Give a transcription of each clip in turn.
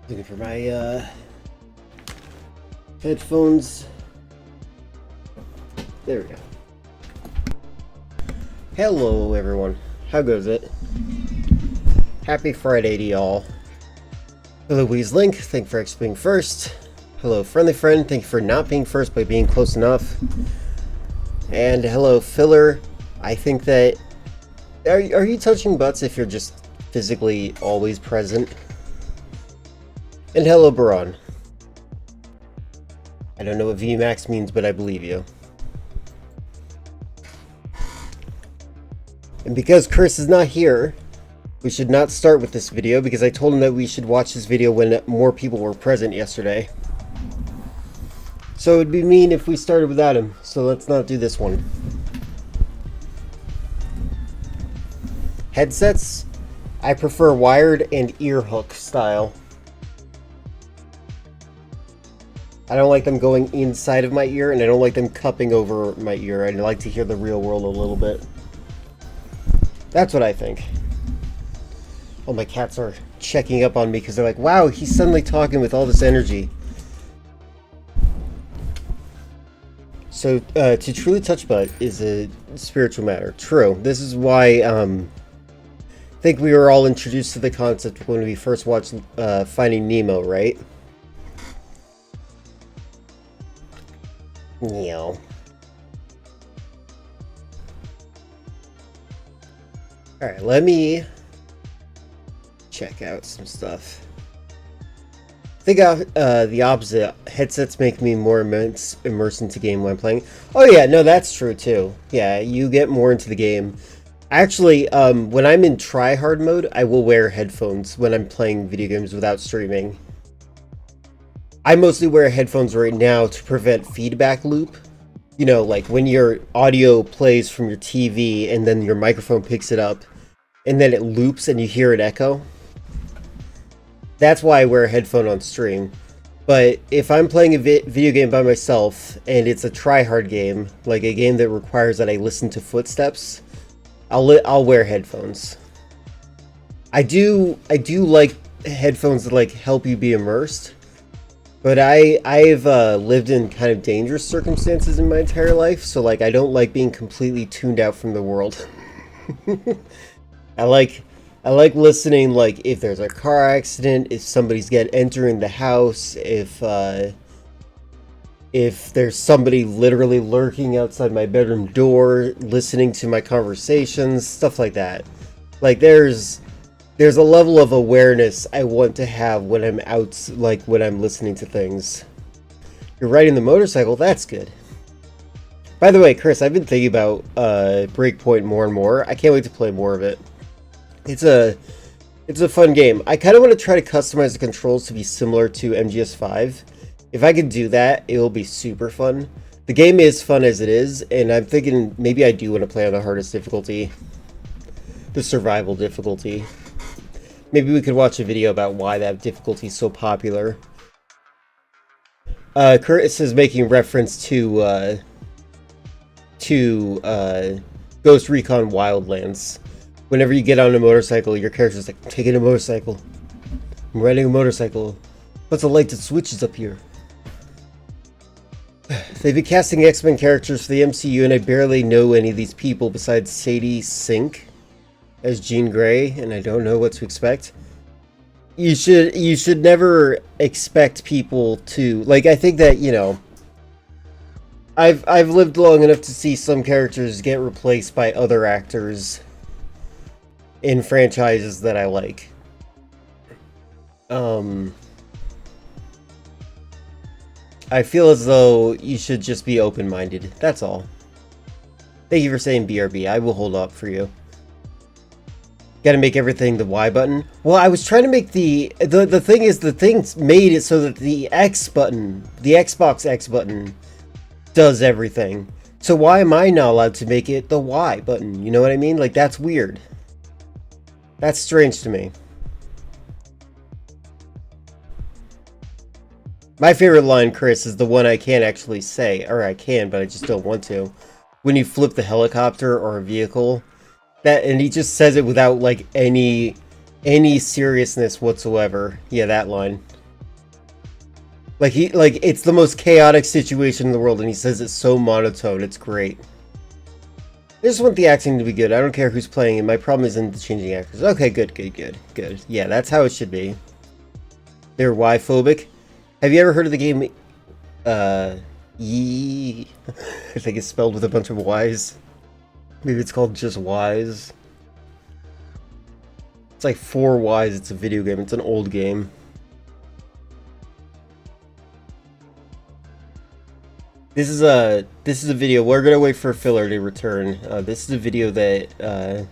Looking for my headphones. There we go. Hello everyone. How goes it? Happy Friday to y'all. Hello Weezlink, thank you for being first. Hello Friendly Friend, thank you for not being first by being close enough. And hello Filler. I think that... Are you touching butts if you're just physically always present? And hello Baron. I don't know what VMAX means, but I believe you. And because Chris is not here, we should not start with this video because I told him that we should watch this video when more people were present yesterday. So it would be mean if we started without him, so let's not do this one. Headsets? I prefer wired and ear hook style. I don't like them going inside of my ear, and I don't like them cupping over my ear. I like to hear the real world a little bit. That's what I think. Oh, my cats are checking up on me because they're like, wow, he's suddenly talking with all this energy. So, to truly touch butt is a spiritual matter. True. This is why, I think we were all introduced to the concept when we first watched Finding Nemo, right? Yeah. Alright, let me check out some stuff. I think the opposite. Headsets make me more immersed into game when I'm playing. Oh yeah, no, that's true too. Yeah, you get more into the game. Actually, when I'm in try-hard mode, I will wear headphones when I'm playing video games without streaming. I mostly wear headphones right now to prevent feedback loop. You know, like when your audio plays from your TV and then your microphone picks it up and then it loops and you hear it echo. That's why I wear a headphone on stream. But if I'm playing a video game by myself and it's a try-hard game, like a game that requires that I listen to footsteps, I'll wear headphones. I do like headphones that like help you be immersed. But I've lived in kind of dangerous circumstances in my entire life, so like I don't like being completely tuned out from the world. I like listening, like if there's a car accident, if somebody's entering the house, if there's somebody literally lurking outside my bedroom door, listening to my conversations, stuff like that. Like there's a level of awareness I want to have when I'm out, like when I'm listening to things. You're riding the motorcycle, that's good. By the way, Chris, I've been thinking about Breakpoint more and more. I can't wait to play more of it. It's a fun game. I kind of want to try to customize the controls to be similar to MGS5. If I can do that, it will be super fun. The game is fun as it is, and I'm thinking maybe I do want to play on the hardest difficulty. The survival difficulty. Maybe we could watch a video about why that difficulty is so popular. Curtis is making reference to Ghost Recon Wildlands. Whenever you get on a motorcycle, your character's like, I'm taking a motorcycle. I'm riding a motorcycle. What's the light that switches up here? They've been casting X-Men characters for the MCU, and I barely know any of these people besides Sadie Sink as Jean Grey, and I don't know what to expect. You should never expect people to, like, I think that, you know, I've lived long enough to see some characters get replaced by other actors in franchises that I like. I feel as though you should just be open-minded. That's all. Thank you for saying BRB. I will hold up for you. Gotta make everything the Y button. Well, I was trying to make the thing is, the thing's made it so that the X button, the Xbox X button, does everything. So why am I not allowed to make it the Y button? You know what I mean? Like, that's weird. That's strange to me. My favorite line, Chris, is the one I can't actually say. Or I can, but I just don't want to. When you flip the helicopter or a vehicle... That, and he just says it without like any seriousness whatsoever. Yeah, that line. Like it's the most chaotic situation in the world, and he says it's so monotone. It's great. I just want the acting to be good. I don't care who's playing it. My problem isn't the changing actors. Okay, good. Yeah, that's how it should be. They're Y-phobic. Have you ever heard of the game, Yi? I think it's spelled with a bunch of Ys. Maybe it's called just Ys. It's like 4 Ys. It's a video game. It's an old game. This is a video. We're gonna wait for filler to return. This is a video that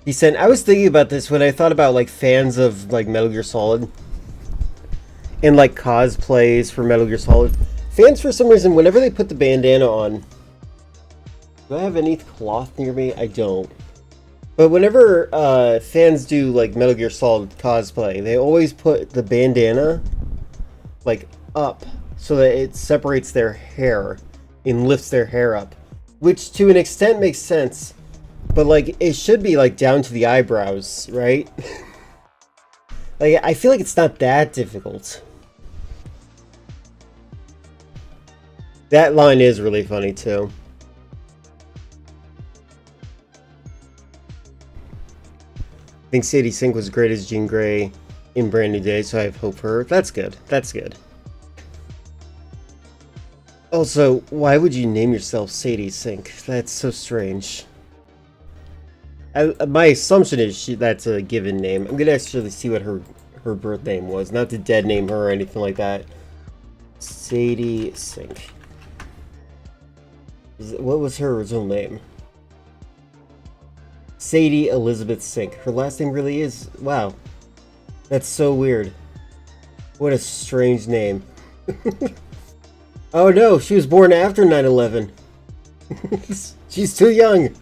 he sent. I was thinking about this when I thought about like fans of like Metal Gear Solid and like cosplays for Metal Gear Solid. Fans, for some reason, whenever they put the bandana on, do I have any cloth near me? I don't. But whenever fans do like Metal Gear Solid cosplay, they always put the bandana like up, so that it separates their hair and lifts their hair up, which to an extent makes sense, but like it should be like down to the eyebrows, right? Like I feel like it's not that difficult. That line is really funny too. I think Sadie Sink was great as Jean Grey in Brand New Day, so I have hope for her. That's good. That's good. Also, why would you name yourself Sadie Sink? That's so strange. My assumption is that's a given name. I'm gonna actually see what her birth name was. Not to dead name her or anything like that. Sadie Sink. What was her original name? Sadie Elizabeth Sink. Her last name really is... Wow. That's so weird. What a strange name. Oh no, she was born after 9/11. She's too young.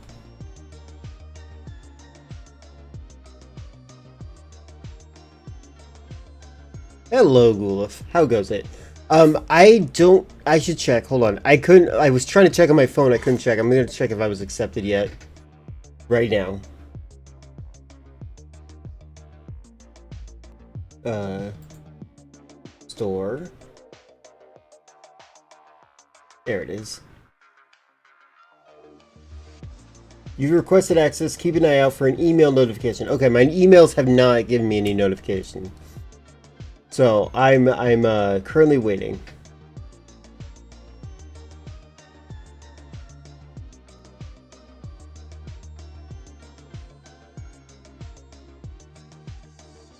Hello, Gulif. How goes it? I should check. Hold on. I was trying to check on my phone. I couldn't check. I'm going to check if I was accepted yet. Right now. Store. There it is. You've requested access. Keep an eye out for an email notification. Okay, my emails have not given me any notification. So I'm currently waiting.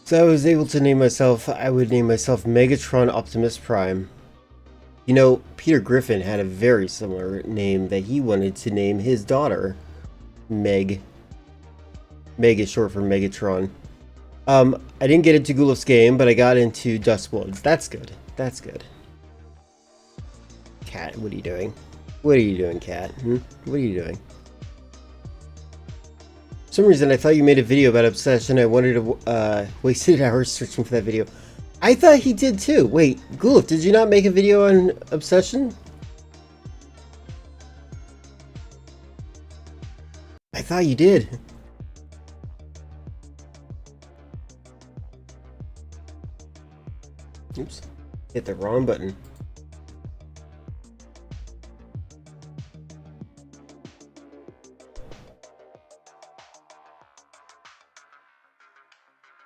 So I was able to name myself, I would name myself Megatron Optimus Prime. You know, Peter Griffin had a very similar name that he wanted to name his daughter. Meg. Meg is short for Megatron. I didn't get into Gulif's game, but I got into Dustbloods. That's good. That's good. Cat, what are you doing? What are you doing, Cat? What are you doing? For some reason, I thought you made a video about Obsession. I wanted to wasted hours searching for that video. I thought he did too. Wait, Gulif, did you not make a video on Obsession? I thought you did. Oops. Hit the wrong button.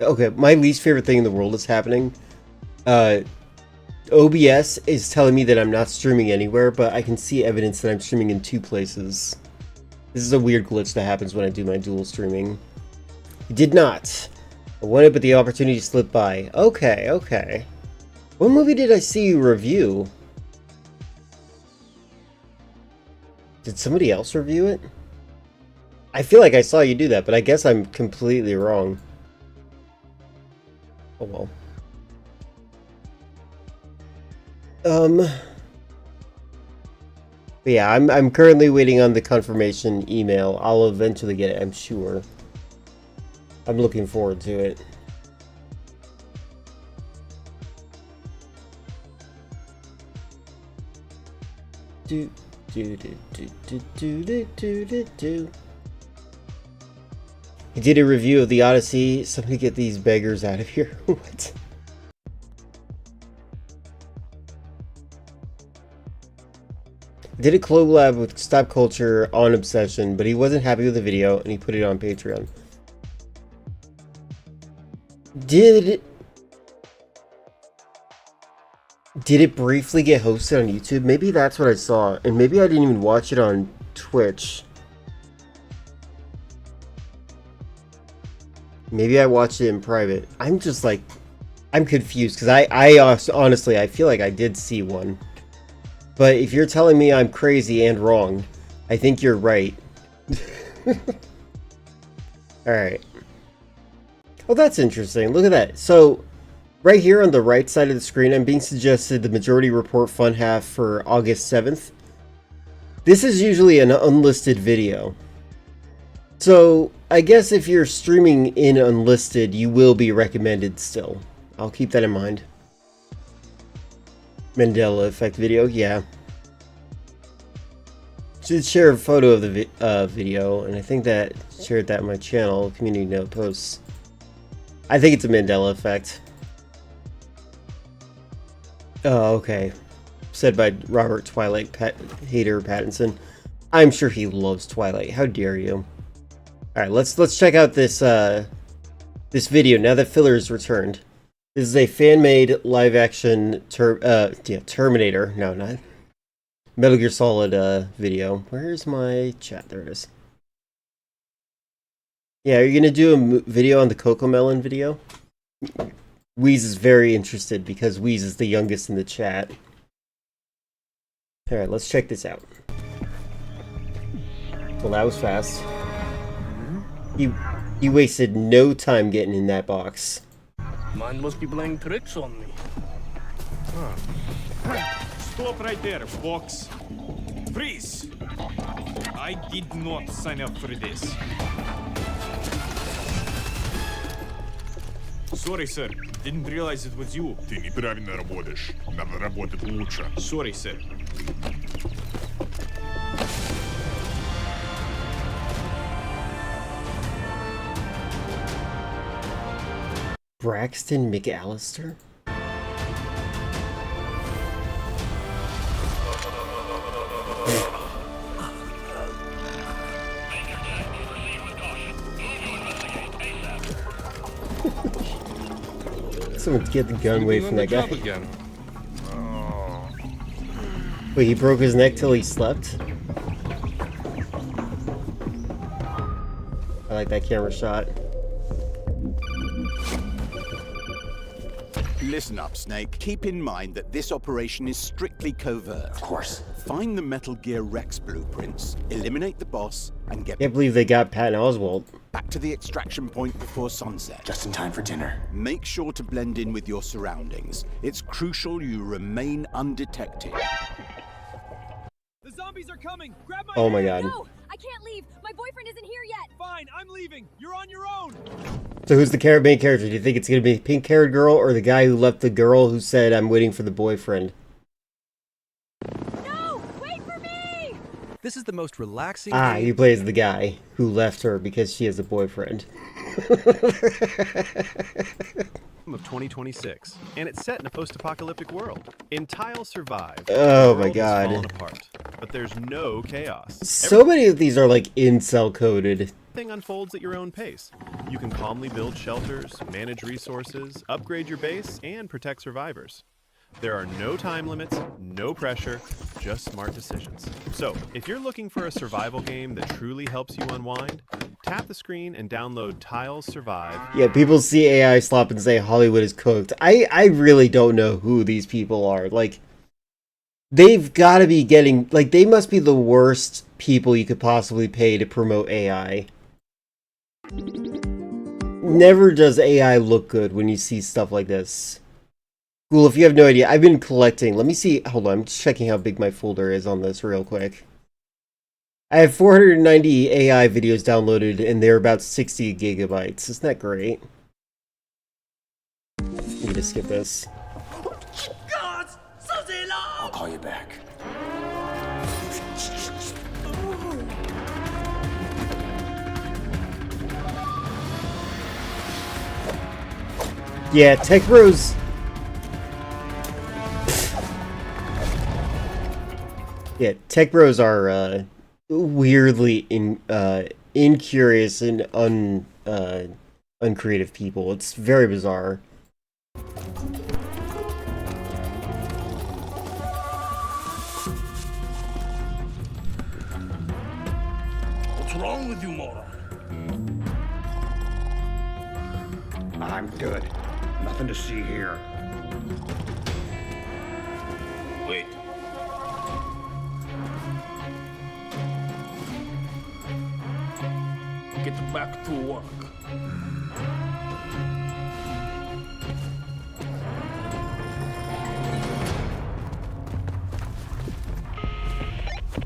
Okay, my least favorite thing in the world is happening. OBS is telling me that I'm not streaming anywhere, but I can see evidence that I'm streaming in 2 places. This is a weird glitch that happens when I do my dual streaming. It did not. I wanted, but the opportunity slipped by. Okay, okay. What movie did I see you review? Did somebody else review it? I feel like I saw you do that, but I guess I'm completely wrong. Oh well. But yeah, I'm currently waiting on the confirmation email. I'll eventually get it, I'm sure. I'm looking forward to it. Do do do do do do do do do. He did a review of the Odyssey. Somebody get these beggars out of here. What? Did a collab with Stop Culture on Obsession, but he wasn't happy with the video and he put it on Patreon. Did it briefly get hosted on YouTube? Maybe that's what I saw, and maybe I didn't even watch it on Twitch. Maybe I watched it in private. I'm just like, I'm confused because I honestly, I feel like I did see one. But if you're telling me I'm crazy and wrong, I think you're right. Alright. Oh, that's interesting. Look at that. So, right here on the right side of the screen, I'm being suggested the Majority Report Fun Half for August 7th. This is usually an unlisted video. So, I guess if you're streaming in unlisted, you will be recommended still. I'll keep that in mind. Mandela Effect video, yeah. Should share a photo of the video, and I think that shared that on my channel, community note posts. I think it's a Mandela Effect. Oh, okay. Said by Robert Twilight Hater Pattinson. I'm sure he loves Twilight. How dare you? All right, let's check out this this video now that Filler is returned. This is a fan-made live-action Terminator. No, not Metal Gear Solid video. Where's my chat? There it is. Yeah, are you gonna do a video on the Cocomelon video? Wheeze is very interested because Wheeze is the youngest in the chat. All right, let's check this out. Well, that was fast. You wasted no time getting in that box. Man must be playing tricks on me. Stop right there, Fox. Freeze! I did not sign up for this. Sorry, sir. Didn't realize it was you. Ты неправильно работаешь. Надо работать лучше. Sorry, sir. Braxton McAllister? Someone get the gun away from that guy. Wait, he broke his neck till he slept? I like that camera shot. Listen up, Snake. Keep in mind that this operation is strictly covert. Of course. Find the Metal Gear Rex blueprints, eliminate the boss, and get Can't believe they got Patton Oswalt. back to the extraction point before sunset. Just in time for dinner. Make sure to blend in with your surroundings. It's crucial you remain undetected. The zombies are coming! Grab my Oh my hand! god. No, I can't leave. My boyfriend isn't here yet. Fine, I'm leaving. You're on your own. So who's the main character? Do you think it's going to be pink-haired girl or the guy who left the girl who said, I'm waiting for the boyfriend? No, wait for me! This is the most relaxing Ah, game he plays the guy who left her because she has a boyfriend. of 2026, and it's set in a post-apocalyptic world. In Tile Survive, Oh the my world is god. falling apart, but there's no chaos. So many of these are like incel coded. Everything unfolds at your own pace. You can calmly build shelters, manage resources, upgrade your base, and protect survivors. There are no time limits, no pressure, just smart decisions. So, if you're looking for a survival game that truly helps you unwind, tap the screen and download Tiles Survive. Yeah, people see AI slop and say Hollywood is cooked. I really don't know who these people are. Like, they've got to be getting... Like, they must be the worst people you could possibly pay to promote AI. Never does AI look good when you see stuff like this. Cool, if you have no idea, I've been collecting. Let me see. Hold on, I'm just checking how big my folder is on this real quick. I have 490 AI videos downloaded, and they're about 60 gigabytes. Isn't that great? I'm gonna skip this. I'll call you back. Yeah, Tech Bros. Yeah, tech bros are weirdly incurious and uncreative people. It's very bizarre. What's wrong with you, Mora? I'm good. Nothing to see here. Wait. Get back to work.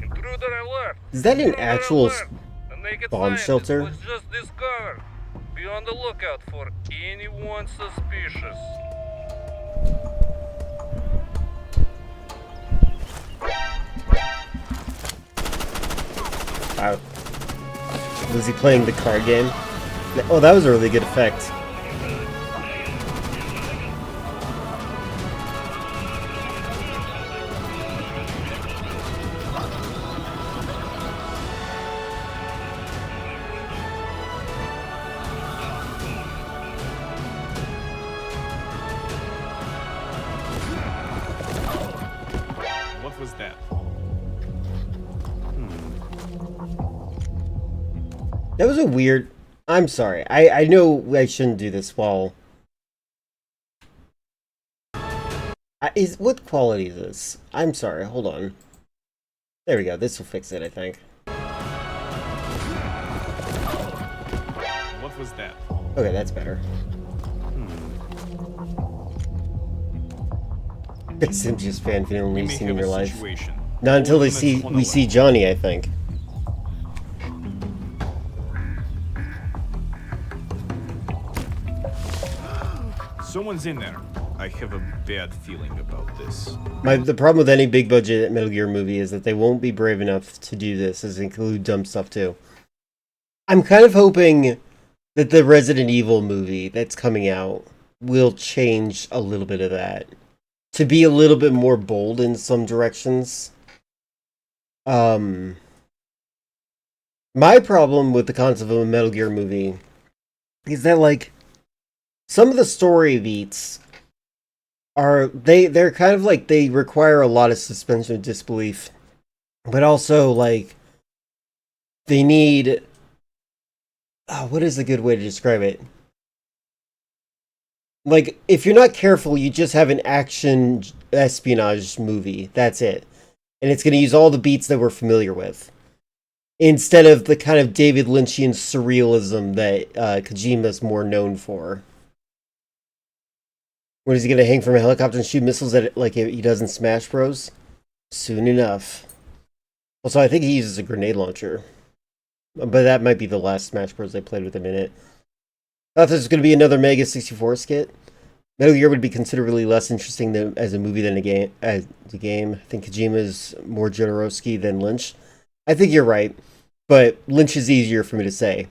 Intruder alert! Is that an Intruder actual alert! A naked bomb scientist shelter? was just discovered. Be on the lookout for anyone suspicious. Wow. Was he playing the card game? Oh, that was a really good effect. What was that? That was a weird... I'm sorry. I know I shouldn't do this while... What quality is this? I'm sorry, hold on. There we go, this will fix it, I think. What was that? Okay, that's better. Sim's fan feeling We we've may seen have in your a life. situation. Not until All they units see on we alert. see Johnny, I think. Someone's in there. I have a bad feeling about this. The problem with any big budget Metal Gear movie is that they won't be brave enough to do this, as include dumb stuff too. I'm kind of hoping that the Resident Evil movie that's coming out will change a little bit of that. To be a little bit more bold in some directions. My problem with the concept of a Metal Gear movie is that, like, some of the story beats are they're kind of like they require a lot of suspension of disbelief, but also like they need what is a good way to describe it? Like, if you're not careful, you just have an action espionage movie. That's it. And it's going to use all the beats that we're familiar with, instead of the kind of David Lynchian surrealism that Kojima's more known for. What, is he going to hang from a helicopter and shoot missiles at it like he does in Smash Bros? Soon enough. Also, I think he uses a grenade launcher. But that might be the last Smash Bros. I played with him in it. I thought this was going to be another Mega 64 skit. Metal Gear would be considerably less interesting as a movie than a game. I think Kojima is more Jodorowsky than Lynch. I think you're right, but Lynch is easier for me to say.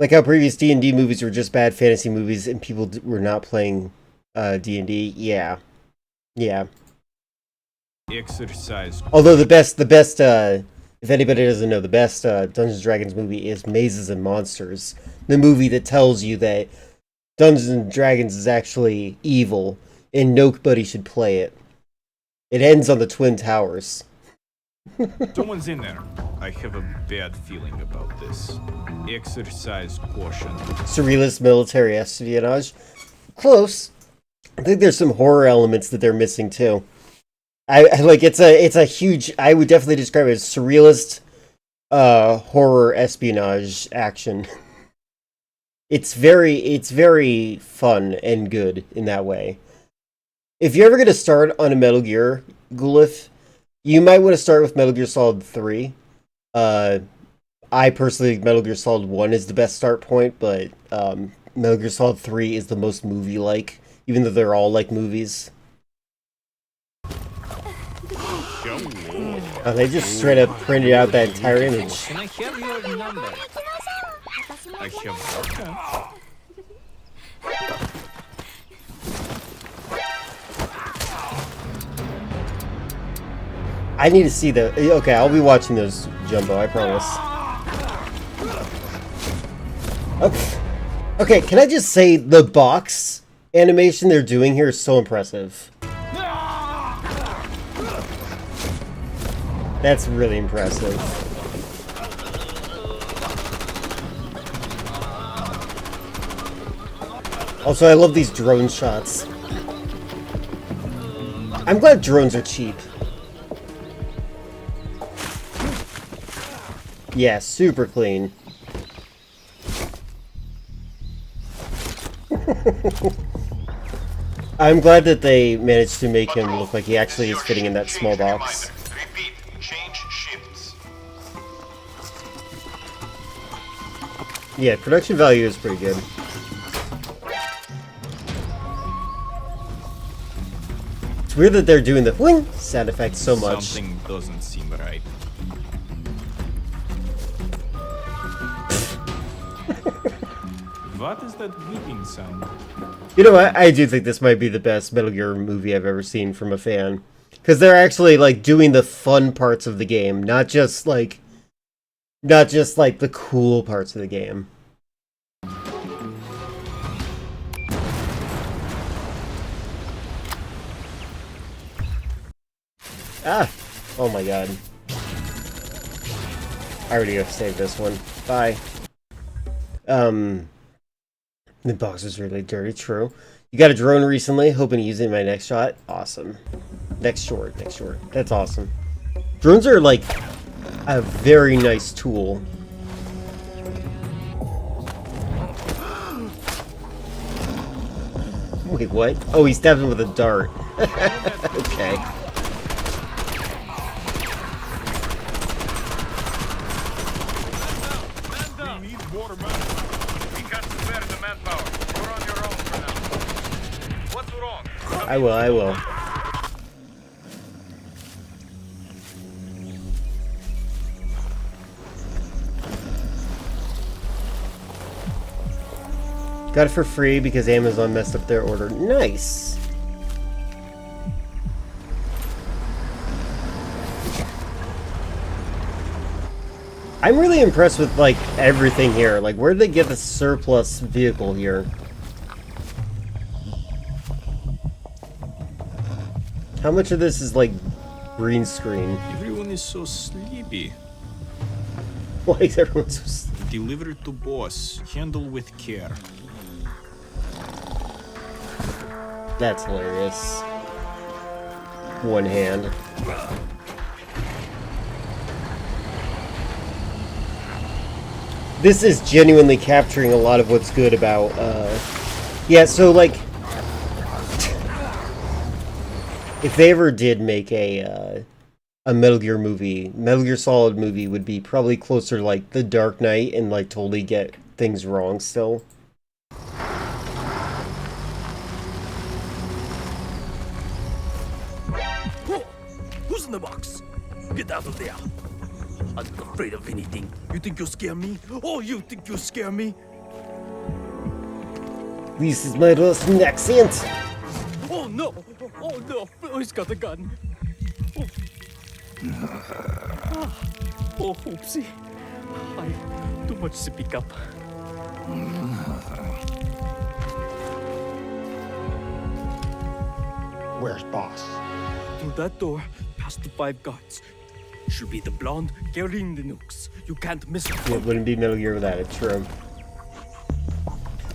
Like how previous D&D movies were just bad fantasy movies and people were not playing D&D. Yeah. Exercise. Although the best, if anybody doesn't know, the best Dungeons & Dragons movie is Mazes and Monsters. The movie that tells you that Dungeons & Dragons is actually evil and nobody should play it. It ends on the Twin Towers. Someone's in there. I have a bad feeling about this. Exercise caution. Surrealist military espionage. Close. I think there's some horror elements that they're missing too. I like it's a huge. I would definitely describe it as surrealist horror espionage action. It's very fun and good in that way. If you're ever going to start on a Metal Gear, Gulif, you might want to start with Metal Gear Solid 3. I personally think Metal Gear Solid 1 is the best start point, but Metal Gear Solid 3 is the most movie-like, even though they're all like movies. They just straight up printed out that entire image. Can I have your number? I have. I need to see the... Okay, I'll be watching those, Jumbo, I promise. Okay. Okay, can I just say the box animation they're doing here is so impressive. That's really impressive. Also, I love these drone shots. I'm glad drones are cheap. Yeah, super clean. I'm glad that they managed to make him look like he actually is fitting in that small box. Repeat, change shifts. Yeah, production value is pretty good. It's weird that they're doing the wing sound effect so much. Something doesn't seem right. What is that beeping sound? You know what? I do think this might be the best Metal Gear movie I've ever seen from a fan. Because they're actually, like, doing the fun parts of the game, not just, like, the cool parts of the game. Ah! Oh my god. I already have saved this one. Bye. The box is really dirty, true. You got a drone recently, hoping to use it in my next shot. Awesome. Next short. That's awesome. Drones are, like, a very nice tool. Wait, what? Oh, he stabbed him with a dart. Okay. We need more men. We can't spare the manpower. You're on your own for now. What's wrong? I will. Got it for free because Amazon messed up their order. Nice! I'm really impressed with, like, everything here. Like, where did they get the surplus vehicle here? How much of this is, like, green screen? Everyone is so sleepy. Why is everyone so sleepy? Deliver to boss. Handle with care. That's hilarious. One hand. This is genuinely capturing a lot of what's good about, yeah, so, like, if they ever did make a Metal Gear movie, Metal Gear Solid movie would be probably closer to, like, The Dark Knight and, like, totally get things wrong still. Who's in the box? Get out of there. I'm not afraid of anything. You think you scare me? Oh, you think you scare me? This is my Russian accent. Oh no! Oh no! Oh, he's got a gun. Oh, oh oopsie. I too much to pick up. Where's boss? Through that door, past the 5 guards. Should be the blonde carrying the nukes. You can't miss her. It wouldn't be Metal Gear without it, true.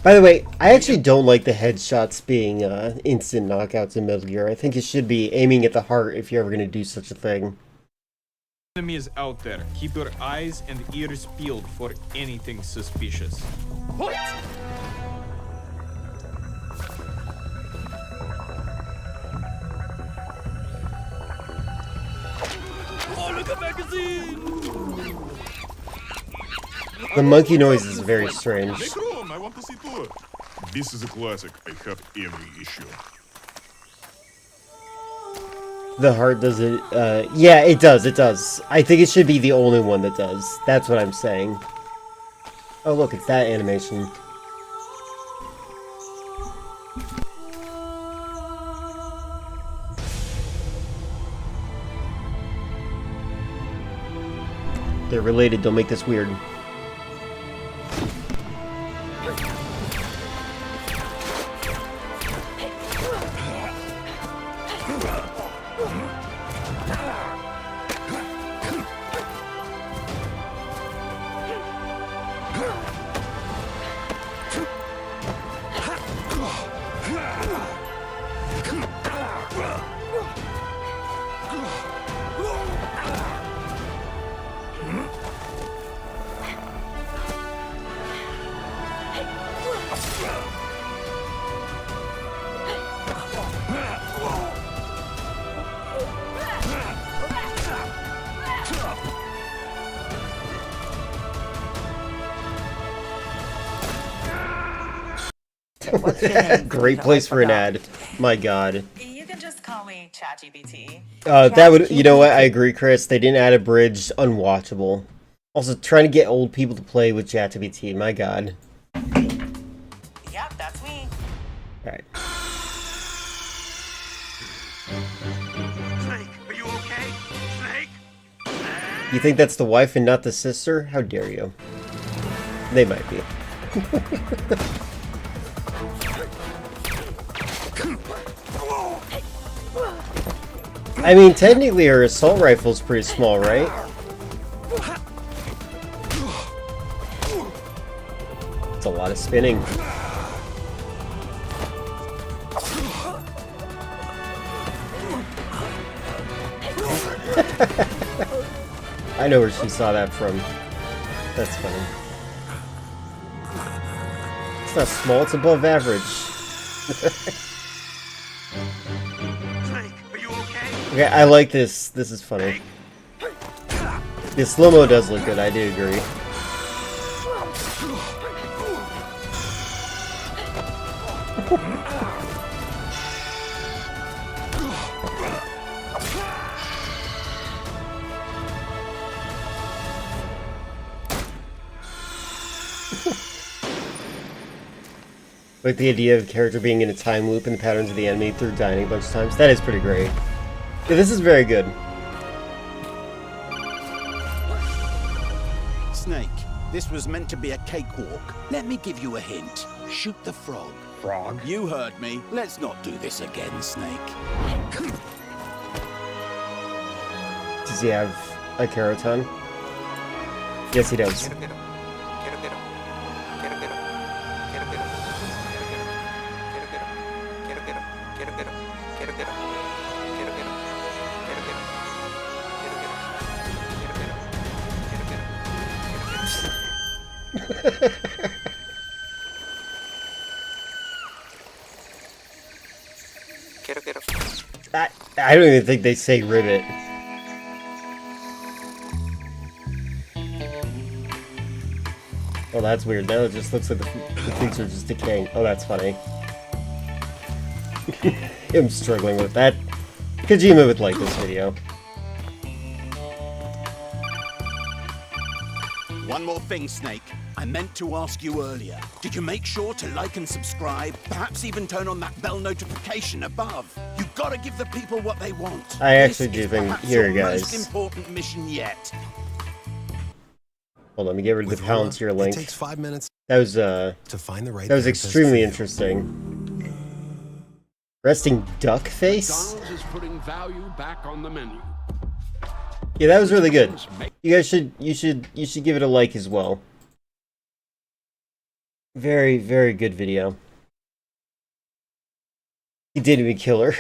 By the way, I actually don't like the headshots being instant knockouts in Metal Gear. I think it should be aiming at the heart if you're ever going to do such a thing. Enemy is out there. Keep your eyes and ears peeled for anything suspicious. What? Oh, look at magazine! The monkey noise is very strange. Make room, I want to see too. This is a classic. I have every issue. The heart does it, yeah, it does. I think it should be the only one that does. That's what I'm saying. Oh look, it's that animation. They're related, don't make this weird. Great place for an ad. My god. You can just call me ChatGPT. That would, you know what, I agree, Chris. They didn't add a bridge, unwatchable. Also, trying to get old people to play with ChatGPT, my god. Yep, that's me. Alright. Snake, are you okay? Snake? You think that's the wife and not the sister? How dare you? They might be. I mean, technically her assault rifle's pretty small, right? It's a lot of spinning. I know where she saw that from. That's funny. It's not small, it's above average. Okay, I like this. This is funny. The slow-mo does look good, I do agree. Like the idea of the character being in a time loop and the patterns of the enemy through dying a bunch of times. That is pretty great. Yeah, this is very good. Snake, this was meant to be a cakewalk. Let me give you a hint. Shoot the frog. Frog? You heard me. Let's not do this again, Snake. Does he have a Keraton? Yes, he does. I don't even think they say ribbit. Oh, that's weird. Now it just looks like the things are just decaying. Oh, that's funny. I'm struggling with that. Kojima would like this video. One more thing, Snake. I meant to ask you earlier. Did you make sure to like and subscribe? Perhaps even turn on that bell notification above. You gotta give the people what they want. I actually This do is think. perhaps Here, your guys. most important mission yet. Hold on, let me get rid of the Palantir link. It takes 5 minutes That was to find the right that was therapist extremely for you. interesting. Resting duck face? McDonald's is putting value back on the menu. Yeah, that was really good. You guys should give it a like as well. Very, very good video. He didn't even kill her.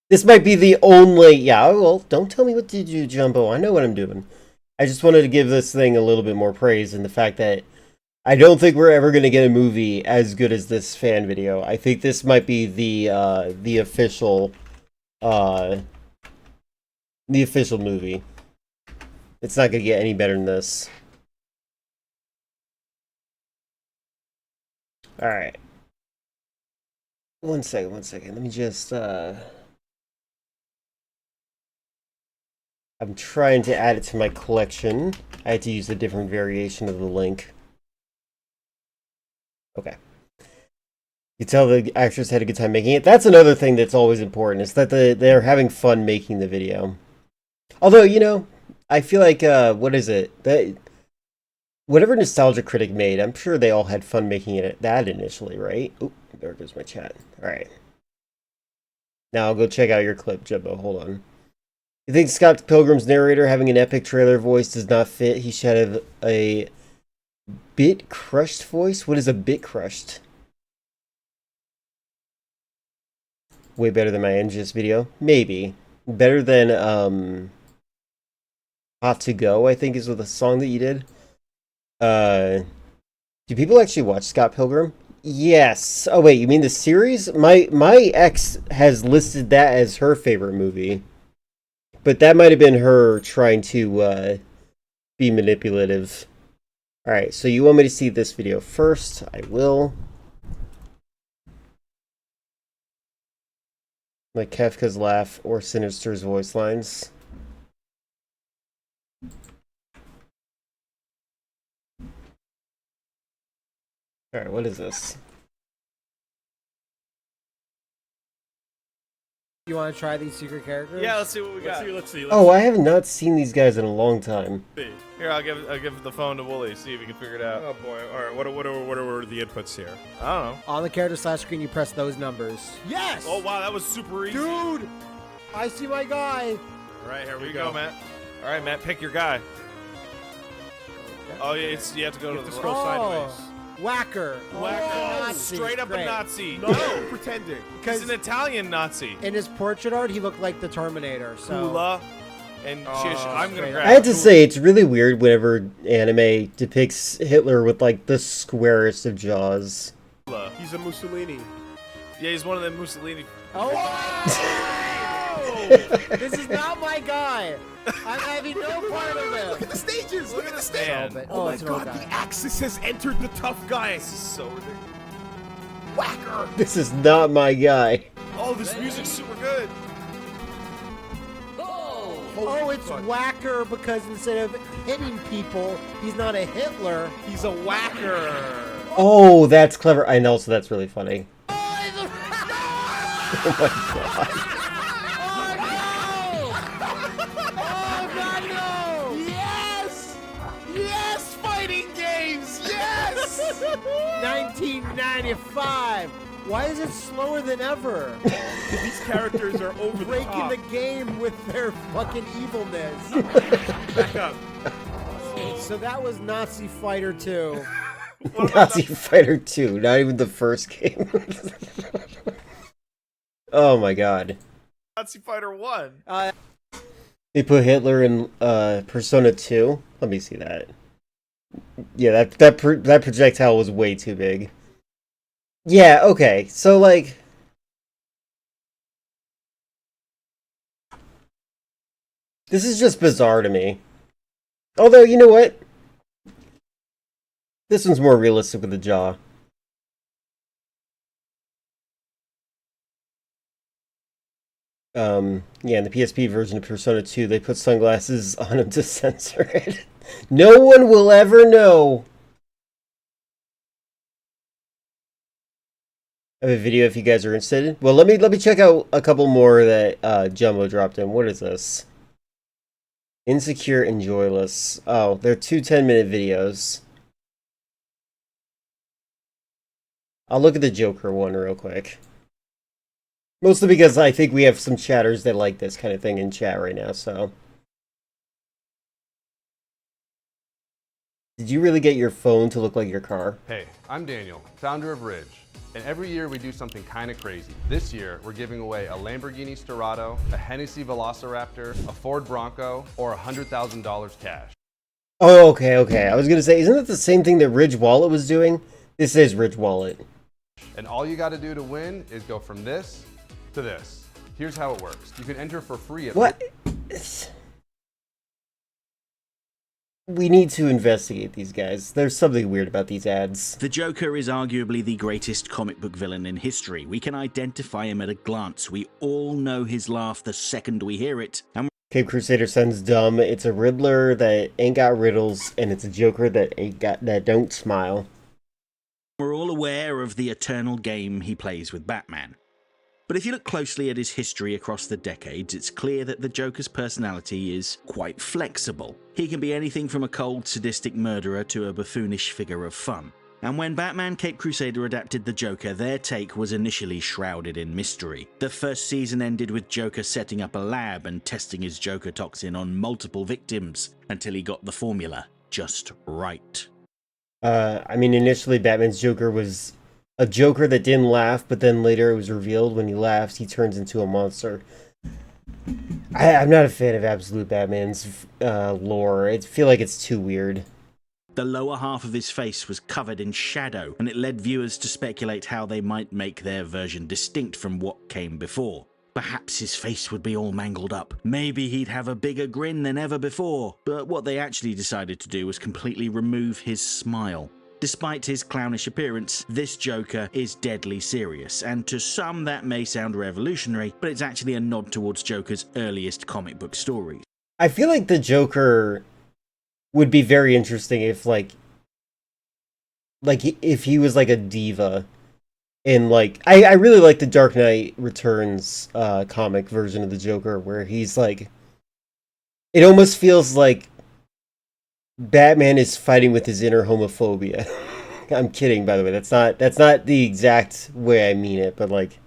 This might be the only... Yeah, well, don't tell me what to do, Jumbo. I know what I'm doing. I just wanted to give this thing a little bit more praise in the fact that I don't think we're ever going to get a movie as good as this fan video. I think this might be the official movie. It's not going to get any better than this. Alright. One second. Let me just, I'm trying to add it to my collection. I had to use a different variation of the link. Okay. You tell the actors had a good time making it. That's another thing that's always important, is that they're having fun making the video. Although, you know, I feel like what is it that whatever Nostalgia Critic made, I'm sure they all had fun making it that initially, right? Oop, there goes my chat. All right. Now I'll go check out your clip, Jumbo. Hold on. You think Scott Pilgrim's narrator having an epic trailer voice does not fit? He should have a bit crushed voice? What is a bit crushed? Way better than my NGS video? Maybe. Better than Hot to Go, I think is the song that you did. Do people actually watch Scott Pilgrim? Yes. Oh wait, you mean the series? My ex has listed that as her favorite movie. But that might have been her trying to be manipulative. Alright, so you want me to see this video first? I will. Like Kefka's laugh or Sinister's voice lines. Alright, what is this? You want to try these secret characters? Yeah, let's see what we got. Let's see. Oh, I have not seen these guys in a long time. Here, I'll give the phone to Wooly. See if he can figure it out. Oh boy! All right, what are the inputs here? I don't know. On the character slash screen, you press those numbers. Yes! Oh wow, that was super easy. Dude! I see my guy! All right, here we go, Matt. All right, Matt, pick your guy. Oh yeah, you have to go to the scroll sideways. Whacker. Nazi. Straight up Great. a Nazi. No, pretending. He's an Italian Nazi. In his portrait art, he looked like the Terminator. So. Kula and Shish. I'm gonna grab. I have to say, it's really weird whenever anime depicts Hitler with like the squarest of jaws. He's a Mussolini. Yeah, he's one of them Mussolini. Oh! This is not my guy. I'm having no part of it. Look at the stages. Look at the stages. Oh my it's an old God! guy. The Axis has entered the tough guy. This is so ridiculous. Whacker. This is not my guy. Oh, this music's super good. Oh, it's Whacker because instead of hitting people, he's not a Hitler. He's a whacker. Oh, that's clever. I know, so that's really funny. Oh my God. Oh, God, no! Yes! Yes! Fighting games! Yes! 1995. Why is it slower than ever? Because these characters are over the Breaking top. the game with their fucking evilness. Back up. So that was Nazi Fighter 2. Nazi Fighter 2, not even the first game. Oh my God. Nazi Fighter 1. They put Hitler in Persona 2. Let me see that. Yeah, that projectile was way too big. Yeah, okay. So like this is just bizarre to me. Although, you know what? This one's more realistic with the jaw. Yeah, in the PSP version of Persona 2, they put sunglasses on him to censor it. No one will ever know. I have a video if you guys are interested. Well, let me check out a couple more that Jumbo dropped in. What is this? Insecure and Joyless. Oh, they're two 10-minute videos. I'll look at the Joker one real quick. Mostly because I think we have some chatters that like this kind of thing in chat right now, so. Did you really get your phone to look like your car? Hey, I'm Daniel, founder of Ridge. And every year we do something kind of crazy. This year, we're giving away a Lamborghini Storado, a Hennessy Velociraptor, a Ford Bronco, or $100,000 cash. Oh, okay. I was going to say, isn't that the same thing that Ridge Wallet was doing? This is Ridge Wallet. And all you got to do to win is go from this to this. Here's how it works. You can enter for free at... What? We need to investigate these guys. There's something weird about these ads. The Joker is arguably the greatest comic book villain in history. We can identify him at a glance. We all know his laugh the second we hear it. And Cape Crusader sounds dumb. It's a Riddler that ain't got riddles, and it's a Joker that don't smile. we're all aware of the eternal game he plays with Batman. But if you look closely at his history across the decades, it's clear that the Joker's personality is quite flexible. He can be anything from a cold, sadistic murderer to a buffoonish figure of fun. And when Batman Caped Crusader adapted the Joker, their take was initially shrouded in mystery. The first season ended with Joker setting up a lab and testing his Joker toxin on multiple victims until he got the formula just right. I mean, initially Batman's Joker was a Joker that didn't laugh, but then later it was revealed when he laughs, he turns into a monster. I'm not a fan of Absolute Batman's lore. I feel like it's too weird. The lower half of his face was covered in shadow, and it led viewers to speculate how they might make their version distinct from what came before. Perhaps his face would be all mangled up. Maybe he'd have a bigger grin than ever before. But what they actually decided to do was completely remove his smile. Despite his clownish appearance, this Joker is deadly serious, and to some that may sound revolutionary, but it's actually a nod towards Joker's earliest comic book stories. I feel like the Joker would be very interesting if like if he was like a diva. And like I really like the Dark Knight Returns comic version of the Joker, where he's like, it almost feels like Batman is fighting with his inner homophobia. I'm kidding, by the way. That's not the exact way I mean it, but like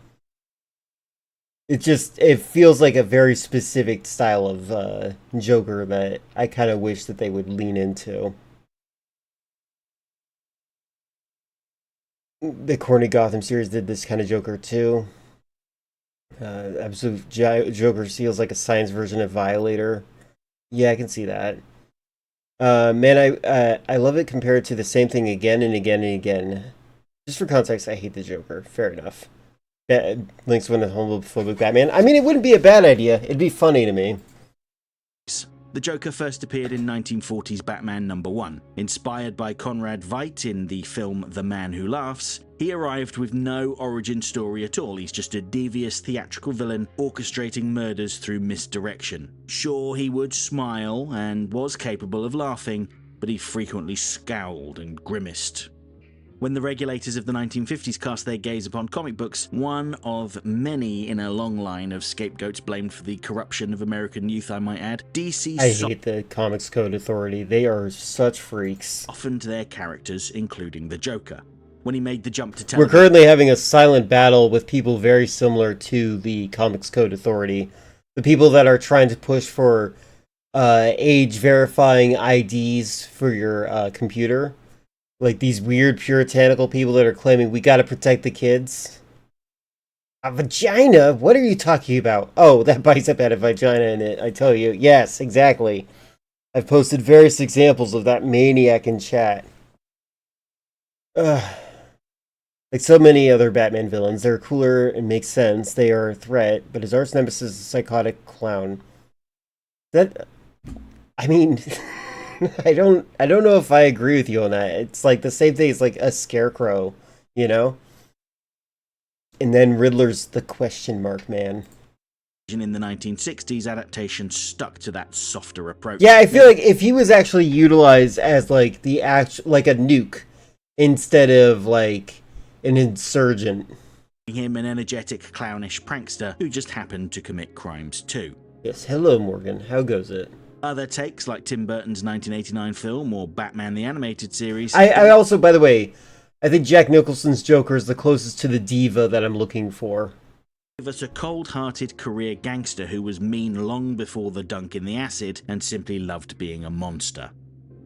it feels like a very specific style of Joker that I kind of wish that they would lean into. The corny Gotham series did this kind of Joker too. Absolute Joker feels like a science version of Violator. Yeah, I can see that. Man, I love it compared to the same thing again and again and again. Just for context, I hate the Joker. Fair enough. Link's one of homophobic Batman. I mean, it wouldn't be a bad idea. It'd be funny to me. The Joker first appeared in 1940's Batman #1. Inspired by Conrad Veidt in the film The Man Who Laughs, he arrived with no origin story at all. He's just a devious theatrical villain orchestrating murders through misdirection. Sure, he would smile and was capable of laughing, but he frequently scowled and grimaced. When the regulators of the 1950s cast their gaze upon comic books, one of many in a long line of scapegoats blamed for the corruption of American youth, I might add, DC I hate the Comics Code Authority. They are such freaks. Softened their characters, including the Joker. When he made the jump to We're currently having a silent battle with people very similar to the Comics Code Authority. The people that are trying to push for age-verifying IDs for your computer. Like these weird puritanical people that are claiming we gotta protect the kids. A vagina? What are you talking about? Oh, that bicep had a vagina in it, I tell you. Yes, exactly. I've posted various examples of that maniac in chat. Like so many other Batman villains, they're cooler and make sense. They are a threat, but his arch nemesis is a psychotic clown. I mean... I don't know if I agree with you on that. It's like the same thing as like a scarecrow, you know? And then Riddler's the question mark man. In the 1960s, adaptation stuck to that softer approach. Yeah, I feel like if he was actually utilized as like the like a nuke instead of like an insurgent. Him an energetic, clownish prankster who just happened to commit crimes too. Yes, hello Morgan. How goes it? Other takes, like Tim Burton's 1989 film or Batman the Animated Series. I also, by the way, I think Jack Nicholson's Joker is the closest to the diva that I'm looking for. Give us a cold-hearted career gangster who was mean long before the dunk in the acid and simply loved being a monster.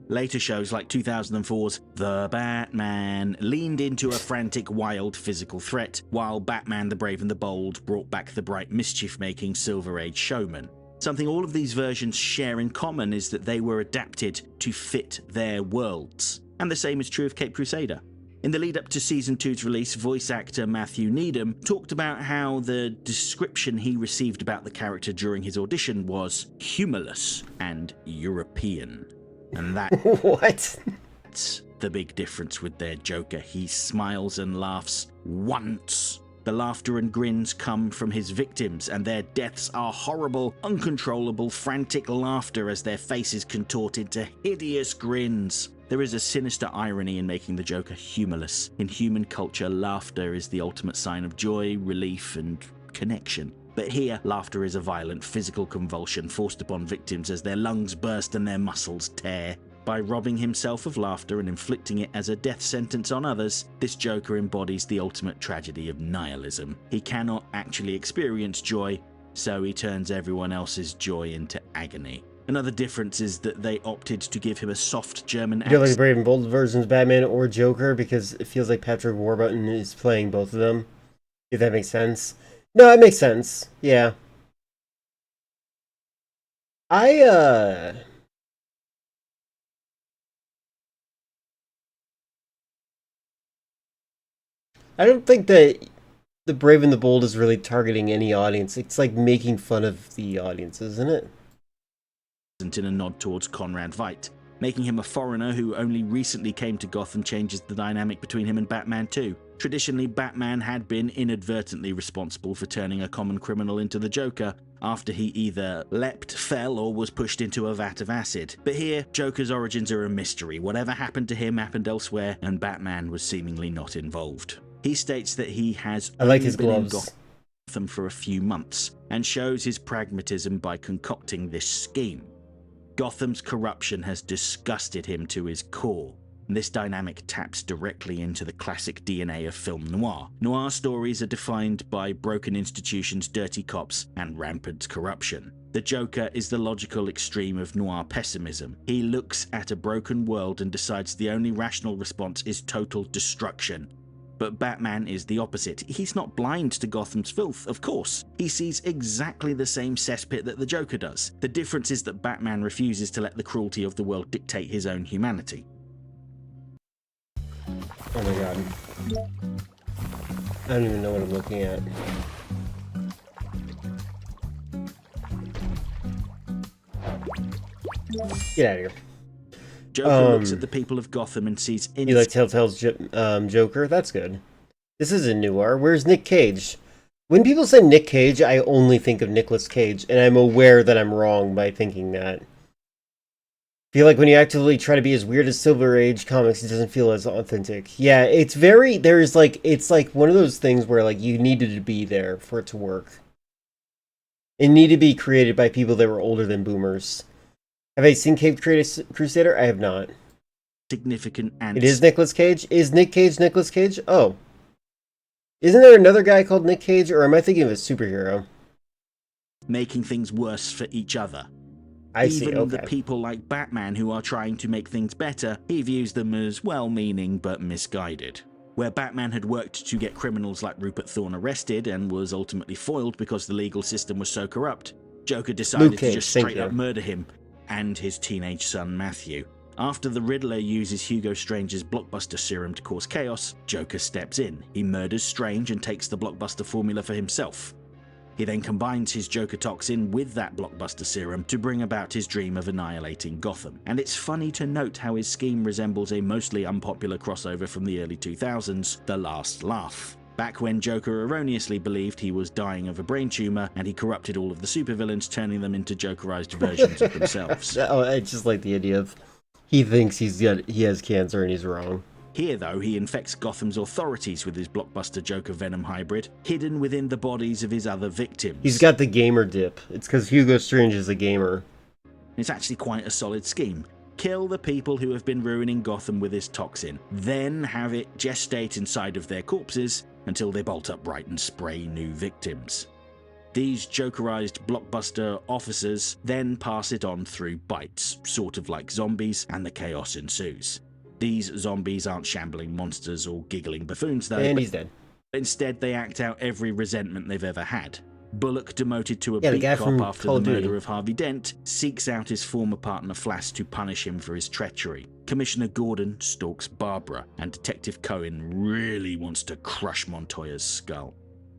Later shows like 2004's The Batman leaned into a frantic, wild physical threat, while Batman the Brave and the Bold brought back the bright, mischief-making Silver Age showman. Something all of these versions share in common is that they were adapted to fit their worlds. And the same is true of Caped Crusader. In the lead up to Season 2's release, voice actor Matthew Needham talked about how the description he received about the character during his audition was humorless and European. And that... What? That's the big difference with their Joker. He smiles and laughs once. The laughter and grins come from his victims, and their deaths are horrible, uncontrollable, frantic laughter as their faces contort into hideous grins. There is a sinister irony in making the Joker humorless. In human culture, laughter is the ultimate sign of joy, relief, and connection. But here, laughter is a violent physical convulsion forced upon victims as their lungs burst and their muscles tear. By robbing himself of laughter and inflicting it as a death sentence on others, this Joker embodies the ultimate tragedy of nihilism. He cannot actually experience joy, so he turns everyone else's joy into agony. Another difference is that they opted to give him a soft German You don't like the accent. Brave and Bold versions of Batman or Joker because it feels like Patrick Warburton is playing both of them. If that makes sense. No, it makes sense. Yeah. I don't think that the Brave and the Bold is really targeting any audience. It's like making fun of the audience, isn't it? In a nod towards Conrad Veidt. Making him a foreigner who only recently came to Gotham changes the dynamic between him and Batman too. Traditionally, Batman had been inadvertently responsible for turning a common criminal into the Joker after he either leapt, fell, or was pushed into a vat of acid. But here, Joker's origins are a mystery. Whatever happened to him happened elsewhere, and Batman was seemingly not involved. He states that he has I like only his been in gloves. Gotham for a few months, and shows his pragmatism by concocting this scheme. Gotham's corruption has disgusted him to his core. This dynamic taps directly into the classic DNA of film noir. Noir stories are defined by broken institutions, dirty cops, and rampant corruption. The Joker is the logical extreme of noir pessimism. He looks at a broken world and decides the only rational response is total destruction. But Batman is the opposite. He's not blind to Gotham's filth, of course. He sees exactly the same cesspit that the Joker does. The difference is that Batman refuses to let the cruelty of the world dictate his own humanity. Oh my god. I don't even know what I'm looking at. Get out of here. Joker looks at the people of Gotham and sees You like Telltale's Joker? That's good. This isn't noir. Where's Nick Cage? When people say Nick Cage, I only think of Nicolas Cage, and I'm aware that I'm wrong by thinking that. I feel like when you actively try to be as weird as Silver Age comics, it doesn't feel as authentic. Yeah, it's very, it's like one of those things where like you needed to be there for it to work. It needed to be created by people that were older than boomers. Have I seen Caped Crusader? I have not. Significant and It is Nicolas Cage? Is Nick Cage Nicolas Cage? Oh. Isn't there another guy called Nick Cage, or am I thinking of a superhero? making things worse for each other. I see, Even okay. the people like Batman who are trying to make things better, he views them as well-meaning but misguided. Where Batman had worked to get criminals like Rupert Thorne arrested and was ultimately foiled because the legal system was so corrupt, Joker decided Luke Cage, to just thank straight up you. murder him and his teenage son Matthew. After the Riddler uses Hugo Strange's blockbuster serum to cause chaos, Joker steps in. He murders Strange and takes the blockbuster formula for himself. He then combines his Joker toxin with that blockbuster serum to bring about his dream of annihilating Gotham. And it's funny to note how his scheme resembles a mostly unpopular crossover from the early 2000s, The Last Laugh. Back when Joker erroneously believed he was dying of a brain tumor and he corrupted all of the supervillains, turning them into Jokerized versions of themselves. Oh, I just like the idea of he thinks he has cancer and he's wrong. Here, though, he infects Gotham's authorities with his blockbuster Joker Venom hybrid, hidden within the bodies of his other victims. He's got the gamer dip. It's because Hugo Strange is a gamer. It's actually quite a solid scheme. Kill the people who have been ruining Gotham with his toxin, then have it gestate inside of their corpses until they bolt upright and spray new victims. These Jokerized blockbuster officers then pass it on through bites, sort of like zombies, and the chaos ensues. These zombies aren't shambling monsters or giggling buffoons, though. And he's dead. Instead, they act out every resentment they've ever had. Bullock, demoted to a Yeah, the beat guy cop from after Call the of Duty. murder of Harvey Dent, seeks out his former partner Flash to punish him for his treachery. Commissioner Gordon stalks Barbara, and Detective Cohen really wants to crush Montoya's skull.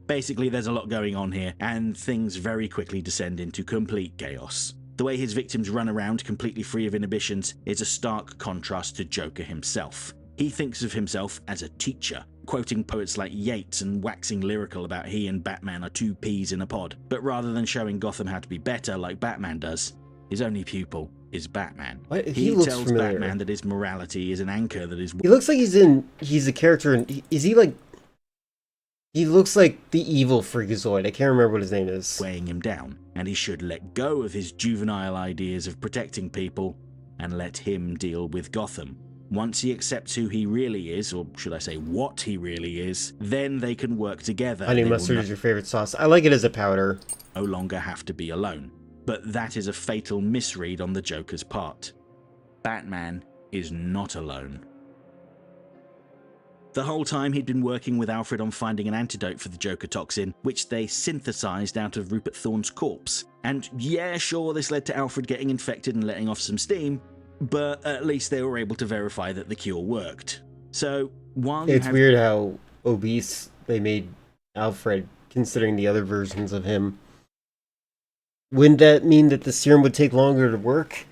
Basically, there's a lot going on here, and things very quickly descend into complete chaos. The way his victims run around completely free of inhibitions is a stark contrast to Joker himself. He thinks of himself as a teacher, quoting poets like Yeats and waxing lyrical about he and Batman are two peas in a pod. But rather than showing Gotham how to be better like Batman does, his only pupil is Batman. What? He looks tells familiar. Batman that his morality is an anchor that is... He looks like he's a character in, is he like, He looks like the evil Freakazoid. I can't remember what his name is. Weighing him down, and he should let go of his juvenile ideas of protecting people and let him deal with Gotham. Once he accepts who he really is, or should I say what he really is, then they can work together. Honey mustard is your favorite sauce. I like it as a powder. No longer have to be alone. But that is a fatal misread on the Joker's part. Batman is not alone. The whole time he'd been working with Alfred on finding an antidote for the Joker toxin, which they synthesized out of Rupert Thorne's corpse. And yeah, sure, this led to Alfred getting infected and letting off some steam, but at least they were able to verify that the cure worked. So, while it's weird how obese they made Alfred, considering the other versions of him. Wouldn't that mean that the serum would take longer to work?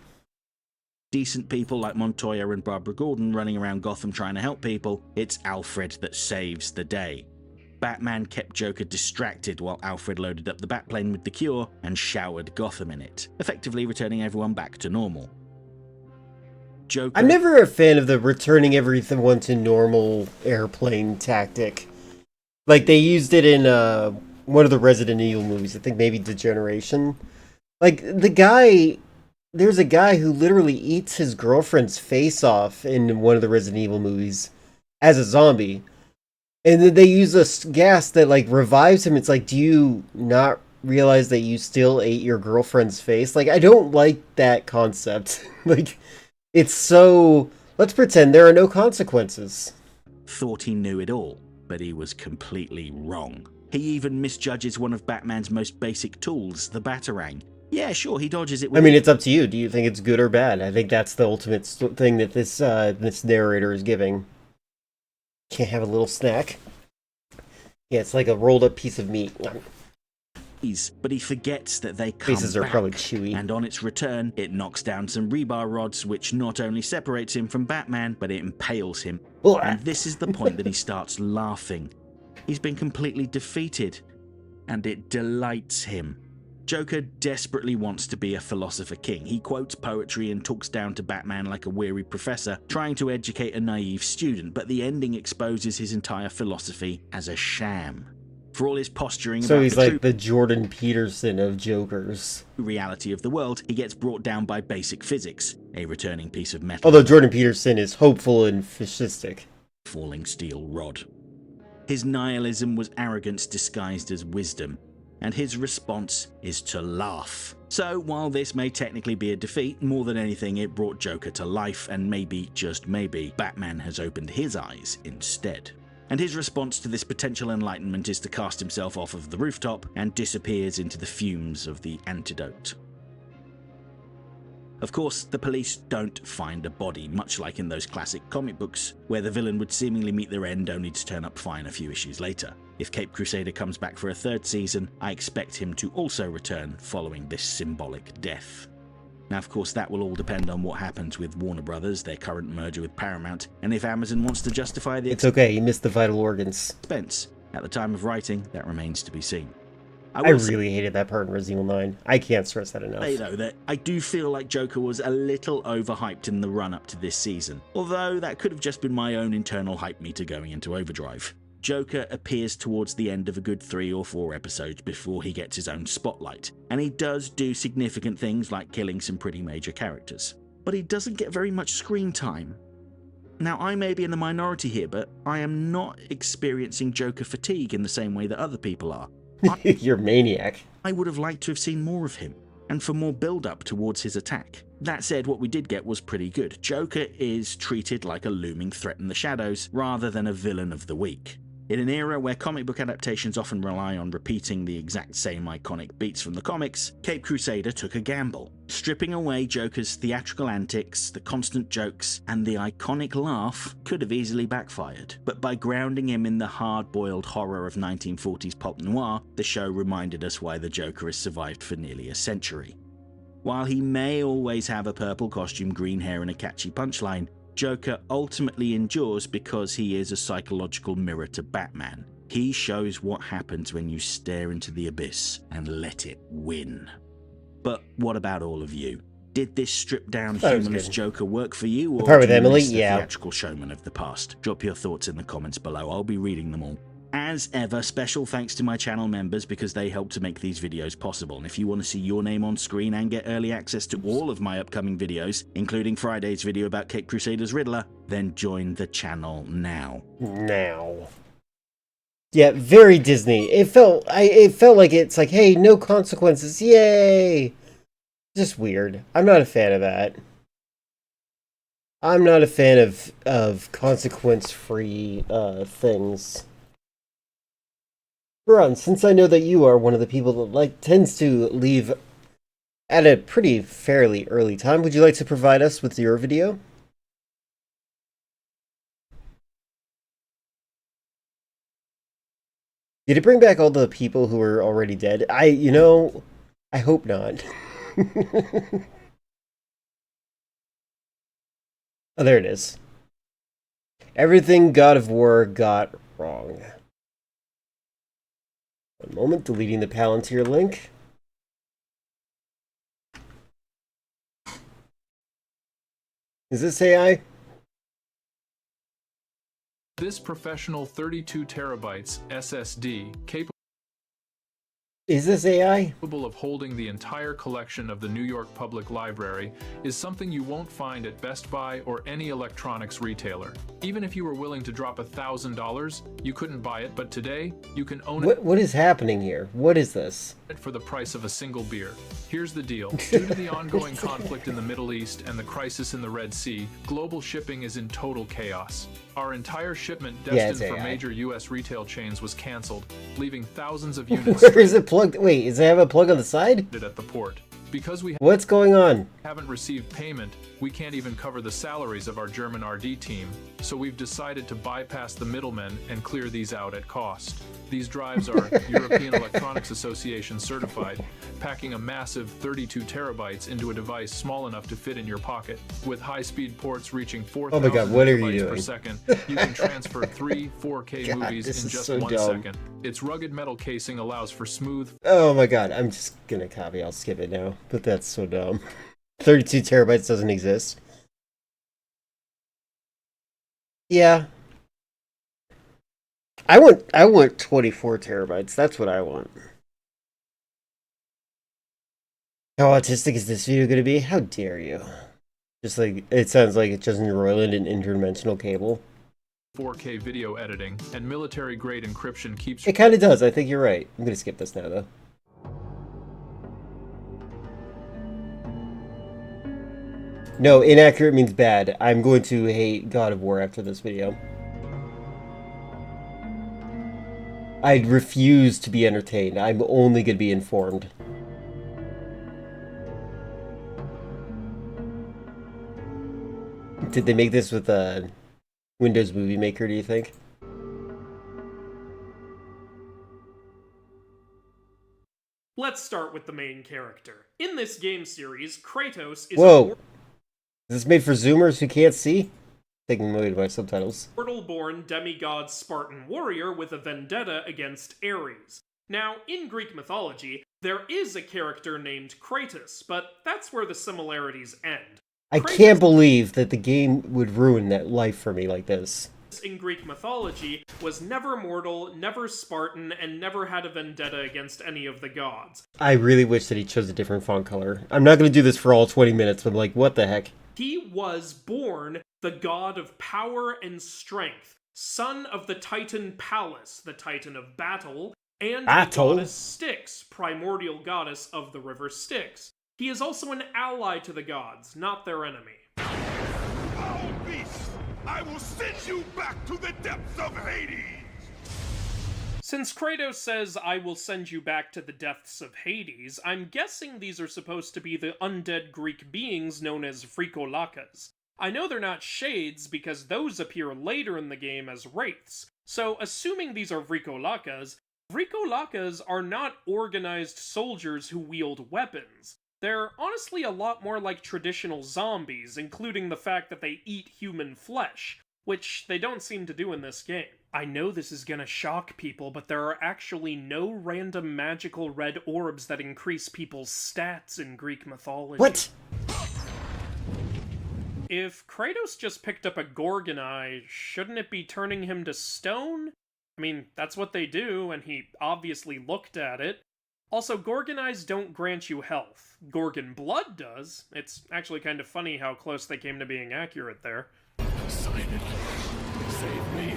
Decent people like Montoya and Barbara Gordon running around Gotham trying to help people, it's Alfred that saves the day. Batman kept Joker distracted while Alfred loaded up the Batplane with the cure and showered Gotham in it, effectively returning everyone back to normal. Joker... I'm never a fan of the returning everyone to normal airplane tactic. Like, they used it in one of the Resident Evil movies, I think maybe Degeneration. Like, there's a guy who literally eats his girlfriend's face off in one of the Resident Evil movies as a zombie. And then they use a gas that, like, revives him. It's like, do you not realize that you still ate your girlfriend's face? Like, I don't like that concept. Like, it's so... Let's pretend there are no consequences. Thought he knew it all, but he was completely wrong. He even misjudges one of Batman's most basic tools, the Batarang. Yeah, sure, he dodges it with... I mean, it's up to you. Do you think it's good or bad? I think that's the ultimate thing that this narrator is giving. Can't have a little snack? Yeah, it's like a rolled up piece of meat. But he forgets that they come Pieces are back, probably chewy. And on its return, it knocks down some rebar rods, which not only separates him from Batman, but it impales him. And this is the point that he starts laughing. He's been completely defeated, and it delights him. Joker desperately wants to be a philosopher king. He quotes poetry and talks down to Batman like a weary professor, trying to educate a naive student, but the ending exposes his entire philosophy as a sham. For all his posturing so about he's like the Jordan Peterson of Jokers. Reality of the world, he gets brought down by basic physics, a returning piece of metal. Although Jordan Peterson is hopeful and fascistic. Falling steel rod. His nihilism was arrogance disguised as wisdom, and his response is to laugh. So while this may technically be a defeat, more than anything it brought Joker to life, and maybe, just maybe, Batman has opened his eyes instead. And his response to this potential enlightenment is to cast himself off of the rooftop and disappears into the fumes of the antidote. Of course, the police don't find a body, much like in those classic comic books, where the villain would seemingly meet their end only to turn up fine a few issues later. If Caped Crusader comes back for a third season, I expect him to also return following this symbolic death. Now, of course, that will all depend on what happens with Warner Brothers, their current merger with Paramount, and if Amazon wants to justify the It's okay, he missed the vital organs. expense. At the time of writing, that remains to be seen. I really hated that part in Resident Evil 9. I can't stress that enough. Say though that I do feel like Joker was a little overhyped in the run-up to this season, although that could have just been my own internal hype meter going into overdrive. Joker appears towards the end of a good 3 or 4 episodes before he gets his own spotlight, and he does do significant things like killing some pretty major characters. But he doesn't get very much screen time. Now, I may be in the minority here, but I am not experiencing Joker fatigue in the same way that other people are. You're maniac. I would have liked to have seen more of him, and for more build-up towards his attack. That said, what we did get was pretty good. Joker is treated like a looming threat in the shadows, rather than a villain of the week. In an era where comic book adaptations often rely on repeating the exact same iconic beats from the comics, Caped Crusader took a gamble, stripping away Joker's theatrical antics, the constant jokes, and the iconic laugh could have easily backfired. But by grounding him in the hard-boiled horror of 1940s pulp noir, the show reminded us why the Joker has survived for nearly a century. While he may always have a purple costume, green hair, and a catchy punchline, Joker ultimately endures because he is a psychological mirror to Batman. He shows what happens when you stare into the abyss and let it win. But what about all of you? Did this stripped-down humorless Joker work for you, or part with do you Emily? miss the Yeah. theatrical showman of the past? Drop your thoughts in the comments below. I'll be reading them all. As ever, special thanks to my channel members because they help to make these videos possible. And if you want to see your name on screen and get early access to all of my upcoming videos, including Friday's video about Cape Crusader's Riddler, then join the channel now. Yeah, very Disney. It felt like it's like, hey, no consequences, yay! Just weird. I'm not a fan of that. I'm not a fan of consequence-free things. Ron, since I know that you are one of the people that tends to leave at a pretty fairly early time, would you like to provide us with your video? Did it bring back all the people who were already dead? I hope not. Oh, there it is. Everything God of War got wrong. One moment, deleting the Palantir link. Is this AI? This professional 32 terabytes SSD capable Is this AI? of holding the entire collection of the New York Public Library is something you won't find at Best Buy or any electronics retailer. Even if you were willing to drop $1,000, you couldn't buy it, but today you can own it. What is happening here? What is this? For the price of a single beer. Here's the deal. Due to the ongoing conflict in the Middle East and the crisis in the Red Sea, global shipping is in total chaos. Our entire shipment destined for major U.S. retail chains was canceled, leaving thousands of units Where is it plugged? Wait, does it have a plug on the side? at the port. Because we What's going on? haven't received payment, we can't even cover the salaries of our German RD team, so we've decided to bypass the middlemen and clear these out at cost. These drives are European Electronics Association certified, packing a massive 32 terabytes into a device small enough to fit in your pocket. With high-speed ports reaching 4,000 Oh my God, what are you megabytes per doing? second, you can transfer 3 4K God, movies this in is just so 1 dumb. second. Its rugged metal casing allows for smooth, Oh my God, I'm just gonna copy. I'll skip it now. But that's so dumb. 32 terabytes doesn't exist. Yeah. I want 24 terabytes. That's what I want. How autistic is this video going to be? How dare you? Just like, it sounds like it's Justin Roiland in interdimensional cable. 4K video editing, and military-grade encryption keeps It kind of does. I think you're right. I'm going to skip this now, though. No, inaccurate means bad. I'm going to hate God of War after this video. I refuse to be entertained. I'm only going to be informed. Did they make this with a Windows Movie Maker, do you think? Let's start with the main character. In this game series, Kratos is Whoa! Is this made for Zoomers who can't see? Taking away my subtitles. a mortal-born demigod Spartan warrior with a vendetta against Ares. Now, in Greek mythology, there is a character named Kratos, but that's where the similarities end. I can't believe that the game would ruin that life for me like this. In Greek mythology, was never mortal, never Spartan, and never had a vendetta against any of the gods. I really wish that he chose a different font color. I'm not going to do this for all 20 minutes, but I'm like, what the heck? He was born the god of power and strength, son of the titan Pallas, the titan of battle, and the goddess Styx, primordial goddess of the river Styx. He is also an ally to the gods, not their enemy. Foul beast! I will send you back to the depths of Hades! Since Kratos says, I will send you back to the depths of Hades, I'm guessing these are supposed to be the undead Greek beings known as Vrikolakas. I know they're not shades because those appear later in the game as wraiths, so assuming these are Vrikolakas, Vrikolakas are not organized soldiers who wield weapons. They're honestly a lot more like traditional zombies, including the fact that they eat human flesh, which they don't seem to do in this game. I know this is gonna shock people, but there are actually no random magical red orbs that increase people's stats in Greek mythology. What? If Kratos just picked up a Gorgon eye, shouldn't it be turning him to stone? I mean, that's what they do, and he obviously looked at it. Also, Gorgon eyes don't grant you health. Gorgon blood does. It's actually kind of funny how close they came to being accurate there. Simon, save me.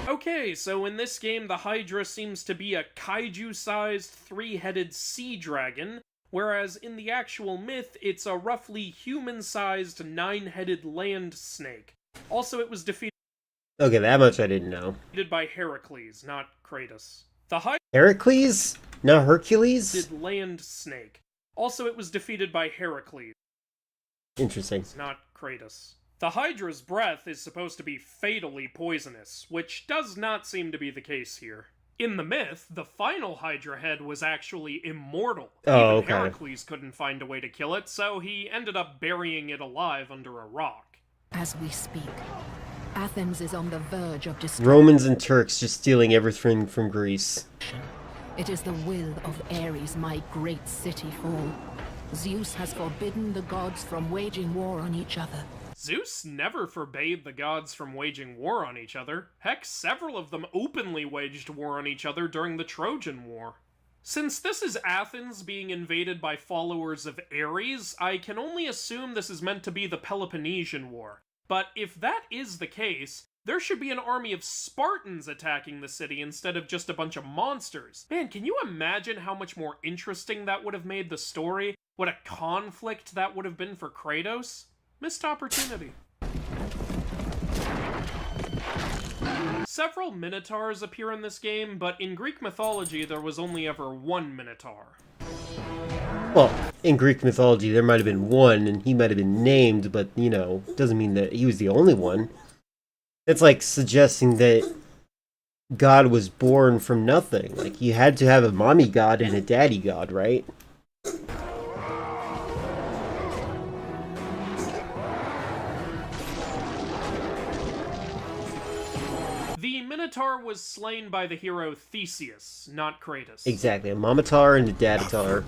Okay, so in this game, the Hydra seems to be a kaiju-sized, three-headed sea dragon, whereas in the actual myth, it's a roughly human-sized, nine-headed land snake. Also, it was defeated Okay, that much I didn't know. by Heracles, not Kratos. The Hydra Heracles? Not Hercules? did land snake. Also, it was defeated by Heracles, Interesting. not Kratos. The Hydra's breath is supposed to be fatally poisonous, which does not seem to be the case here. In the myth, the final Hydra head was actually immortal. Oh, Even okay. Heracles couldn't find a way to kill it, so he ended up burying it alive under a rock. As we speak, Athens is on the verge of destruction. Romans and Turks just stealing everything from Greece. It is the will of Ares my great city fall. Zeus has forbidden the gods from waging war on each other. Zeus never forbade the gods from waging war on each other. Heck, several of them openly waged war on each other during the Trojan War. Since this is Athens being invaded by followers of Ares, I can only assume this is meant to be the Peloponnesian War. But if that is the case, there should be an army of Spartans attacking the city instead of just a bunch of monsters. Man, can you imagine how much more interesting that would have made the story? What a conflict that would have been for Kratos? Missed opportunity. Several Minotaurs appear in this game, but in Greek mythology there was only ever one Minotaur. Well, in Greek mythology, there might have been one, and he might have been named, but, you know, doesn't mean that he was the only one. It's like suggesting that God was born from nothing. Like, you had to have a mommy god and a daddy god, right? The Minotaur was slain by the hero Theseus, not Kratos. Exactly, a mamatar and a dadatar.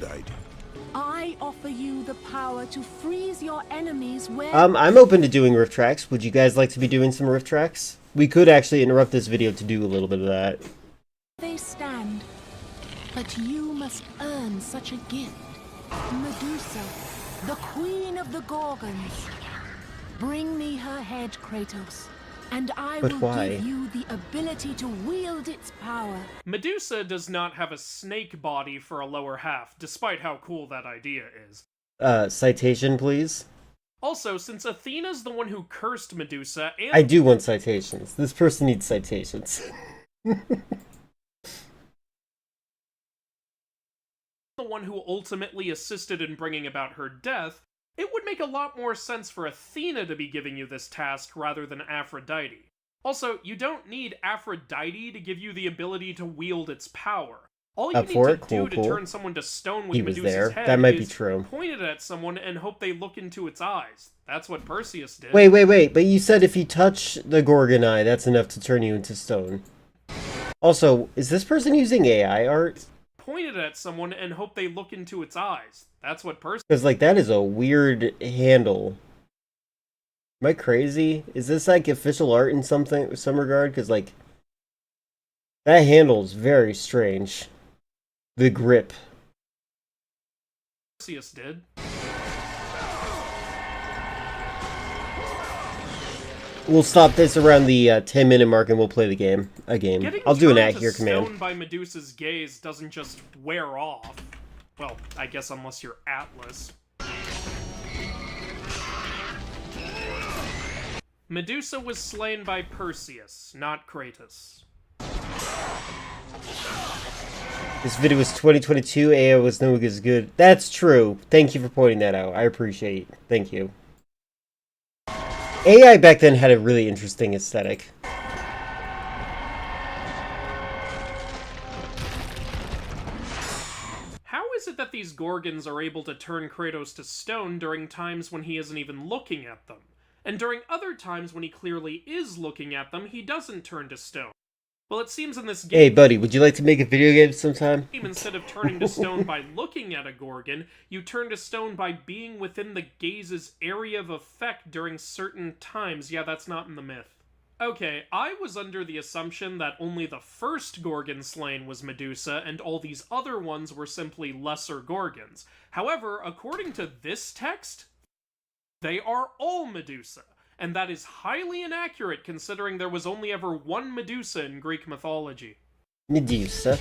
I offer you the power to freeze your enemies where... I'm open to doing riff tracks. Would you guys like to be doing some riff tracks? We could actually interrupt this video to do a little bit of that. they stand. But you must earn such a gift. Medusa, the queen of the Gorgons. Bring me her head, Kratos, and I But will why? give you the ability to wield its power. Medusa does not have a snake body for a lower half, despite how cool that idea is. Citation, please. Also, since Athena's the one who cursed Medusa, and I do want citations. This person needs citations. the one who ultimately assisted in bringing about her death, it would make a lot more sense for Athena to be giving you this task rather than Aphrodite. Also, you don't need Aphrodite to give you the ability to wield its power. All you Up need for to it? Cool, do cool. to turn someone to stone with He was Medusa's there. head That might be is true. point it at someone and hope they look into its eyes. That's what Perseus did. Wait, but you said if you touch the Gorgon eye, that's enough to turn you into stone. Also, is this person using AI art? Point it at someone and hope they look into its eyes. That's what Perseus... Because, like, that is a weird handle. Am I crazy? Is this, like, official art in some regard? Because, like, that handle is very strange. The grip. Perseus did. We'll stop this around the 10-minute mark and we'll play the game. Getting I'll do an turned at to here command. stone by Medusa's gaze doesn't just wear off. Well, I guess unless you're Atlas. Medusa was slain by Perseus, not Kratos. This video was 2022, AI was no as good. That's true. Thank you for pointing that out. I appreciate it. Thank you. AI back then had a really interesting aesthetic. How is it that these Gorgons are able to turn Kratos to stone during times when he isn't even looking at them? And during other times when he clearly is looking at them, he doesn't turn to stone. Well, it seems in this game... Hey, buddy, would you like to make a video game sometime? Instead of turning to stone by looking at a Gorgon, you turn to stone by being within the gaze's area of effect during certain times. Yeah, that's not in the myth. Okay, I was under the assumption that only the first Gorgon slain was Medusa, and all these other ones were simply lesser Gorgons. However, according to this text, they are all Medusa, and that is highly inaccurate considering there was only ever one Medusa in Greek mythology. Medusa.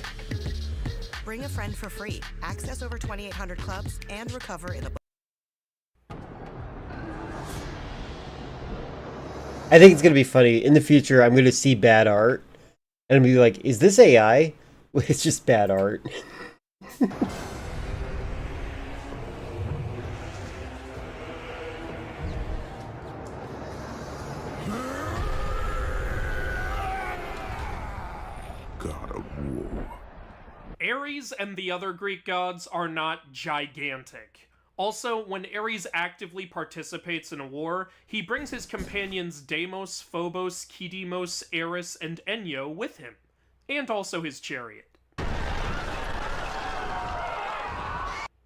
Bring a friend for free. Access over 2,800 clubs and recover in a... I think it's going to be funny. In the future, I'm going to see bad art, and be like, is this AI? It's just bad art. God of War. Ares and the other Greek gods are not gigantic. Also, when Ares actively participates in a war, he brings his companions Deimos, Phobos, Kidymos, Eris, and Enyo with him, and also his chariot.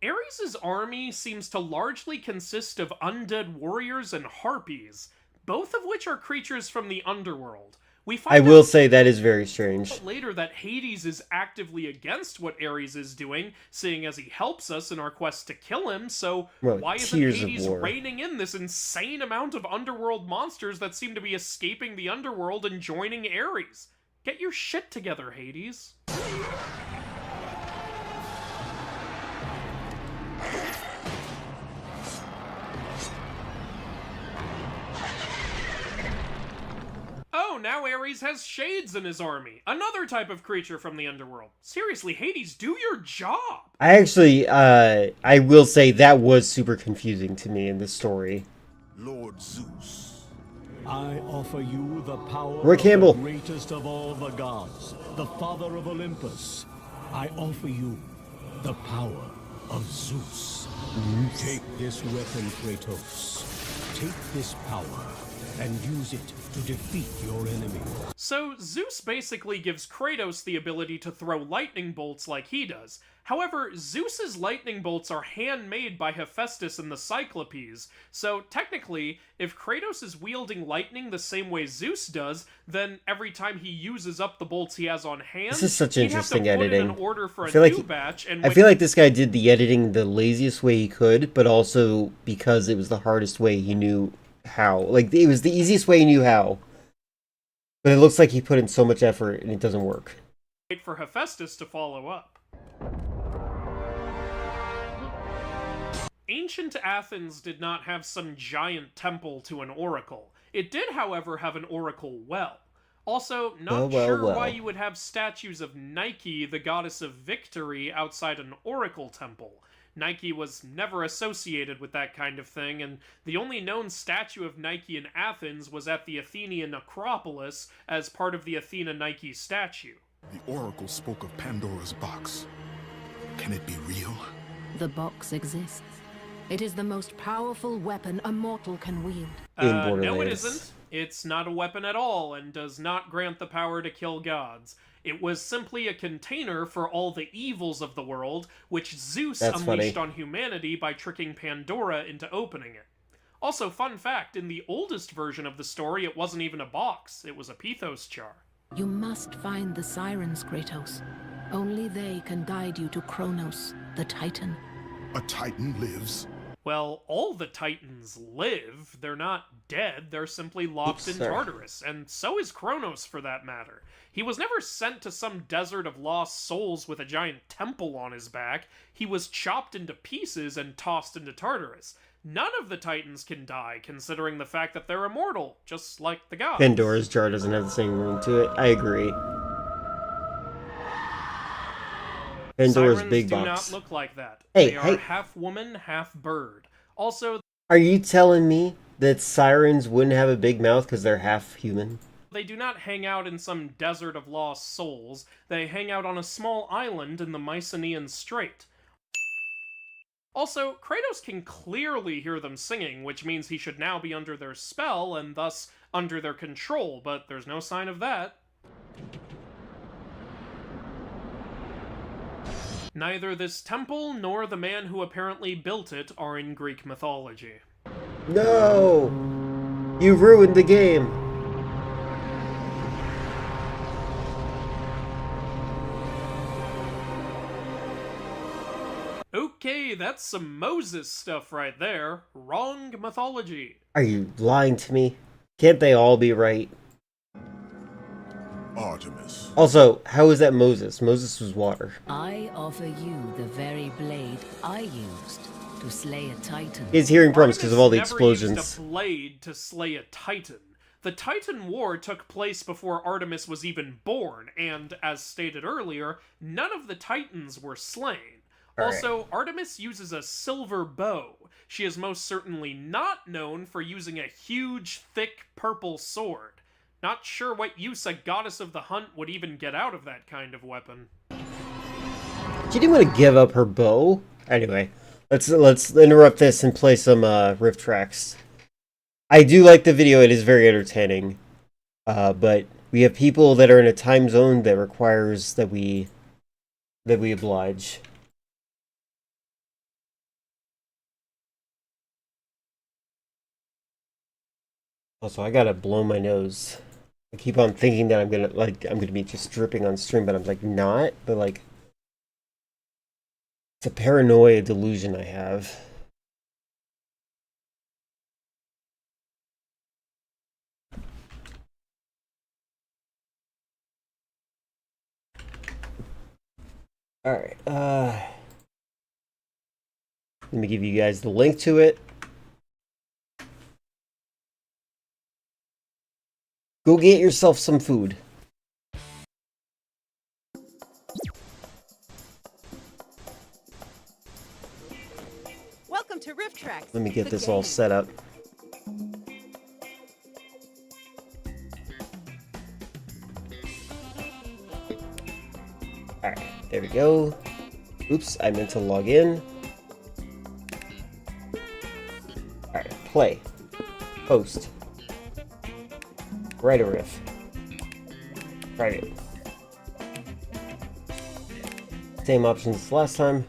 Ares' army seems to largely consist of undead warriors and harpies, both of which are creatures from the underworld. We find I will say that is very strange. Later that Hades is actively against what Ares is doing, seeing as he helps us in our quest to kill him, so Well, why isn't Tears of Hades War. reining in this insane amount of underworld monsters that seem to be escaping the underworld and joining Ares? Get your shit together, Hades. Oh, now Ares has shades in his army. Another type of creature from the underworld. Seriously, Hades, do your job! I actually, I will say that was super confusing to me in this story. Lord Zeus. I offer you the power Roy Campbell. of the greatest of all the gods, the father of Olympus. I offer you the power of Zeus. Take this weapon, Kratos. Take this power and use it to defeat your enemy. So, Zeus basically gives Kratos the ability to throw lightning bolts like he does. However, Zeus's lightning bolts are handmade by Hephaestus and the Cyclopes, so technically, if Kratos is wielding lightning the same way Zeus does, then every time he uses up the bolts he has on hand, This is such he'd have to interesting put in editing. an order for I a feel like new batch, and I when feel like this guy did the editing the laziest way he could, but also because it was the hardest way he knew how. Like, it was the easiest way he knew how. But it looks like he put in so much effort and it doesn't work. wait for Hephaestus to follow up. Ancient Athens did not have some giant temple to an oracle. It did, however, have an oracle well. Also, not sure why you would have statues of Nike, the goddess of victory, outside an oracle temple. Nike was never associated with that kind of thing, and the only known statue of Nike in Athens was at the Athenian Acropolis as part of the Athena Nike statue. The Oracle spoke of Pandora's box. Can it be real? The box exists. It is the most powerful weapon a mortal can wield. No, it isn't. It's not a weapon at all, and does not grant the power to kill gods. It was simply a container for all the evils of the world, which Zeus unleashed on humanity by tricking Pandora into opening it. Also, fun fact, in the oldest version of the story, it wasn't even a box, it was a Pythos jar. You must find the Sirens, Kratos. Only they can guide you to Kronos, the Titan. A Titan lives? Well, all the Titans live. They're not dead, they're simply locked in Tartarus, and so is Kronos for that matter. He was never sent to some desert of lost souls with a giant temple on his back. He was chopped into pieces and tossed into Tartarus. None of the Titans can die, considering the fact that they're immortal, just like the gods. Pandora's jar doesn't have the same ring to it. I agree. Pandora's Sirens big do box. not look like that. Hey, they are hey. half woman, half bird. Also, Are you telling me that sirens wouldn't have a big mouth because they're half human? they do not hang out in some desert of lost souls. They hang out on a small island in the Mycenaean Strait. Also, Kratos can clearly hear them singing, which means he should now be under their spell and thus under their control, but there's no sign of that. Neither this temple nor the man who apparently built it are in Greek mythology. No! You ruined the game! Okay, that's some Moses stuff right there. Wrong mythology. Are you lying to me? Can't they all be right? Artemis. Also, how is that Moses? Moses was water. I offer you the very blade I used to slay a titan. He's hearing problems because of all the Artemis explosions. never used a blade to slay a titan. The Titan War took place before Artemis was even born, and, as stated earlier, none of the Titans were slain. Also, Artemis uses a silver bow. She is most certainly not known for using a huge, thick, purple sword. Not sure what use a goddess of the hunt would even get out of that kind of weapon. She didn't want to give up her bow. Anyway, let's interrupt this and play some riff tracks. I do like the video; it is very entertaining. But we have people that are in a time zone that requires that we oblige. Also, I gotta blow my nose. I keep on thinking that I'm gonna be just dripping on stream, but I'm like not. But like, it's a paranoia delusion I have. All right. Let me give you guys the link to it. Go get yourself some food. Welcome to Rift Tracks. Let me get this all set up. Alright, there we go. Oops, I meant to log in. Alright, play. Post. Write a riff. Write it. Same options as last time.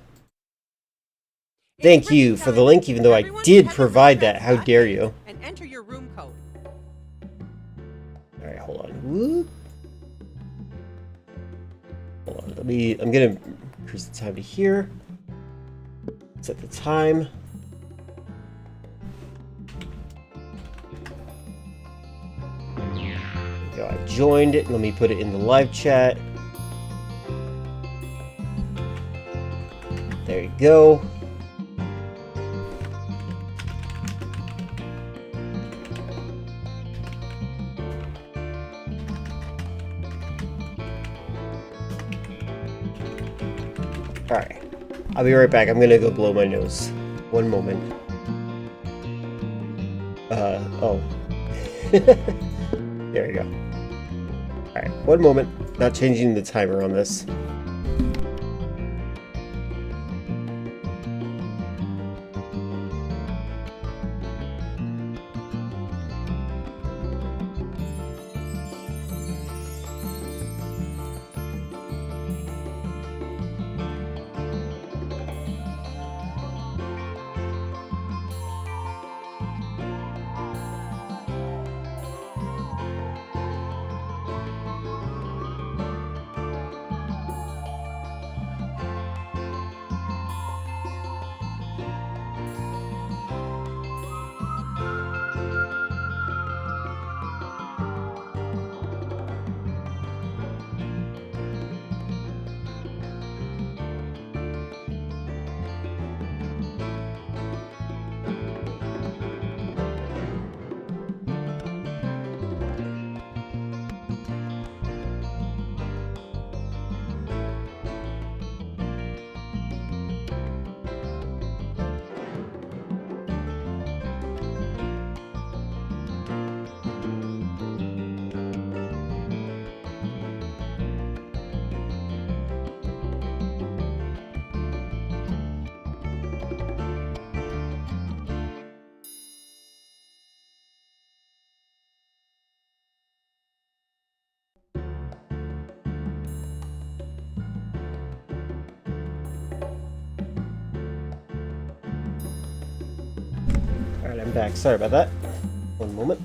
Thank you for the link, even though I did provide that. How dare you? And enter your room code. Alright, hold on. Whoop. Hold on. I'm gonna increase the time to here. Set the time. Go, I joined it. Let me put it in the live chat. There you go. Alright. I'll be right back. I'm gonna go blow my nose. One moment. Oh. There you go. Alright, one moment. Not changing the timer on this. Alright, I'm back. Sorry about that. One moment.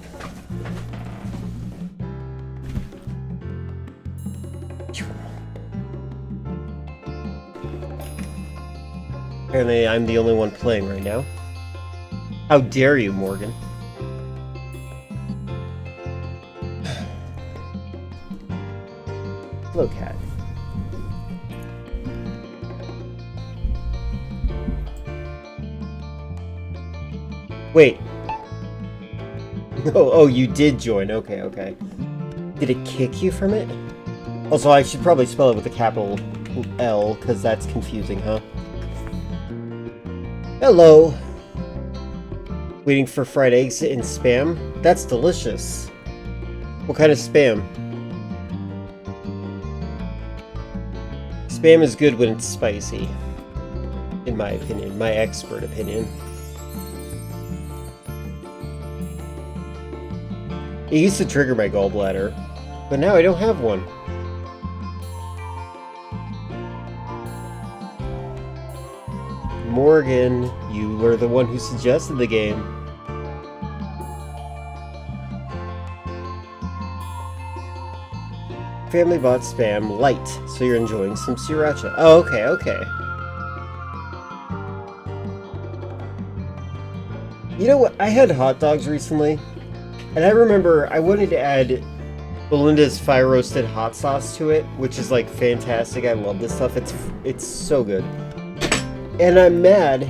Apparently I'm the only one playing right now. How dare you, Morgan? Hello, cat. Wait. Oh, you did join. Okay, okay. Did it kick you from it? Also, I should probably spell it with a capital L, because that's confusing, huh? Hello. Waiting for fried eggs and spam? That's delicious. What kind of spam? Spam is good when it's spicy. In my opinion, my expert opinion. It used to trigger my gallbladder, but now I don't have one. Morgan, you were the one who suggested the game. Family bought spam light, so you're enjoying some sriracha. Oh, okay, okay. You know what? I had hot dogs recently, and I remember I wanted to add Belinda's fire roasted hot sauce to it, which is like fantastic. I love this stuff. It's so good. And I'm mad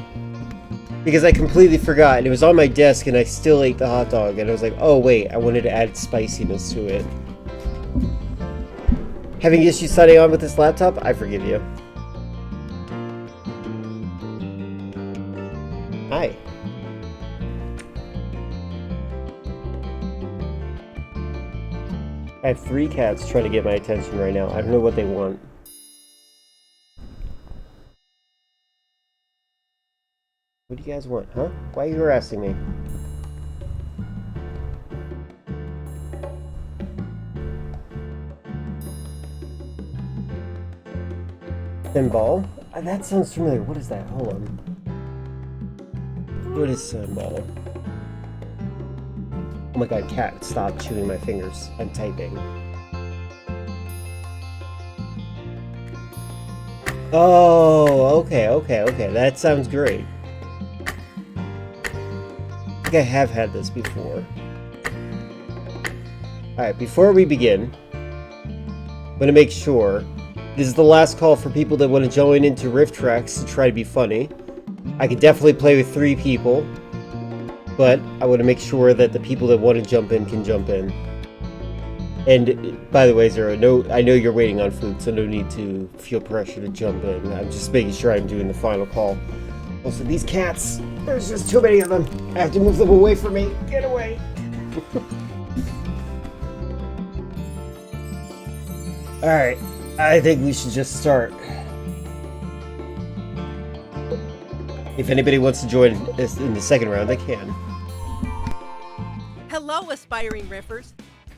because I completely forgot, and it was on my desk, and I still ate the hot dog, and I was like, oh wait, I wanted to add spiciness to it. Having issues signing on with this laptop? I forgive you. Hi. I have 3 cats trying to get my attention right now. I don't know what they want. What do you guys want, huh? Why are you harassing me? Symbol? That sounds familiar. What is that? Hold on. What is symbol? Oh my god, cat, stop chewing my fingers. I'm typing. Oh, okay, okay, okay. That sounds great. I think I have had this before. Alright, before we begin, I'm going to make sure this is the last call for people that want to join into Rift Tracks to try to be funny. I could definitely play with 3 people, but I want to make sure that the people that want to jump in can jump in. And by the way, Zero, I know you're waiting on food, so no need to feel pressure to jump in. I'm just making sure I'm doing the final call. Also, these cats, there's just too many of them. I have to move them away from me. Get away. Alright, I think we should just start. If anybody wants to join us in the second round, they can. Hello, aspiring riffers.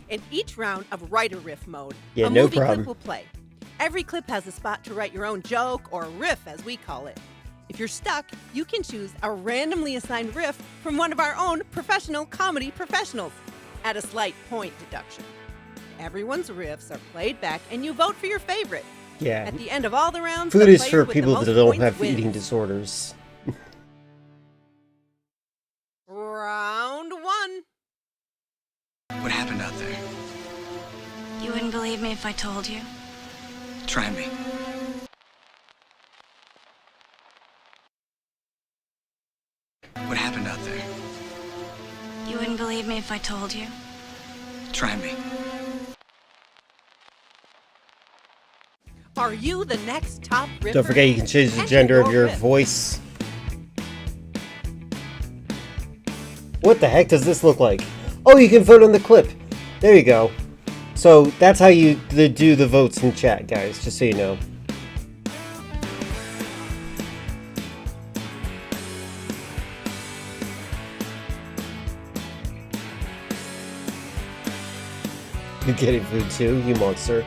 In each round of Writer Riff mode, Yeah, a no movie problem. clip will play. Every clip has a spot to write your own joke, or riff as we call it. If you're stuck, you can choose a randomly assigned riff from one of our own professional comedy professionals at a slight point deduction. Everyone's riffs are played back and you vote for your favorite. Yeah. At the end of all the rounds, Food the is player for with the people most that don't points have wins. eating disorders. Round 1. What happened out there? You wouldn't believe me if I told you. Try me. What happened out there? You wouldn't believe me if I told you. Try me. Are you the next top riffer? Don't forget you can change the Enter gender of your riff. voice. What the heck does this look like? Oh, you can vote on the clip. There you go. So that's how you do the votes in chat, guys, just so you know. You're getting food too, you monster.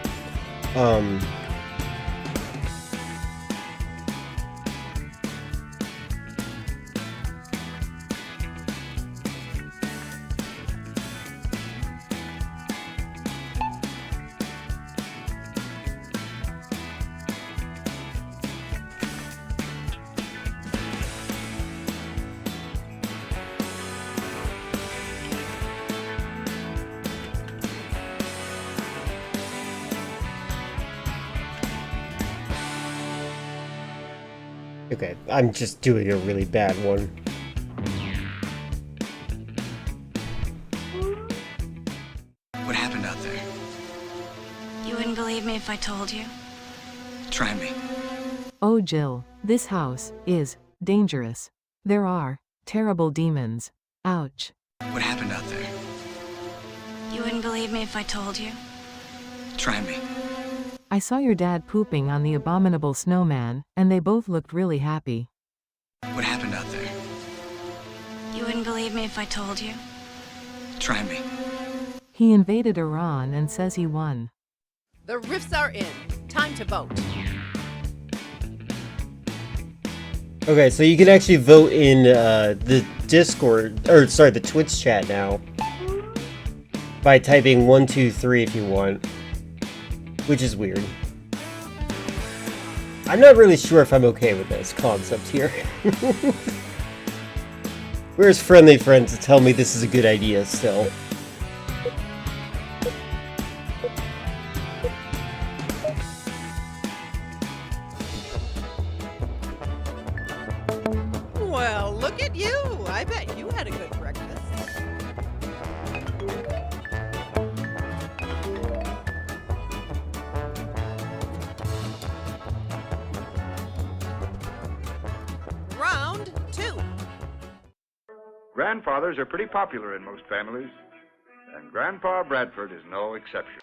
Okay, I'm just doing a really bad one. What happened out there? You wouldn't believe me if I told you. Try me. Oh, Jill, this house is dangerous. There are terrible demons. Ouch. What happened out there? You wouldn't believe me if I told you. Try me. I saw your dad pooping on the abominable snowman, and they both looked really happy. What happened out there? You wouldn't believe me if I told you. Try me. He invaded Iran and says he won. The rifts are in. Time to vote. Okay, so you can actually vote in the Discord, or sorry, the Twitch chat now by typing 1, 2, 3 if you want, which is weird. I'm not really sure if I'm okay with this concept here. Where's friendly friends to tell me this is a good idea still? Well, look at you. I bet you had a good breakfast. Round 2. Grandfathers are pretty popular in most families, and Grandpa Bradford is no exception.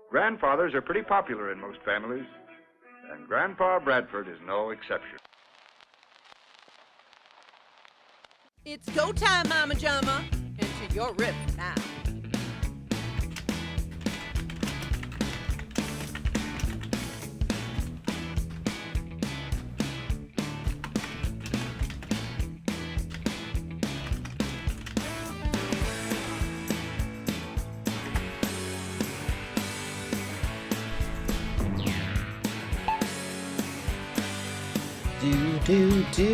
Grandfathers are pretty popular in most families, and Grandpa Bradford is no exception. It's go time, Mama Jama. Enter your riff now. Do.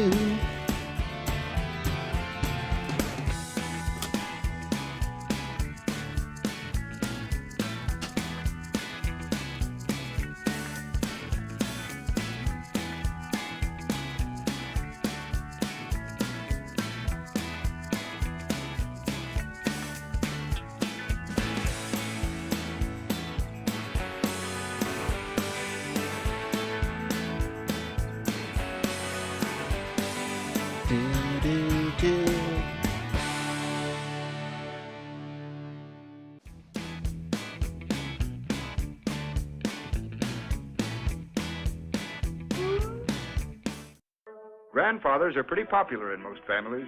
Grandfathers are pretty popular in most families,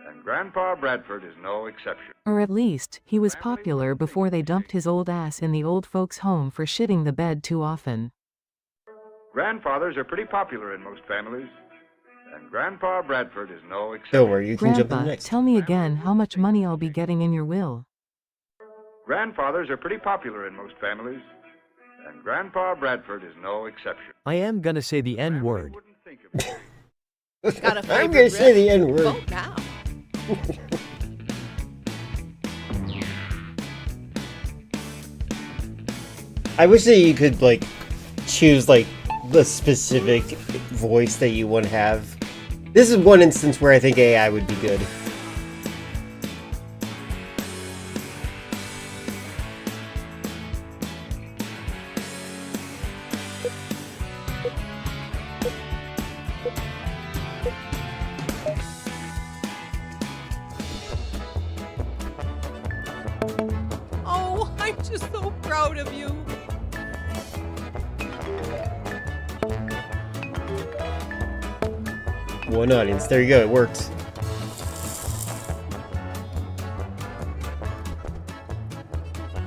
and Grandpa Bradford is no exception. Or at least, he was popular before they dumped his old ass in the old folks' home for shitting the bed too often. Grandfathers are pretty popular in most families, and Grandpa Bradford is no exception. Don't worry, you can jump in Grandpa, next. tell me again how much money I'll be getting in your will. Grandfathers are pretty popular in most families, and Grandpa Bradford is no exception. I am gonna say the N-word. Got a I'm favorite gonna say riff? the N-word. Vote now. I wish that you could, like, choose, like, the specific voice that you want to have. This is one instance where I think AI would be good. Oh, I'm just so proud of you. One audience. There you go. It worked.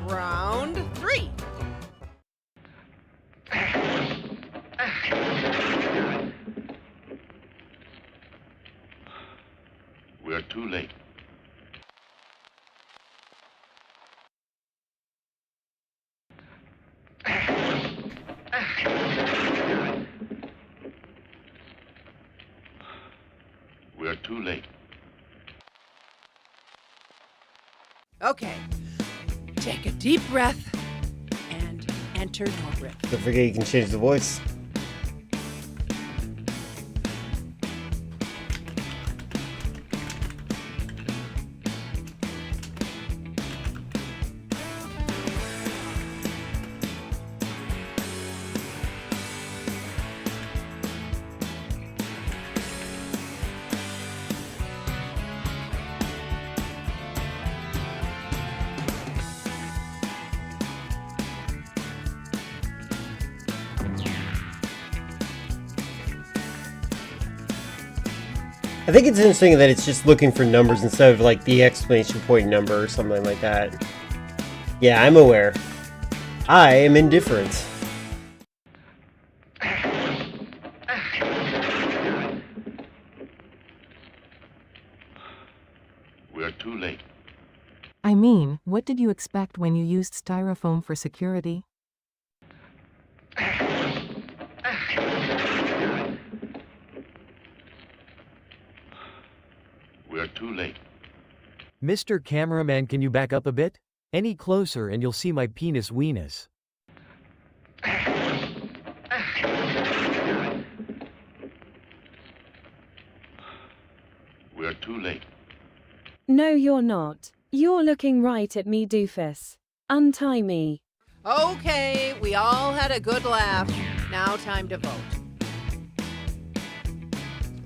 Round 3. We're too late. We're too late. Okay. Take a deep breath and enter your riff. Don't forget you can change the voice. I think it's interesting that it's just looking for numbers instead of like the exclamation point number or something like that. Yeah, I'm aware. I am indifferent. We're too late. I mean, what did you expect when you used styrofoam for security? We're too late. Mr. Cameraman, can you back up a bit? Any closer and you'll see my penis weenus. We're too late. No, you're not. You're looking right at me, doofus. Untie me. Okay, we all had a good laugh. Now time to vote.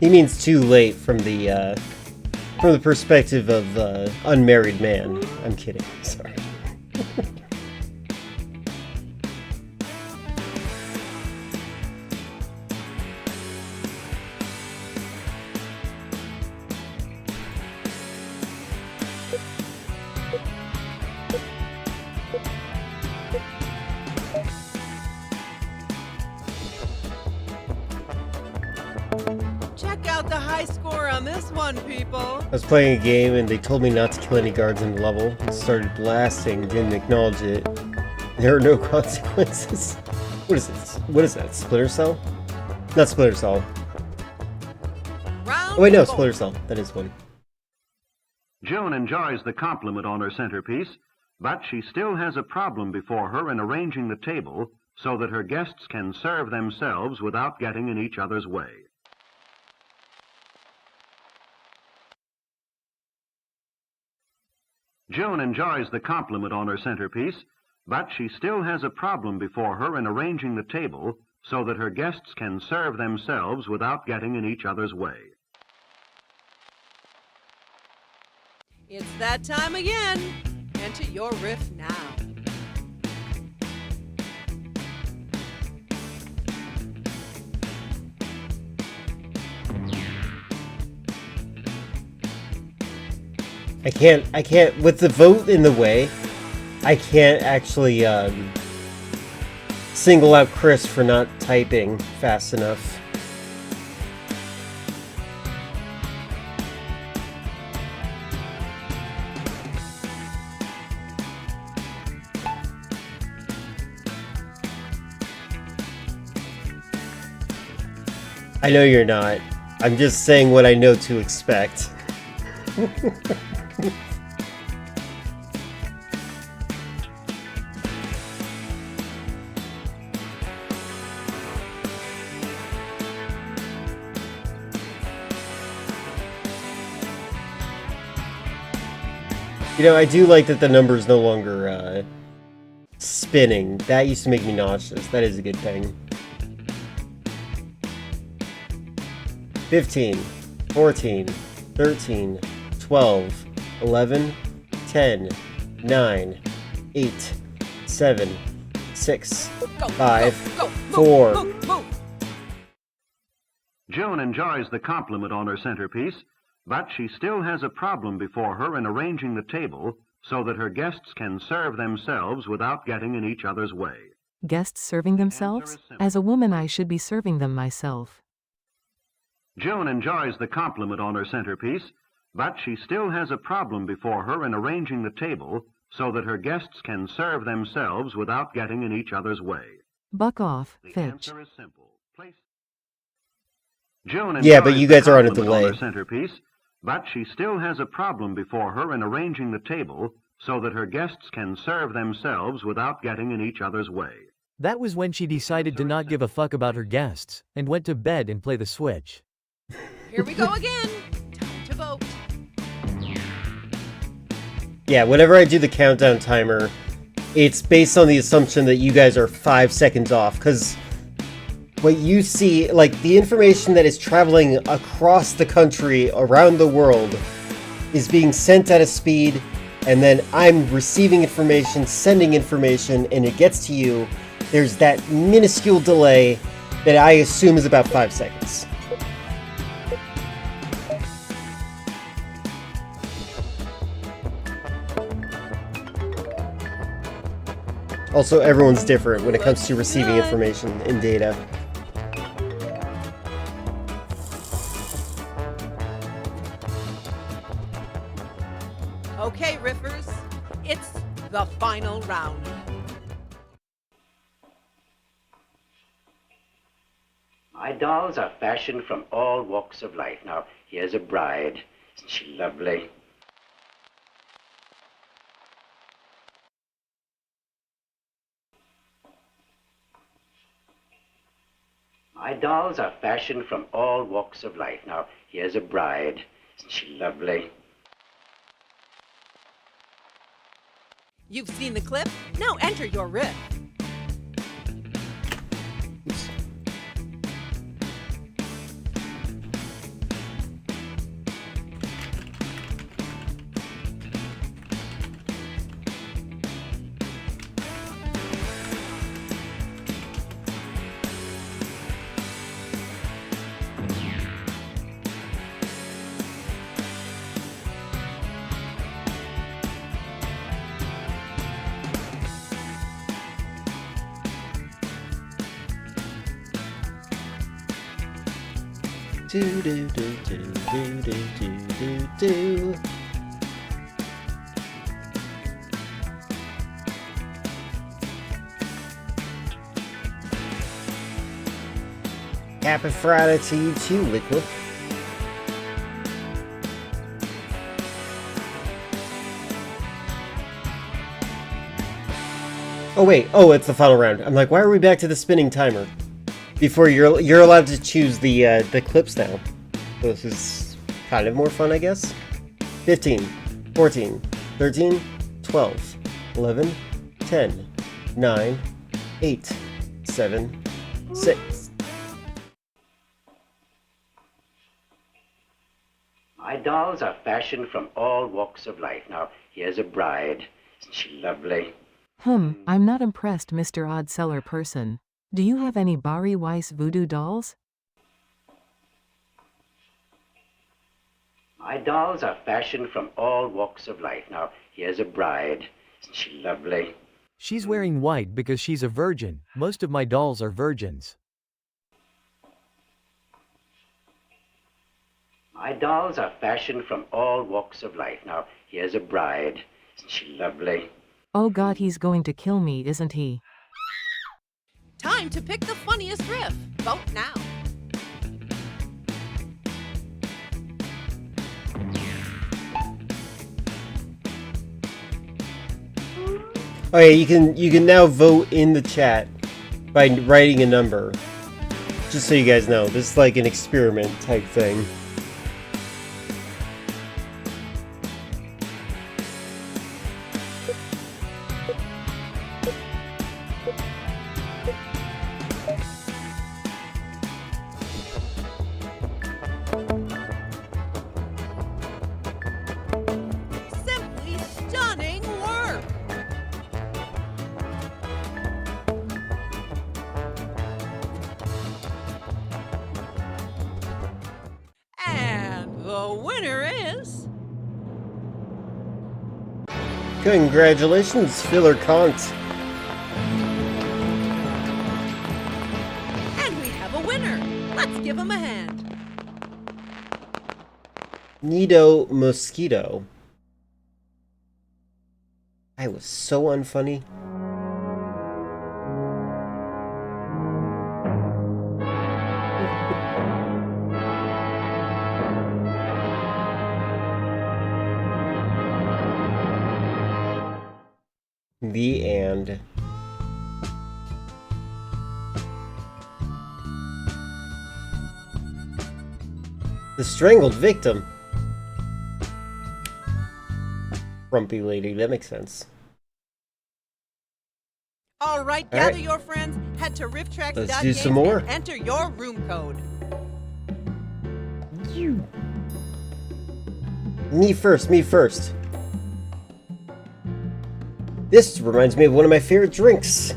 He means too late from the perspective of unmarried man. I'm kidding. Sorry. Check out the high score on this one, people. I was playing a game and they told me not to kill any guards in the level. I started blasting, didn't acknowledge it. There are no consequences. What is this? What is that? Splinter Cell? Not Splinter Cell. Oh wait, no, Splinter Cell. That is one. June enjoys the compliment on her centerpiece, but she still has a problem before her in arranging the table so that her guests can serve themselves without getting in each other's way. June enjoys the compliment on her centerpiece, but she still has a problem before her in arranging the table so that her guests can serve themselves without getting in each other's way. It's that time again. Enter your riff now. I can't, with the vote in the way, I can't actually, single out Chris for not typing fast enough. I know you're not. I'm just saying what I know to expect. You know, I do like that the number is no longer spinning. That used to make me nauseous. That is a good thing. 15, 14, 13, 12, 11, 10, 9, 8, 7, 6, 5, 4. June enjoys the compliment on her centerpiece, but she still has a problem before her in arranging the table so that her guests can serve themselves without getting in each other's way. Guests serving themselves? As a woman, I should be serving them myself. June enjoys the compliment on her centerpiece, but she still has a problem before her in arranging the table so that her guests can serve themselves without getting in each other's way. Buck off, The Fitch. answer is simple. June Yeah, but enjoys you the guys are on a compliment delay. her centerpiece, but she still has a problem before her in arranging the table so that her guests can serve themselves without getting in each other's way. That was when she decided to not give a fuck about her guests, and went to bed and play the Switch. Here we go again. Time to vote. Yeah, whenever I do the countdown timer, it's based on the assumption that you guys are 5 seconds off, because what you see, like, the information that is traveling across the country, around the world, is being sent at a speed, and then I'm receiving information, sending information, and it gets to you. There's that minuscule delay that I assume is about 5 seconds. Also, everyone's different when it comes to receiving information and data. Okay, Riffers, it's the final round. My dolls are fashioned from all walks of life. Now, here's a bride. Isn't she lovely? My dolls are fashioned from all walks of life. Now, here's a bride. Isn't she lovely? You've seen the clip. Now enter your riff. Do do do do do do do do. Happy Friday to you too, Liquid. Oh wait, oh, it's the final round. I'm like, why are we back to the spinning timer? Before you're allowed to choose the clips now. So this is kind of more fun, I guess. 15, 14, 13, 12, 11, 10, 9, 8, 7, 6. My dolls are fashioned from all walks of life. Now, here's a bride. Isn't she lovely? I'm not impressed, Mr. Odd Seller person. Do you have any Barry Weiss voodoo dolls? My dolls are fashioned from all walks of life. Now, here's a bride. Isn't she lovely? She's wearing white because she's a virgin. Most of my dolls are virgins. My dolls are fashioned from all walks of life. Now, here's a bride. Isn't she lovely? Oh God, he's going to kill me, isn't he? Time to pick the funniest riff. Vote now. Oh yeah, you can now vote in the chat by writing a number. Just so you guys know, this is like an experiment type thing. Simply stunning work. And the winner is... Congratulations, Filler Kant. And we have a winner. Let's give him a hand. Nido Mosquito. I was so unfunny. The end. The strangled victim. Grumpy lady, that makes sense. All right, All gather right. your friends, head to rifftracks.games Let's do some more. and enter your room code. Me first, me first. This reminds me of one of my favorite drinks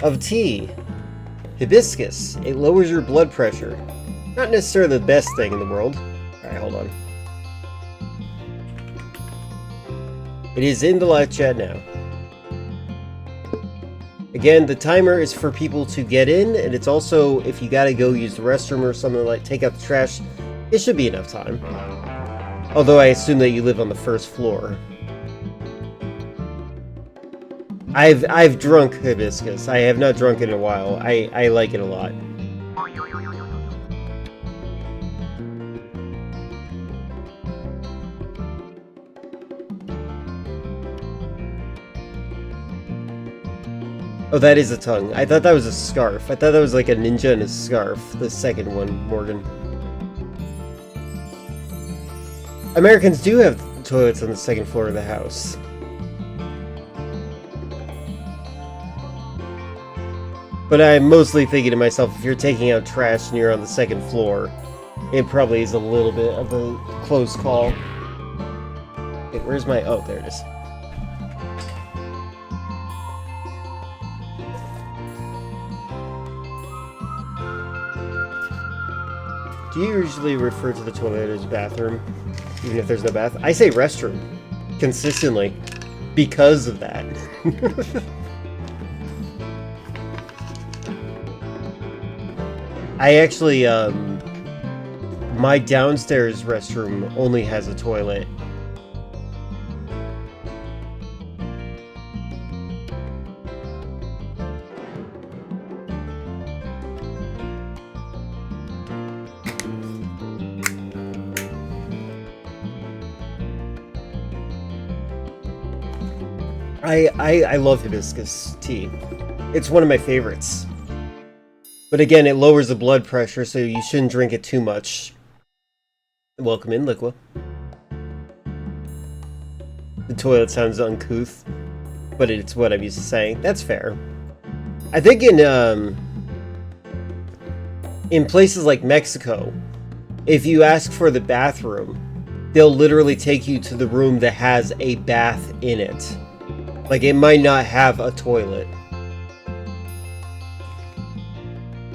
of tea. Hibiscus. It lowers your blood pressure. Not necessarily the best thing in the world. Alright, hold on. It is in the live chat now. Again, the timer is for people to get in, and it's also if you gotta go use the restroom or something like take out the trash, it should be enough time. Although I assume that you live on the first floor. I've drunk hibiscus. I have not drunk it in a while. I like it a lot. Oh, that is a tongue. I thought that was a scarf. I thought that was like a ninja and a scarf. The second one, Morgan. Americans do have toilets on the second floor of the house. But I'm mostly thinking to myself, if you're taking out trash and you're on the second floor, it probably is a little bit of a close call. Wait, where's my... Oh, there it is. Do you usually refer to the toilet as bathroom, even if there's no bath? I say restroom, consistently, because of that. I actually, my downstairs restroom only has a toilet. I love hibiscus tea. It's one of my favorites. But again, it lowers the blood pressure, so you shouldn't drink it too much. Welcome in, Liqua. The toilet sounds uncouth, but it's what I'm used to saying. That's fair. I think in places like Mexico, if you ask for the bathroom, they'll literally take you to the room that has a bath in it. Like, it might not have a toilet.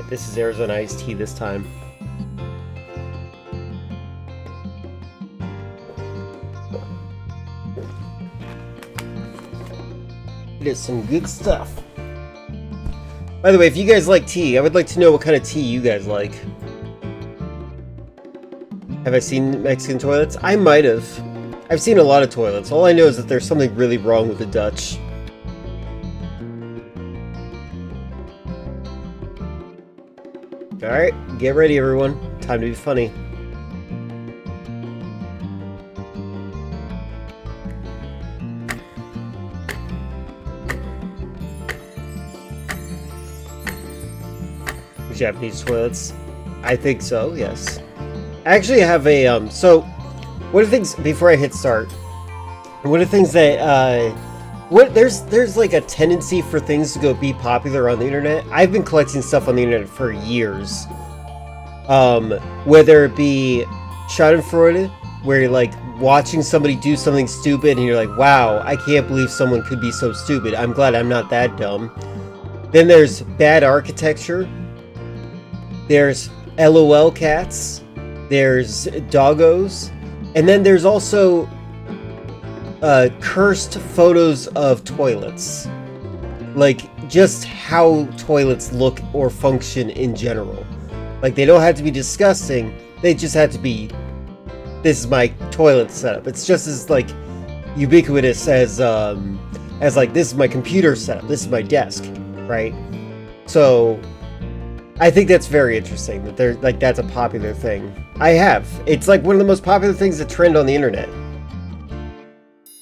This is Arizona iced tea this time. It is some good stuff. By the way, if you guys like tea, I would like to know what kind of tea you guys like. Have I seen Mexican toilets? I might have. I've seen a lot of toilets. All I know is that there's something really wrong with the Dutch. Alright, get ready everyone. Time to be funny. Japanese toilets? I think so, yes. I actually have a, so, one of the things, before I hit start, one of the things that, there's like a tendency for things to be popular on the internet. I've been collecting stuff on the internet for years. Whether it be Schadenfreude, where you're like watching somebody do something stupid and you're like, wow, I can't believe someone could be so stupid. I'm glad I'm not that dumb. Then there's bad architecture. There's LOL cats. There's doggos. And then there's also cursed photos of toilets. Like, just how toilets look or function in general. Like, they don't have to be disgusting, they just have to be, this is my toilet setup. It's just as, like, ubiquitous as like, this is my computer setup, this is my desk, right? So, I think that's very interesting, that they're, like, that's a popular thing. I have. It's, like, one of the most popular things that trend on the internet.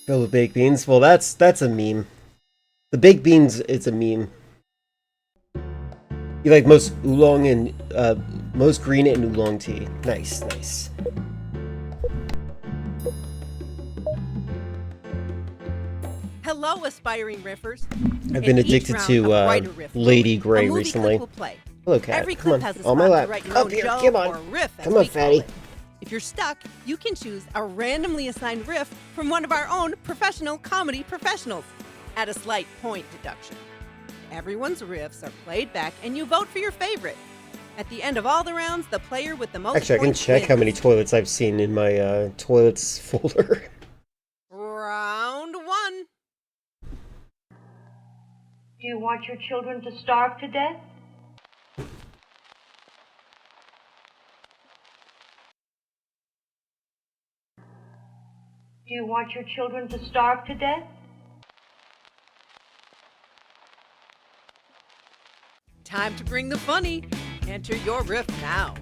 Filled with baked beans? Well, that's a meme. The baked beans, it's a meme. You like most oolong and, most green and oolong tea. Nice, nice. Hello, aspiring riffers. I've been In each addicted round to of Write a Riff Lady Book, Grey a movie recently. clip will play. Hello, cat. Every Come clip on, has a on my spot lap. to write your Up own here, joke come on. or riff, as Come on, we call fatty. it. If you're stuck, you can choose a randomly assigned riff from one of our own professional comedy professionals at a slight point deduction. Everyone's riffs are played back and you vote for your favorite. At the end of all the rounds, the player with the most Actually, I can points check how wins. many toilets I've seen in my toilets folder. Round 1. Do you want your children to starve to death? Do you want your children to starve to death? Time to bring the funny. Enter your riff now.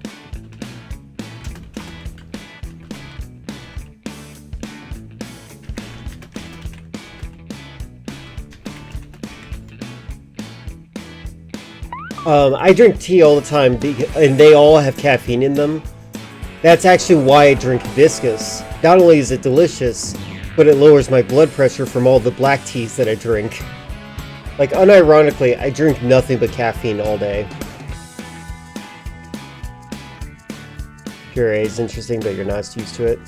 I drink tea all the time, and they all have caffeine in them. That's actually why I drink hibiscus. Not only is it delicious, but it lowers my blood pressure from all the black teas that I drink. Like, unironically, I drink nothing but caffeine all day. Puree is interesting, but you're not used to it.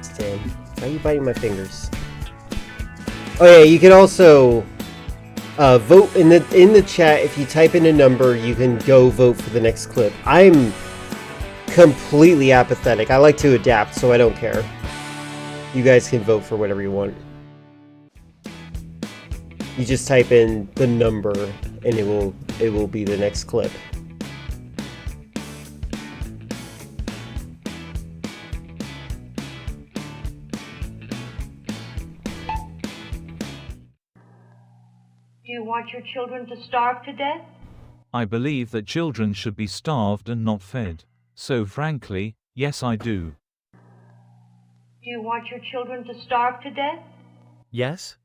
Stan, why are you biting my fingers? Oh yeah, you can also vote in the chat. If you type in a number, you can go vote for the next clip. I'm completely apathetic. I like to adapt, so I don't care. You guys can vote for whatever you want. You just type in the number, and it will be the next clip. Do you want your children to starve to death? I believe that children should be starved and not fed. So frankly, yes I do. Do you want your children to starve to death? Yes?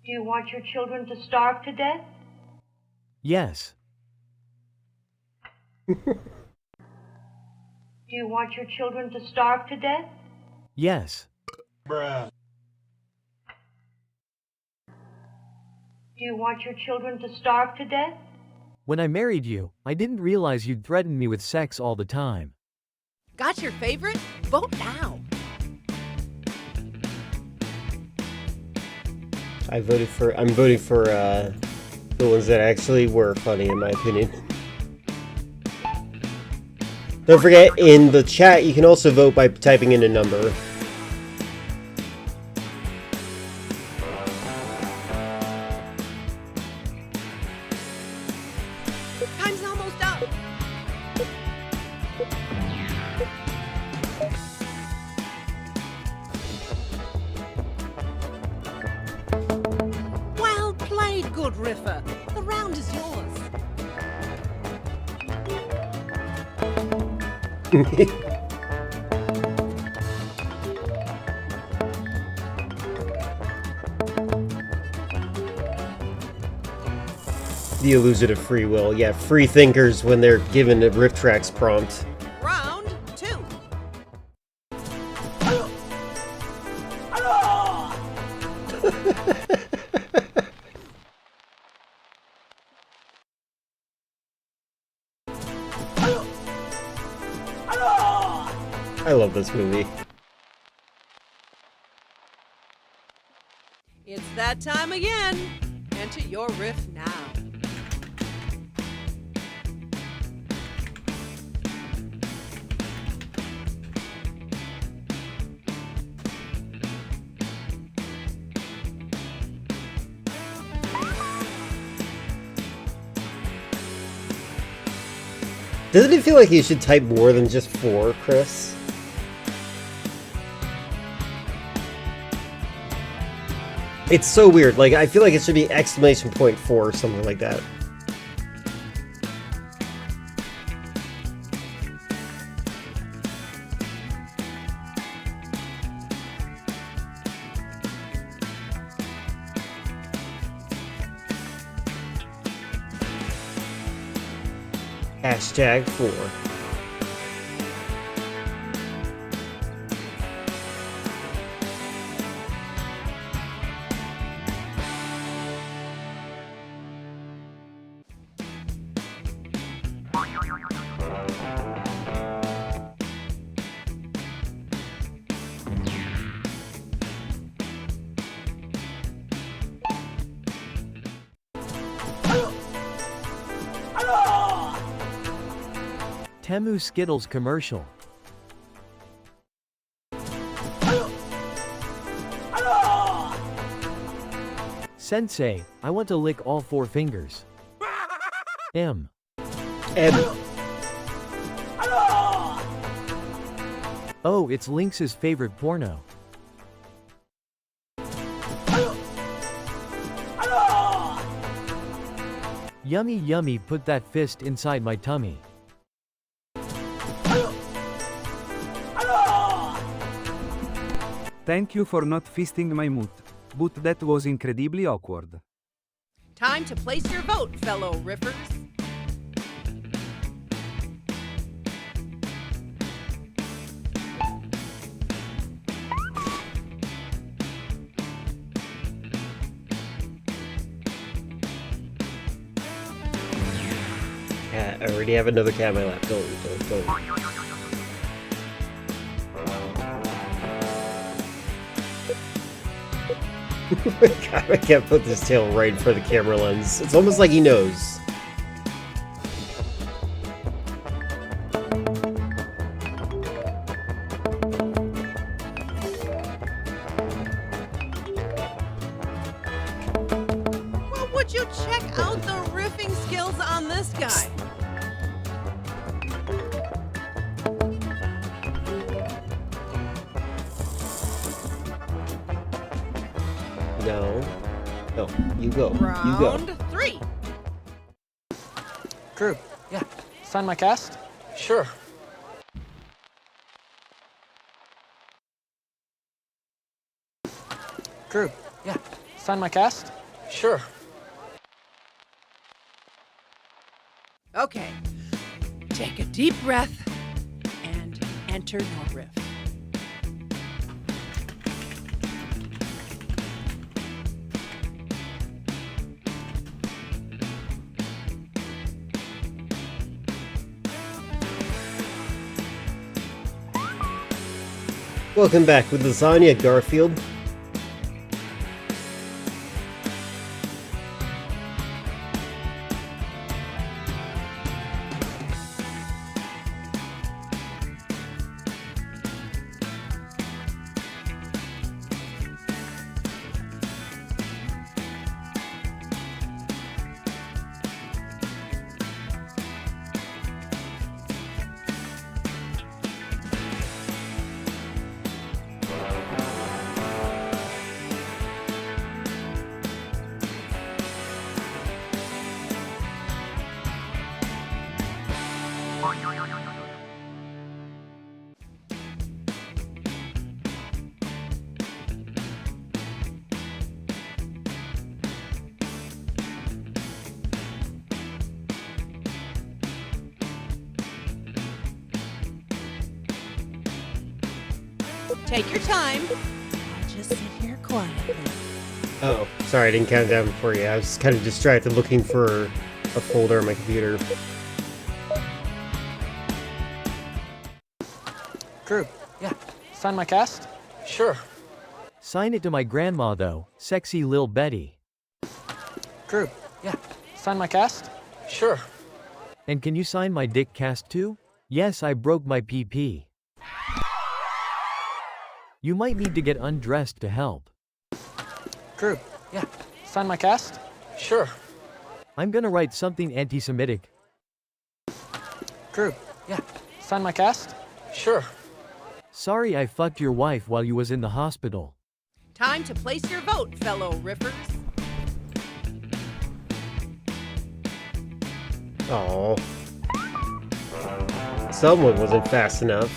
Do you want your children to starve to death? Yes. Do you want your children to starve to death? Yes. Bruh. Do you want your children to starve to death? When I married you, I didn't realize you'd threaten me with sex all the time. Got your favorite? Vote now. I'm voting for the ones that actually were funny, in my opinion. Don't forget, in the chat, you can also vote by typing in a number. Time's almost up. Well played, good riffer. The round is yours. The illusion of free will. Yeah, free thinkers when they're given a riff tracks prompt. Round 2. I love this movie. It's that time again. Enter your riff now. Doesn't it feel like you should type more than just 4, Chris? It's so weird. Like, I feel like it should be exclamation point 4 or something like that. #4. Temu Skittles commercial. Sensei, I want to lick all 4 fingers. M. Oh, it's Lynx's favorite porno. Yummy yummy, put that fist inside my tummy. Thank you for not fisting my moot, but that was incredibly awkward. Time to place your vote, fellow riffers. I already have another cat in my lap. Go. God, I can't put this tail right in front of the camera lens. It's almost like he knows. Well, would you check out the riffing skills on this guy? No, you go. Round 3. Crew, yeah. Sign my cast? Sure. Crew, yeah. Sign my cast? Sure. Okay. Take a deep breath and enter your riff. Welcome back with Lasagna, Garfield. Take your time. I'll just sit here quietly. Oh, sorry, I didn't count down for you. I was kind of distracted looking for a folder on my computer. Crew, yeah. Sign my cast? Sure. Sign it to my grandma though, sexy Lil Betty. Crew, yeah. Sign my cast? Sure. And can you sign my dick cast too? Yes, I broke my PP. You might need to get undressed to help. Crew, yeah. Sign my cast? Sure. I'm gonna write something anti-Semitic. Crew, yeah. Sign my cast? Sure. Sorry I fucked your wife while you was in the hospital. Time to place your vote, fellow riffers. Oh. Someone wasn't fast enough.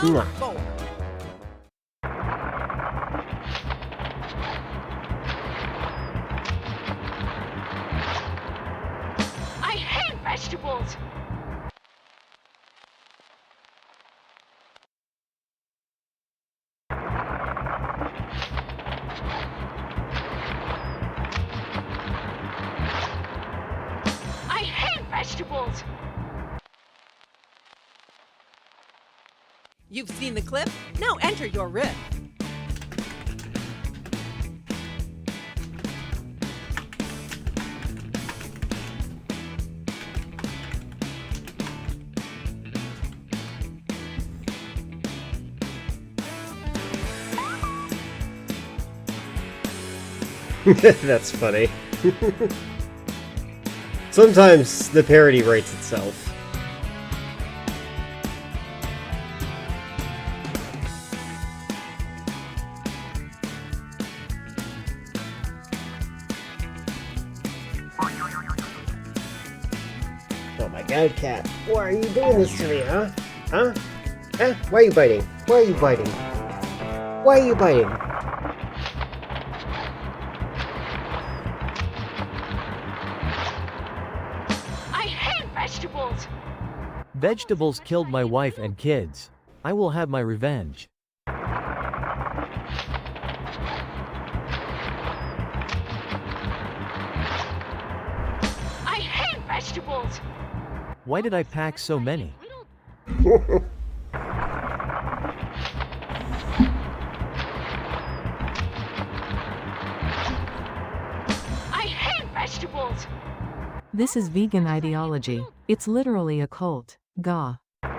Mwah. four. I hate vegetables. I hate vegetables. You've seen the clip? Now enter your riff. That's funny. Sometimes the parody writes itself. Oh my god, cat. Why are you doing this to me, huh? Huh? Huh? Why are you biting? Why are you biting? Why are you biting? I hate vegetables. Vegetables killed my wife and kids. I will have my revenge. I hate vegetables. Why did I pack so many? I hate vegetables. This is vegan ideology. It's literally a cult. Gah. I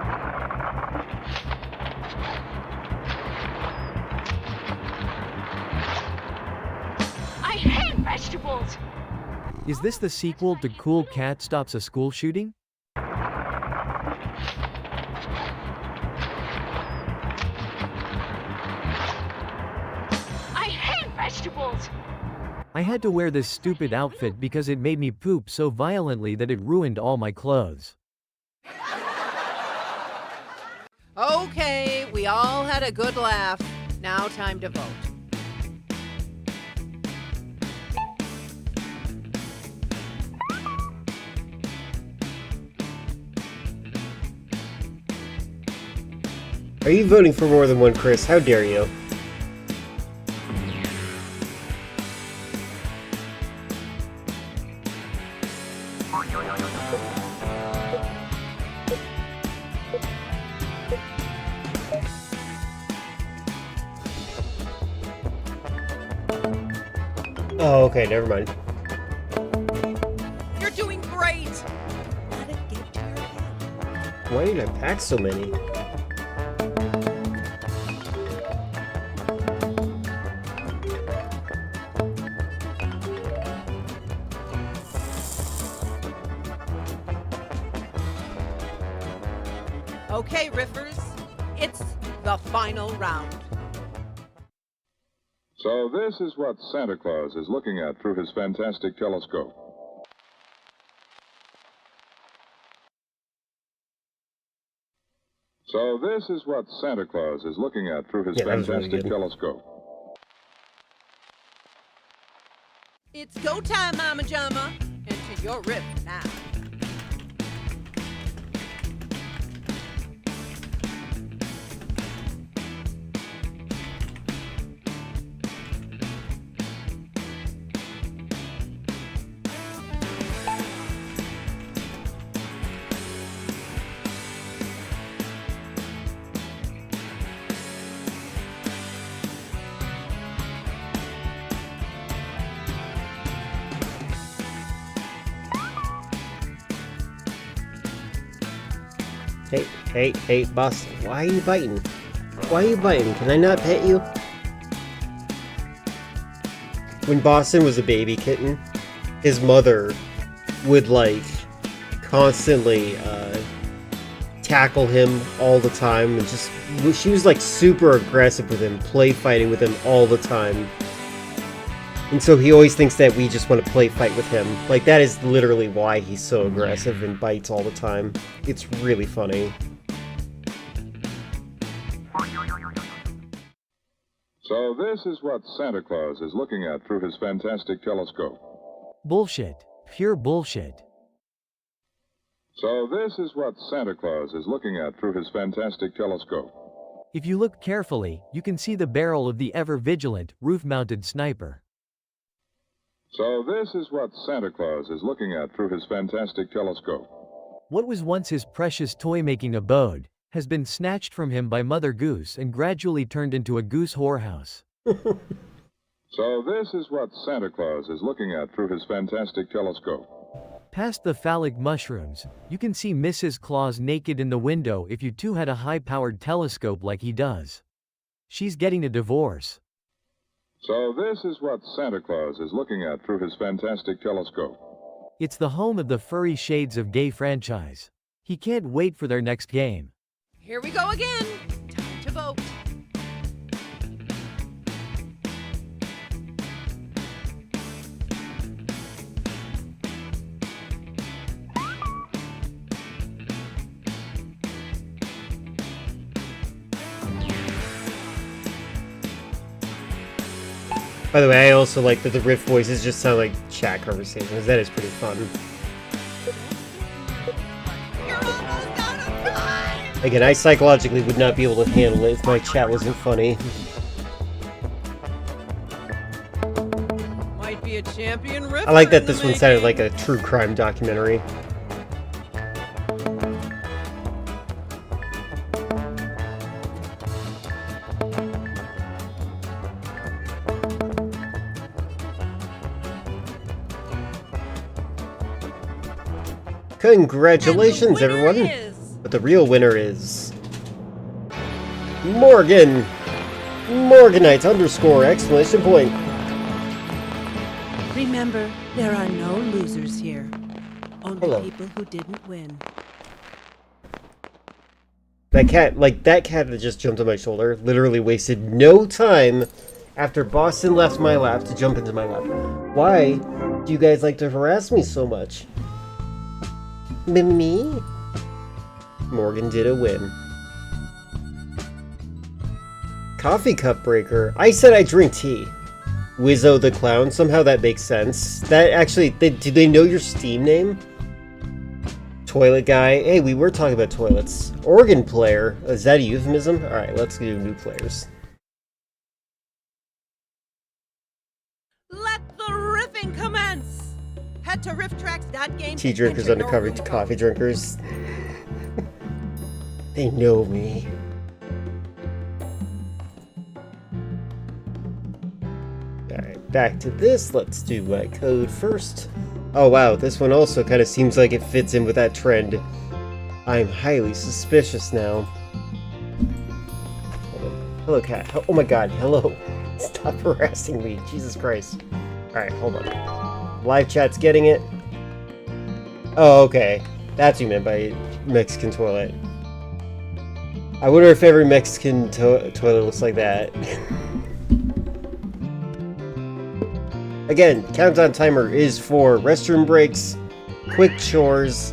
hate vegetables. Is this the sequel to Cool Cat Stops a School Shooting? I hate vegetables. I had to wear this stupid outfit because it made me poop so violently that it ruined all my clothes. Okay, we all had a good laugh. Now time to vote. Are you voting for more than one Chris? How dare you? Oh, okay, never mind. You're doing great! Let it get to your head. Why did I pack so many? Okay, Riffers, it's the final round. So this is what Santa Claus is looking at through his fantastic telescope. So this is what Santa Claus is looking at through his fantastic telescope. It's go time, Mama Jama. Enter your riff now. Hey, boss, why are you biting? Why are you biting? Can I not pet you? When Boston was a baby kitten, his mother would, like, constantly, tackle him all the time, and just, she was, like, super aggressive with him, play fighting with him all the time. And so he always thinks that we just want to play fight with him. Like, that is literally why he's so aggressive and bites all the time. It's really funny. So this is what Santa Claus is looking at through his fantastic telescope. Bullshit. Pure bullshit. So this is what Santa Claus is looking at through his fantastic telescope. If you look carefully, you can see the barrel of the ever-vigilant, roof-mounted sniper. So this is what Santa Claus is looking at through his fantastic telescope. What was once his precious toy-making abode has been snatched from him by Mother Goose and gradually turned into a goose whorehouse. So this is what Santa Claus is looking at through his fantastic telescope. Past the phallic mushrooms, you can see Mrs. Claus naked in the window if you two had a high-powered telescope like he does. She's getting a divorce. So this is what Santa Claus is looking at through his fantastic telescope. It's the home of the Furry Shades of Gay franchise. He can't wait for their next game. Here we go again. Time to vote. By the way, I also like that the riff voices just sound like chat conversations. That is pretty fun. Again, I psychologically would not be able to handle it if my chat wasn't funny. Might be a champion riffer. I like that this one sounded like a true crime documentary. Congratulations, everyone! But the real winner is... Morgan! Morganite _ exclamation point. Remember, there are no losers here. Only Hello. people who didn't win. That cat that just jumped on my shoulder, literally wasted no time after Boston left my lap to jump into my lap. Why do you guys like to harass me so much? Me? Morgan did a win. Coffee cup breaker. I said I drink tea. Wizzo the Clown. Somehow that makes sense. That actually, do they know your Steam name? Toilet guy. Hey, we were talking about toilets. Organ player. Is that a euphemism? Alright, let's do new players. Let the riffing commence! Head to rifftracks.games. Tea drinkers undercover to coffee drinkers. They know me. Alright, back to this. Let's do my code first. Oh wow, this one also kind of seems like it fits in with that trend. I'm highly suspicious now. Hold on. Hello, cat. Oh my god, hello. Stop harassing me. Jesus Christ. Alright, hold on. Live chat's getting it. Oh, okay. That's what you meant by Mexican toilet. I wonder if every Mexican toilet looks like that. Again, countdown timer is for restroom breaks, quick chores,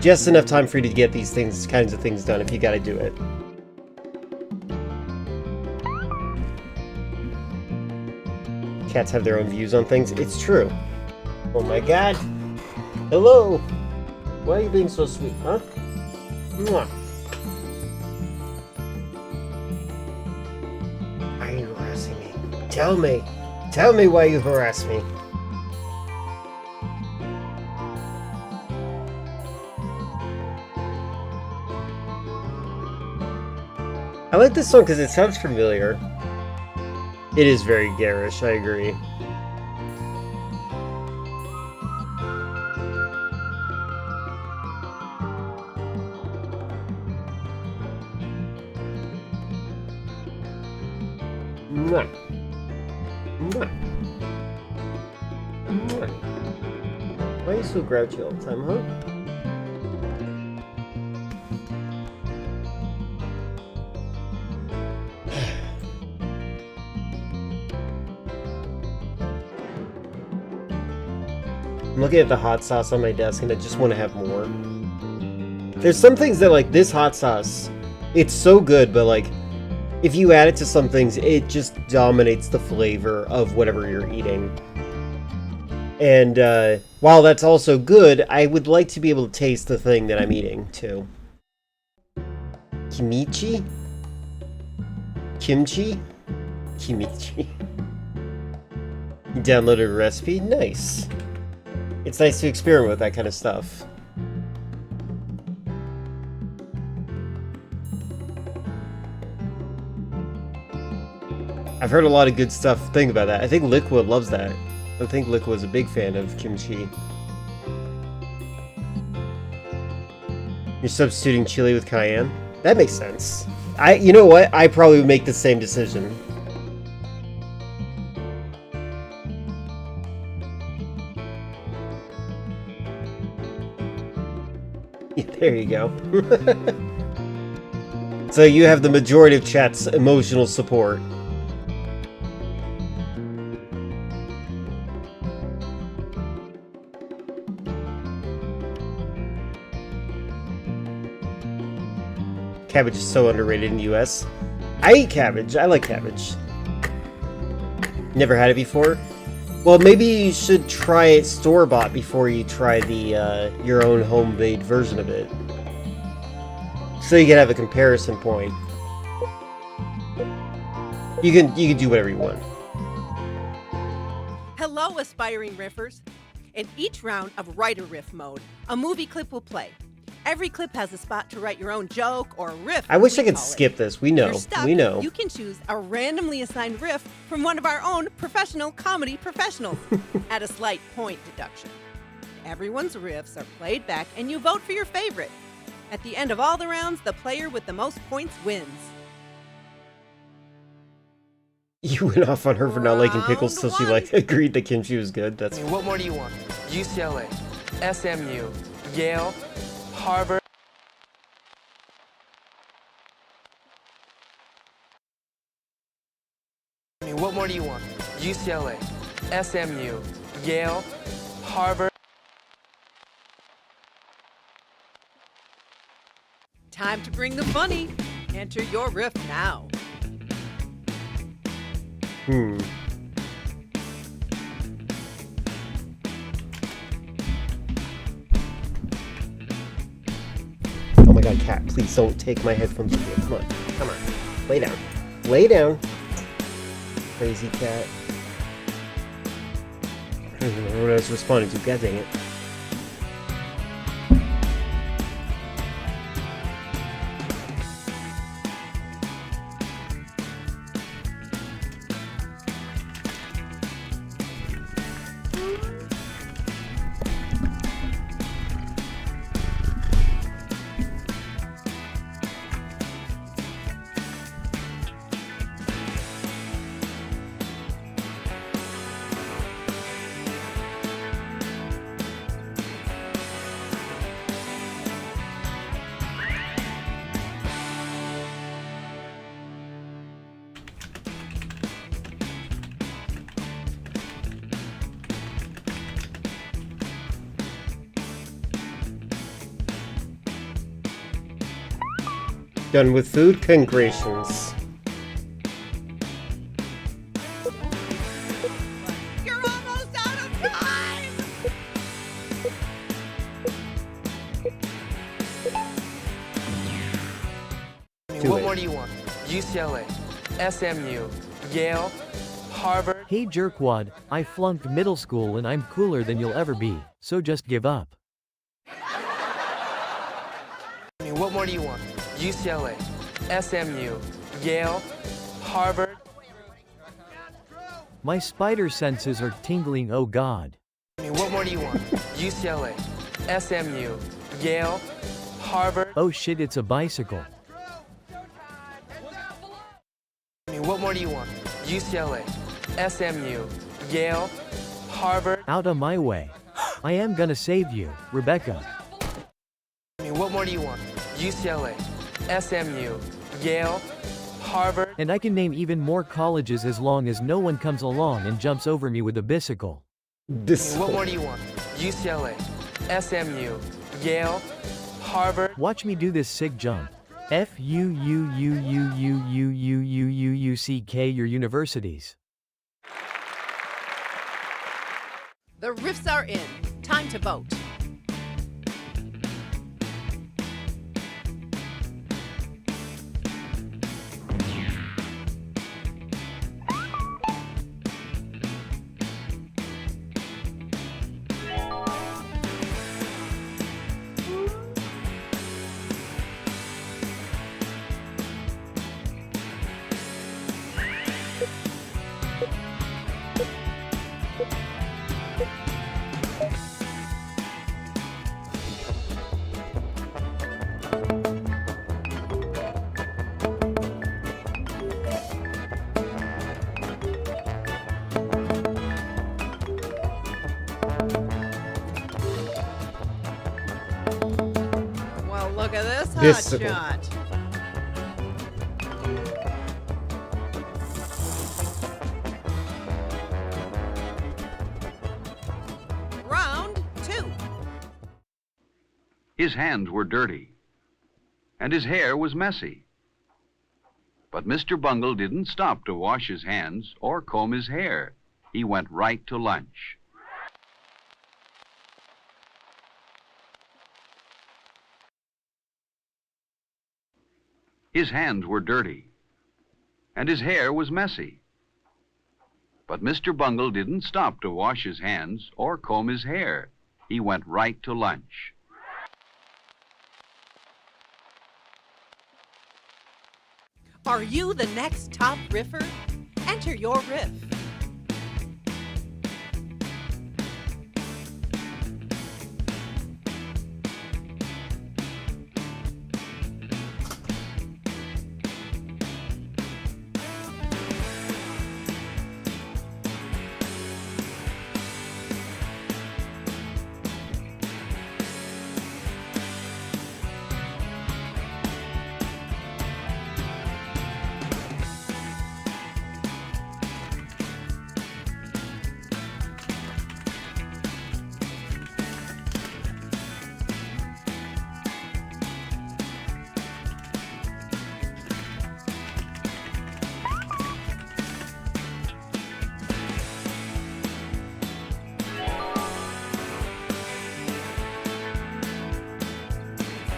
just enough time for you to get these kinds of things done if you gotta do it. Cats have their own views on things. It's true. Oh my god. Hello. Why are you being so sweet, huh? Mwah. Why are you harassing me? Tell me. Tell me why you harass me. I like this song because it sounds familiar. It is very garish, I agree. Mwah. Mwah. Mwah. Why are you so grouchy all the time, huh? I'm looking at the hot sauce on my desk and I just want to have more. There's some things that, like, this hot sauce, it's so good, but, like, if you add it to some things, it just dominates the flavor of whatever you're eating. And while that's also good, I would like to be able to taste the thing that I'm eating, too. Kimchi? Kimchi? Kimchi. You downloaded a recipe? Nice. It's nice to experiment with that kind of stuff. I've heard a lot of good stuff think about that. I think Liquid loves that. I think Liquid was a big fan of kimchi. You're substituting chili with cayenne? That makes sense. You know what? I probably would make the same decision. There you go. So you have the majority of chat's emotional support. Cabbage is so underrated in the US. I eat cabbage. I like cabbage. Never had it before? Well, maybe you should try it store-bought before you try the your own homemade version of it. So you can have a comparison point. You can do whatever you want. Hello, aspiring riffers. In each round of Write a Riff mode, a movie clip will play. Every clip has a spot to write your own joke or riff. I wish I could skip this. We know. If you're stuck, We know. You can choose a randomly assigned riff from one of our own professional comedy professionals at a slight point deduction. Everyone's riffs are played back and you vote for your favorite. At the end of all the rounds, the player with the most points wins. You went off on her for not liking pickles till she agreed that kimchi was good. That's What more do you want? UCLA, SMU, Yale, Harvard. What more do you want? UCLA, SMU, Yale, Harvard. Time to bring the funny. Enter your riff now. Oh my god, cat, please don't take my headphones away. Come on. Come on. Lay down. Lay down. Crazy cat. I don't even know what I was responding to. God dang it. Done with food? Congratulations. You're almost out of time! What more do you want? UCLA, SMU, Yale, Harvard. Hey jerkwad, I flunked middle school and I'm cooler than you'll ever be, so just give up. What more do you want? UCLA, SMU, Yale, Harvard. My spider senses are tingling, oh god. What more do you want? UCLA, SMU, Yale, Harvard. Oh shit, it's a bicycle. What more do you want? UCLA, SMU, Yale, Harvard. Out of my way. I am gonna save you, Rebecca. What more do you want? UCLA, SMU, Yale, Harvard. And I can name even more colleges as long as no one comes along and jumps over me with a bicycle. What more do you want? UCLA, SMU, Yale, Harvard. Watch me do this sick jump. FUUUUUUUUUUUUUCK your universities. The riffs are in. Time to vote. Well, look at this Mystical. hotshot. Round 2. His hands were dirty, and his hair was messy. But Mr. Bungle didn't stop to wash his hands or comb his hair. He went right to lunch. His hands were dirty, and his hair was messy. But Mr. Bungle didn't stop to wash his hands or comb his hair. He went right to lunch. Are you the next top riffer? Enter your riff.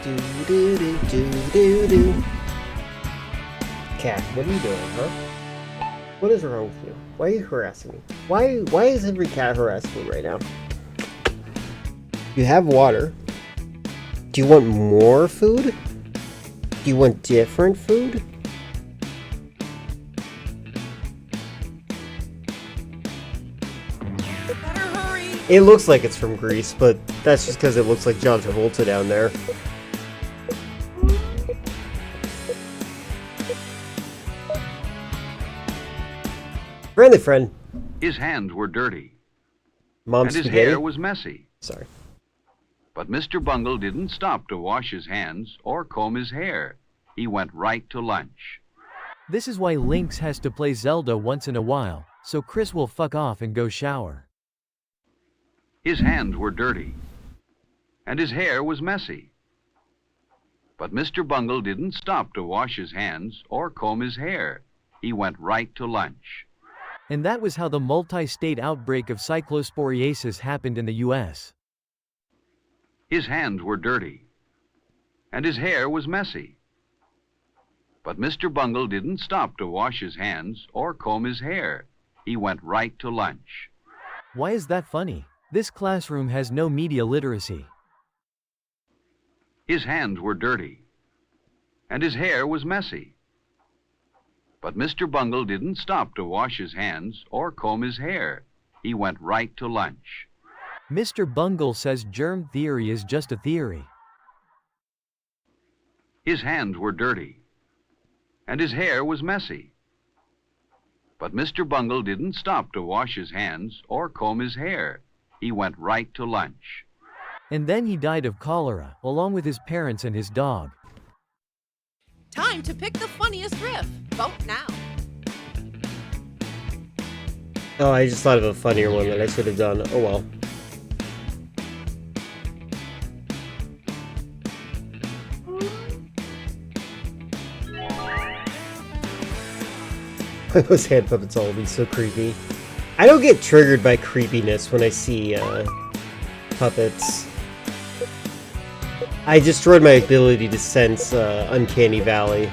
Do do do do do do. Cat, what are you doing, huh? What is wrong with you? Why are you harassing me? Why is every cat harassing me right now? You have water. Do you want more food? Do you want different food? It looks like it's from Greece, but that's just because it looks like John Travolta down there. Friendly friend. His hands were dirty, Mom's and his spaghetti? hair was messy. Sorry. But Mr. Bungle didn't stop to wash his hands or comb his hair. He went right to lunch. This is why Lynx has to play Zelda once in a while, so Chris will fuck off and go shower. His hands were dirty, and his hair was messy. But Mr. Bungle didn't stop to wash his hands or comb his hair. He went right to lunch. And that was how the multi-state outbreak of cyclosporiasis happened in the US. His hands were dirty, and his hair was messy. But Mr. Bungle didn't stop to wash his hands or comb his hair. He went right to lunch. Why is that funny? This classroom has no media literacy. His hands were dirty, and his hair was messy. But Mr. Bungle didn't stop to wash his hands or comb his hair. He went right to lunch. Mr. Bungle says germ theory is just a theory. His hands were dirty, and his hair was messy. But Mr. Bungle didn't stop to wash his hands or comb his hair. He went right to lunch. And then he died of cholera, along with his parents and his dog. Time to pick the funniest riff. Vote now. Oh, I just thought of a funnier one that I should have done. Oh well. Those hand puppets all be so creepy. I don't get triggered by creepiness when I see puppets. I destroyed my ability to sense Uncanny Valley.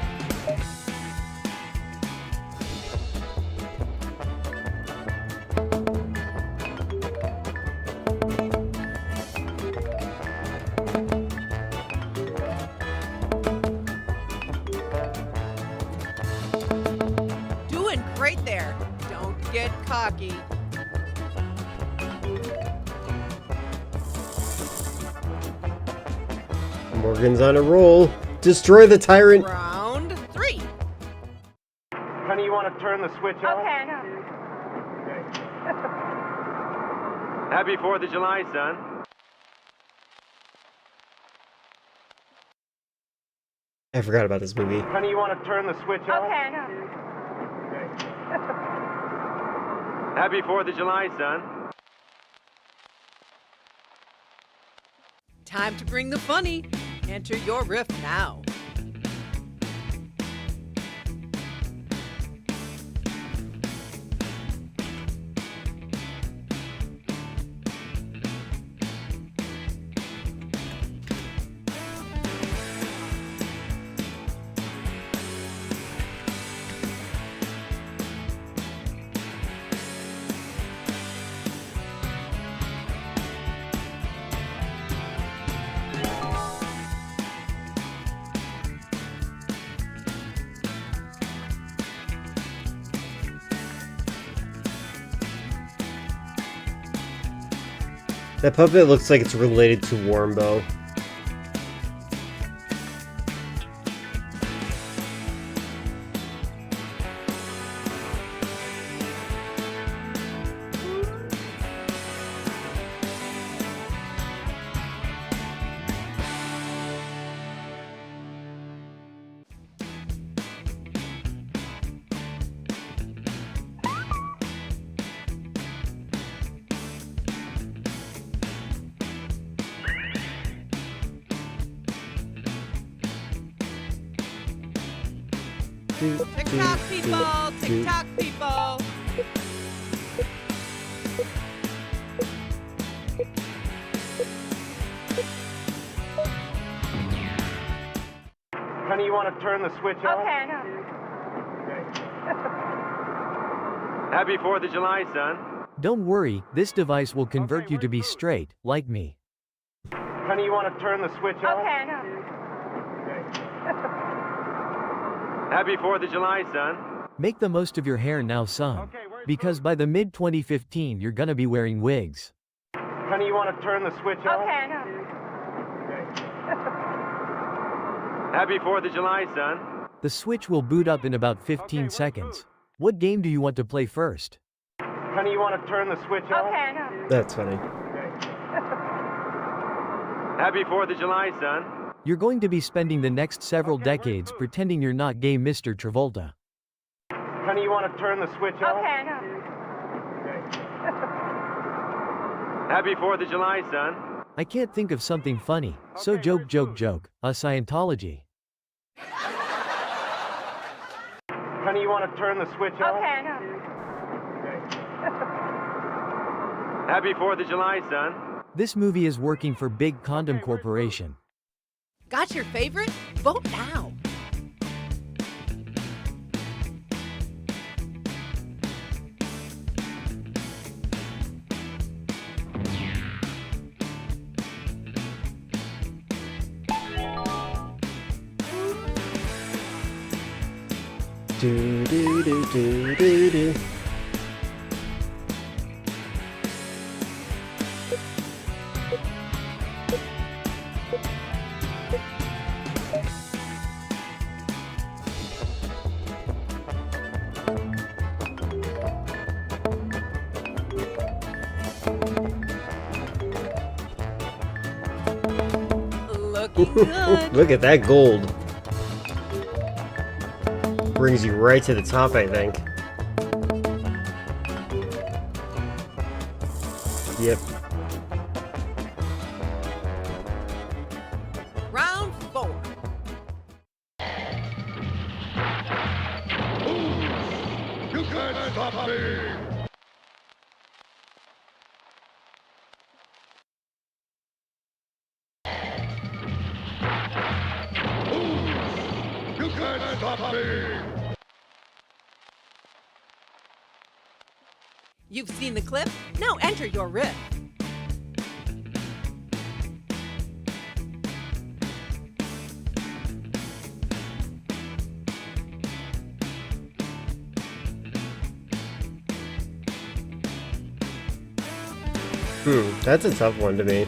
Doing great there. Don't get cocky. Morgan's on a roll. Destroy the tyrant. Round 3. Honey, you want to turn the switch on? Okay. Happy 4th of July, son. I forgot about this movie. Honey, you want to turn the switch on? Okay. Happy 4th of July, son. Time to bring the funny. Enter your riff now. That puppet looks like it's related to Warmbo. TikTok people, TikTok people. Honey, you want to turn the switch on? Okay. Happy 4th of July, son. Don't worry, this device will convert you to be straight, like me. Honey, you want to turn the switch on? Okay. Happy 4th of July, son. Make the most of your hair now, son. Because by the mid-2015 you're gonna be wearing wigs. Honey, you want to turn the switch on? Okay. Happy 4th of July, son. The switch will boot up in about 15 seconds. What game do you want to play first? Honey, you want to turn the switch on? Okay. That's funny. Happy 4th of July, son. You're going to be spending the next several decades pretending you're not gay, Mr. Travolta. Honey, you want to turn the switch on? Okay. Happy 4th of July, son. I can't think of something funny, so joke. Scientology. Honey, you want to turn the switch on? Okay. Happy 4th of July, son. This movie is working for Big Condom Corporation. Got your favorite? Vote now. Do do do do do do. Looking good. Look at that gold. Brings you right to the top, I think. Yep. Round 4. You You can't stop me! You've seen the clip? Now enter your riff. That's a tough one to me.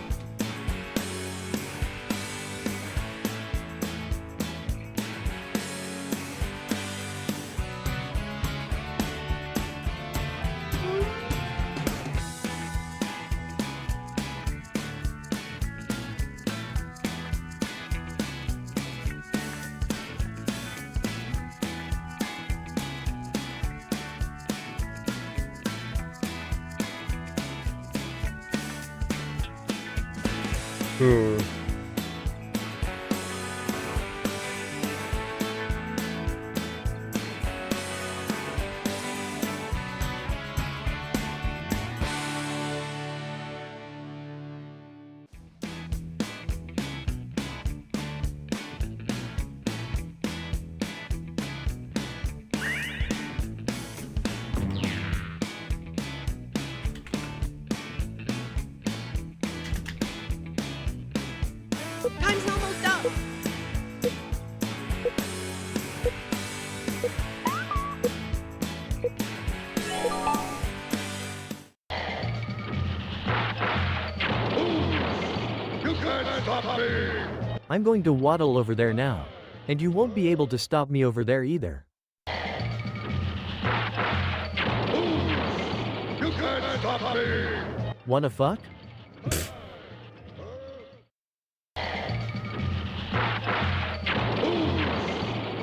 Time's almost up. You can't stop me! I'm going to waddle over there now. And you won't be able to stop me over there either. You can't stop me! Wanna fuck?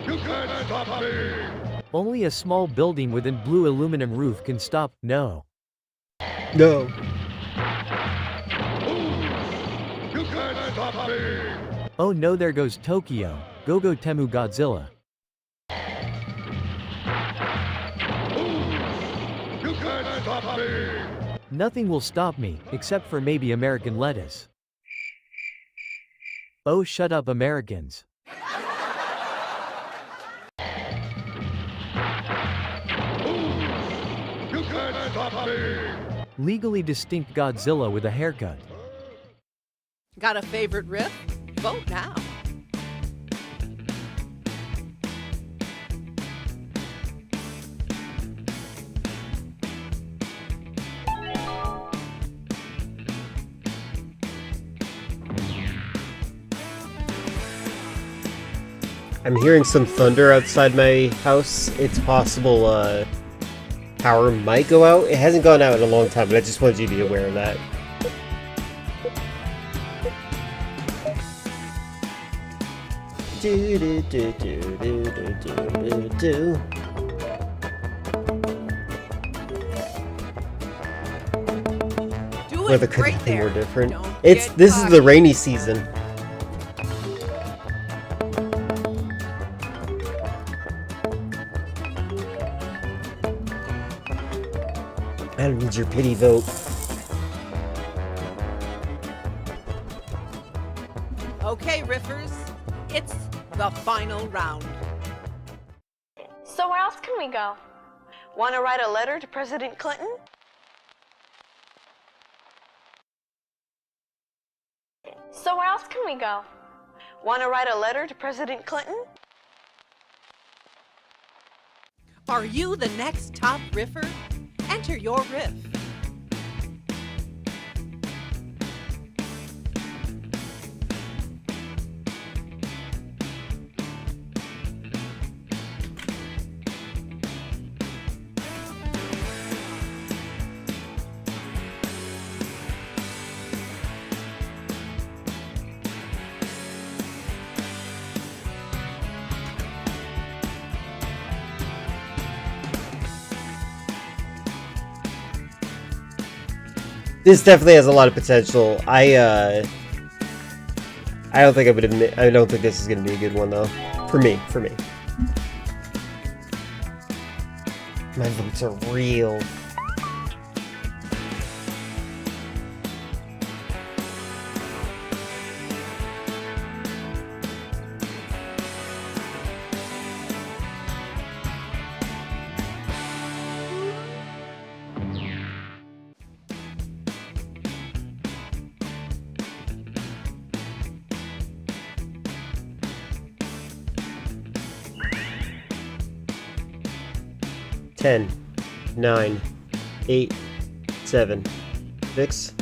You can't stop me! Only a small building with a blue aluminum roof can stop. No. No. You can't stop me! Oh no, there goes Tokyo. Go Temu Godzilla. You can't stop me! Nothing will stop me, except for maybe American lettuce. Oh, shut up, Americans. You can't stop me! Legally distinct Godzilla with a haircut. Got a favorite riff? Vote now. I'm hearing some thunder outside my house. It's possible power might go out. It hasn't gone out in a long time, but I just wanted you to be aware of that. Do do do do do do do do. Weather couldn't be more different. This is the rainy season. I don't need your pity vote. Okay, riffers, it's the final round. So where else can we go? Want to write a letter to President Clinton? So where else can we go? Want to write a letter to President Clinton? Are you the next top riffer? Enter your riff. This definitely has a lot of potential. I don't think I would admit. I don't think this is going to be a good one though. For me. My votes are real. Ten, 9, 8, 7, 6,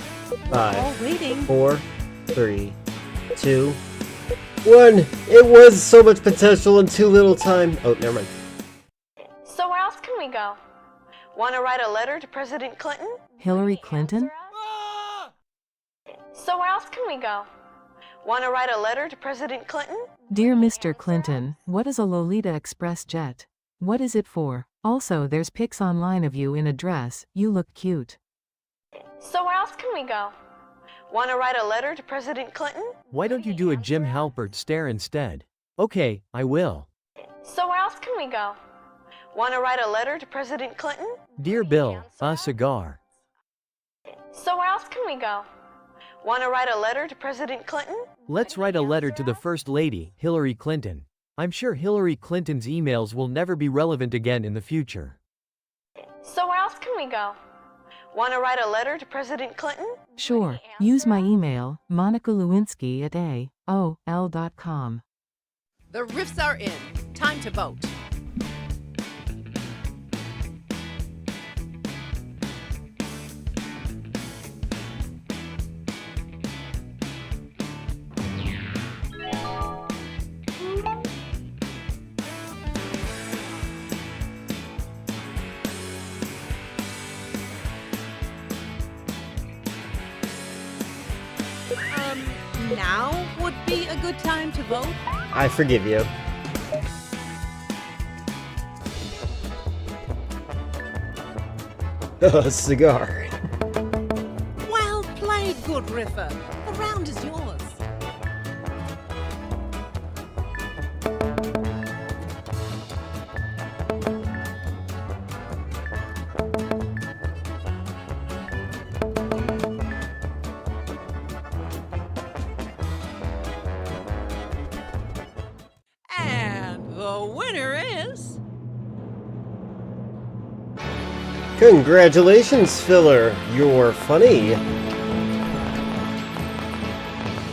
5, waiting. 4, 3, 2, 1. It was so much potential in too little time. Oh, never mind. So where else can we go? Want to write a letter to President Clinton? Hillary Clinton? So where else can we go? Want to write a letter to President Clinton? Dear Mr. Clinton, what is a Lolita Express jet? What is it for? Also, there's pics online of you in a dress. You look cute. So where else can we go? Want to write a letter to President Clinton? Why don't you do a Jim Halpert stare instead? Okay, I will. So where else can we go? Want to write a letter to President Clinton? Dear Bill, a cigar. So where else can we go? Want to write a letter to President Clinton? Let's write a letter to the First Lady, Hillary Clinton. I'm sure Hillary Clinton's emails will never be relevant again in the future. So where else can we go? Want to write a letter to President Clinton? Sure, use my email, monicalewinsky@aol.com. The riffs are in. Time to vote. Now would be a good time to vote. I forgive you. A cigar. Well played, good riffer. The round is yours. Congratulations, Filler. You're funny.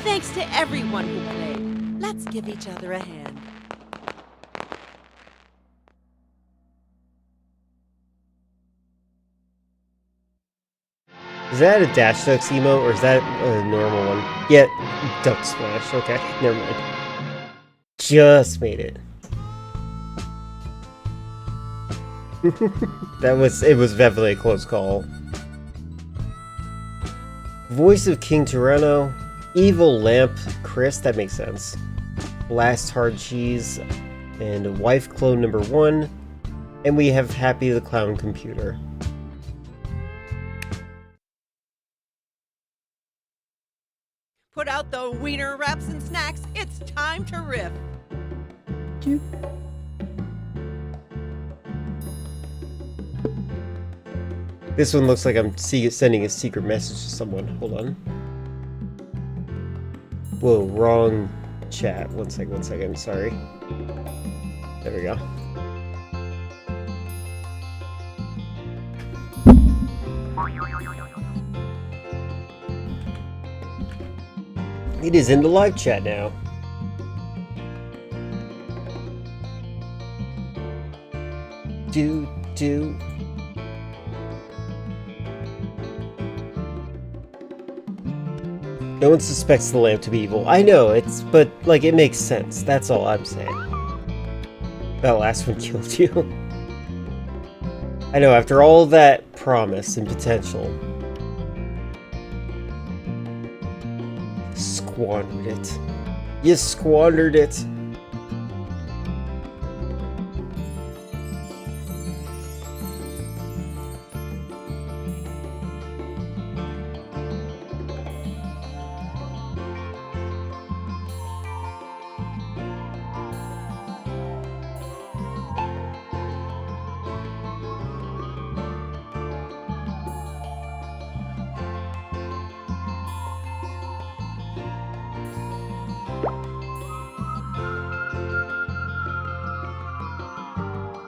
Thanks to everyone who played. Let's give each other a hand. Is that a Dash Ducks emote or is that a normal one? Yeah, Duck Smash. Okay, never mind. Just made it. It was definitely a close call. Voice of King Tyranno, Evil Lamp Chris, that makes sense. Blast Hard Cheese, and Wife Clone number 1, and we have Happy the Clown Computer. Put out the wiener wraps and snacks. It's time to riff. This one looks like I'm sending a secret message to someone. Hold on. Whoa, wrong chat. One second, sorry. There we go. It is in the live chat now. Do. No one suspects the lamp to be evil. I know, but, like, it makes sense. That's all I'm saying. That last one killed you. I know, after all that promise and potential. Squandered it. You squandered it.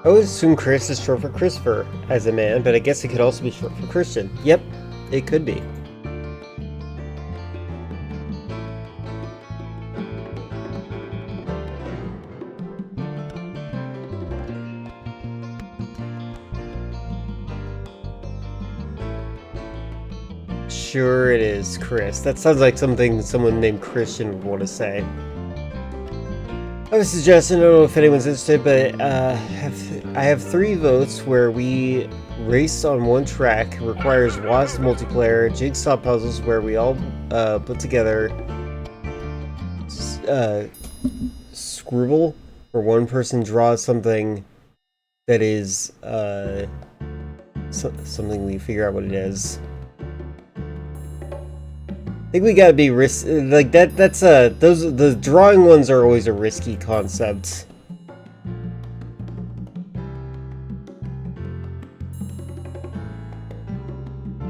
I would assume Chris is short for Christopher as a man, but I guess it could also be short for Christian. Yep, it could be. Sure it is, Chris. That sounds like something someone named Christian would want to say. I have a suggestion, I don't know if anyone's interested, but I have 3 votes where we race on one track. It requires WASD multiplayer, jigsaw puzzles where we all put together scribble, where one person draws something that is something we figure out what it is. I think we gotta be like that. That's the drawing ones are always a risky concept.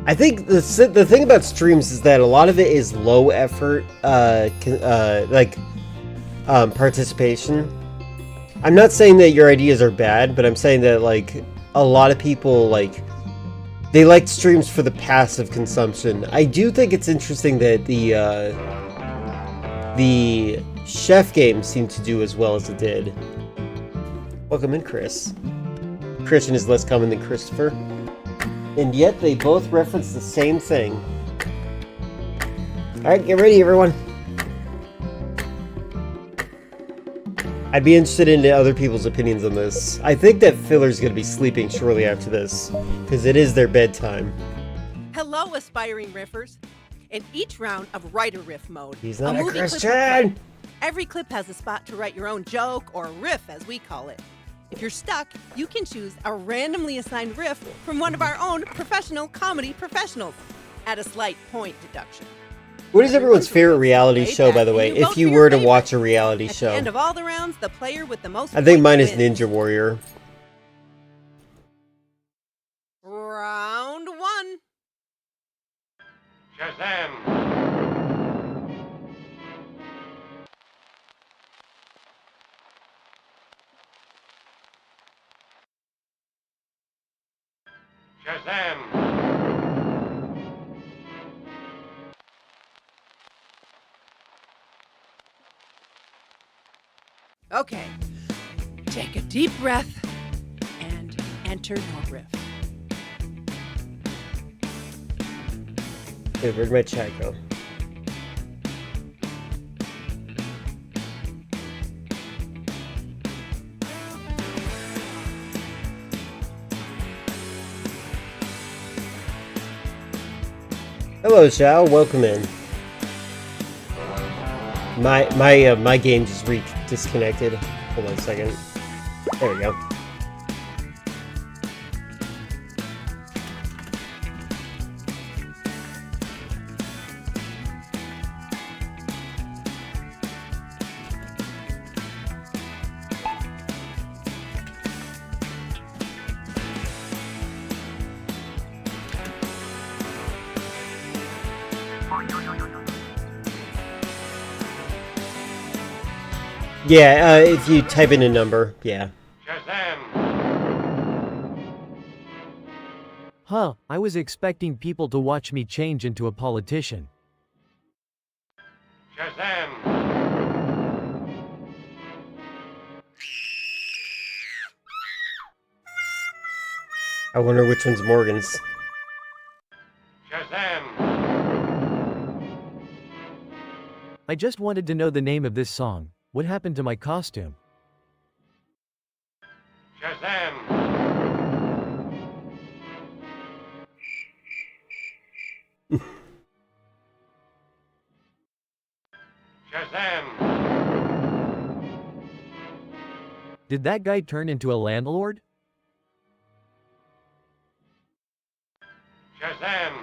I think the thing about streams is that a lot of it is low effort, participation. I'm not saying that your ideas are bad, but I'm saying that like a lot of people they like streams for the passive consumption. I do think it's interesting that the chef game seemed to do as well as it did. Welcome in, Chris. Christian is less common than Christopher. And yet they both reference the same thing. Alright, get ready, everyone. I'd be interested in other people's opinions on this. I think that Filler's gonna be sleeping shortly after this, because it is their bedtime. Hello, aspiring riffers. In each round of Write a Riff mode, He's not a movie clip Christian! will play. Every clip has a spot to write your own joke, or riff as we call it. If you're stuck, you can choose a randomly assigned riff from one of our own professional comedy professionals at a slight point deduction. What is everyone's favorite reality show, by the way, if you were to watch a reality show? At the end of all the rounds, the player with the most I think points mine is wins. Ninja Warrior. Round 1. Shazam! Shazam! Okay, take a deep breath and enter your riff. Hey, where'd my chat go? Hello, Xiao. Welcome in. My game just disconnected. Hold on a second. There we go. Yeah, if you type in a number, yeah. Huh, I was expecting people to watch me change into a politician. Shazam! I wonder which one's Morgan's. Shazam! I just wanted to know the name of this song. What happened to my costume? Shazam! Shazam! Did that guy turn into a landlord? Shazam!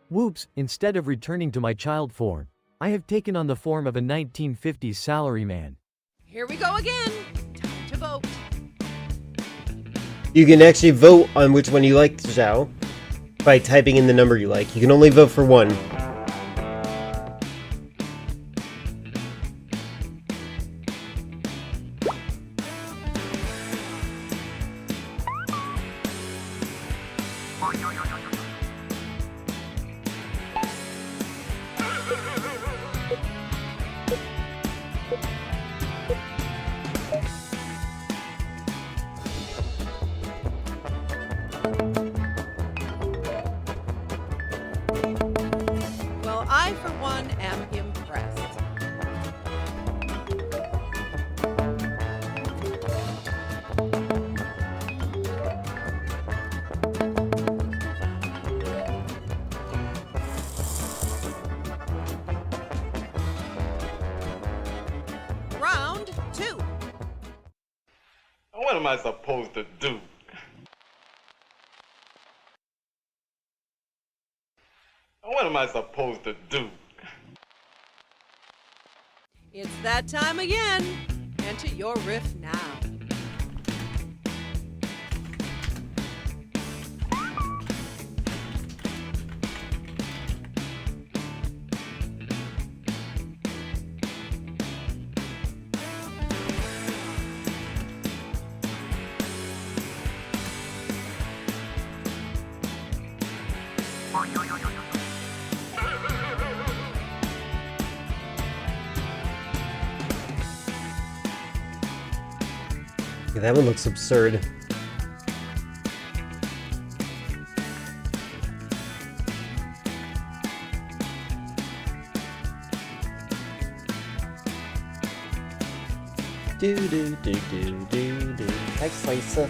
Whoops, instead of returning to my child form, I have taken on the form of a 1950s salaryman. Here we go again. Time to vote. You can actually vote on which one you like, Xiao, by typing in the number you like. You can only vote for one. I, for one, am impressed. Round 2. What am I supposed to do? What am I supposed to do? It's that time again. Enter your riff now. Yeah, that one looks absurd. Do do do do do do. Hi, Slicer.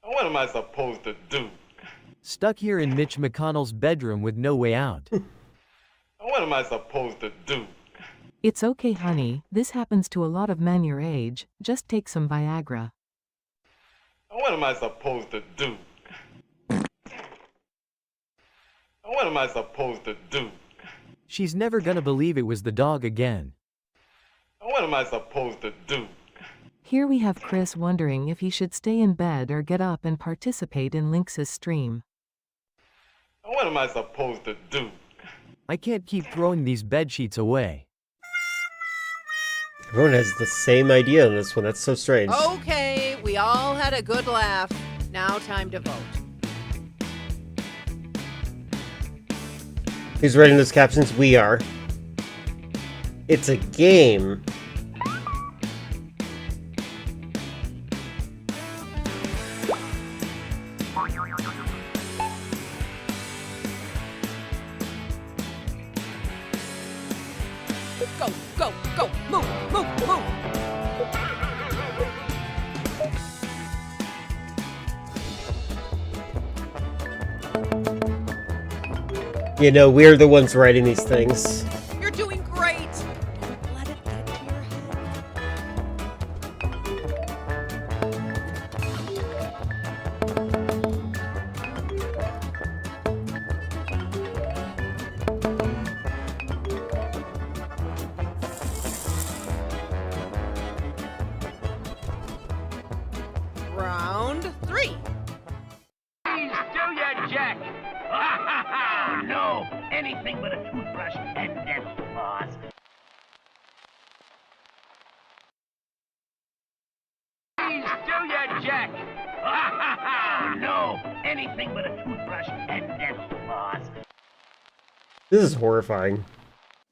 What am I supposed to do? Stuck here in Mitch McConnell's bedroom with no way out. What am I supposed to do? It's okay, honey. This happens to a lot of men your age. Just take some Viagra. What am I supposed to do? What am I supposed to do? She's never gonna believe it was the dog again. What am I supposed to do? Here we have Chris wondering if he should stay in bed or get up and participate in Lynx's stream. What am I supposed to do? I can't keep throwing these bed sheets away. Everyone has the same idea on this one. That's so strange. Okay, we all had a good laugh. Now time to vote. Who's writing those captions? We are. It's a game. Go, go, go, move, move, move. You know, we're the ones writing these things. You're doing great. Don't let it get to your head. Round 3. Please do your jack. No, anything but a toothbrush and dental floss. Please do your jack. No, anything but a toothbrush and dental floss. This is horrifying.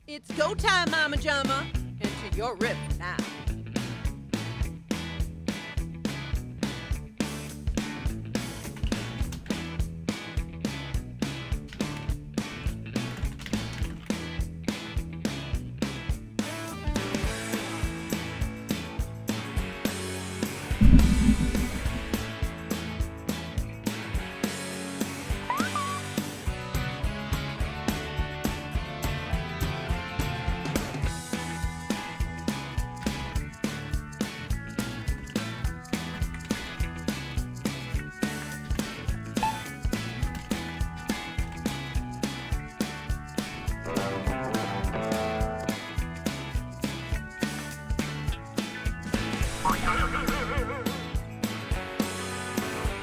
It's go time, Mama Jama. Enter your riff now.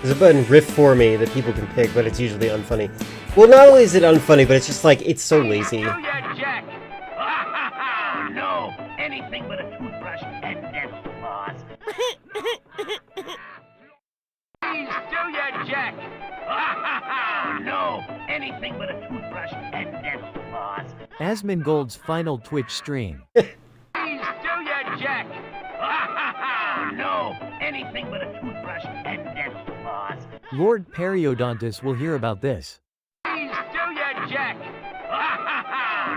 There's a button, riff for me, that people can pick, but it's usually unfunny. Well, not only is it unfunny, but it's just like, it's so lazy. Do your jack. No, anything but a toothbrush and dental floss. Please Asmongold's final Twitch stream. Please do your jack. No, anything but a toothbrush and dental floss. Lord Periodontus will hear about this. Please do your jack.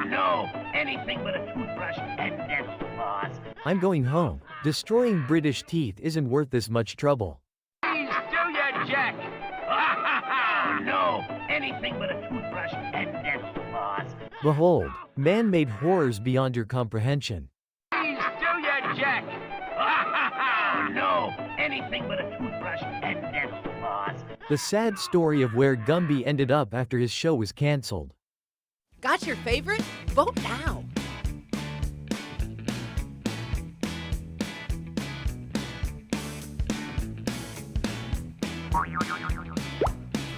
No, anything but a toothbrush and dental floss. I'm going home. Destroying British teeth isn't worth this much trouble. Please do your jack. No, anything but a toothbrush and dental floss. Behold, man-made horrors beyond your comprehension. Please do your jack. No, anything but a toothbrush and dental floss. The sad story of where Gumby ended up after his show was cancelled. Got your favorite? Vote now.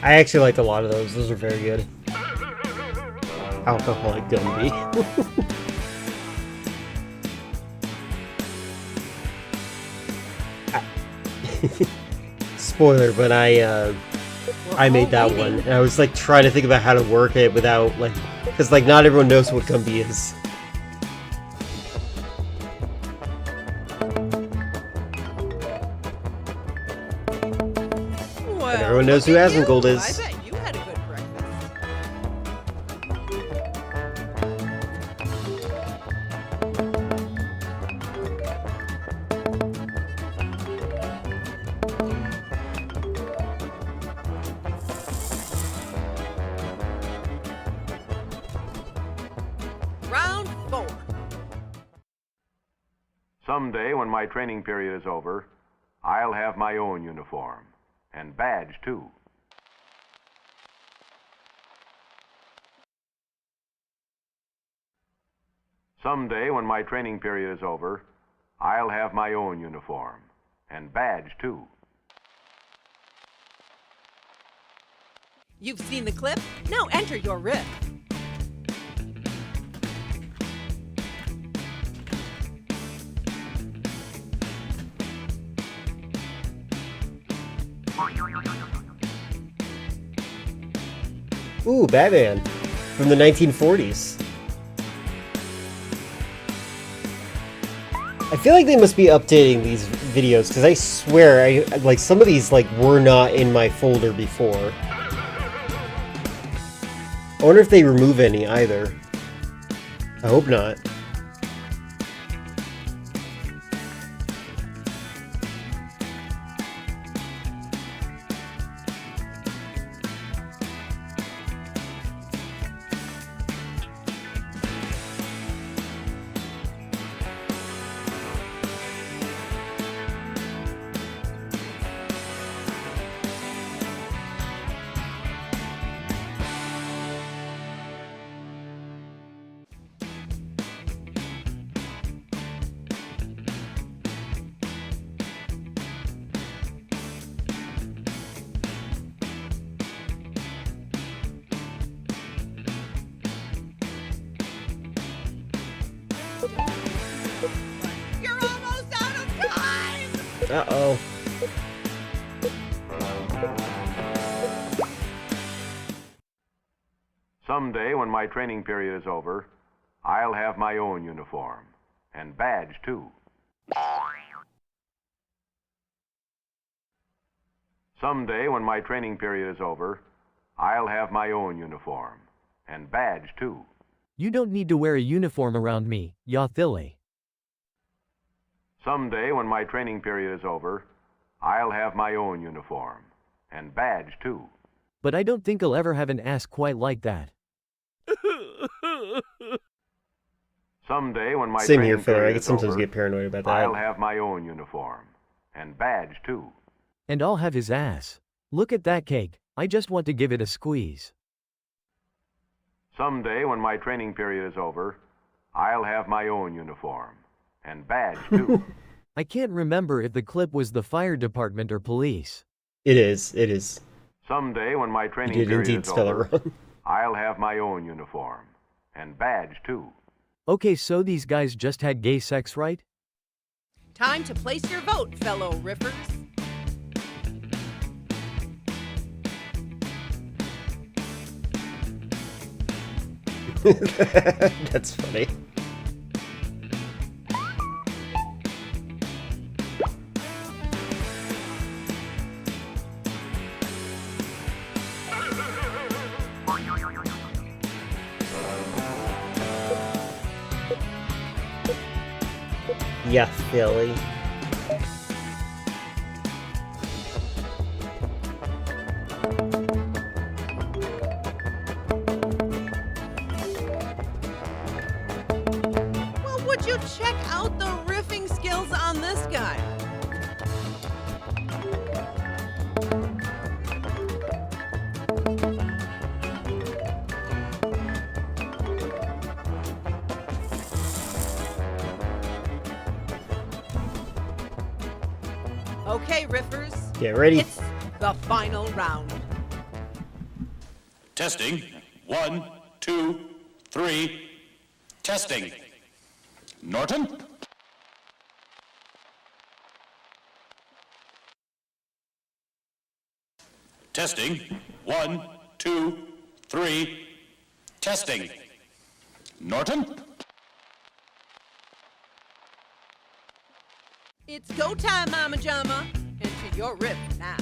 I actually liked a lot of those. Those are very good. Alcoholic Gumby. Spoiler, but I made that one, and I was like trying to think about how to work it without like, because like not everyone knows what Gumby is. And everyone knows who Asmongold is. I bet you had a good breakfast. Round 4. Someday, when my training period is over, I'll have my own uniform. And badge, too. Someday, when my training period is over, I'll have my own uniform. And badge, too. You've seen the clip? Now enter your riff. Ooh, Batman from the 1940s. I feel like they must be updating these videos because I swear, like some of these like were not in my folder before. I wonder if they remove any either. I hope not. You're almost out of time! Uh-oh. Someday, when my training period is over, I'll have my own uniform. And badge, too. Someday, when my training period is over, I'll have my own uniform. And badge, too. You don't need to wear a uniform around me, Yathili. Someday, when my training period is over, I'll have my own uniform. And badge, too. But I don't think I'll ever have an ass quite like that. Someday, when my Same training here, Phil. I period could is sometimes over, get paranoid about that. I'll have my own uniform. And badge, too. And I'll have his ass. Look at that cake. I just want to give it a squeeze. Someday, when my training period is over, I'll have my own uniform. And badge, too. I can't remember if the clip was the fire department or police. It is. It is. Someday, when my You training did period indeed is spell it over, wrong. I'll have my own uniform. And badge, too. Okay, so these guys just had gay sex, right? Time to place your vote, fellow riffers. That's funny. Yeah, Philly. Well, would you check out the riffing skills on this guy? Okay, riffers. Get ready. It's the final round. Testing. 1, 2, 3. Testing. Norton? Testing. 1, 2, 3. Testing. Norton? It's go time, Mama Jama. Enter your riff now.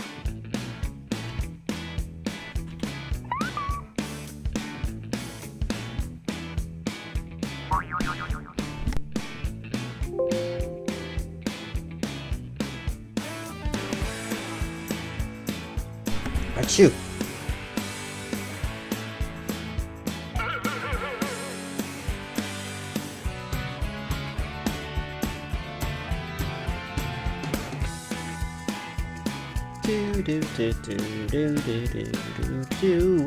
Achoo. Do do do do do do do do do.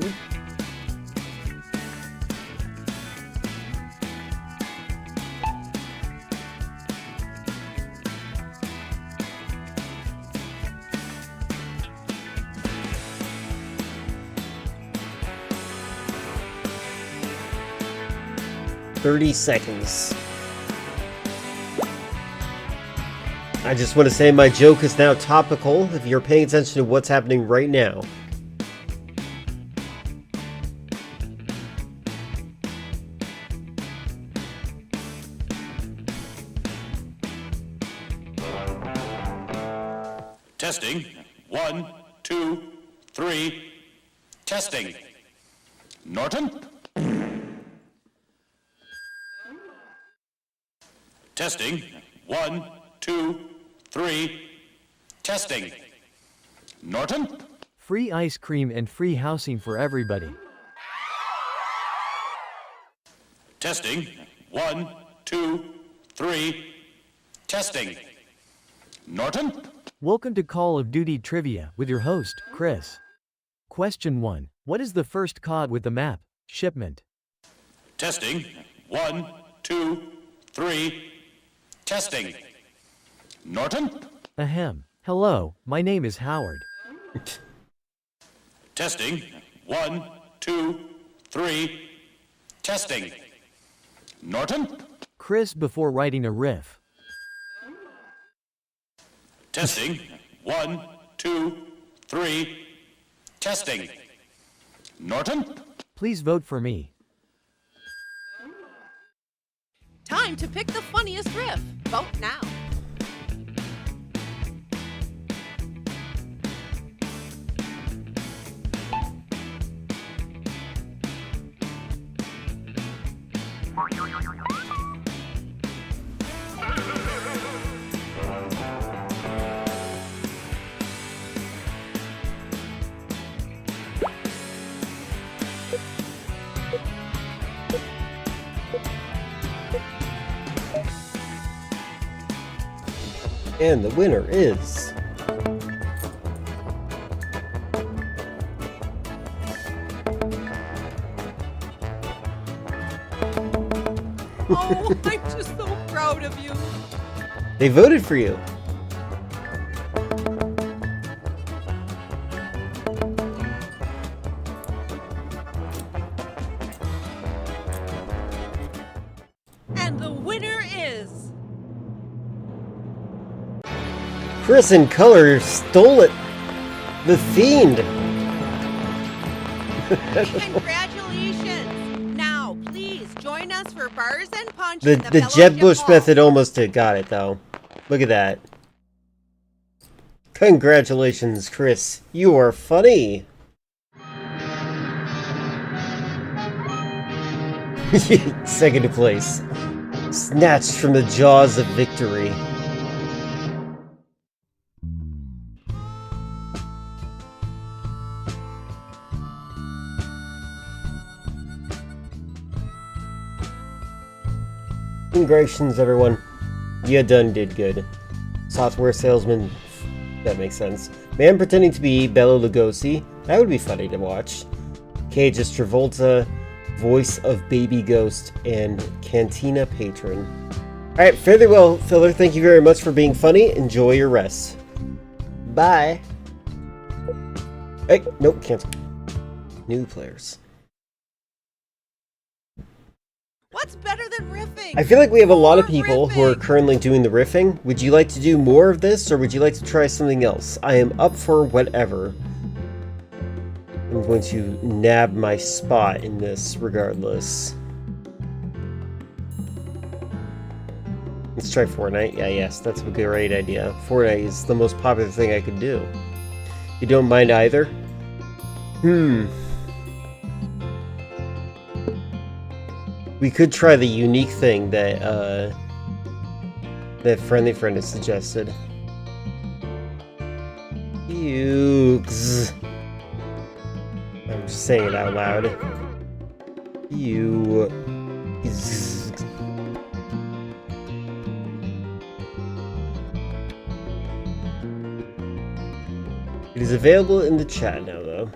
"30 seconds. I just want to say my joke is now topical if you're paying attention to what's happening right now. Testing. 1, 2, 3. Testing. Norton? Testing. 1, 2, 3. Testing. Norton? Free ice cream and free housing for everybody. Testing. 1, 2, 3. Testing. Norton? Welcome to Call of Duty Trivia with your host, Chris. Question 1. What is the first COD with the map? Shipment. Testing. 1, 2, 3. Testing. Norton? Ahem. Hello, my name is Howard. Testing. 1, 2, 3. Testing. Norton? Chris before writing a riff. Testing. 1, 2, 3. Testing. Norton? Please vote for me. Time to pick the funniest riff. Vote now. And the winner is... Oh, I'm just so proud of you. They voted for you. And the winner is... Chris in color stole it. The Fiend. Congratulations. Now, please spurs and punch. The Jeb fellowship Bush hall. method almost got it, though. Look at that. Congratulations, Chris. You are funny. Second place. Snatched from the jaws of victory. Congratulations, everyone. You did good. Software salesman. That makes sense. Man pretending to be Bela Lugosi. That would be funny to watch. Cage is Travolta. Voice of Baby Ghost. And Cantina Patron. Alright, fairly well, Filler. Thank you very much for being funny. Enjoy your rest. Bye. Hey, nope, cancel. New players. What's better than riffing? I feel like we have a lot of people who are currently doing the riffing. Would you like to do more of this, or would you like to try something else? I am up for whatever. I'm going to nab my spot in this regardless. Let's try Fortnite. Yeah, yes, that's a great idea. Fortnite is the most popular thing I could do. You don't mind either? We could try the unique thing that that Friendly Friend has suggested. Fugues. I'm just saying it out loud. Fugues. It is available in the chat now, though.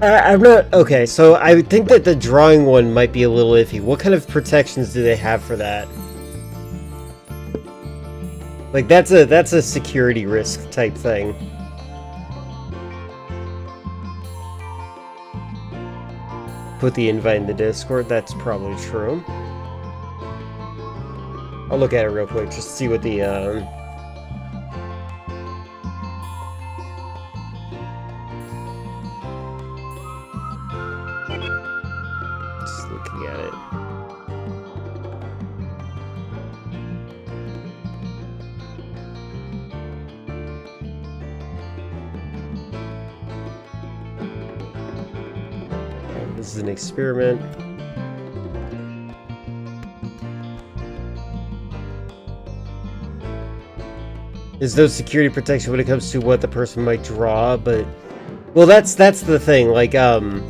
I'm not... Okay, so I would think that the drawing one might be a little iffy. What kind of protections do they have for that? Like, that's a security risk type thing. Put the invite in the Discord, that's probably true. I'll look at it real quick, just to see what the, just looking at it. Okay, this is an experiment. There's no security protection when it comes to what the person might draw, but... Well, that's the thing, like, I'm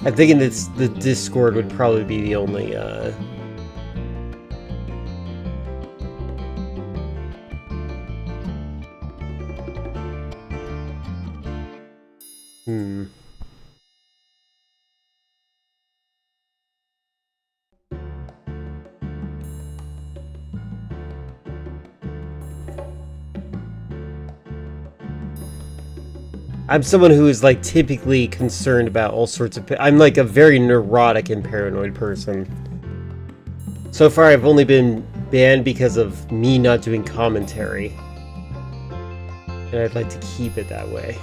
thinking that the Discord would probably be the only, I'm someone who is, like, typically concerned about all sorts of... I'm, like, a very neurotic and paranoid person. So far, I've only been banned because of me not doing commentary. And I'd like to keep it that way.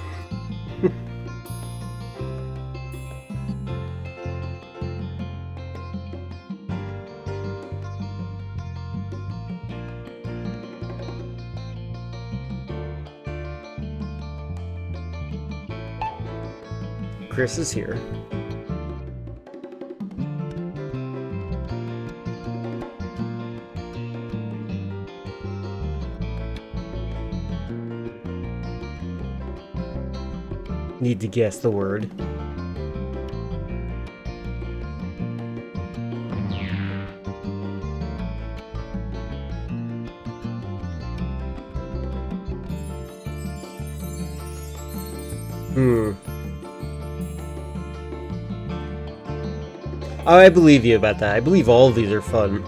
Chris is here. Need to guess the word. Oh, I believe you about that. I believe all of these are fun.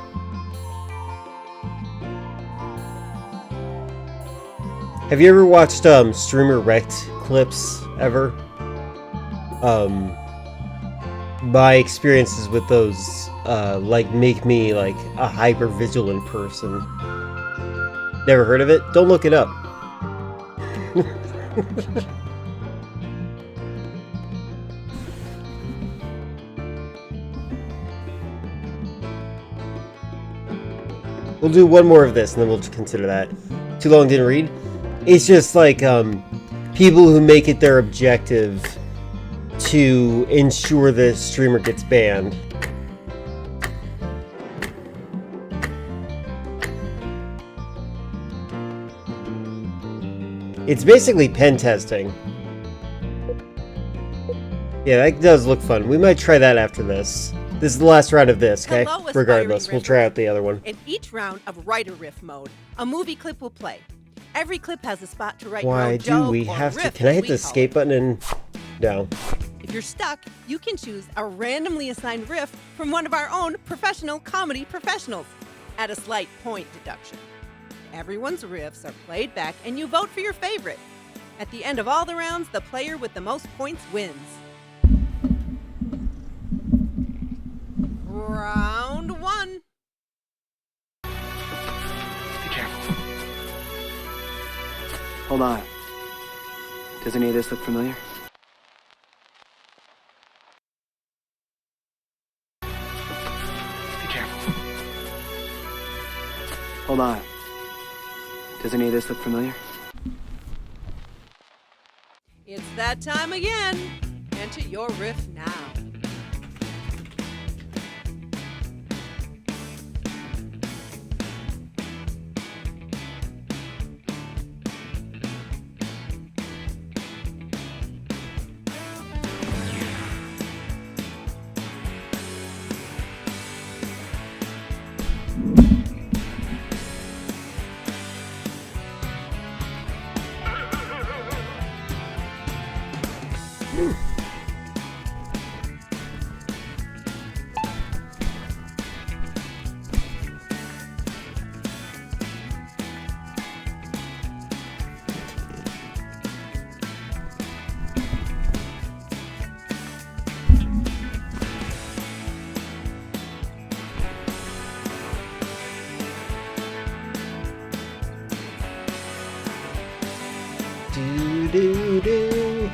Have you ever watched Streamer Wrecked clips ever? My experiences with those like make me like a hyper vigilant person. Never heard of it? Don't look it up. We'll do one more of this and then we'll consider that. Too long didn't read? It's just like people who make it their objective to ensure the streamer gets banned. It's basically pen testing. Yeah, that does look fun. We might try that after this. This is the last round of this, okay? Hello, Regardless, aspiring we'll try out the other one. In each round of Write a Riff mode, a movie clip will play. Every clip has a spot to write your Why own do joke we or have to? riff, Can I as hit we the call escape it. button and down? If you're stuck, you can choose a randomly assigned riff from one of our own professional comedy professionals at a slight point deduction. Everyone's riffs are played back and you vote for your favorite. At the end of all the rounds, the player with the most points wins. Round one. Be careful. Hold on. Does any of this look familiar? Be careful. Hold on. Does any of this look familiar? It's that time again. Enter your riff now. Do do do.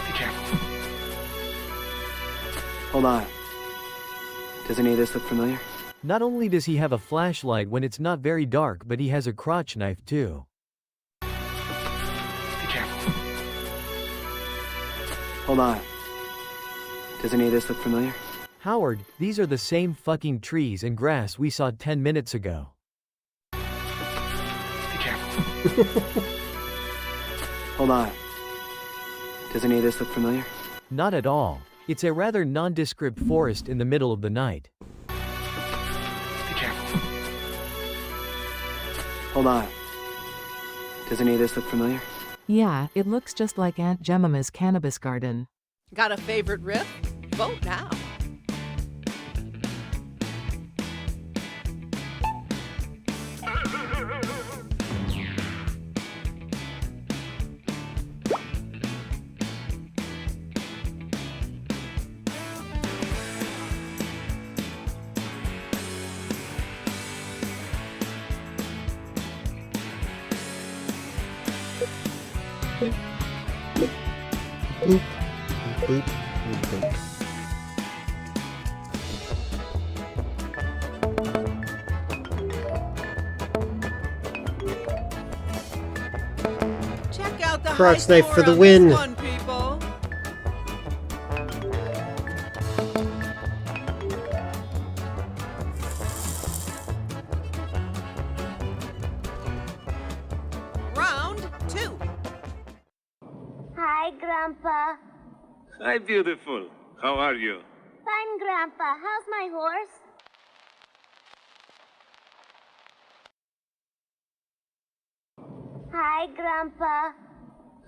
Be careful. Hold on. Does any of this look familiar? Not only does he have a flashlight when it's not very dark, but he has a crotch knife too. Be careful. Hold on. Does any of this look familiar? Howard, these are the same fucking trees and grass we saw 10 minutes ago. Be careful. Hold on. Does any of this look familiar? Not at all. It's a rather nondescript forest in the middle of the night. Be careful. Hold on. Does any of this look familiar? Yeah, it looks just like Aunt Jemima's cannabis garden. Got a favorite riff? Vote now. Boop, boop, boop. Check out the Crotch high knife score for the on win. this one, people. Round two. Hi, Grandpa. Hi, beautiful. How are you? Fine, Grandpa. How's my horse? Hi, Grandpa.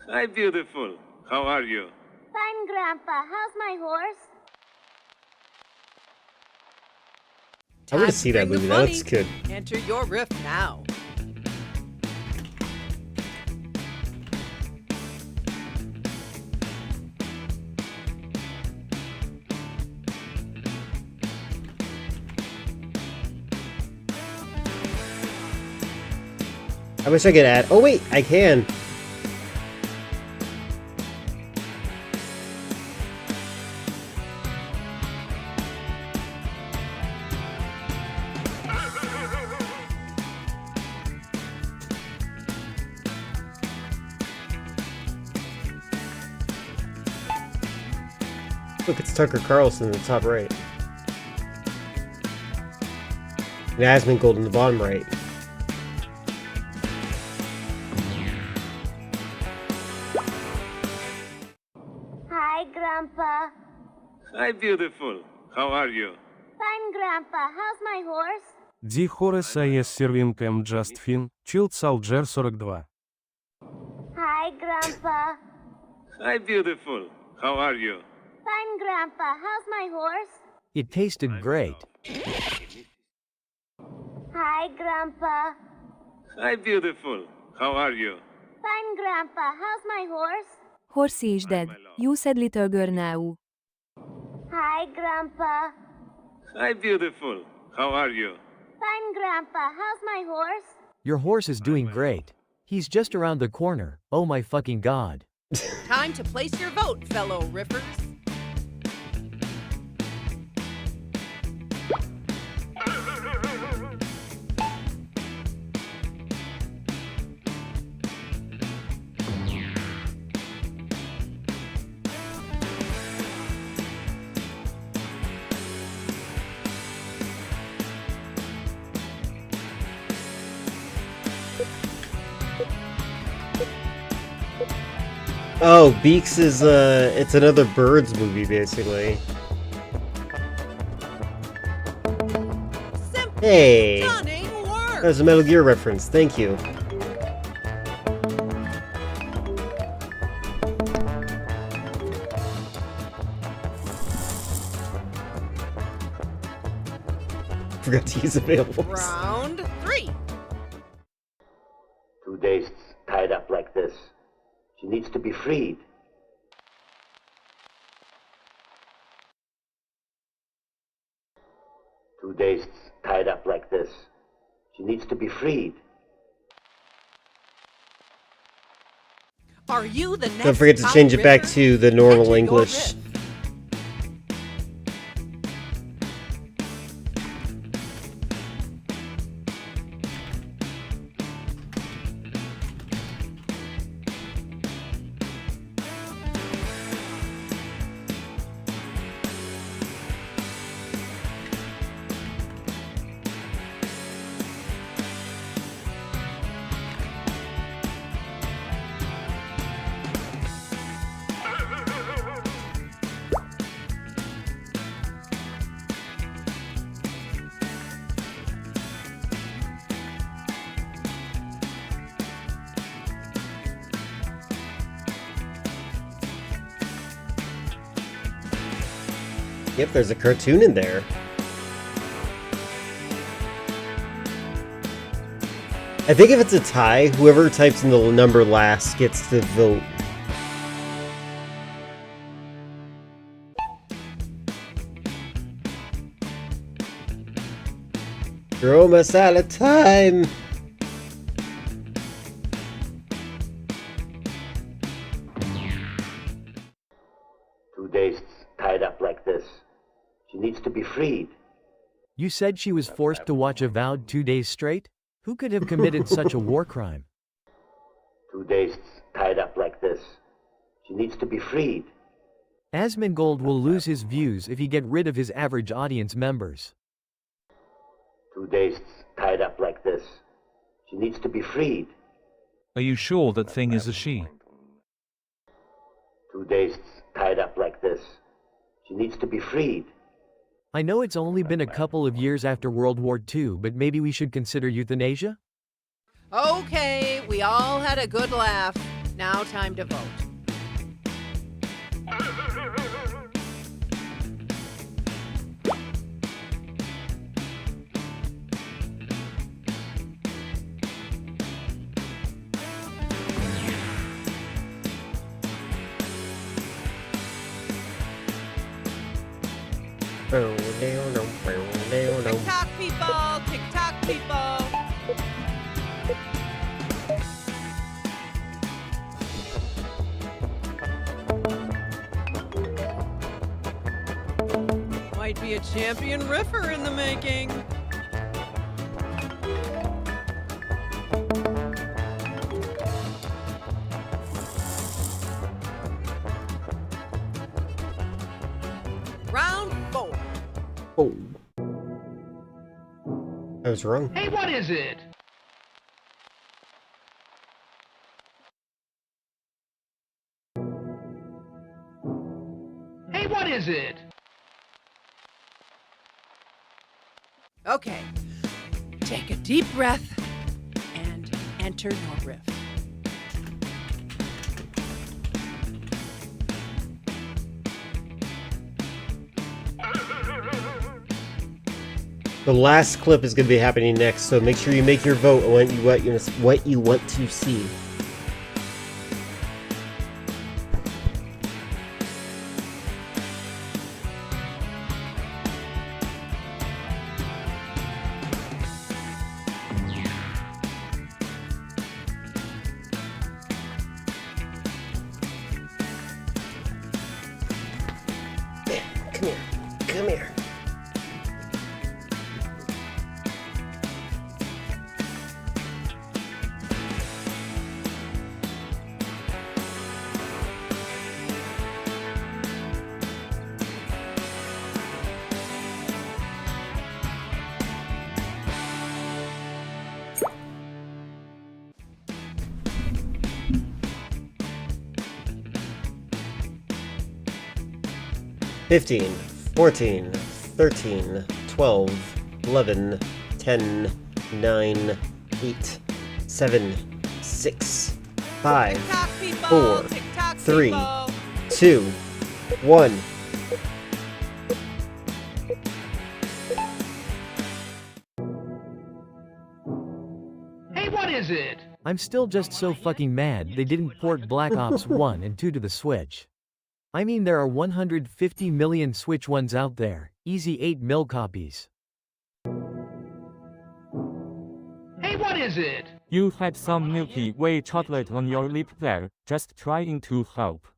Hi, beautiful. How are you? Fine, Grandpa. How's my horse? I want Time to see that bring the movie. That looks funny. good. Enter your riff now. I wish I could add. Oh wait, I can. Look, it's Tucker Carlson in the top right. And Asmongold in the bottom right. Hi, Grandpa. Hi, beautiful. How are you? Fine, Grandpa. How's my horse? Ди Хорес АЕС Сервинг М Just Fin, Чилд Салджер 42. Hi, Grandpa. Hi, beautiful. How are you? Fine, Grandpa. How's my horse? It tasted great. Hi, Grandpa. Hi, beautiful. How are you? Fine, Grandpa. How's my horse? Horsey is dead. You said little girl now. Hi, Grandpa. Hi, beautiful. How are you? Fine, Grandpa. How's my horse? Your horse is doing great. He's just around the corner. Oh my fucking god. Time to place your vote, fellow riffers. Oh, Beaks is, it's another Birds movie, basically. Hey! That was a Metal Gear reference, thank you. Forgot to use availables. Round 3. 2 days tied up like this. She needs to be freed. Two days tied up like this. She needs to be freed. Are you the next Don't forget to top change it back riffer? to the normal Enter your English. riff. Yep, there's a cartoon in there. I think if it's a tie, whoever types in the number last gets to vote. You're almost out of time. Two days tied up like this. She needs to be freed. You said she was forced to watch Avowed 2 days straight? Who could have committed such a war crime? 2 days tied up like this. She needs to be freed. Asmongold will lose his views if he get rid of his average audience members. 2 days tied up like this. She needs to be freed. Are you sure that thing is a she? 2 days tied up like this. She needs to be freed. I know it's only been a couple of years after World War II, but maybe we should consider euthanasia? Okay, we all had a good laugh. Now time to vote. TikTok people, TikTok people. Might be a champion riffer in the making. Round 4. Oh. I was wrong. Hey, what is it? Hey, what is it? Okay. Take a deep breath and enter your riff. The last clip is going to be happening next, so make sure you make your vote on what you want to see. Come here. Come here. Fifteen, 14, 13, 12, 11, 10, 9, 8, 7, 6, 5, 4, 3, 2, 1. Hey, what is it? I'm still just so fucking mad they didn't port Black Ops 1 and 2 to the Switch. I mean, there are 150 million Switch ones out there, easy 8 mil copies. Hey, what is it? You had some Milky Way chocolate on your lip there, just trying to help.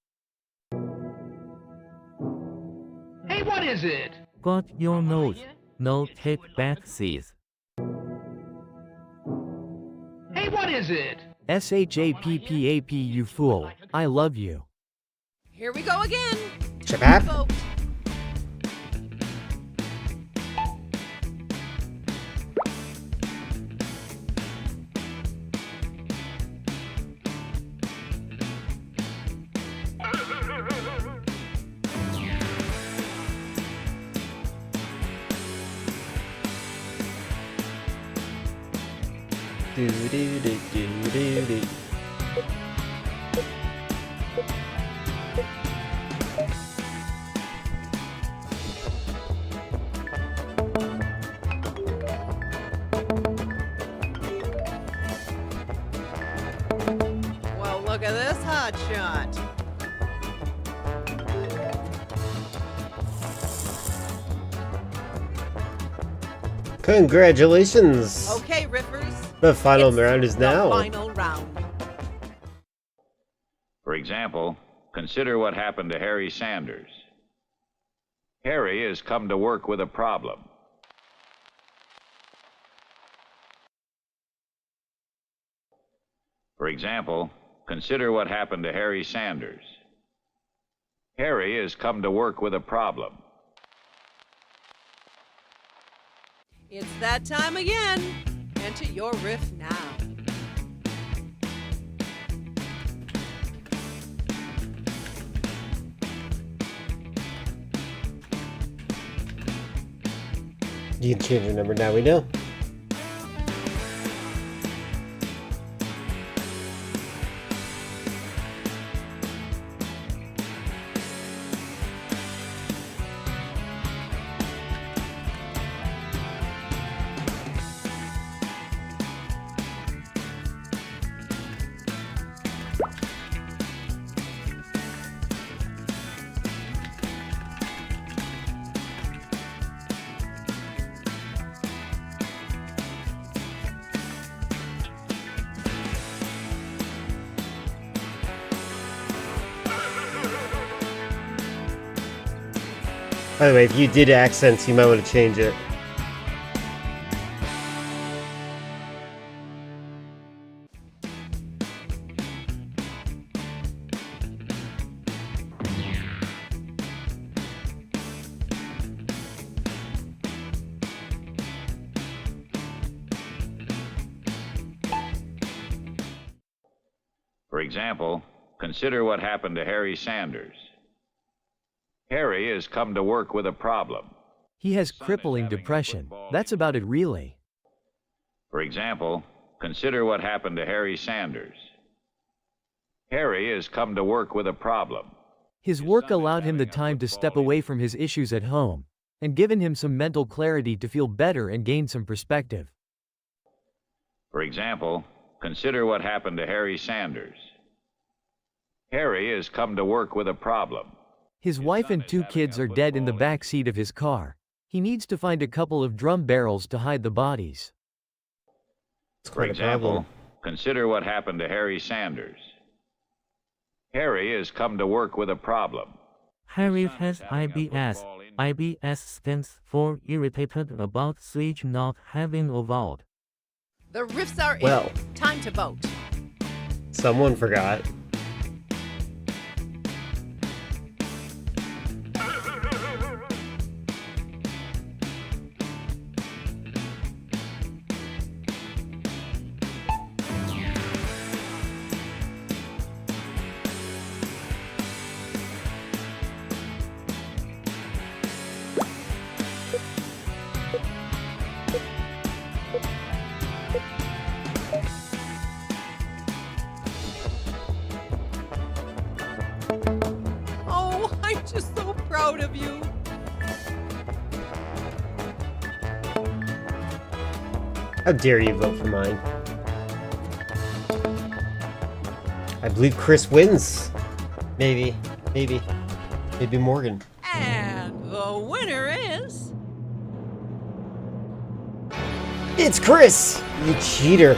Hey, what is it? Got your nose. No take back seas. Hey, what is it? SHAPPAP, you fool. I love you. Here we go again. Shabab. Vote. Do do do do do do. Well, look at this hot shot. Congratulations! Okay, riffers. The final round is now. Final round. For example, consider what happened to Harry Sanders. Harry has come to work with a problem. For example, consider what happened to Harry Sanders. Harry has come to work with a problem. It's that time again. Enter your riff now. You can change your number now, we know. By the way, if you did accents, you might want to change it. For example, consider what happened to Harry Sanders. Harry has come to work with a problem. He has crippling depression. That's about it, really. For example, consider what happened to Harry Sanders. Harry has come to work with a problem. His work allowed him the time to step away from his issues at home, and given him some mental clarity to feel better and gain some perspective. For example, consider what happened to Harry Sanders. Harry has come to work with a problem. His wife and 2 kids are dead in the back seat of his car. He needs to find a couple of drum barrels to hide the bodies. For example, consider what happened to Harry Sanders. Harry has come to work with a problem. Harry has IBS. IBS stands for irritated about switch not having a vote. The riffs are Well. in. Time to vote. Someone forgot. Oh, I'm just so proud of you. How dare you vote for mine? I believe Chris wins. Maybe Morgan. And the winner is... It's Chris! You cheater.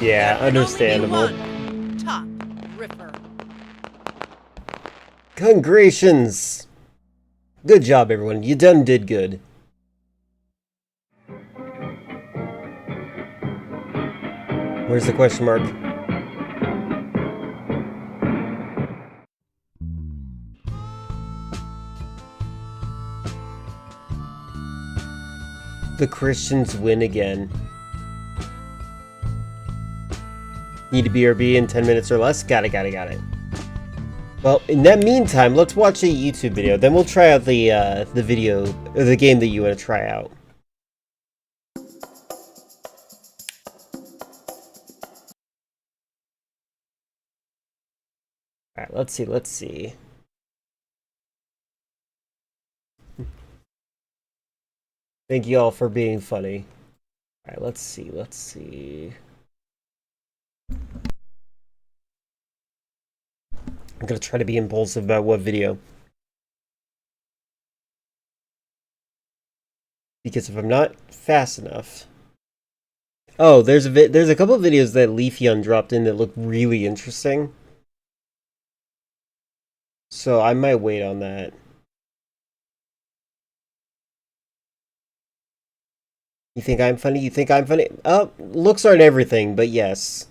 Yeah, understandable. Top Ripper. Congratulations! Good job, everyone. You did good. Where's the question mark? The Christians win again. Need a BRB in 10 minutes or less? Got it. Well, in that meantime, let's watch a YouTube video. Then we'll try out the video, or the game that you want to try out. Alright, let's see. Thank you all for being funny. Alright, let's see. I'm gonna try to be impulsive about what video. Because if I'm not fast enough... Oh, there's a couple of videos that Leafeon dropped in that look really interesting. So I might wait on that. You think I'm funny? Oh, looks aren't everything, but yes.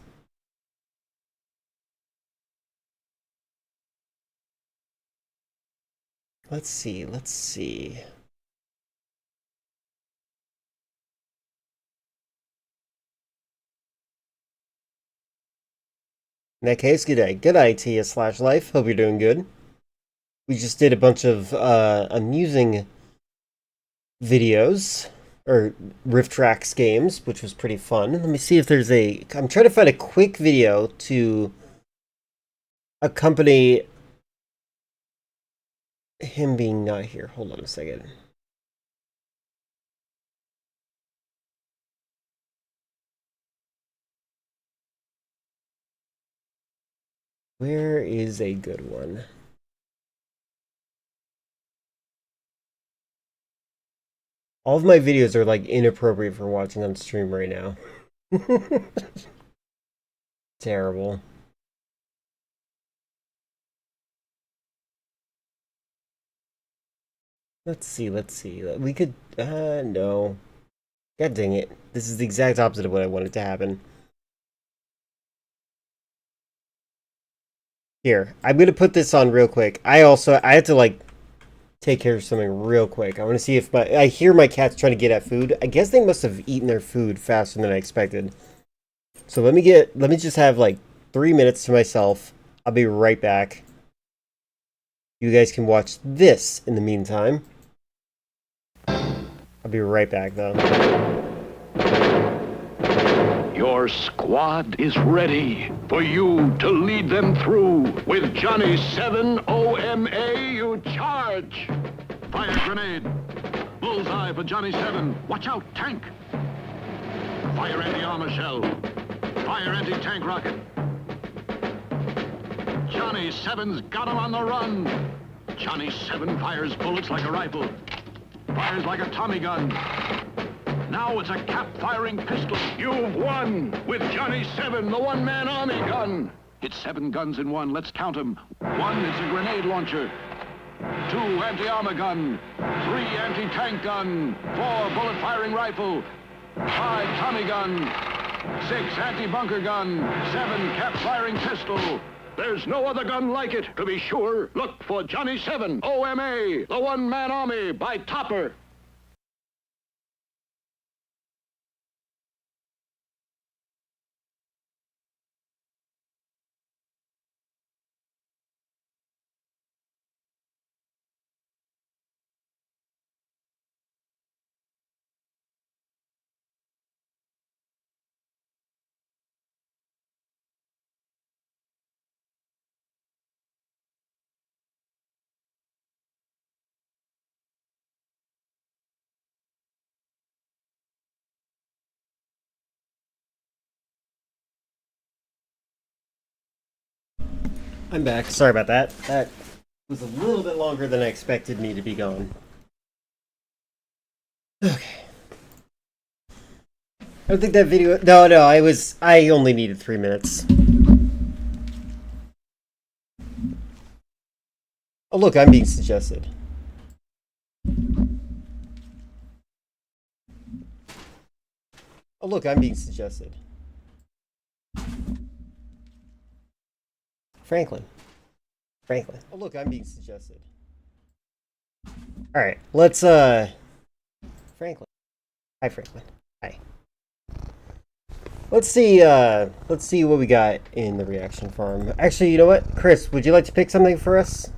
Let's see. In that case, good day. Good day to you, /life. Hope you're doing good. We just did a bunch of amusing videos, or Rift Tracks games, which was pretty fun. Let me see if there's I'm trying to find a quick video to accompany him being not here. Hold on a second. Where is a good one? All of my videos are like inappropriate for watching on stream right now. Terrible. Let's see. We could, no. God dang it. This is the exact opposite of what I wanted to happen. Here, I'm gonna put this on real quick. I had to, like, take care of something real quick. I want to see if I hear my cats trying to get at food. I guess they must have eaten their food faster than I expected. So let me just have, like, 3 minutes to myself. I'll be right back. You guys can watch this in the meantime. I'll be right back, though. Your squad is ready for you to lead them through. With Johnny 7 OMA, you charge. Fire grenade. Bullseye for Johnny 7. Watch out, tank. Fire anti-armor shell. Fire anti-tank rocket. Johnny 7's got him on the run. Johnny 7 fires bullets like a rifle. Fires like a Tommy gun. Now it's a cap-firing pistol. You've won with Johnny 7, the one-man army gun. It's 7 guns in one. Let's count them. 1 is a grenade launcher. 2 anti-armor gun. 3 anti-tank gun. 4 bullet-firing rifle. 5 Tommy gun. 6 anti-bunker gun. 7 cap-firing pistol. There's no other gun like it. To be sure, look for Johnny 7 OMA, the one-man army by Topper. I'm back. Sorry about that. That was a little bit longer than I expected me to be gone. Okay. I don't think that video... No, I only needed 3 minutes. Oh, look, I'm being suggested. Oh, look, I'm being suggested. Franklin. Oh, look, I'm being suggested. Alright, let's, Franklin. Hi, Franklin. Hi. Let's see what we got in the reaction farm. Actually, you know what? Chris, would you like to pick something for us?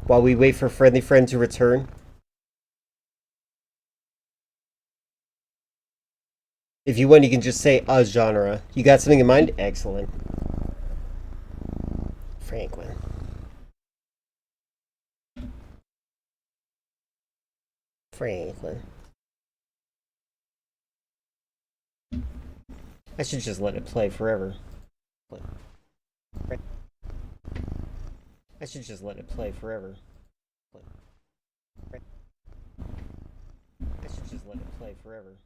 While we wait for Friendly Friend to return? If you want, you can just say a genre. You got something in mind? Excellent. Franklin. I should just let it play forever. I should just let it play forever. I should just let it play forever.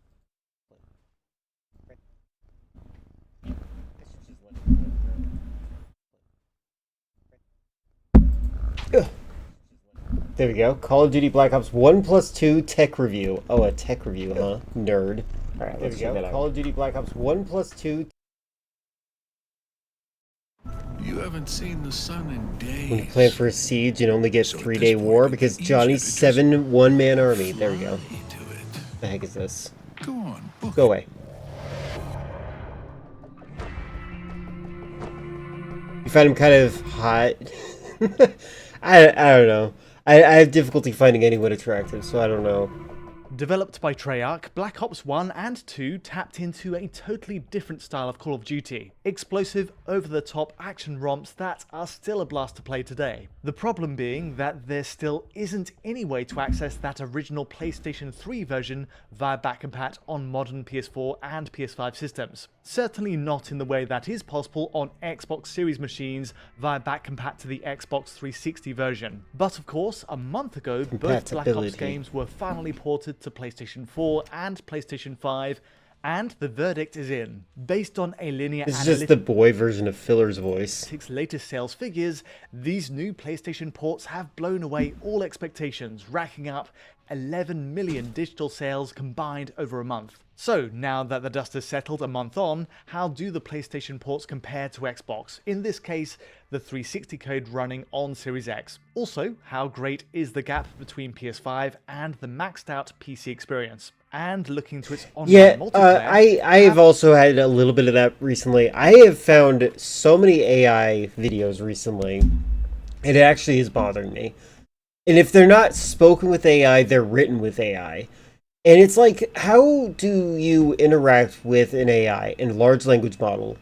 There we go. Call of Duty Black Ops 1+2 tech review. Oh, a tech review, huh? Nerd. Alright, let's check that out. Call of Duty Black Ops 1+2. You haven't seen the sun in days. When you plan for a siege and only get 3-day war because Johnny's 7 one-man army. There we go. What the heck is this? Go on, go away. You find him kind of hot. I don't know. I have difficulty finding anyone attractive, so I don't know. Developed by Treyarch, Black Ops 1 and 2 tapped into a totally different style of Call of Duty. Explosive, over-the-top action romps that are still a blast to play today. The problem being that there still isn't any way to access that original PlayStation 3 version via backcompat on modern PS4 and PS5 systems. Certainly not in the way that is possible on Xbox Series machines via backcompat to the Xbox 360 version. But of course, a month ago, both Black Ops games were finally ported to PlayStation 4 and PlayStation 5, And the verdict is in. Based on a linear It's just the boy version of Filler's voice. Analytics' latest sales figures, these new PlayStation ports have blown away all expectations, racking up 11 million digital sales combined over a month. So, now that the dust has settled a month on, how do the PlayStation ports compare to Xbox? In this case, the 360 code running on Series X. Also, how great is the gap between PS5 and the maxed out PC experience? And looking to its online multiplayer... I have also had a little bit of that recently. I have found so many AI videos recently, it actually is bothering me. And if they're not spoken with AI, they're written with AI. And it's like, how do you interact with an AI and large language model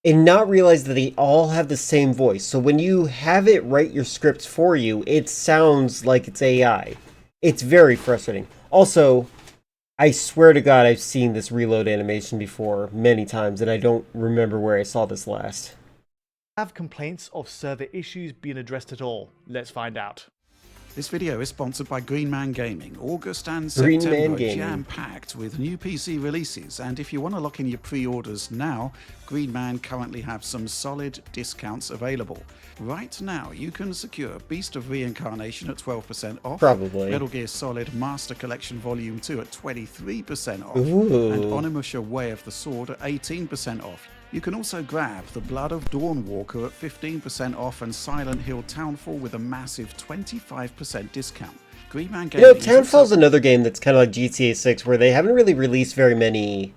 and not realize that they all have the same voice? So when you have it write your scripts for you, it sounds like it's AI. It's very frustrating. Also, I swear to God, I've seen this reload animation before many times, and I don't remember where I saw this last. Have complaints of server issues been addressed at all? Let's find out. This video is sponsored by Green Man Gaming. August and Green September Man are Gaming. jam-packed with new PC releases, and if you want to lock in your pre-orders now, Green Man currently have some solid discounts available. Right now, you can secure Beast of Reincarnation at 12% off, Probably. Metal Gear Solid Master Collection Volume 2 at 23% off, Ooh. and Onimusha Way of the Sword at 18% off. You can also grab The Blood of Dawnwalker at 15% off and Silent Hill Townfall with a massive 25% discount. Green Man Gaming. You know, Townfall's another game that's kind of like GTA 6, where they haven't really released very many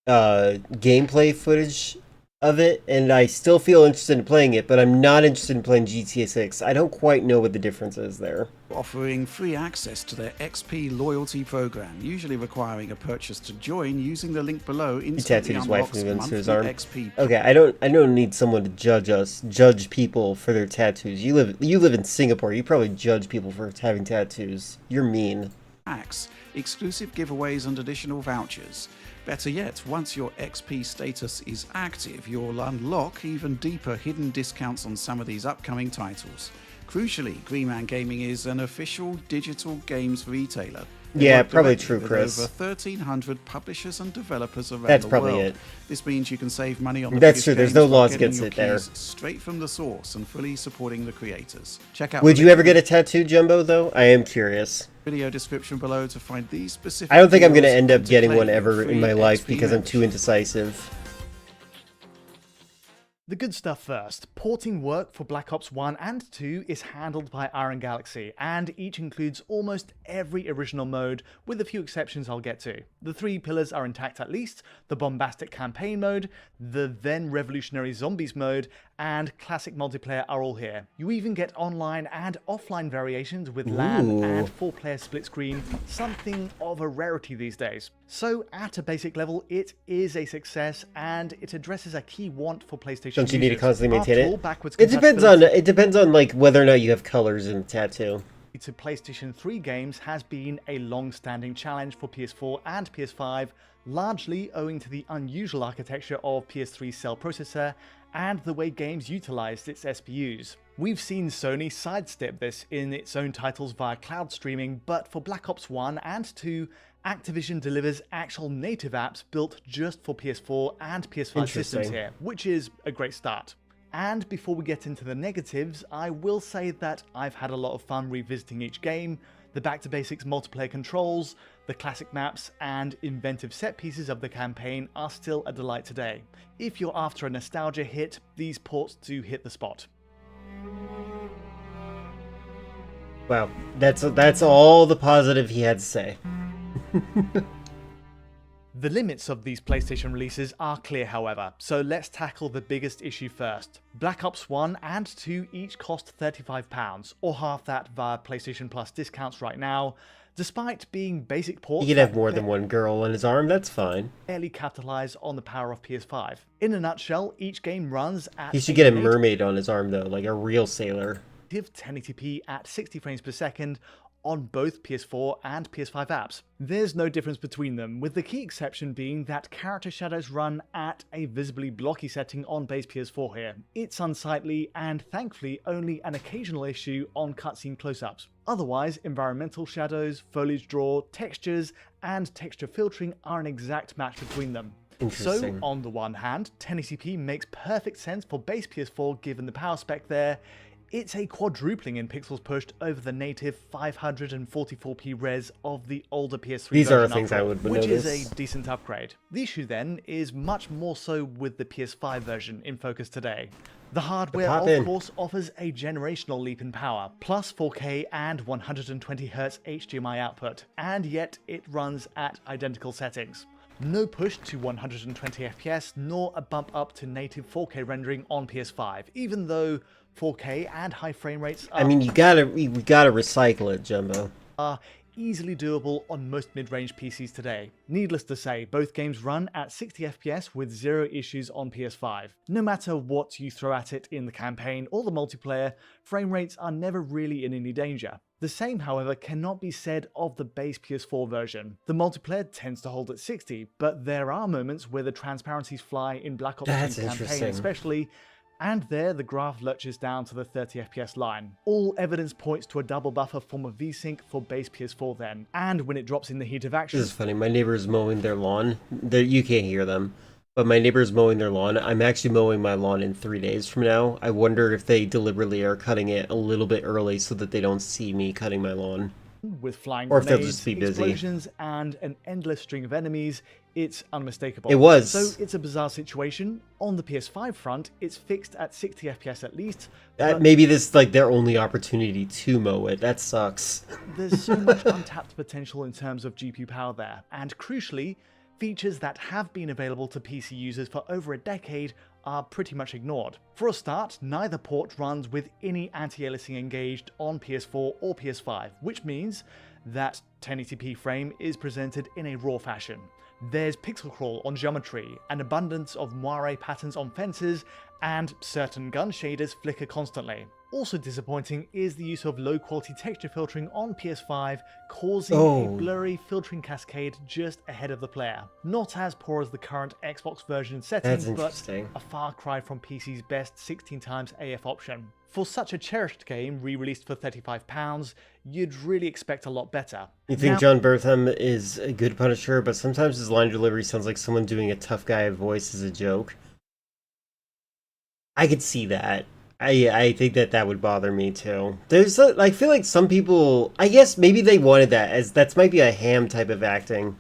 gameplay footage of it, and I still feel interested in playing it, but I'm not interested in playing GTA 6. I don't quite know what the difference is there. Offering free access to their XP loyalty program, usually requiring a purchase to join. Using the link below, He instantly tattooed his wife unlocks into his monthly arm. XP. Okay, I don't need someone to judge people for their tattoos. You live in Singapore. You probably judge people for having tattoos. You're mean. Packs, exclusive giveaways and additional vouchers. Better yet, once your XP status is active, you'll unlock even deeper hidden discounts on some of these upcoming titles. Crucially, Green Man Gaming is an official digital games retailer. They Yeah, work probably directly true, with Chris. Over 1,300 publishers and developers around That's the probably world. it. This means you can save money on the That's biggest true, there's games no while laws getting against your it there. keys straight from the source and fully supporting the creators. Check out. Would the you ever link get a tattoo, Jumbo, though? I am curious. video description below to find these specific. I don't think I'm going to videos end up and to getting claim one your ever in free my life XP because I'm membership. too indecisive. The good stuff first. Porting work for Black Ops 1 and 2 is handled by Iron Galaxy, and each includes almost every original mode, with a few exceptions I'll get to. The three pillars are intact at least: the bombastic campaign mode, the then revolutionary zombies mode, and classic multiplayer are all here. You even get online and offline variations with LAN Ooh. and 4-player split screen, something of a rarity these days. So at a basic level, it is a success, and it addresses a key want for PlayStation Don't you need to users. constantly maintain After all, it? backwards It depends on like whether or not you have colors in the tattoo. to PlayStation 3 games has been a long-standing challenge for PS4 and PS5, largely owing to the unusual architecture of PS3's cell processor and the way games utilized its SPUs. We've seen Sony sidestep this in its own titles via cloud streaming, but for Black Ops 1 and 2, Activision delivers actual native apps built just for PS4 and PS5 systems Interesting. here, which is a great start. And before we get into the negatives, I will say that I've had a lot of fun revisiting each game. The back to basics multiplayer controls, the classic maps, and inventive set pieces of the campaign are still a delight today. If you're after a nostalgia hit, these ports do hit the spot. Wow, that's all the positive he had to say. The limits of these PlayStation releases are clear, however, so let's tackle the biggest issue first. Black Ops 1 and 2 each cost £35, or half that via PlayStation Plus discounts right now. Despite being basic ports, He could have more than one girl on his arm, that's fine. barely capitalize on the power of PS5. In a nutshell, each game runs at He should get a native mermaid on his arm though, like a real sailor. 1080p at 60 frames per second on both PS4 and PS5 apps. There's no difference between them, with the key exception being that character shadows run at a visibly blocky setting on base PS4 here. It's unsightly and thankfully only an occasional issue on cutscene close-ups. Otherwise, environmental shadows, foliage draw, textures, and texture filtering are an exact match between them. So, on the one hand, 1080p makes perfect sense for base PS4 given the power spec there. It's a quadrupling in pixels pushed over the native 544p res of the older PS3 These are version things I would which notice. is a decent upgrade. The issue then is much more so with the PS5 version in focus today. The hardware, of course, offers a generational leap in power, plus 4K and 120Hz HDMI output, and yet it runs at identical settings. No push to 120 FPS, nor a bump up to native 4K rendering on PS5, even though 4K and high frame rates are, I mean, we gotta recycle it, Jumbo. Are easily doable on most mid-range PCs today. Needless to say, both games run at 60 FPS with zero issues on PS5. No matter what you throw at it in the campaign or the multiplayer, frame rates are never really in any danger. The same, however, cannot be said of the base PS4 version. The multiplayer tends to hold at 60, but there are moments where the transparencies fly in Black Ops 2 campaign especially, and there the graph lurches down to the 30 FPS line. All evidence points to a double buffer form of VSync for base PS4 then, and when it drops in the heat of action... This is funny, my neighbor's mowing their lawn. You can't hear them, but my neighbor's mowing their lawn. I'm actually mowing my lawn in 3 days from now. I wonder if they deliberately are cutting it a little bit early so that they don't see me cutting my lawn. With flying or if they'll grenades, just be busy. explosions, and an endless string of enemies, it's unmistakable. It was. So it's a bizarre situation. On the PS5 front, it's fixed at 60 FPS at least. Maybe this is like their only opportunity to mow it. That sucks. There's so much untapped potential in terms of GPU power there, and crucially, features that have been available to PC users for over a decade are pretty much ignored. For a start, neither port runs with any anti-aliasing engaged on PS4 or PS5, which means that 1080p frame is presented in a raw fashion. There's pixel crawl on geometry, an abundance of moire patterns on fences, and certain gun shaders flicker constantly. Also disappointing is the use of low-quality texture filtering on PS5, causing a blurry filtering cascade just ahead of the player. Not as poor as the current Xbox version settings, but a far cry from PC's best 16x AF option. For such a cherished game re-released for £35, you'd really expect a lot better. You think John Bertham is a good Punisher, but sometimes his line delivery sounds like someone doing a tough guy voice as a joke. I could see that. I think that would bother me too. I feel like some people, I guess maybe they wanted that, as that might be a ham type of acting.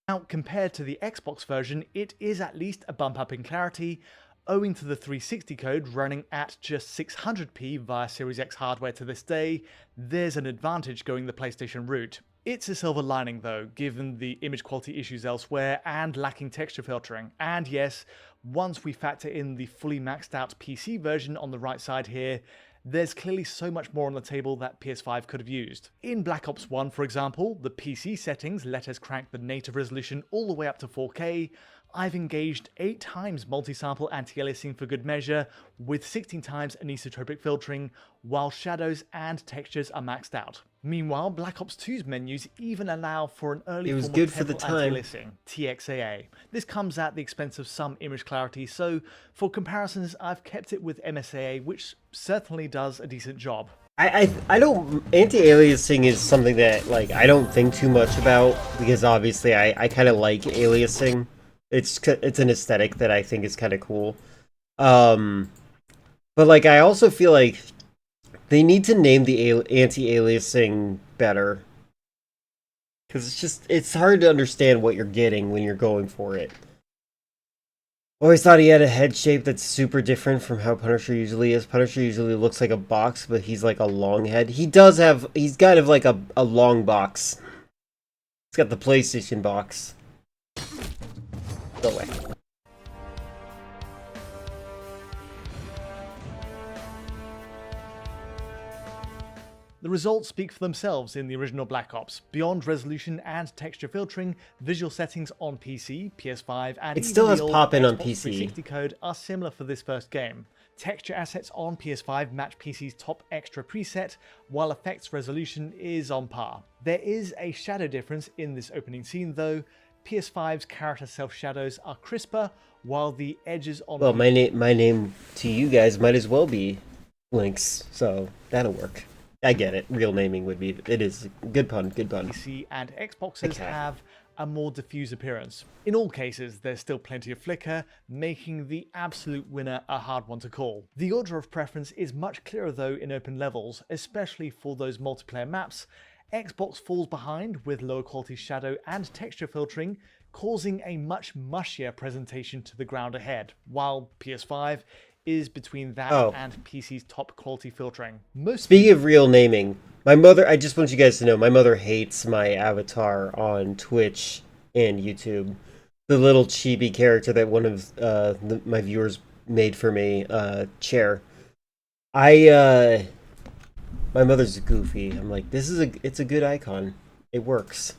Now, compared to the Xbox version, it is at least a bump up in clarity, owing to the 360 code running at just 600p via Series X hardware to this day. There's an advantage going the PlayStation route. It's a silver lining though, given the image quality issues elsewhere and lacking texture filtering. And yes, once we factor in the fully maxed out PC version on the right side here, there's clearly so much more on the table that PS5 could have used. In Black Ops 1, for example, the PC settings let us crank the native resolution all the way up to 4K. I've engaged 8 times multi-sample anti-aliasing for good measure, with 16 times anisotropic filtering, while shadows and textures are maxed out. Meanwhile, Black Ops 2's menus even allow for an early form good of for the purple time. anti-aliasing, TXAA. This comes at the expense of some image clarity, so for comparisons, I've kept it with MSAA, which certainly does a decent job. I don't, anti-aliasing is something that, like, I don't think too much about, because obviously I kind of like aliasing. It's an aesthetic that I think is kind of cool. But, like, I also feel like they need to name the anti-aliasing better. Because it's hard to understand what you're getting when you're going for it. Always thought he had a head shape that's super different from how Punisher usually is. Punisher usually looks like a box, but he's like a long head. He's kind of like a long box. He's got the PlayStation box. Go away. The results speak for themselves in the original Black Ops. Beyond resolution and texture filtering, visual settings on PC, PS5, and It even still the has old pop-in on Xbox PC. 360 code are similar for this first game. Texture assets on PS5 match PC's top extra preset, while effects resolution is on par. There is a shadow difference in this opening scene though. PS5's character self-shadows are crisper, while the edges on Well, my name to you guys might as well be Lynx, so that'll work. I get it. Real naming would be. It is good pun. Good pun. PC and Xboxes Okay. have a more diffuse appearance. In all cases, there's still plenty of flicker, making the absolute winner a hard one to call. The order of preference is much clearer though in open levels, especially for those multiplayer maps. Xbox falls behind with lower quality shadow and texture filtering, causing a much mushier presentation to the ground ahead, while PS5 is between that Oh. and PC's top quality filtering. Most Speaking of real naming, my mother, I just want you guys to know, my mother hates my avatar on Twitch and YouTube. The little chibi character that one of my viewers made for me, Chair. My mother's goofy. I'm like, it's a good icon. It works.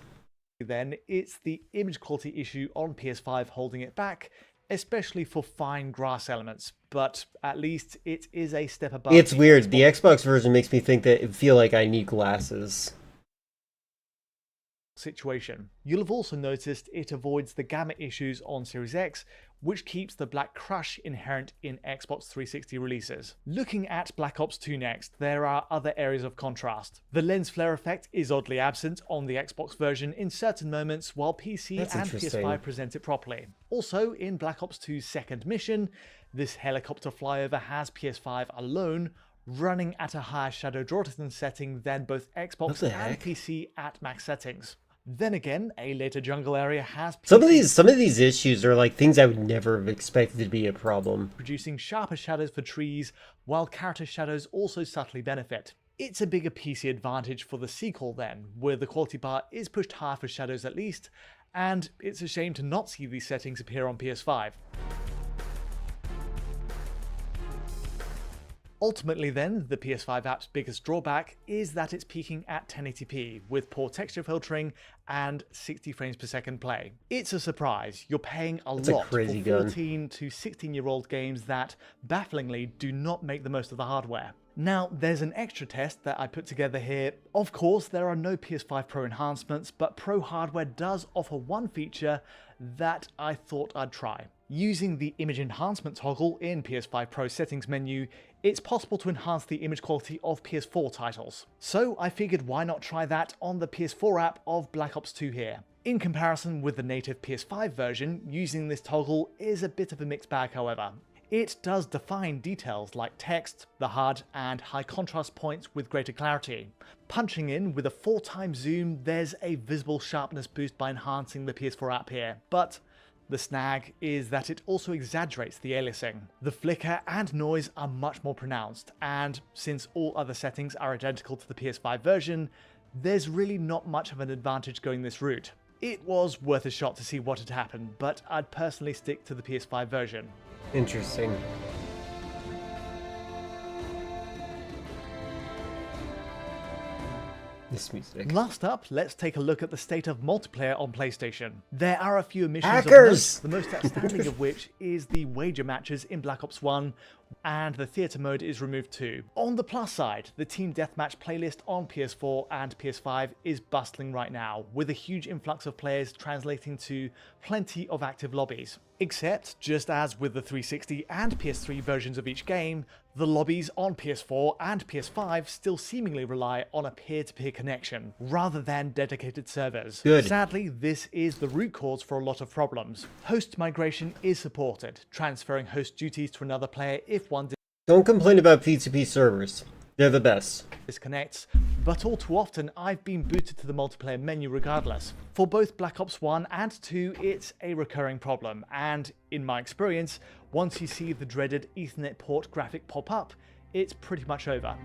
Then it's the image quality issue on PS5 holding it back, especially for fine grass elements, but at least it is a step above. It's the weird. Xbox The Xbox version makes me feel like I need glasses. situation. You'll have also noticed it avoids the gamma issues on Series X, which keeps the black crush inherent in Xbox 360 releases. Looking at Black Ops 2 next, there are other areas of contrast. The lens flare effect is oddly absent on the Xbox version in certain moments, while PC That's and interesting. PS5 present it properly. Also, in Black Ops 2's second mission, this helicopter flyover has PS5 alone running at a higher shadow draw distance setting than both Xbox What the and heck? PC at max settings. Then again, a later jungle area has Some of these issues are like things I would never have expected to be a problem. producing sharper shadows for trees, while character shadows also subtly benefit. It's a bigger PC advantage for the sequel then, where the quality bar is pushed higher for shadows at least, and it's a shame to not see these settings appear on PS5. Ultimately then, the PS5 app's biggest drawback is that it's peaking at 1080p with poor texture filtering and 60 frames per second play. It's a surprise. You're paying a That's a lot for crazy gun. 14 to 16-year-old games that, bafflingly, do not make the most of the hardware. Now, there's an extra test that I put together here. Of course, there are no PS5 Pro enhancements, but Pro hardware does offer one feature that I thought I'd try. Using the image enhancement toggle in PS5 Pro settings menu, it's possible to enhance the image quality of PS4 titles. So I figured why not try that on the PS4 app of Black Ops 2 here. In comparison with the native PS5 version, using this toggle is a bit of a mixed bag however. It does define details like text, the HUD, and high contrast points with greater clarity. Punching in with a 4x zoom, there's a visible sharpness boost by enhancing the PS4 app here, but the snag is that it also exaggerates the aliasing. The flicker and noise are much more pronounced, and since all other settings are identical to the PS5 version, there's really not much of an advantage going this route. It was worth a shot to see what had happened, but I'd personally stick to the PS5 version. Interesting. This music. Last up, let's take a look at the state of multiplayer on PlayStation. There are a few omissions Hackers! of note, the most outstanding of which is the wager matches in Black Ops 1, and the theater mode is removed too. On the plus side, the Team Deathmatch playlist on PS4 and PS5 is bustling right now, with a huge influx of players translating to plenty of active lobbies. Except, just as with the 360 and PS3 versions of each game, the lobbies on PS4 and PS5 still seemingly rely on a peer-to-peer connection, rather than dedicated servers. Good. Sadly, this is the root cause for a lot of problems. Host migration is supported, transferring host duties to another player if one Don't complain about P2P servers. They're the best. disconnects, but all too often I've been booted to the multiplayer menu regardless. For both Black Ops 1 and 2, it's a recurring problem, and in my experience, once you see the dreaded Ethernet port graphic pop up, it's pretty much over.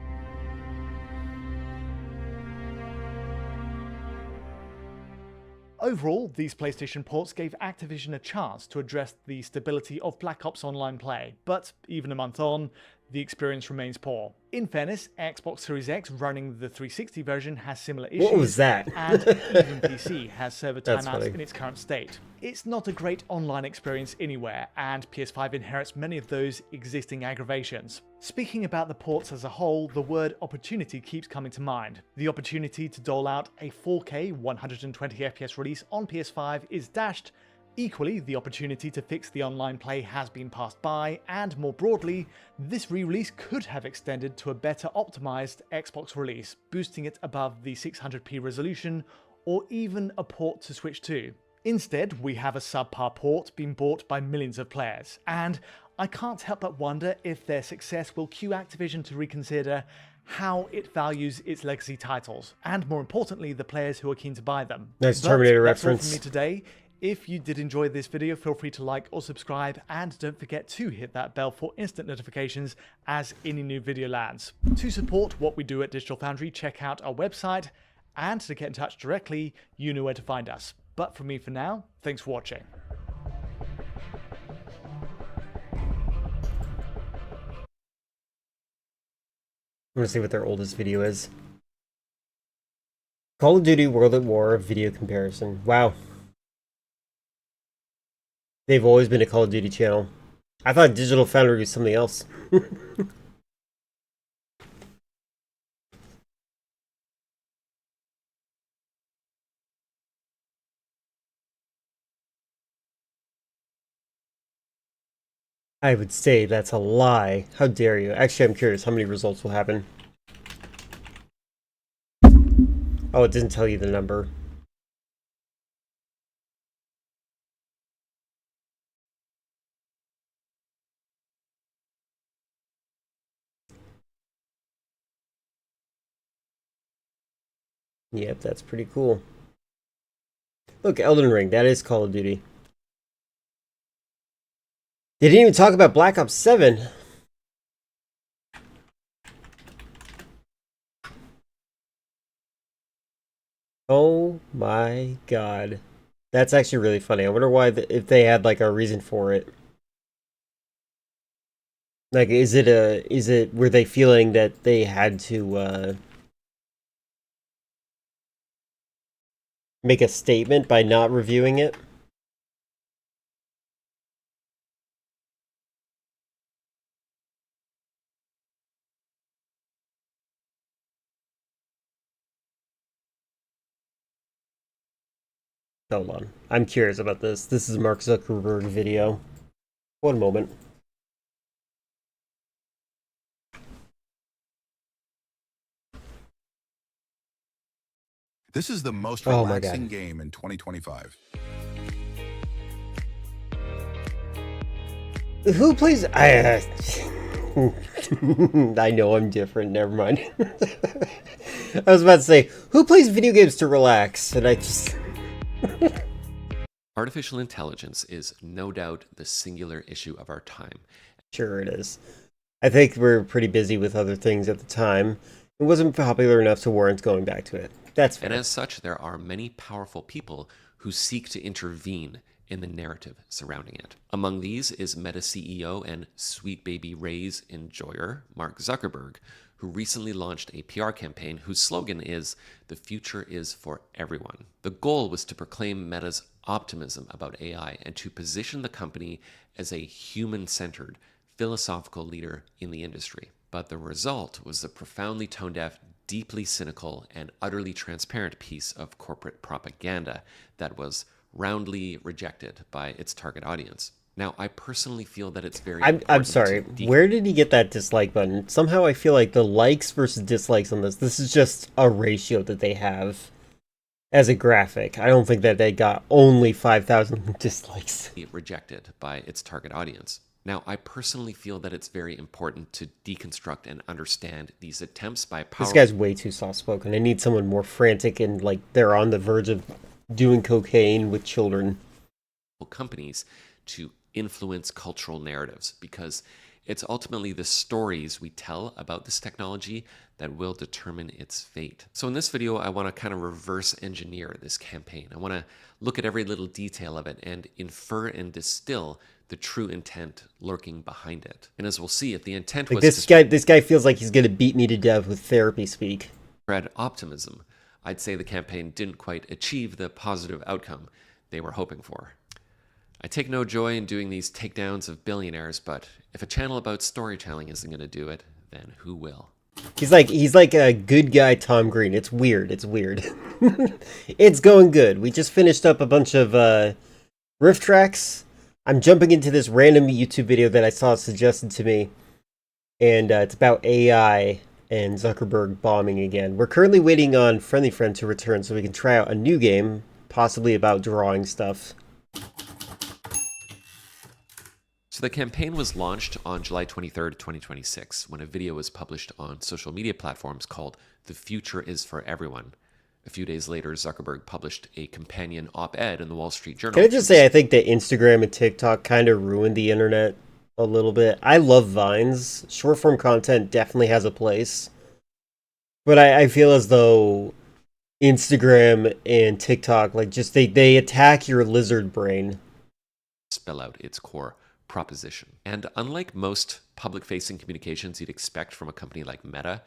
Overall, these PlayStation ports gave Activision a chance to address the stability of Black Ops Online play, but even a month on, the experience remains poor. In fairness, Xbox Series X running the 360 version has similar issues. What was that? And even PC has server That's timeouts funny. in its current state. It's not a great online experience anywhere, and PS5 inherits many of those existing aggravations. Speaking about the ports as a whole, the word opportunity keeps coming to mind. The opportunity to dole out a 4K 120fps release on PS5 is dashed. Equally, the opportunity to fix the online play has been passed by, and more broadly, this re-release could have extended to a better optimized Xbox release, boosting it above the 600p resolution, or even a port to Switch 2. Instead, we have a subpar port being bought by millions of players, and I can't help but wonder if their success will cue Activision to reconsider how it values its legacy titles, and more importantly, the players who are keen to buy them. Nice But Terminator that's all reference. from me today. If you did enjoy this video, feel free to like or subscribe, and don't forget to hit that bell for instant notifications as any new video lands. To support what we do at Digital Foundry, check out our website, and to get in touch directly, you know where to find us. But from me for now, thanks for watching. I'm gonna see what their oldest video is. Call of Duty World at War video comparison. Wow. They've always been a Call of Duty channel. I thought Digital Foundry was something else. I would say that's a lie. How dare you? Actually, I'm curious how many results will happen. Oh, it doesn't tell you the number. Yep, that's pretty cool. Look, Elden Ring, that is Call of Duty. They didn't even talk about Black Ops 7. Oh my god. That's actually really funny. I wonder why, if they had like a reason for it. Like, were they feeling that they had to, make a statement by not reviewing it? Hold on. I'm curious about this. This is a Mark Zuckerberg video. One moment. This is the most Oh my relaxing God. game in 2025. Who plays? I know I'm different. Never mind. I was about to say, who plays video games to relax? And I just. Artificial intelligence is no doubt the singular issue of our time. Sure it is. I think we're pretty busy with other things at the time. It wasn't popular enough to warrant going back to it. That's fair. And as such, there are many powerful people who seek to intervene in the narrative surrounding it. Among these is Meta CEO and Sweet Baby Ray's enjoyer, Mark Zuckerberg, who recently launched a PR campaign whose slogan is, "The future is for everyone." The goal was to proclaim Meta's optimism about AI and to position the company as a human-centered, philosophical leader in the industry. But the result was a profoundly tone-deaf, deeply cynical, and utterly transparent piece of corporate propaganda that was roundly rejected by its target audience. Now, I personally feel that it's very I'm important sorry. to Where did he get that dislike button? Somehow I feel like the likes versus dislikes on this is just a ratio that they have as a graphic. I don't think that they got only 5,000 dislikes. rejected by its target audience. Now, I personally feel that it's very important to deconstruct and understand these attempts by This powerful guy's way too soft-spoken. I need someone more frantic and like they're on the verge of doing cocaine with children. companies to influence cultural narratives, because it's ultimately the stories we tell about this technology that will determine its fate. So in this video, I want to kind of reverse engineer this campaign. I want to look at every little detail of it and infer and distill the the true intent lurking behind it. And as we'll see, if the intent Like was this guy feels like he's gonna beat me to death with therapy speak. spread optimism, I'd say the campaign didn't quite achieve the positive outcome they were hoping for. I take no joy in doing these takedowns of billionaires, but if a channel about storytelling isn't going to do it, then who will? He's like a good guy Tom Green. It's weird. It's weird. It's going good. We just finished up a bunch of riff tracks. I'm jumping into this random YouTube video that I saw suggested to me, and it's about AI and Zuckerberg bombing again. We're currently waiting on Friendly Friend to return so we can try out a new game, possibly about drawing stuff. So the campaign was launched on July 23rd, 2026, when a video was published on social media platforms called "The Future is for Everyone." A few days later, Zuckerberg published a companion op-ed in the Wall Street Journal. Can I just say, I think that Instagram and TikTok kind of ruined the internet a little bit. I love Vines. Short-form content definitely has a place. But I feel as though Instagram and TikTok, like, just they attack your lizard brain. Spell out its core proposition. And unlike most public-facing communications you'd expect from a company like Meta,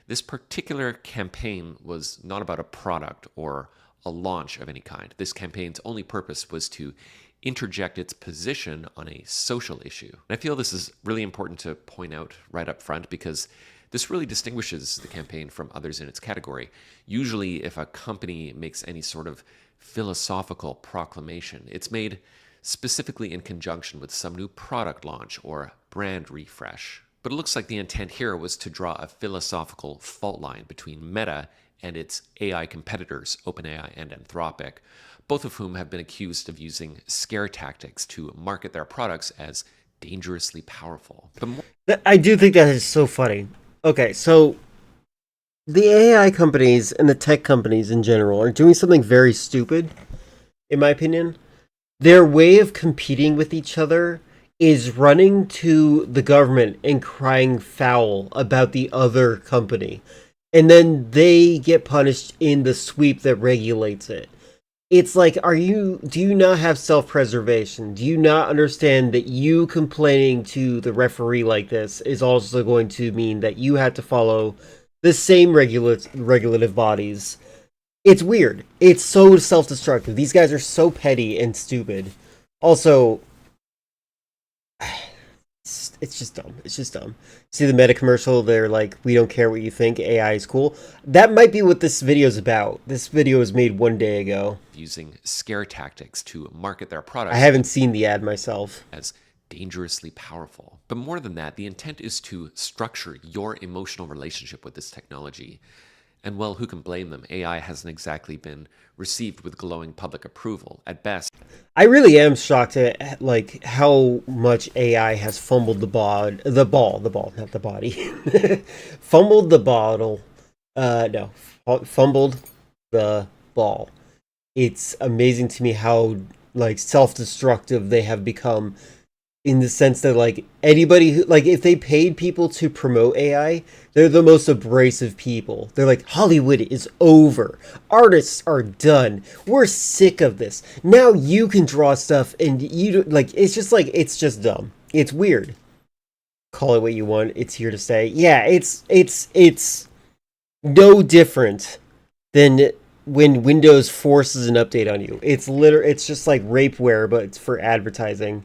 this particular campaign was not about a product or a launch of any kind. This campaign's only purpose was to interject its position on a social issue. And I feel this is really important to point out right up front because this really distinguishes the campaign from others in its category. Usually, if a company makes any sort of philosophical proclamation, it's made specifically in conjunction with some new product launch or brand refresh. But it looks like the intent here was to draw a philosophical fault line between Meta and its AI competitors, OpenAI and Anthropic, both of whom have been accused of using scare tactics to market their products as dangerously powerful. I do think that is so funny. Okay, so the AI companies and the tech companies in general are doing something very stupid, in my opinion. Their way of competing with each other is running to the government and crying foul about the other company. And then they get punished in the sweep that regulates it. It's like, do you not have self-preservation? Do you not understand that you complaining to the referee like this is also going to mean that you have to follow the same regulative bodies? It's weird. It's so self-destructive. These guys are so petty and stupid. Also, it's just dumb. It's just dumb. See the Meta commercial? They're like, we don't care what you think. AI is cool. That might be what this video is about. This video was made one day ago. Using scare tactics to market their products. I haven't seen the ad myself. As dangerously powerful. But more than that, the intent is to structure your emotional relationship with this technology. And well, who can blame them? AI hasn't exactly been received with glowing public approval. At best, I really am shocked at like how much AI has fumbled the ball, not the body. Fumbled the bottle. Fumbled the ball. It's amazing to me how like self-destructive they have become, in the sense that like anybody who, like, if they paid people to promote AI, they're the most abrasive people. They're like, Hollywood is over. Artists are done. We're sick of this. Now you can draw stuff and you like, it's just dumb. It's weird. Call it what you want. It's here to stay. Yeah, it's no different than when Windows forces an update on you. It's just like rapeware, but it's for advertising.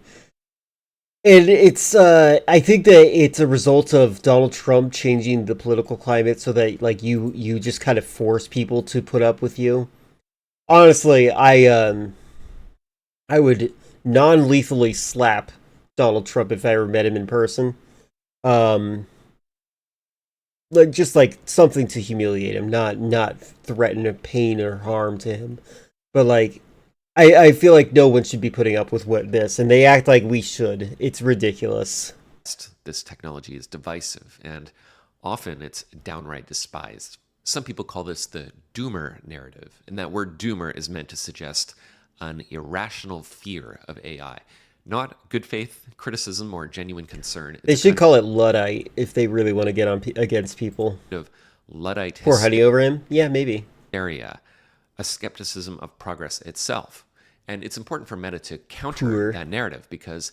And it's, I think that it's a result of Donald Trump changing the political climate so that, like, you just kind of force people to put up with you. Honestly, I would non-lethally slap Donald Trump if I ever met him in person. Like, just like something to humiliate him, not threaten a pain or harm to him. But, like, I feel like no one should be putting up with this, and they act like we should. It's ridiculous. this technology is divisive, and often it's downright despised. Some people call this the doomer narrative, and that word doomer is meant to suggest an irrational fear of AI. Not good faith criticism or genuine concern. They should call it Luddite if they really want to get on against people. Of Luddite pour honey over him? Yeah, maybe. Area. A skepticism of progress itself. And it's important for Meta to counter that narrative, because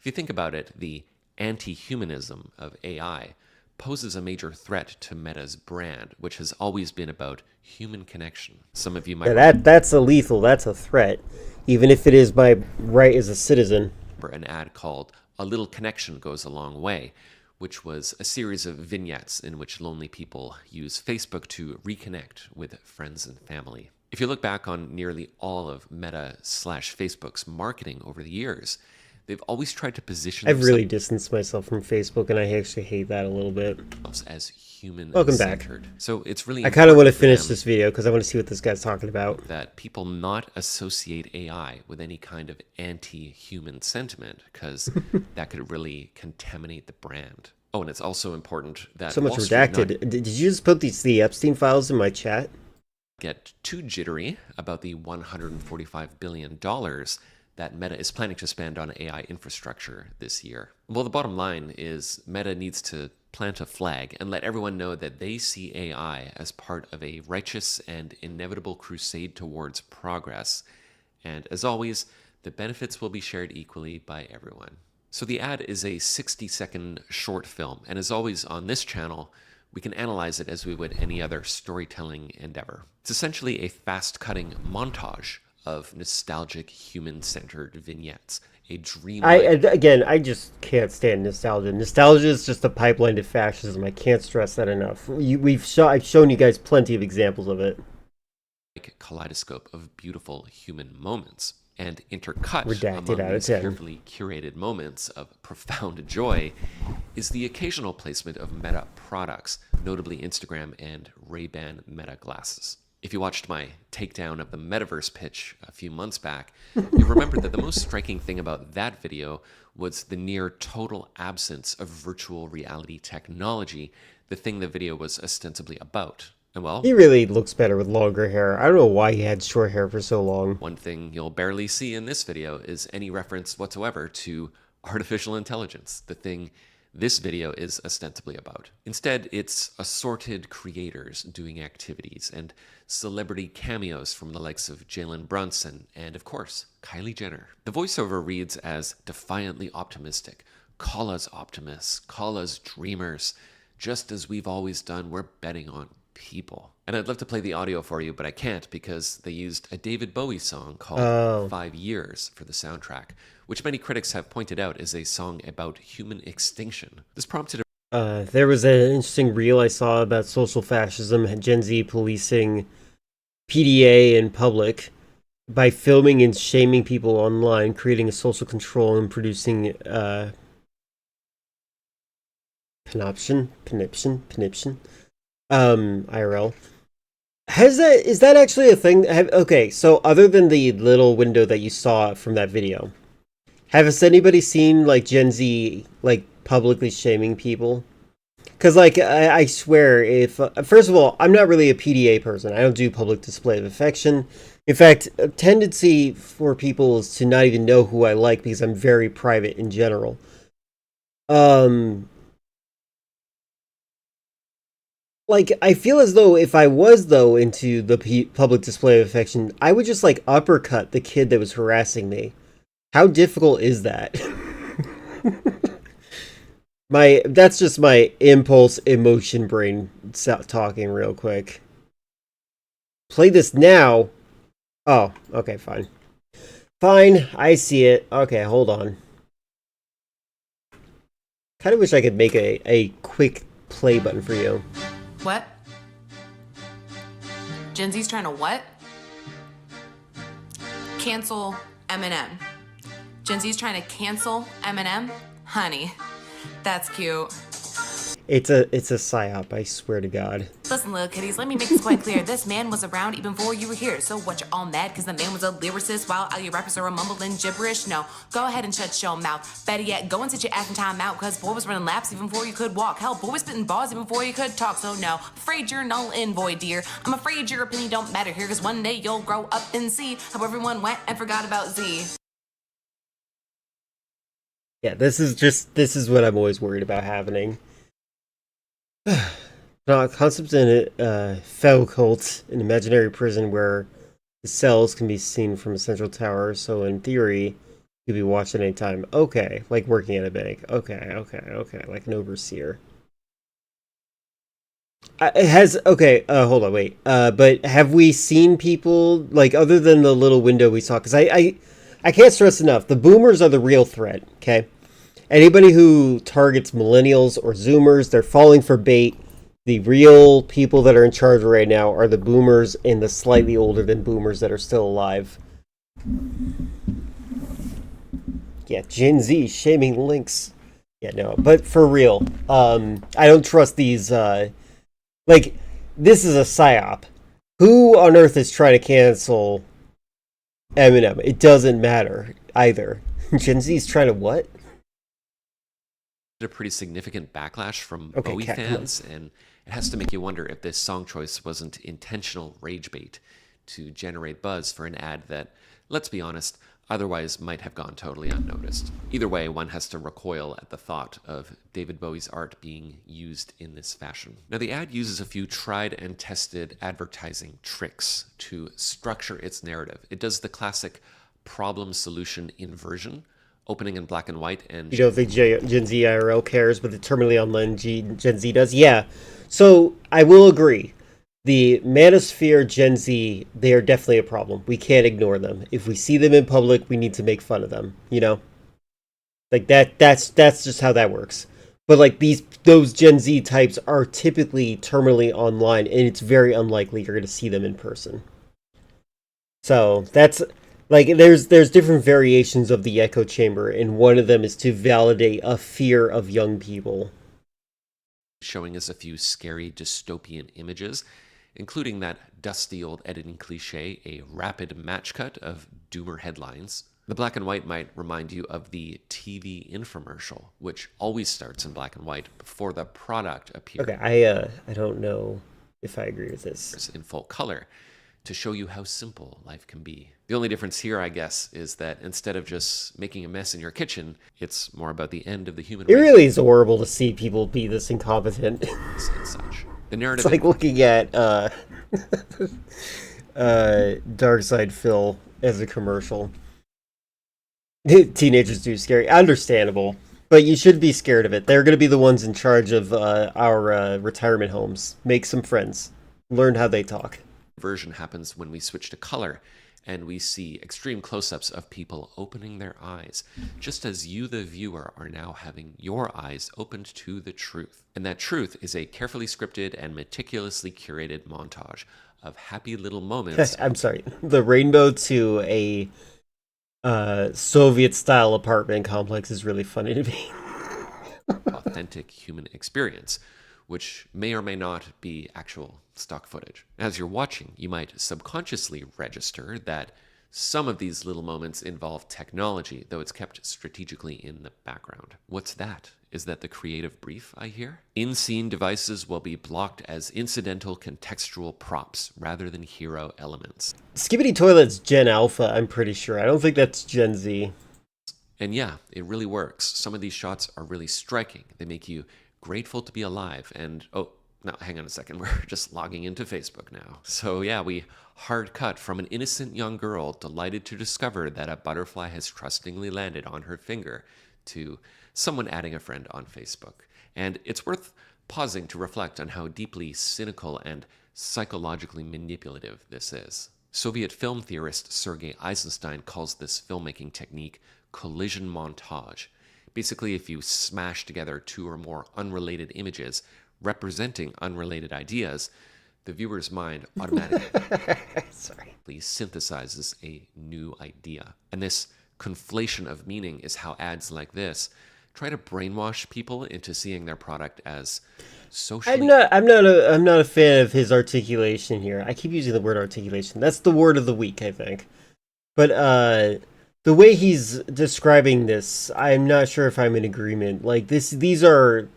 If you think about it, the anti-humanism of AI poses a major threat to Meta's brand, which has always been about human connection. Some of you might that's a lethal, that's a threat, even if it is my right as a citizen. remember an ad called A Little Connection Goes a Long Way, which was a series of vignettes in which lonely people use Facebook to reconnect with friends and family. If you look back on nearly all of Meta/Facebook's marketing over the years, they've always tried to position I've really distanced myself from Facebook, and I actually hate that a little bit. As human Welcome back. centered. So it's really I kind of want to important for finish them this video because I want to see what this guy's talking about. that people not associate AI with any kind of anti-human sentiment, because that could really contaminate the brand. Oh, and it's also important that So much Wall Street not redacted. Did you just put the Epstein files in my chat? get too jittery about the $145 billion that Meta is planning to spend on AI infrastructure this year. Well, the bottom line is Meta needs to plant a flag and let everyone know that they see AI as part of a righteous and inevitable crusade towards progress. And as always, the benefits will be shared equally by everyone. So the ad is a 60-second short film, and as always on this channel, we can analyze it as we would any other storytelling endeavor. It's essentially a fast-cutting montage of nostalgic, human-centered vignettes. A Again, I just can't stand nostalgia. Nostalgia is just a pipeline to fascism. I can't stress that enough. I've shown you guys plenty of examples of it. Kaleidoscope of beautiful human moments. And intercut Redacted among out of these 10. carefully curated moments of profound joy is the occasional placement of Meta products, notably Instagram and Ray-Ban Meta glasses. If you watched my takedown of the metaverse pitch a few months back, you remember that the most striking thing about that video was the near total absence of virtual reality technology, the thing the video was ostensibly about. And well, He really looks better with longer hair. I don't know why he had short hair for so long. one thing you'll barely see in this video is any reference whatsoever to artificial intelligence, the thing this video is ostensibly about. Instead, it's assorted creators doing activities and celebrity cameos from the likes of Jalen Brunson and, of course, Kylie Jenner. The voiceover reads as defiantly optimistic. Call us optimists, call us dreamers. Just as we've always done, we're betting on people. And I'd love to play the audio for you, but I can't because they used a David Bowie song called 5 Years for the soundtrack, which many critics have pointed out is a song about human extinction. This prompted There was an interesting reel I saw about social fascism, Gen Z policing PDA in public by filming and shaming people online, creating a social control and producing panoption, IRL. Is that actually a thing? Okay, so other than the little window that you saw from that video, has anybody seen like Gen Z like publicly shaming people? Because like I swear, if first of all, I'm not really a PDA person. I don't do public display of affection. In fact, a tendency for people is to not even know who I like because I'm very private in general. Like, I feel as though if I was, though, into the public display of affection, I would just, like, uppercut the kid that was harassing me. How difficult is that? That's just my impulse, emotion brain talking real quick. Play this now? Oh, okay, fine. Fine, I see it. Okay, hold on. Kind of wish I could make a quick play button for you. What? Gen Z's trying to what? Cancel Eminem. Gen Z's trying to cancel Eminem? Honey, that's cute. It's a psyop, I swear to God. Listen, little kitties, let me make this quite clear. This man was around even before you were here. So what, you're all mad because the man was a lyricist while all your rappers are mumbling gibberish? No, go ahead and shut your mouth. Better yet, go and sit your ass in time out because boy was running laps even before you could walk. Hell, boy was spitting bars even before you could talk. So no, afraid you're null and void, dear. I'm afraid your opinion don't matter here because one day you'll grow up and see how everyone went and forgot about Z. Yeah, this is what I'm always worried about happening. Concepts in a fell cult, an imaginary prison where the cells can be seen from a central tower. So in theory, You'll be watching anytime. Okay, like working at a bank. Okay, like an overseer. It has hold on, wait. But have we seen people like other than the little window we saw? Because I can't stress enough. The boomers are the real threat. Okay, anybody who targets millennials or Zoomers, they're falling for bait. The real people that are in charge right now are the boomers and the slightly older than boomers that are still alive. Yeah, Gen Z shaming links. Yeah, no, but for real, I don't trust these. Like, this is a psyop. Who on earth is trying to cancel Eminem? It doesn't matter either. Gen Z's trying to what? A pretty significant backlash from Okay, Bowie Kat, come fans, and it has to make you wonder if this song choice wasn't intentional rage bait to generate buzz for an ad that, let's be honest, otherwise might have gone totally unnoticed. Either way, one has to recoil at the thought of David Bowie's art being used in this fashion. Now, the ad uses a few tried and tested advertising tricks to structure its narrative. It does the classic problem-solution inversion, opening in black and white, and You don't think Gen Z IRL cares, but the terminally online Gen Z does? Yeah. So, I will agree. The Manosphere Gen Z, they are definitely a problem. We can't ignore them. If we see them in public, we need to make fun of them, you know? Like that's just how that works. But like those Gen Z types are typically terminally online, and it's very unlikely you're going to see them in person. So, that's like there's different variations of the echo chamber, and one of them is to validate a fear of young people. showing us a few scary dystopian images, including that dusty old editing cliche, a rapid match cut of doomer headlines. The black and white might remind you of the TV infomercial, which always starts in black and white before the product appears. Okay, I don't know if I agree with this. In full color, to show you how simple life can be. The only difference here, I guess, is that instead of just making a mess in your kitchen, it's more about the end of the human It race. really is horrible to see people be this incompetent. And such. The narrative. It's like looking at Dark Side Phil as a commercial. Teenagers do scary. Understandable. But you should be scared of it. They're going to be the ones in charge of our retirement homes. Make some friends. Learn how they talk. Version happens when we switch to color and we see extreme close-ups of people opening their eyes, just as you, the viewer, are now having your eyes opened to the truth. And that truth is a carefully scripted and meticulously curated montage of happy little moments. I'm sorry. The rainbow to a Soviet-style apartment complex is really funny to me. Authentic human experience, which may or may not be actual stock footage. As you're watching, you might subconsciously register that some of these little moments involve technology, though it's kept strategically in the background. What's that? Is that the creative brief I hear? In-scene devices will be blocked as incidental contextual props rather than hero elements. Skibbity Toilet's Gen Alpha, I'm pretty sure. I don't think that's Gen Z. And yeah, it really works. Some of these shots are really striking. They make you grateful to be alive. And oh, no, hang on a second. We're just logging into Facebook now. So yeah, we hard cut from an innocent young girl delighted to discover that a butterfly has trustingly landed on her finger to someone adding a friend on Facebook. And it's worth pausing to reflect on how deeply cynical and psychologically manipulative this is. Soviet film theorist Sergei Eisenstein calls this filmmaking technique collision montage. Basically, if you smash together two or more unrelated images representing unrelated ideas, the viewer's mind automatically synthesizes a new idea. And this conflation of meaning is how ads like this try to brainwash people into seeing their product as socially... I'm not a fan of his articulation here. I keep using the word articulation. That's the word of the week, I think. But the way he's describing this, I'm not sure if I'm in agreement. Like these are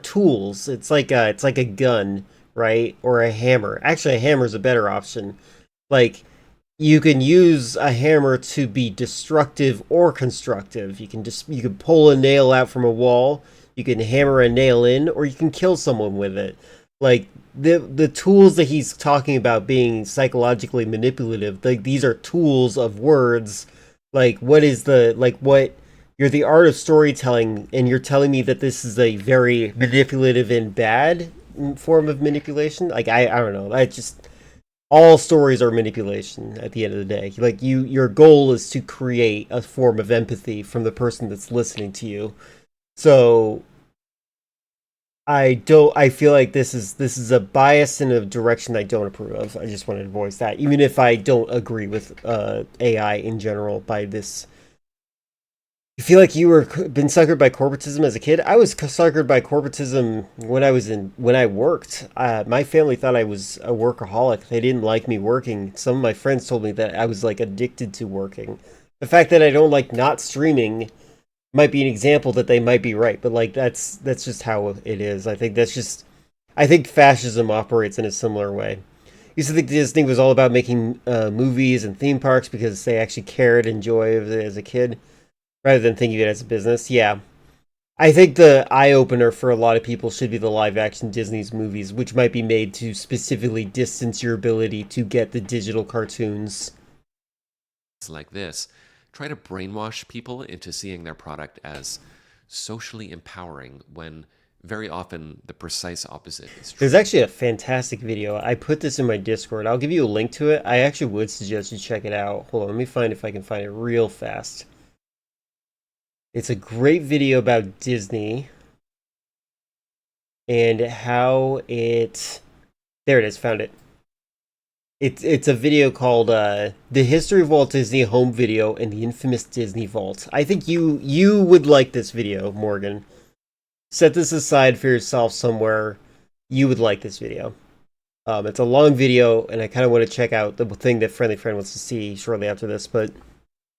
tools. It's like a gun, right? Or a hammer. Actually, a hammer is a better option. Like you can use a hammer to be destructive or constructive. You can pull a nail out from a wall, you can hammer a nail in, or you can kill someone with it. Like the tools that he's talking about being psychologically manipulative, like these are tools of words. Like, what is the, like, what, you're the art of storytelling, and you're telling me that this is a very manipulative and bad form of manipulation? Like, I don't know. I just, all stories are manipulation at the end of the day. Like, your goal is to create a form of empathy from the person that's listening to you. So, I feel like this is a bias in a direction I don't approve of. I just wanted to voice that, even if I don't agree with AI in general. By this, you feel like you were been suckered by corporatism as a kid. I was suckered by corporatism when I worked. My family thought I was a workaholic. They didn't like me working. Some of my friends told me that I was like addicted to working. The fact that I don't like not streaming might be an example that they might be right, but like that's just how it is. I think fascism operates in a similar way. Used to think Disney was all about making movies and theme parks because they actually cared and enjoyed it as a kid, rather than thinking of it as a business. Yeah, I think the eye opener for a lot of people should be the live action Disney's movies, which might be made to specifically distance your ability to get the digital cartoons. It's like this. Try to brainwash people into seeing their product as socially empowering when very often the precise opposite is true. There's actually a fantastic video. I put this in my Discord. I'll give you a link to it. I actually would suggest you check it out. Hold on, let me find if I can find it real fast. It's a great video about Disney and how it... There it is, found it. It's a video called The History of Walt Disney Home Video and the Infamous Disney Vault. I think you would like this video, Morgan. Set this aside for yourself somewhere. You would like this video. It's a long video, and I kind of want to check out the thing that Friendly Friend wants to see shortly after this, but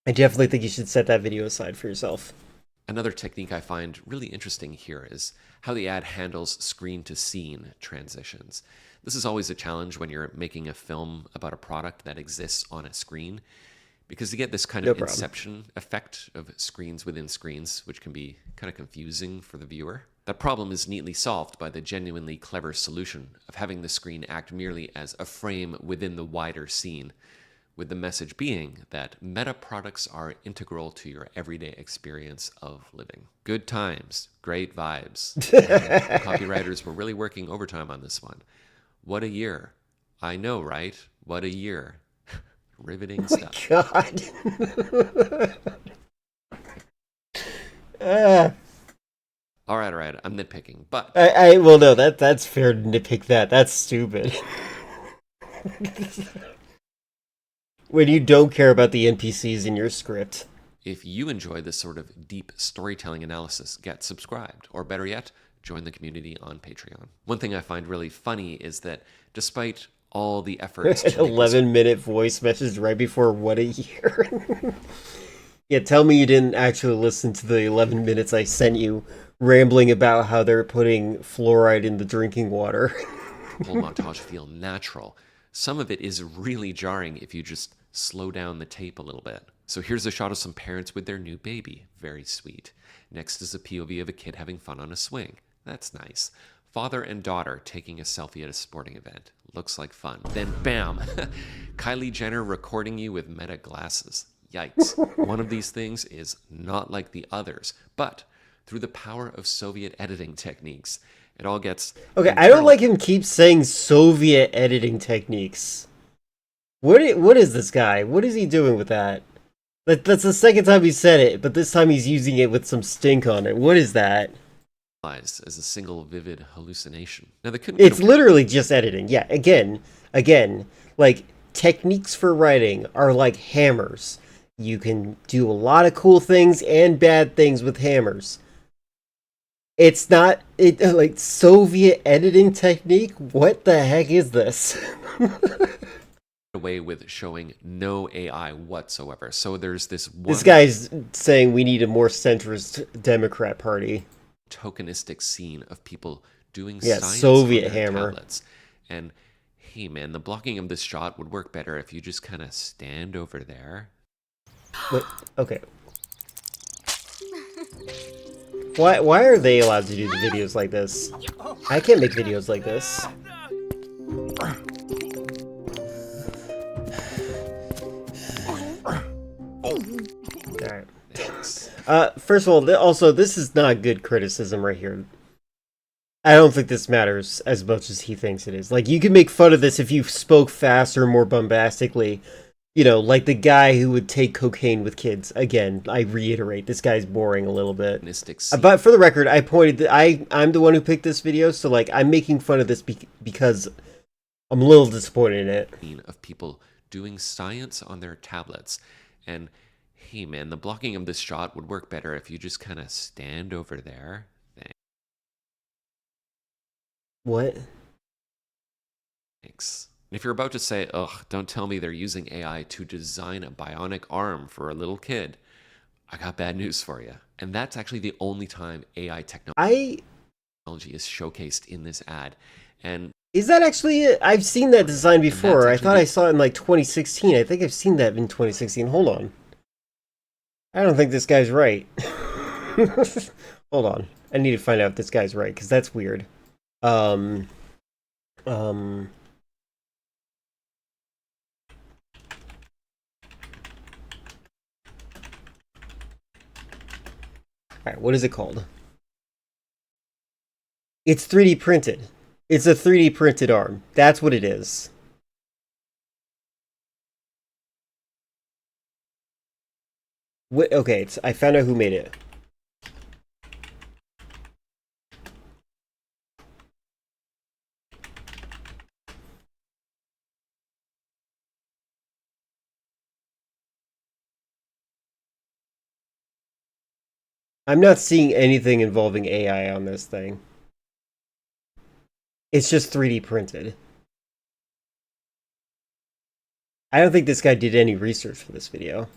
I definitely think you should set that video aside for yourself. Another technique I find really interesting here is how the ad handles screen-to-scene transitions. This is always a challenge when you're making a film about a product that exists on a screen, because you get this kind of inception effect of screens within screens, which can be kind of confusing for the viewer. That problem is neatly solved by the genuinely clever solution of having the screen act merely as a frame within the wider scene, with the message being that meta products are integral to your everyday experience of living. Good times, great vibes. The copywriters were really working overtime on this one. What a year. I know, right? What a year. Riveting stuff. God. All right. I'm nitpicking, but well, no, that's fair to nitpick that. That's stupid. When you don't care about the NPCs in your script. If you enjoy this sort of deep storytelling analysis, get subscribed, or better yet, join the community on Patreon. One thing I find really funny is that despite all the efforts to 11-minute voice message right before what a year. Yeah, tell me you didn't actually listen to the 11 minutes I sent you rambling about how they're putting fluoride in the drinking water. Whole montage feel natural. Some of it is really jarring if you just slow down the tape a little bit. So here's a shot of some parents with their new baby. Very sweet. Next is a POV of a kid having fun on a swing. That's nice. Father and daughter taking a selfie at a sporting event. Looks like fun. Then bam! Kylie Jenner recording you with Meta glasses. Yikes. One of these things is not like the others, but through the power of Soviet editing techniques, it all gets... Okay, I don't like him keep saying Soviet editing techniques. What is this guy? What is he doing with that? That's the second time he said it, but this time he's using it with some stink on it. What is that? As a single vivid hallucination. Now, it's literally just editing. Yeah, again, like, techniques for writing are like hammers. You can do a lot of cool things and bad things with hammers. It's not like Soviet editing technique. What the heck is this? Away with showing no AI whatsoever. So there's this one... This guy's saying we need a more centrist Democrat Party. Tokenistic scene of people doing science Soviet on their hammer tablets. And hey man, the blocking of this shot would work better if you just kind of stand over there. Wait, okay. Why are they allowed to do the videos like this? I can't make videos like this. First of all, also, this is not good criticism right here. I don't think this matters as much as he thinks it is. Like, you can make fun of this if you spoke faster, more bombastically. You know, like the guy who would take cocaine with kids. Again, I reiterate, this guy's boring a little bit. But for the record, I pointed that I'm the one who picked this video, so like I'm making fun of this because I'm a little disappointed in it. Of people doing science on their tablets, and hey man, the blocking of this shot would work better if you just kind of stand over there. What? Thanks. If you're about to say, ugh, don't tell me they're using AI to design a bionic arm for a little kid, I got bad news for you. And that's actually the only time AI technology is showcased in this ad. And is that actually it? I've seen that design before. I thought I saw it in like 2016. I think I've seen that in 2016. Hold on. I don't think this guy's right. Hold on. I need to find out if this guy's right, because that's weird. Alright, what is it called? It's 3D printed. It's a 3D printed arm. That's what it is. Okay, I found out who made it. I'm not seeing anything involving AI on this thing. It's just 3D printed. I don't think this guy did any research for this video.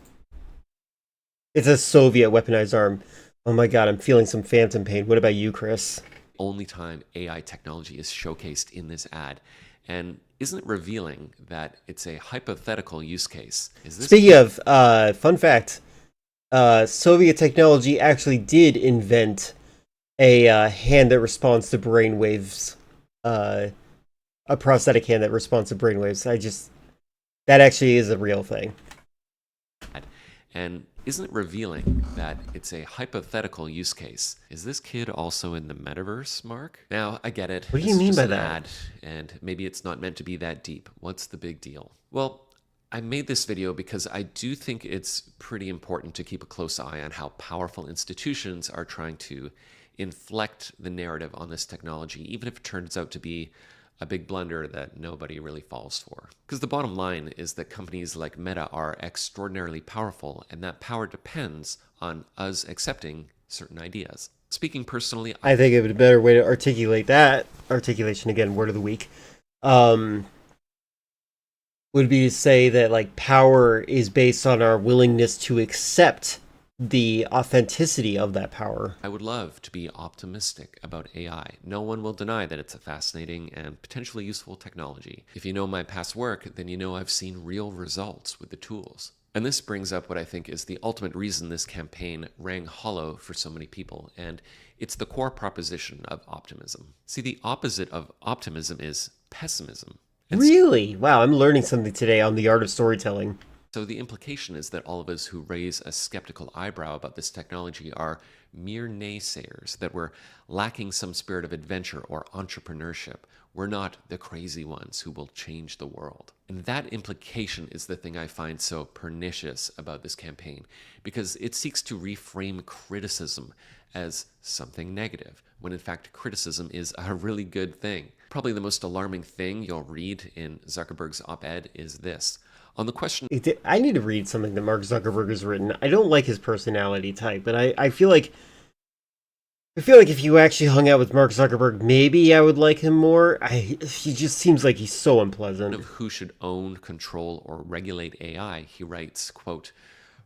It's a Soviet weaponized arm. Oh my god, I'm feeling some phantom pain. What about you, Chris? Only time AI technology is showcased in this ad. And isn't it revealing that it's a hypothetical use case? Speaking of, fun fact, Soviet technology actually did invent a hand that responds to brainwaves. A prosthetic hand that responds to brainwaves. That actually is a real thing. And isn't it revealing that it's a hypothetical use case? Is this kid also in the metaverse, Mark? Now, I get it. What do you mean by that? Ad, and maybe it's not meant to be that deep. What's the big deal? Well, I made this video because I do think it's pretty important to keep a close eye on how powerful institutions are trying to inflect the narrative on this technology, even if it turns out to be a big blunder that nobody really falls for. Because the bottom line is that companies like Meta are extraordinarily powerful, and that power depends on us accepting certain ideas. Speaking personally, I think it would be a better way to articulate that, articulation again, word of the week, would be to say that like power is based on our willingness to accept the authenticity of that power. I would love to be optimistic about AI. No one will deny that it's a fascinating and potentially useful technology. If you know my past work, then you know I've seen real results with the tools. And this brings up what I think is the ultimate reason this campaign rang hollow for so many people, and it's the core proposition of optimism. See, the opposite of optimism is pessimism. Really? Wow, I'm learning something today on the art of storytelling. So the implication is that all of us who raise a skeptical eyebrow about this technology are mere naysayers, that we're lacking some spirit of adventure or entrepreneurship. We're not the crazy ones who will change the world. And that implication is the thing I find so pernicious about this campaign, because it seeks to reframe criticism as something negative, when in fact criticism is a really good thing. Probably the most alarming thing you'll read in Zuckerberg's op-ed is this. On the question, I need to read something that Mark Zuckerberg has written. I don't like his personality type, but I feel like if you actually hung out with Mark Zuckerberg, maybe I would like him more. He just seems like he's so unpleasant. Of who should own, control, or regulate AI, he writes, quote,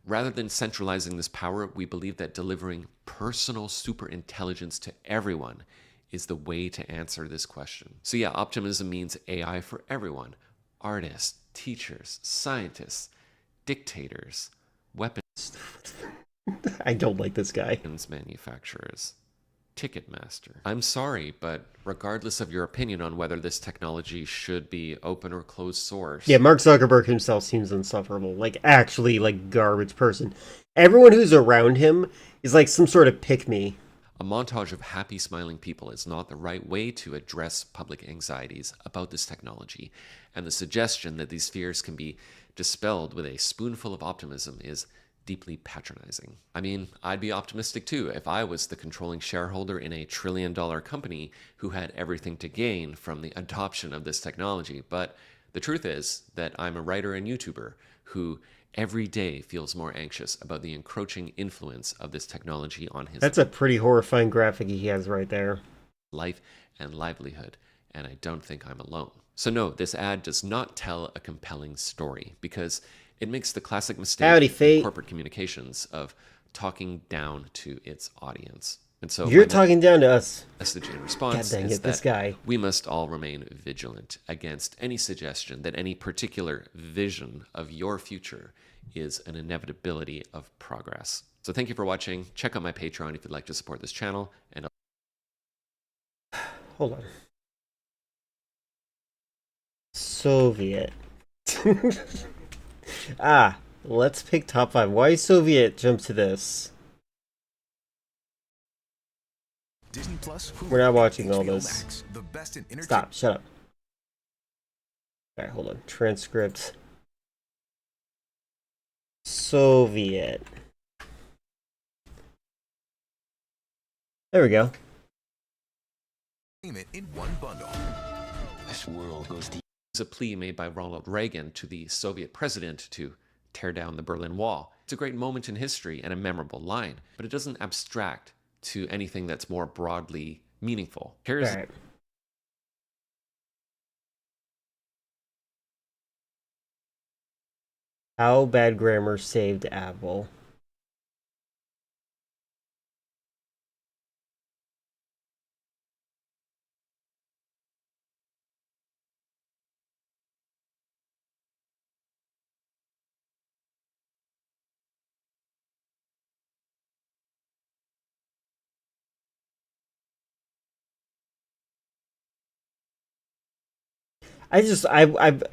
"Rather than centralizing this power, we believe that delivering personal superintelligence to everyone is the way to answer this question." So yeah, optimism means AI for everyone. Artists, teachers, scientists, dictators, weapons I don't like this guy. Manufacturers. Ticketmaster. I'm sorry, but regardless of your opinion on whether this technology should be open or closed source... Yeah, Mark Zuckerberg himself seems insufferable. Like, actually, like, garbage person. Everyone who's around him is like some sort of pick-me. A montage of happy, smiling people is not the right way to address public anxieties about this technology, and the suggestion that these fears can be dispelled with a spoonful of optimism is deeply patronizing. I mean, I'd be optimistic too if I was the controlling shareholder in a trillion-dollar company who had everything to gain from the adoption of this technology, but the truth is that I'm a writer and YouTuber who every day feels more anxious about the encroaching influence of this technology on his That's a pretty horrifying graphic he has right there. life and livelihood, and I don't think I'm alone. So no, this ad does not tell a compelling story because it makes the classic mistake Howdy, in Fate. corporate communications of talking down to its audience. And so You're my talking down to us. message in response God dang is it, this that guy. we must all remain vigilant against any suggestion that any particular vision of your future is an inevitability of progress. So thank you for watching. Check out my Patreon if you'd like to support this channel. And Hold on. Soviet. Let's pick top 5. Why Soviet jump to this? Disney Plus, Hulu, We're not watching all HBO this. Max, the best in entertainment. Stop, shut up. Alright, hold on. Transcript. Soviet. There we go. In one bundle. This world goes deep. It's a plea made by Ronald Reagan to the Soviet president to tear down the Berlin Wall. It's a great moment in history and a memorable line, but it doesn't abstract to anything that's more broadly meaningful. Here's Alright. How bad grammar saved Apple. I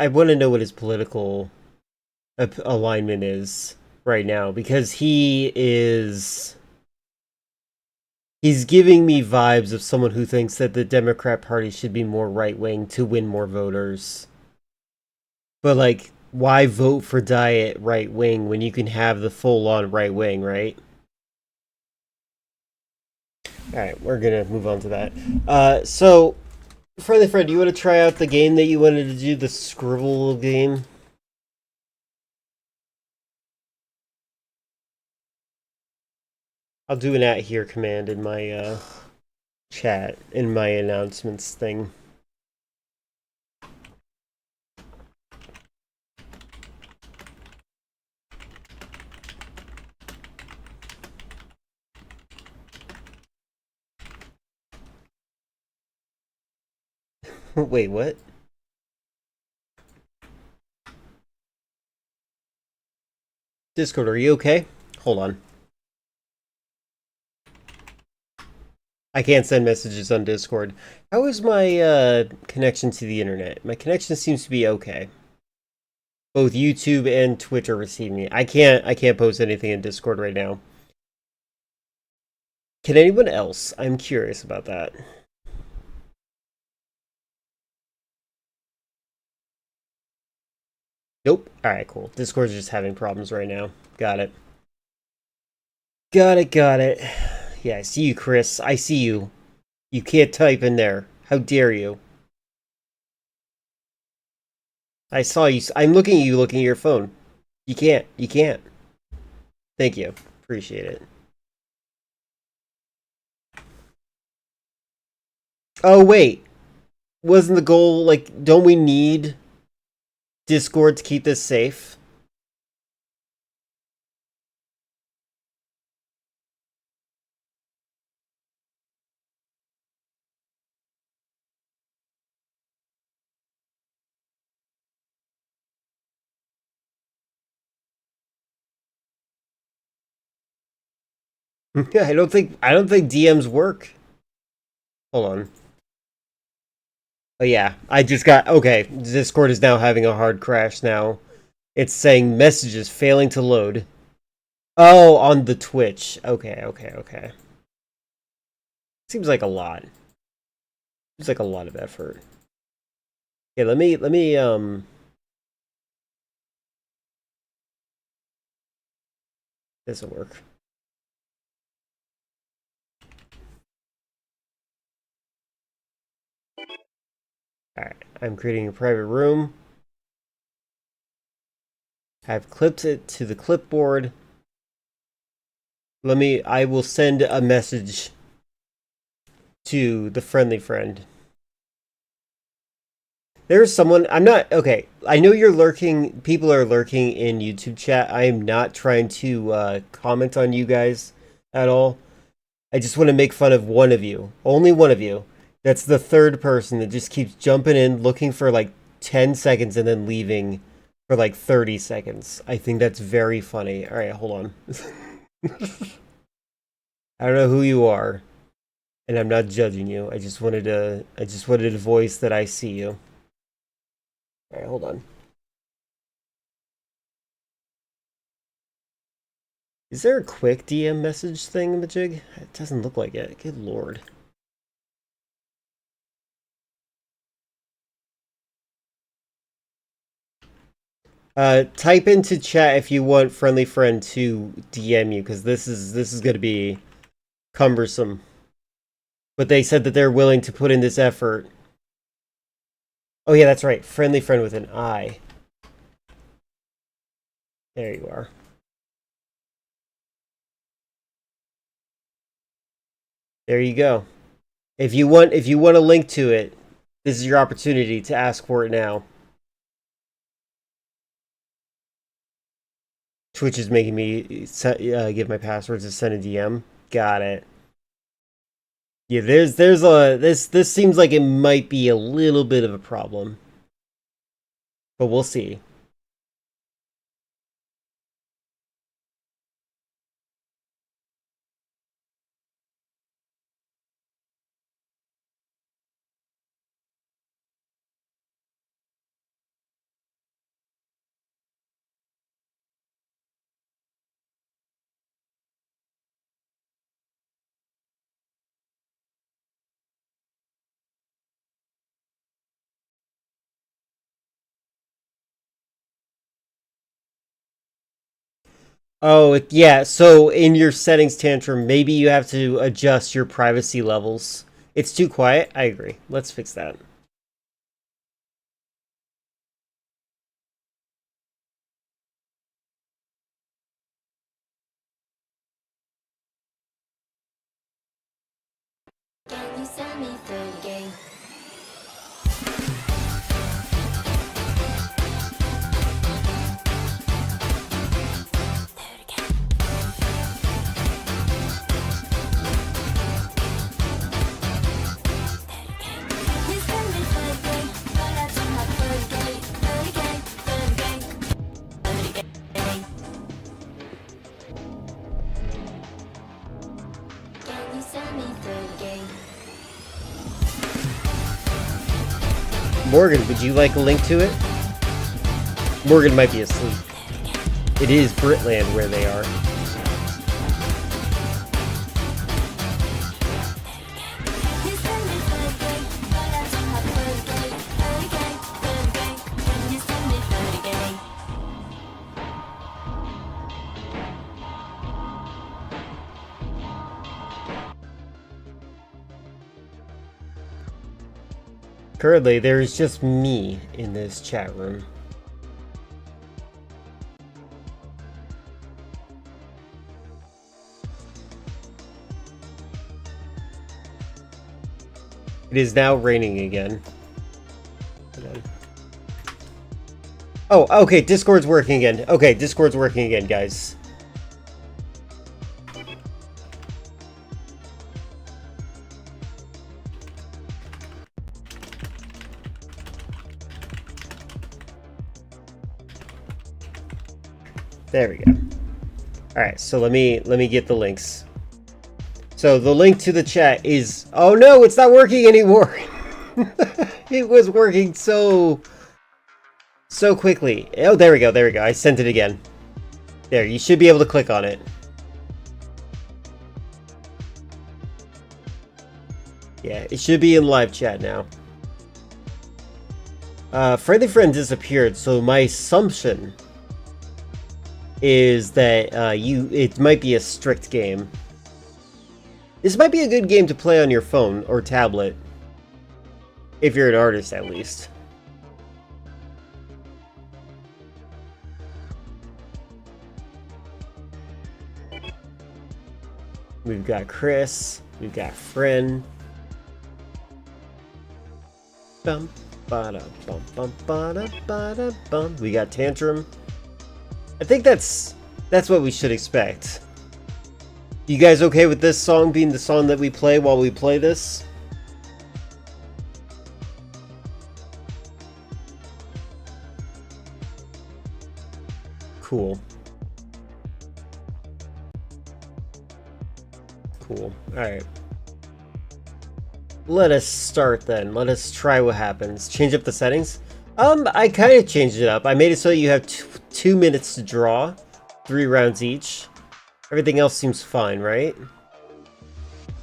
want to know what his political alignment is right now, because he's giving me vibes of someone who thinks that the Democrat Party should be more right-wing to win more voters. But like, why vote for diet right-wing when you can have the full-on right-wing, right? Alright, we're gonna move on to that. So, friendly friend, do you want to try out the game that you wanted to do, the Scribble game? I'll do an @here command in my chat, in my announcements thing. Wait, what? Discord, are you okay? Hold on. I can't send messages on Discord. How is my connection to the internet? My connection seems to be okay. Both YouTube and Twitch are receiving me. I can't post anything in Discord right now. Can anyone else? I'm curious about that. Nope. Alright, cool. Discord's just having problems right now. Got it. Got it. Yeah, I see you, Chris. I see you. You can't type in there. How dare you? I saw you. I'm looking at you looking at your phone. You can't. Thank you. Appreciate it. Oh, wait. Wasn't the goal, like, don't we need Discord to keep this safe? I don't think DMs work. Hold on. Oh yeah, I just got... Okay, Discord is now having a hard crash now. It's saying messages failing to load. Oh, on the Twitch. Okay. Seems like a lot. Seems like a lot of effort. Okay, let me This'll work. Alright, I'm creating a private room. I've clipped it to the clipboard. I will send a message to the friendly friend. There's someone, okay, I know you're lurking, people are lurking in YouTube chat. I am not trying to comment on you guys at all. I just want to make fun of one of you. Only one of you. That's the third person that just keeps jumping in, looking for like 10 seconds and then leaving for like 30 seconds. I think that's very funny. Alright, hold on. I don't know who you are, and I'm not judging you. I just wanted to voice that I see you. Alright, hold on. Is there a quick DM message thing in the jig? It doesn't look like it. Good lord. Type into chat if you want friendly friend to DM you, because this is going to be cumbersome. But they said that they're willing to put in this effort. Oh yeah, that's right. Friendly friend with an I. There you are. There you go. If you want a link to it, this is your opportunity to ask for it now. Twitch is making me give my passwords to send a DM. Got it. Yeah, this seems like it might be a little bit of a problem. But we'll see. Oh, yeah, so in your settings, Tantrum, maybe you have to adjust your privacy levels. It's too quiet? I agree. Let's fix that. Can you send me through the game? Morgan, would you like a link to it? Morgan might be asleep. It is Britland where they are. Currently, there's just me in this chat room. It is now raining again. Oh, okay, Discord's working again. Okay, Discord's working again, guys. There we go. All right, so let me get the links. So the link to the chat is... Oh no, it's not working anymore! It was working so quickly. Oh, there we go, there we go. I sent it again. There, you should be able to click on it. Yeah, it should be in live chat now. Friendly Friend disappeared, so my assumption is that it might be a strict game. This might be a good game to play on your phone or tablet. If you're an artist, at least. We've got Chris. We've got Friend. Bum, ba-da, bum, bum, ba-da, ba-da, bum. We got Tantrum. I think that's what we should expect. You guys okay with this song being the song that we play while we play this? Cool. Cool. Alright. Let us start then. Let us try what happens. Change up the settings? I kind of changed it up. I made it so you have 2 minutes to draw. 3 rounds each. Everything else seems fine, right?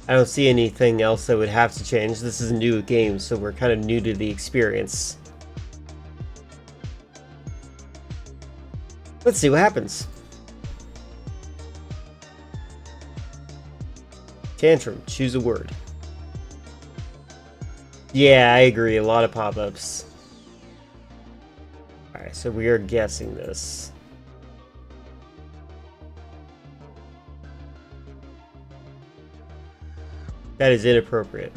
I don't see anything else that would have to change. This is a new game, so we're kind of new to the experience. Let's see what happens. Tantrum, choose a word. Yeah, I agree. A lot of pop-ups. Alright, so we are guessing this. That is inappropriate.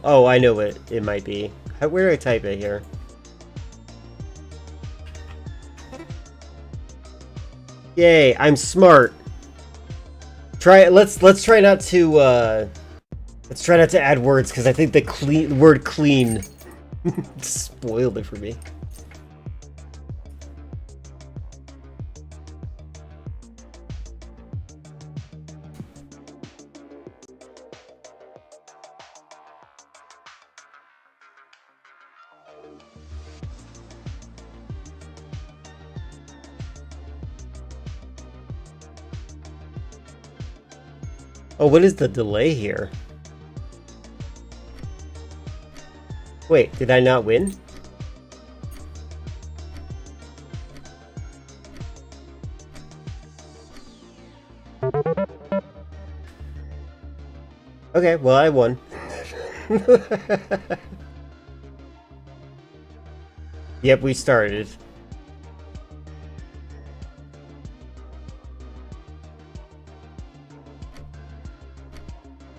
Oh, I know what it might be. Where do I type it here? Yay, I'm smart. Let's try not to add words, because I think the word clean spoiled it for me. Oh, what is the delay here? Wait, did I not win? Okay, well, I won. Yep, we started.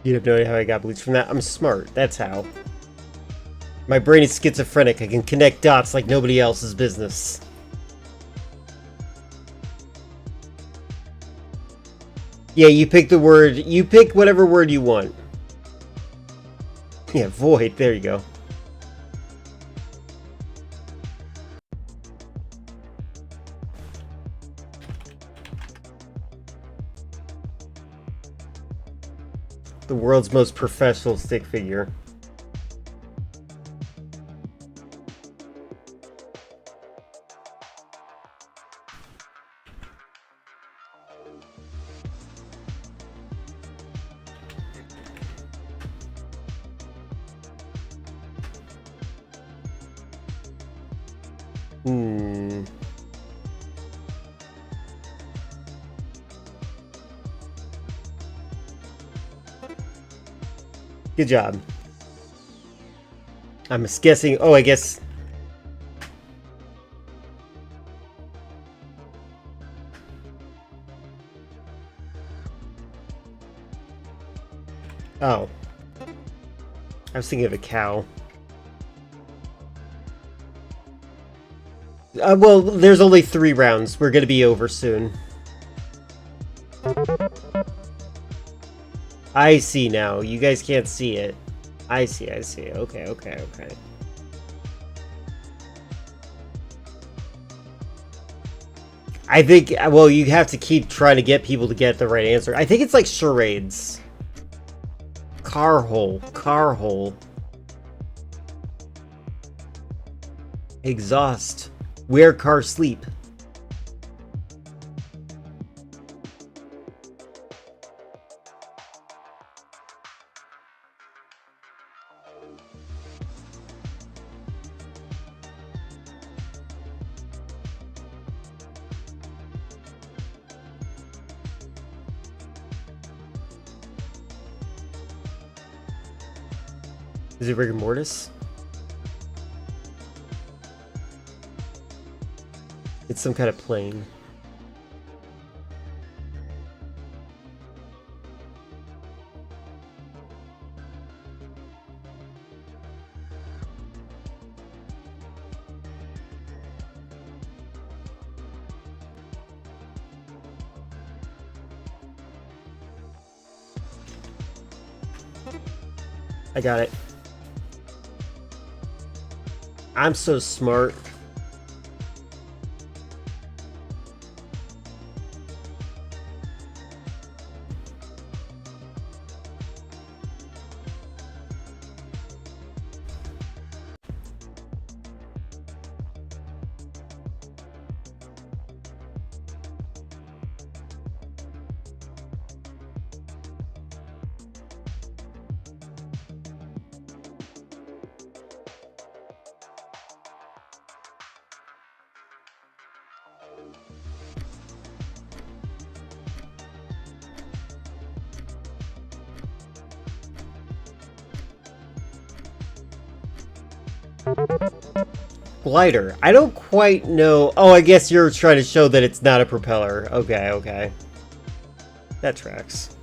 You have no idea how I got bleached from that? I'm smart, that's how. My brain is schizophrenic, I can connect dots like nobody else's business. Yeah, you pick the word, you pick whatever word you want. Yeah, void, there you go. The world's most professional stick figure. Good job. I'm just guessing. Oh, I guess. Oh. I was thinking of a cow. Well, there's only 3 rounds. We're gonna be over soon. I see now. You guys can't see it. I see. Okay. I think, well, you have to keep trying to get people to get the right answer. I think it's like charades. Car hole. Exhaust. Where cars sleep. Is it rigor mortis? It's some kind of plane. I got it. I'm so smart. Glider. I don't quite know. Oh, I guess you're trying to show that it's not a propeller. Okay. That tracks.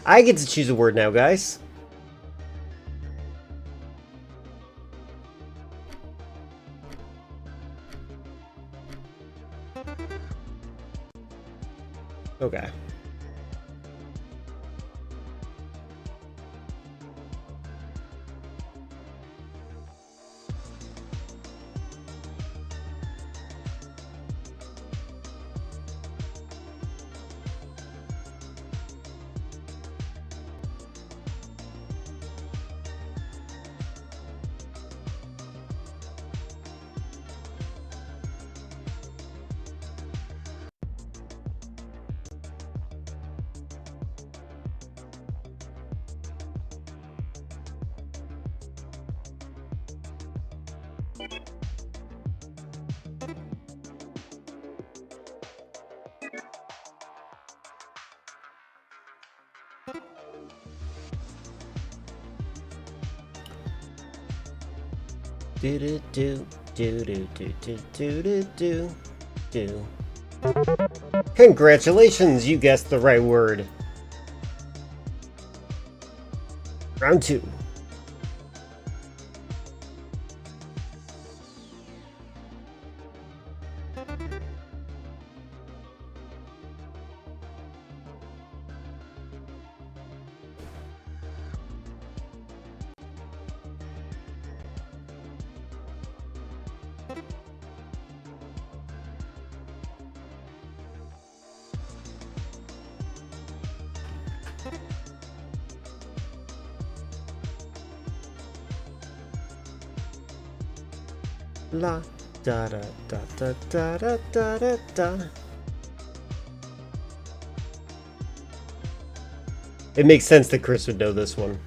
I get to choose a word now, guys. Okay. Do. Congratulations, you guessed the right word. Round 2. La da da da da da da da da da. It makes sense that Chris would know this one.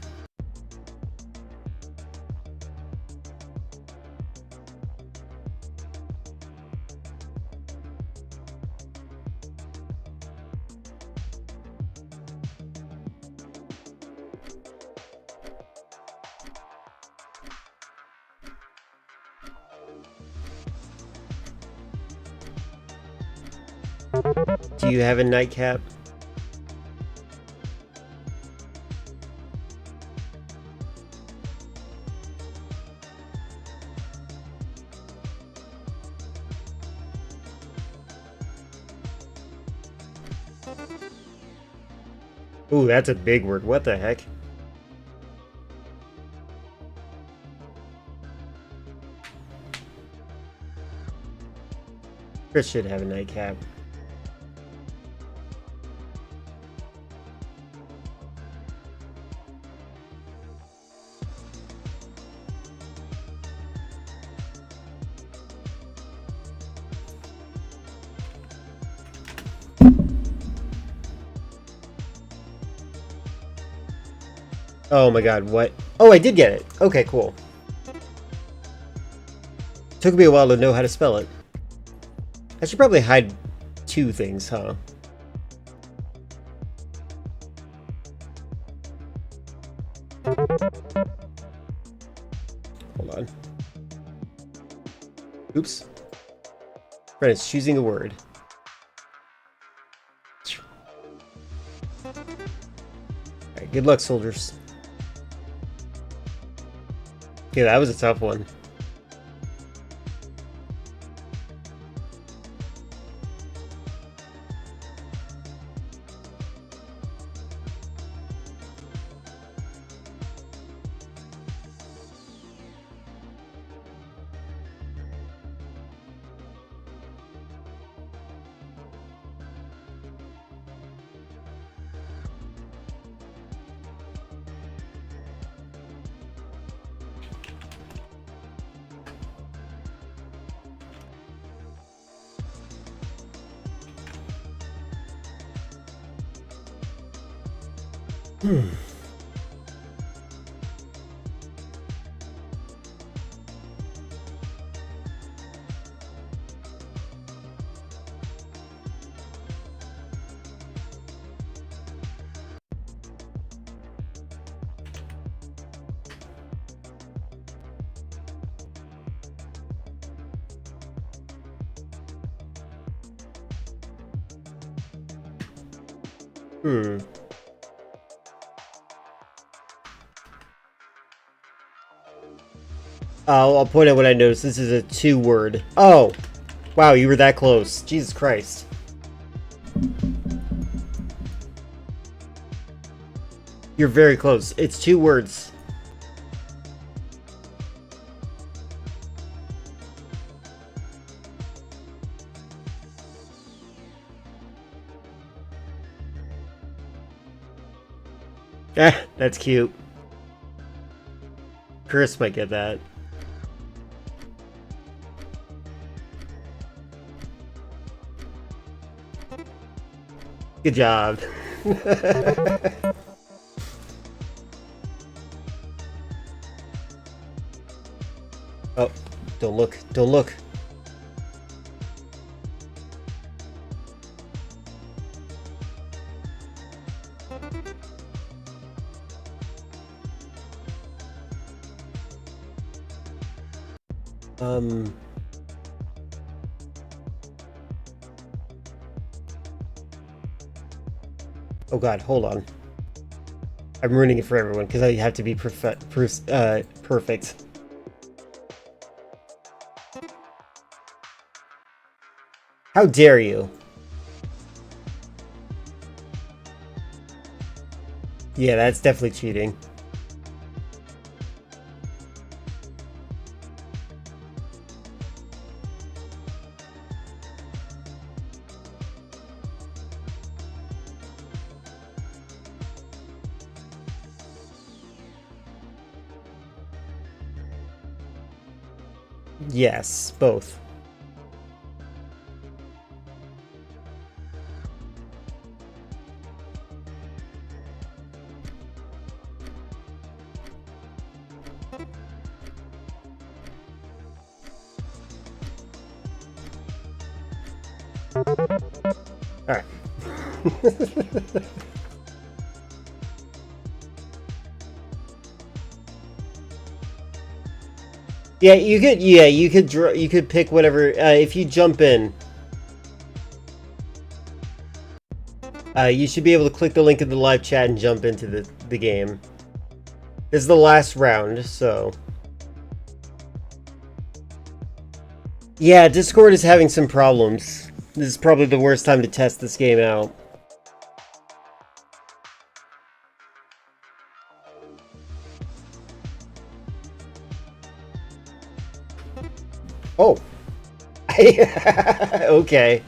Do you have a nightcap? Ooh, that's a big word. What the heck? Chris should have a nightcap. Oh my god, what? Oh, I did get it. Okay, cool. Took me a while to know how to spell it. I should probably hide 2 things, huh? Hold on. Oops. Right, it's choosing a word. Alright, good luck, soldiers. Yeah, that was a tough one. I'll point out what I noticed. This is a 2-word. Oh! Wow, you were that close. Jesus Christ. You're very close. It's 2 words. That's cute. Chris might get that. Good job. Oh, don't look. Don't look. Oh god, hold on. I'm ruining it for everyone because I have to be perfect. How dare you? Yeah, that's definitely cheating. Yes, both. All right. Yeah, you could pick whatever if you jump in. You should be able to click the link in the live chat and jump into the game. This is the last round, so yeah, Discord is having some problems. This is probably the worst time to test this game out. Oh. Okay.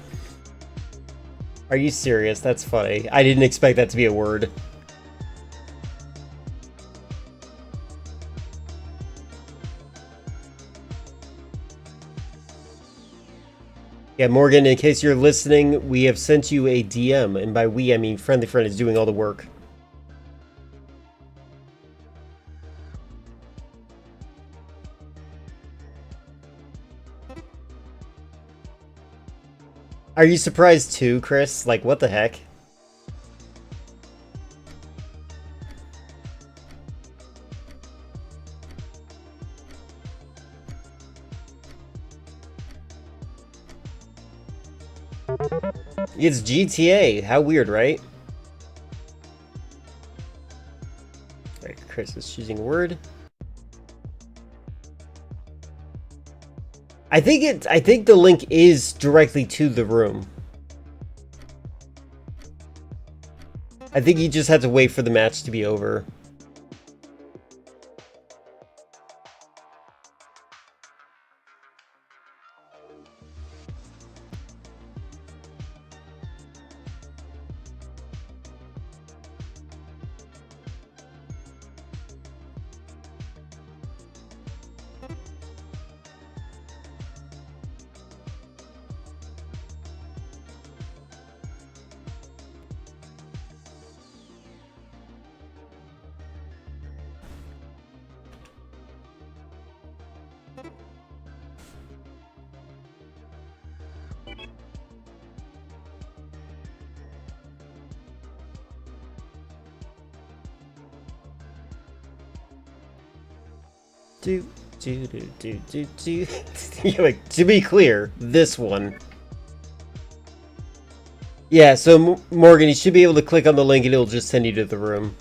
Are you serious? That's funny. I didn't expect that to be a word. Yeah, Morgan, in case you're listening, we have sent you a DM, and by we, I mean Friendly Friend is doing all the work. Are you surprised too, Chris? Like, what the heck? It's GTA. How weird, right? Alright, Chris is choosing a word. I think the link is directly to the room. I think you just have to wait for the match to be over. Like, to be clear, this one. Yeah, so Morgan, you should be able to click on the link and it'll just send you to the room.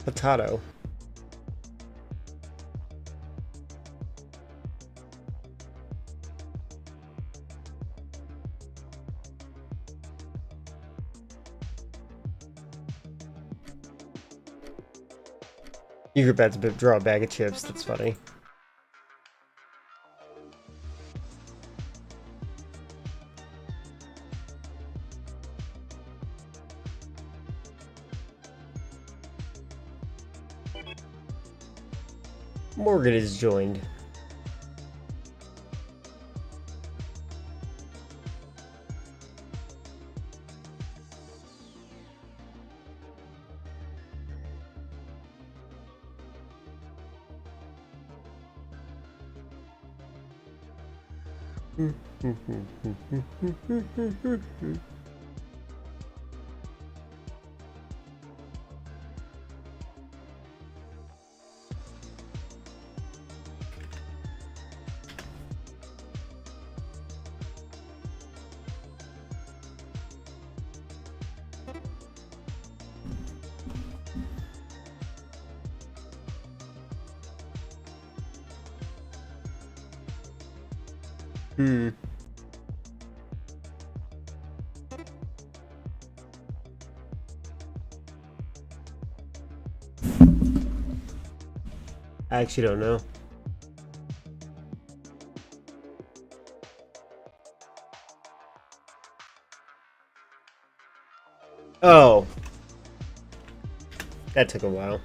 Potato. You're about to draw a bag of chips. That's funny. Morgan is joined. I actually don't know. Oh. That took a while.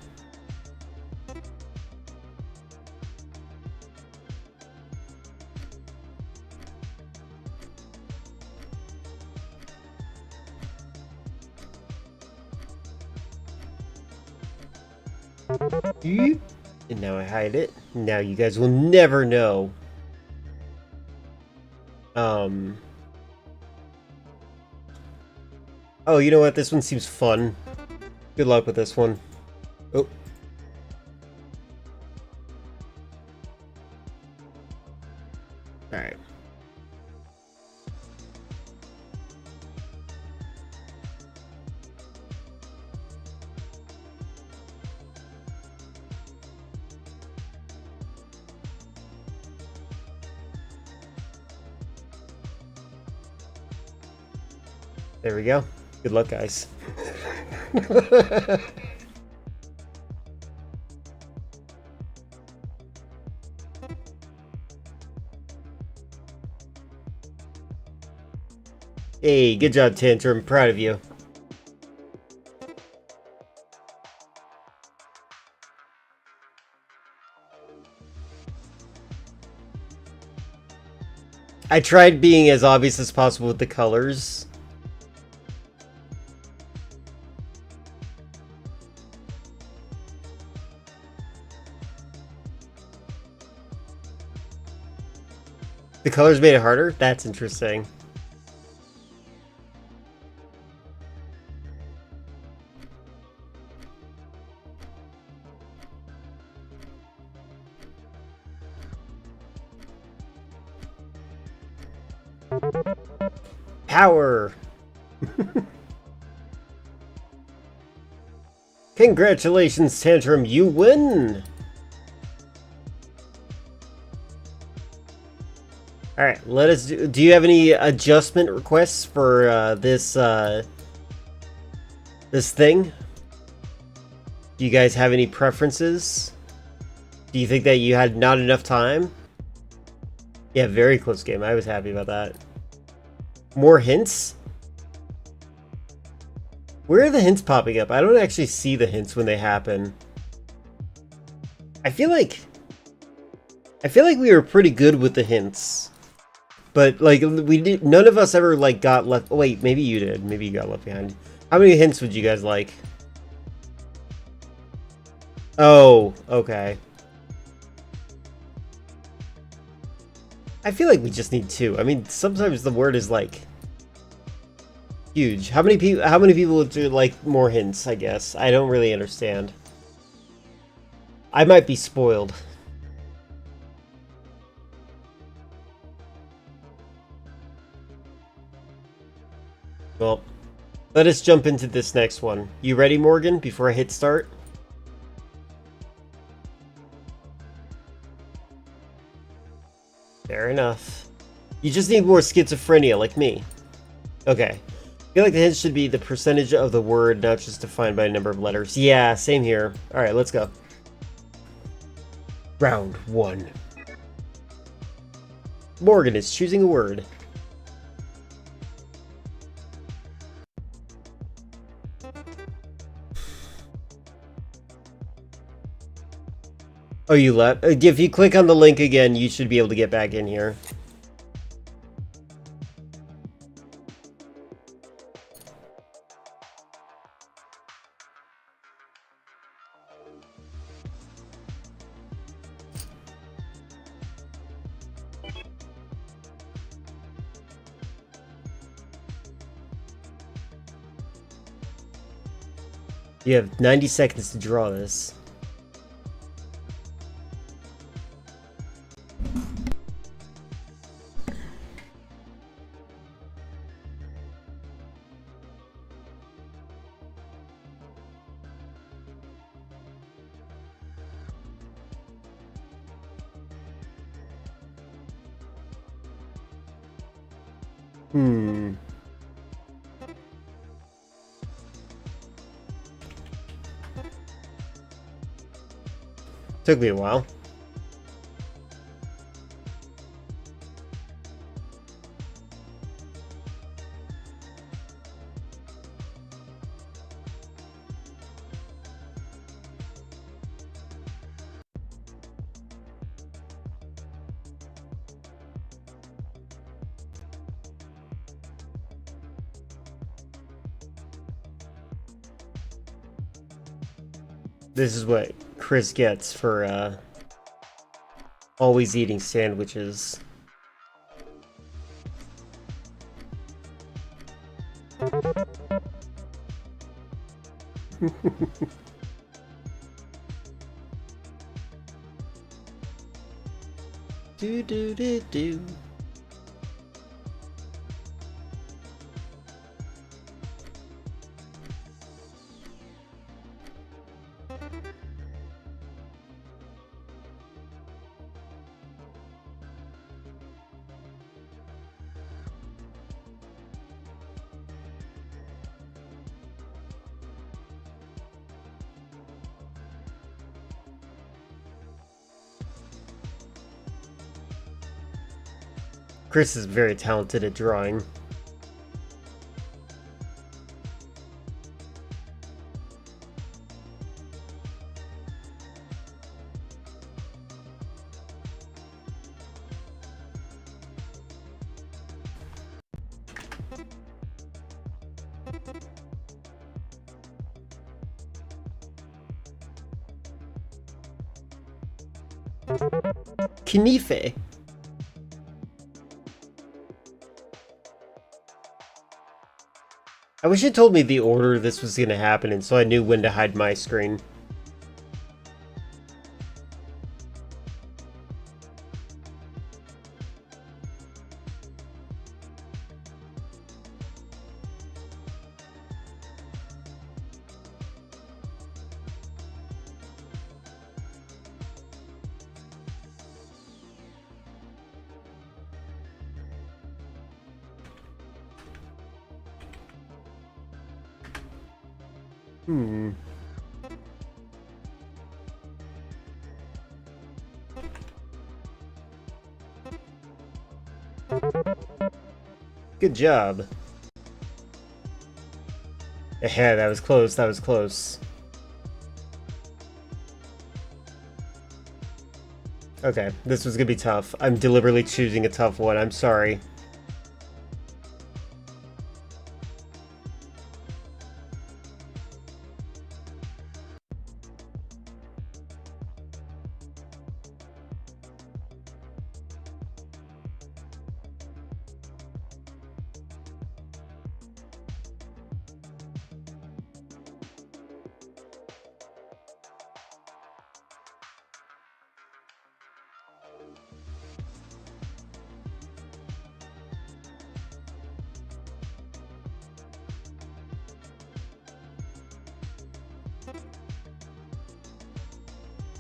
And now I hide it. Now you guys will never know. Oh, you know what? This one seems fun. Good luck with this one. Oh. Alright. There we go. Good luck, guys. Hey, good job, Tantrum. Proud of you. I tried being as obvious as possible with the colors. The colors made it harder? That's interesting. Power! Congratulations, Tantrum, you win! Alright, let us do you have any adjustment requests for this thing? Do you guys have any preferences? Do you think that you had not enough time? Yeah, very close game. I was happy about that. More hints? Where are the hints popping up? I don't actually see the hints when they happen. I feel like we were pretty good with the hints. But like none of us ever like got left. Oh, wait, maybe you did. Maybe you got left behind. How many hints would you guys like? Oh, okay. I feel like we just need 2. I mean, sometimes the word is like huge. How many people would do like more hints, I guess? I don't really understand. I might be spoiled. Well, let us jump into this next one. You ready, Morgan, before I hit start? Fair enough. You just need more schizophrenia like me. Okay. I feel like the hint should be the percentage of the word, not just defined by a number of letters. Yeah, same here. Alright, let's go. Round 1. Morgan is choosing a word. Oh, you left? If you click on the link again, you should be able to get back in here. You have 90 seconds to draw this. Took me a while. This is what Chris gets for always eating sandwiches. Do do do do. Chris is very talented at drawing. Knife. I wish it told me the order this was going to happen, and so I knew when to hide my screen. Good job. Yeah, that was close, that was close. Okay, this was gonna be tough. I'm deliberately choosing a tough one, I'm sorry.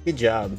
Good job.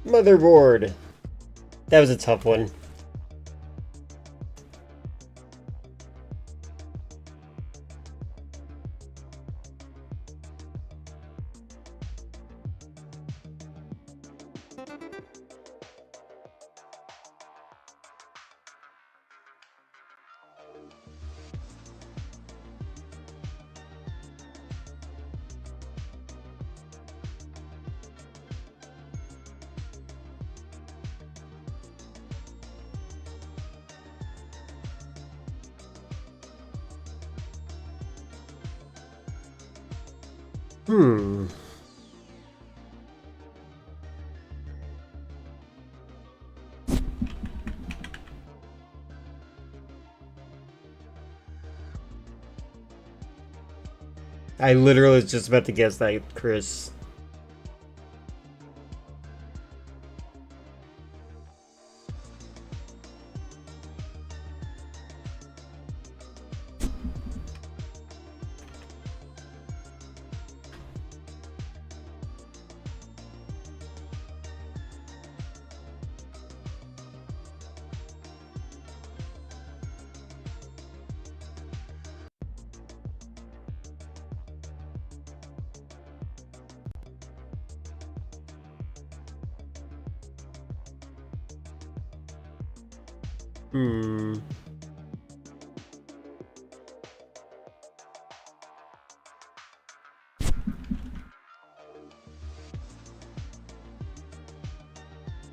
Motherboard. That was a tough one. I literally was just about to guess that, Chris.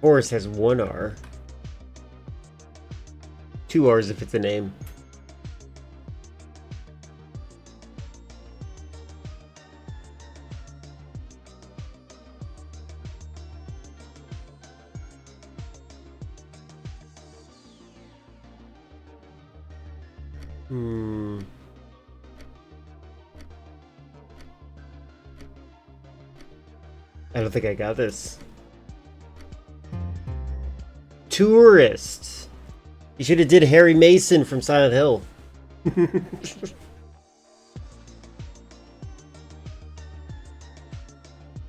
Forest has one R. 2 R's if it's a name. Hmm. I don't think I got this. Tourists. You should have did Harry Mason from Silent Hill.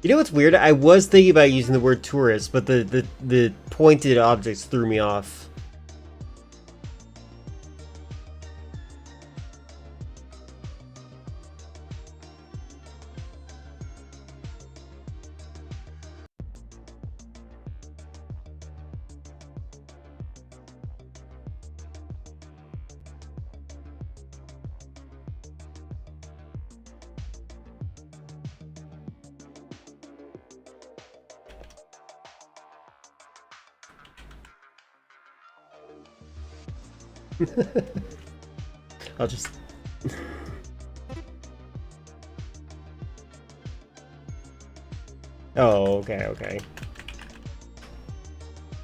You know what's weird? I was thinking about using the word tourist, but the pointed objects threw me off. I'll just... Oh, okay, okay.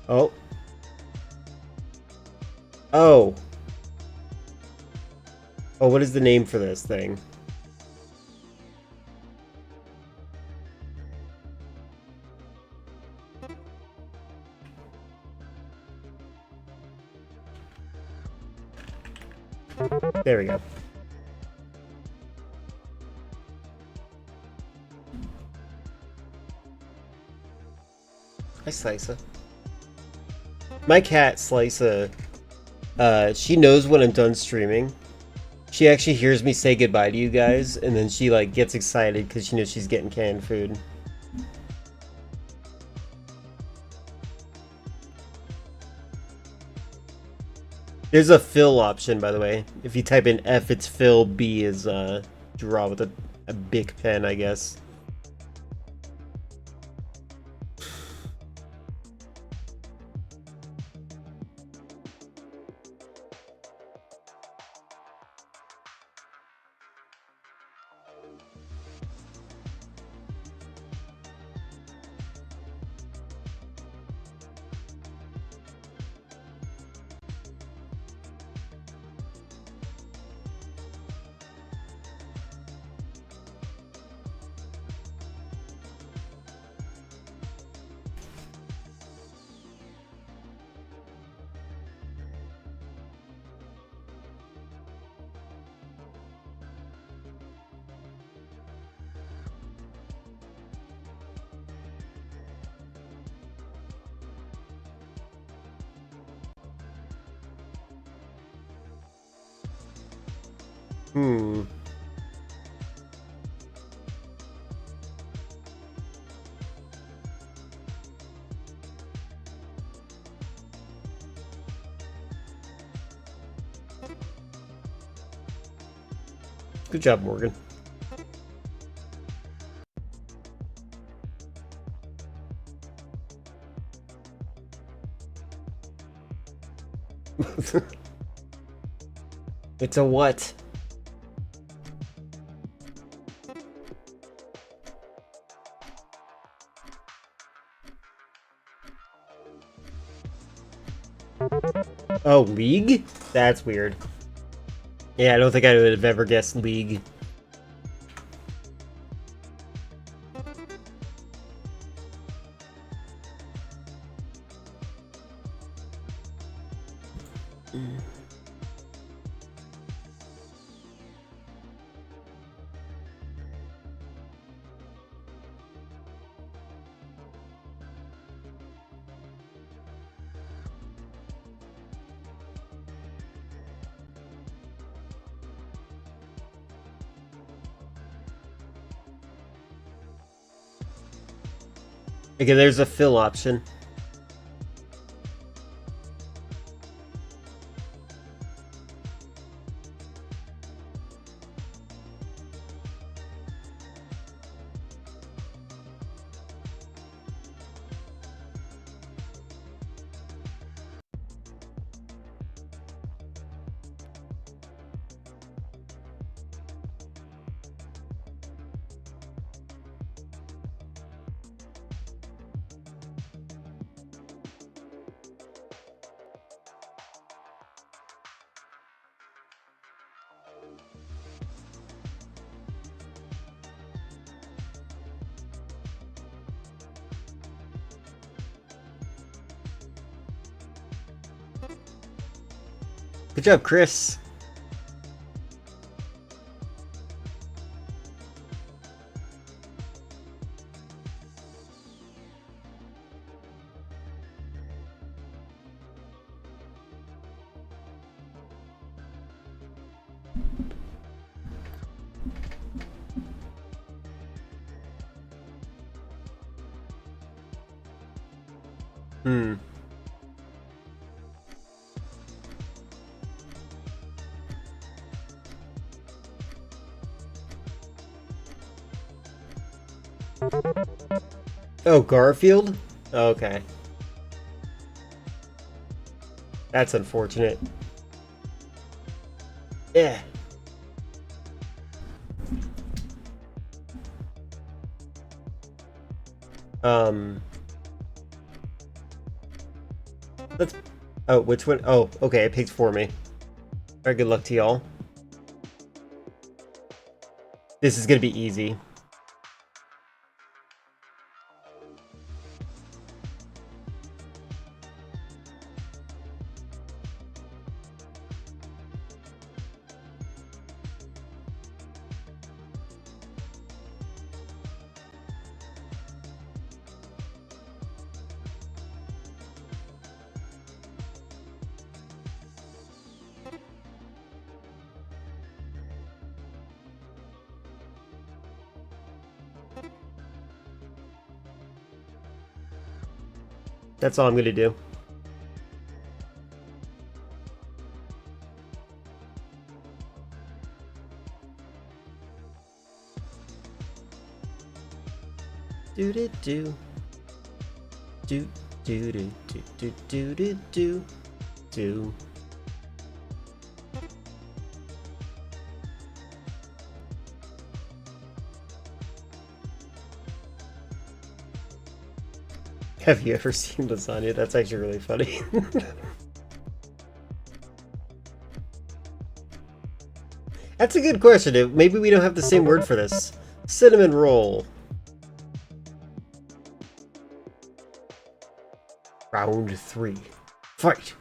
Oh. Oh. Oh, what is the name for this thing? There we go. Hi, Slicer. My cat, Slicer, she knows when I'm done streaming. She actually hears me say goodbye to you guys, and then she, like, gets excited because she knows she's getting canned food. There's a fill option, by the way. If you type in F, it's fill. B is draw with a big pen, I guess. Hmm. Good job, Morgan. It's a what? Oh, League? That's weird. Yeah, I don't think I would have ever guessed League. Okay, there's a fill option. Good job, Chris. Oh, Garfield? Okay. That's unfortunate. Yeah. Let's... Oh, which one? Oh, okay, it picked for me. Alright, good luck to y'all. This is gonna be easy. That's all I'm gonna do. Do do do. Do do do do do do do do do. Have you ever seen lasagna? That's actually really funny. That's a good question. Maybe we don't have the same word for this. Cinnamon roll. Round 3. Fight!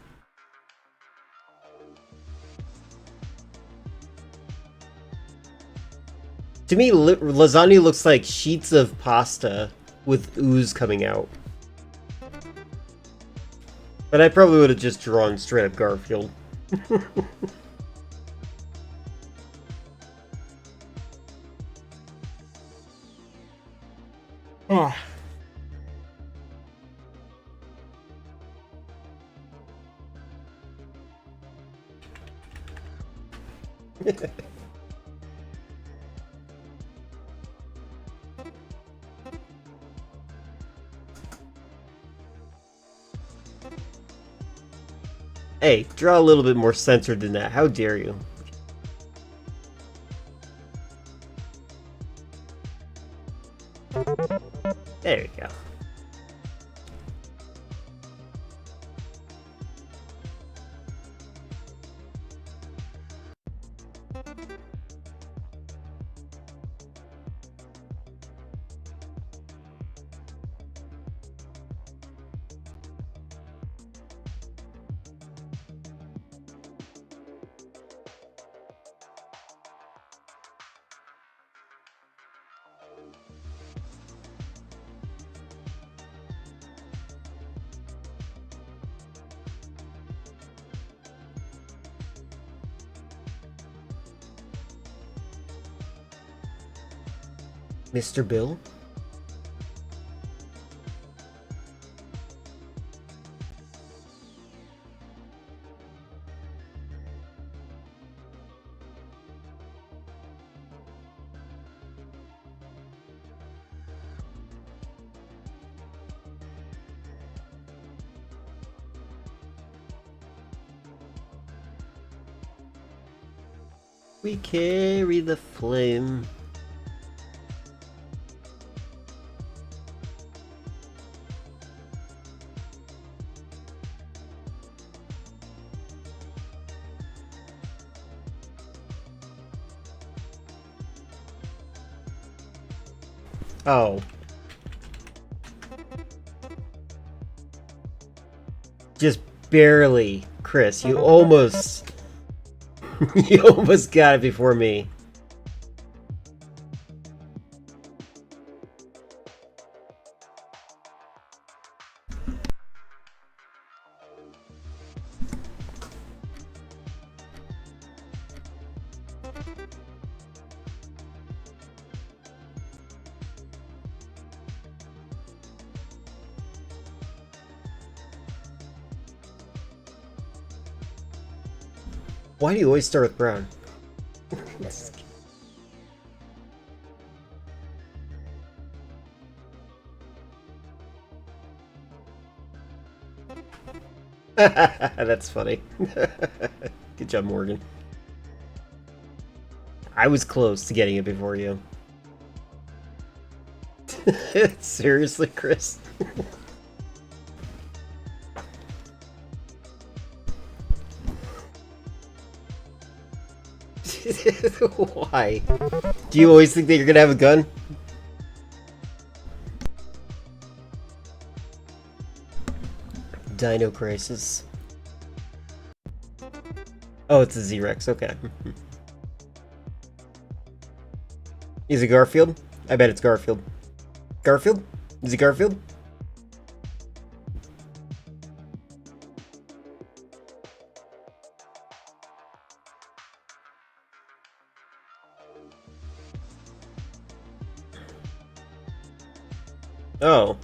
To me, lasagna looks like sheets of pasta with ooze coming out. But I probably would have just drawn straight up Garfield. Oh. Hey, draw a little bit more censored than that. How dare you? There we go. Mr. Bill? We carry the flame. Oh. Just barely, Chris. You almost You almost got it before me. Why do you always start with brown? That's funny. Good job, Morgan. I was close to getting it before you. Seriously, Chris? Why? Do you always think that you're gonna have a gun? Dino Crisis. Oh, it's a Z-Rex, okay. Is it Garfield? I bet it's Garfield. Garfield? Is it Garfield? Oh.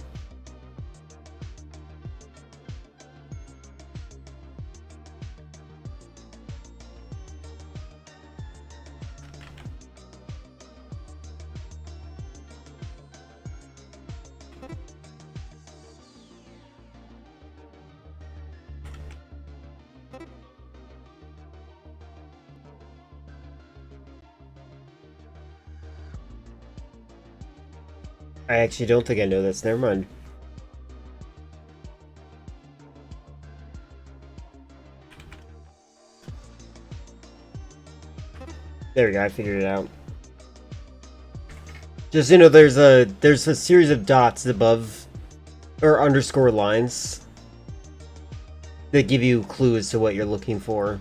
I actually don't think I know this. Never mind. There we go. I figured it out. Just, you know, there's a series of dots above or underscore lines that give you clues to what you're looking for.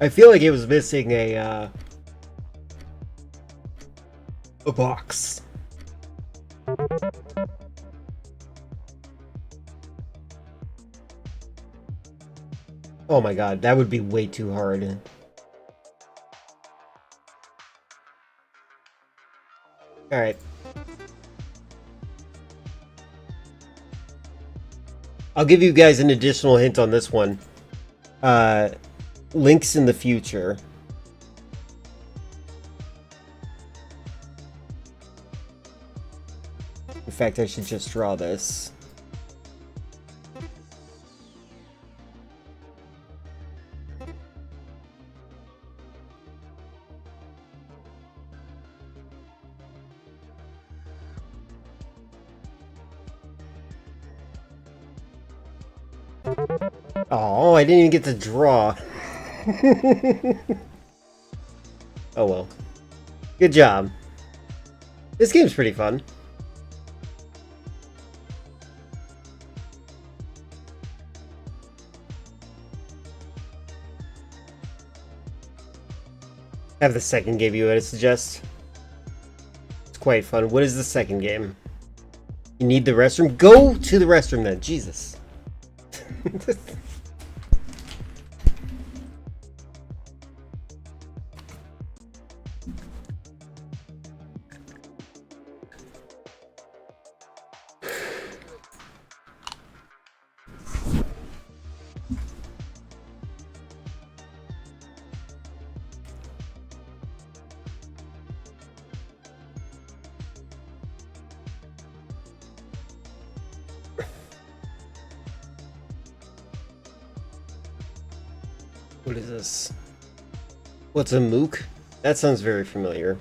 I feel like it was missing a box. Oh my god, that would be way too hard. Alright. I'll give you guys an additional hint on this one. Links in the future. In fact, I should just draw this. Oh, I didn't even get to draw. Oh well. Good job. This game's pretty fun. Have the second game you would suggest? It's quite fun. What is the second game? You need the restroom? Go to the restroom then. Jesus. What is this? What's a mook? That sounds very familiar.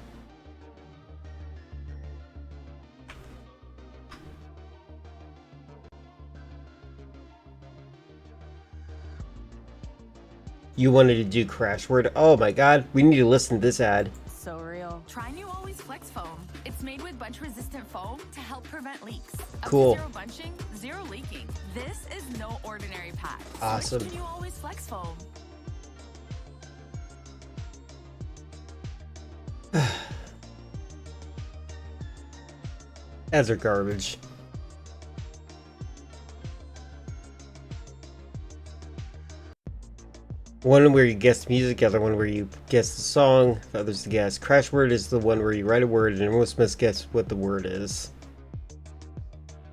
You wanted to do Crash Word? Oh my god, we need to listen to this ad. So real. Try new Always Flex Foam. It's made with bunch-resistant foam to help prevent leaks. Up Cool. to zero bunching, zero leaking. This is no ordinary pad. Awesome. Switch to New Always Flex Foam. Ads are garbage. One where you guess music, the other one where you guess the song, the other's the guess. Crash word is the one where you write a word and everyone must guess what the word is.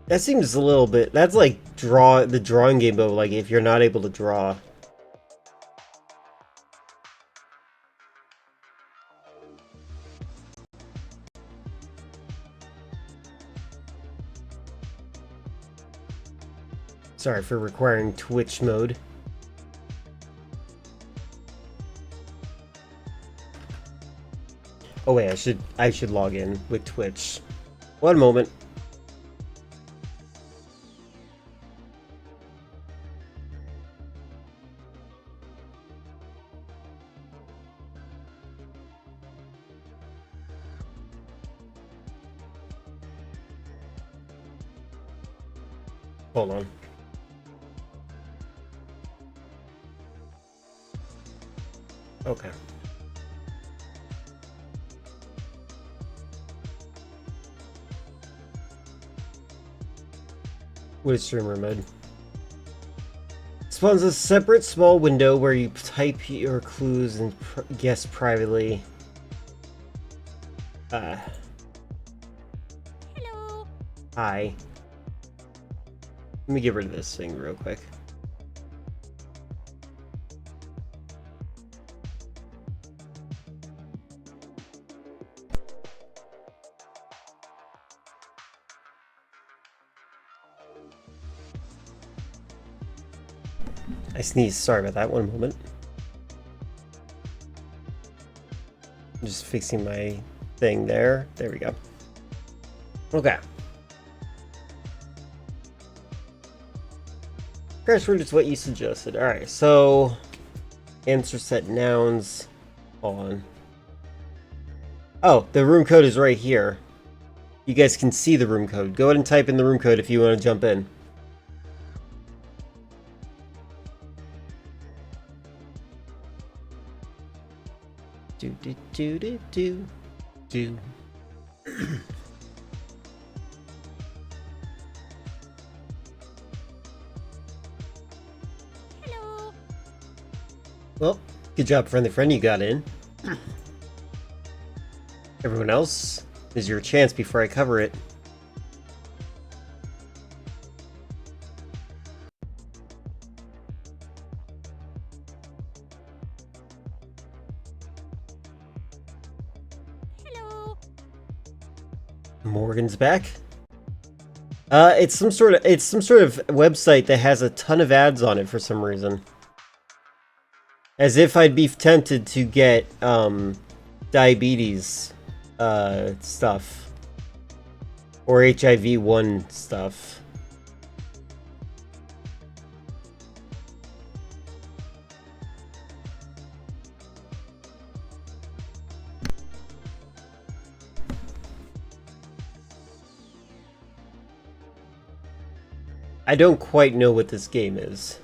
That seems a little bit... That's like the drawing game, but like if you're not able to draw. Sorry for requiring Twitch mode. Oh wait, I should log in with Twitch. One moment. Hold on. Okay. What is streamer mode? Spawns a separate small window where you type your clues and guess privately. Hello. Hi. Let me get rid of this thing real quick. I sneezed. Sorry about that. One moment. I'm just fixing my thing there. There we go. Okay. Crash word is what you suggested. Alright, so answer set nouns. Hold on. Oh, the room code is right here. You guys can see the room code. Go ahead and type in the room code if you want to jump in. Do. Hello. Well, good job, friendly friend. You got in. Everyone else, this is your chance before I cover it. Morgan's back. It's some sort of website that has a ton of ads on it for some reason. As if I'd be tempted to get diabetes stuff or HIV-1 stuff. I don't quite know what this game is.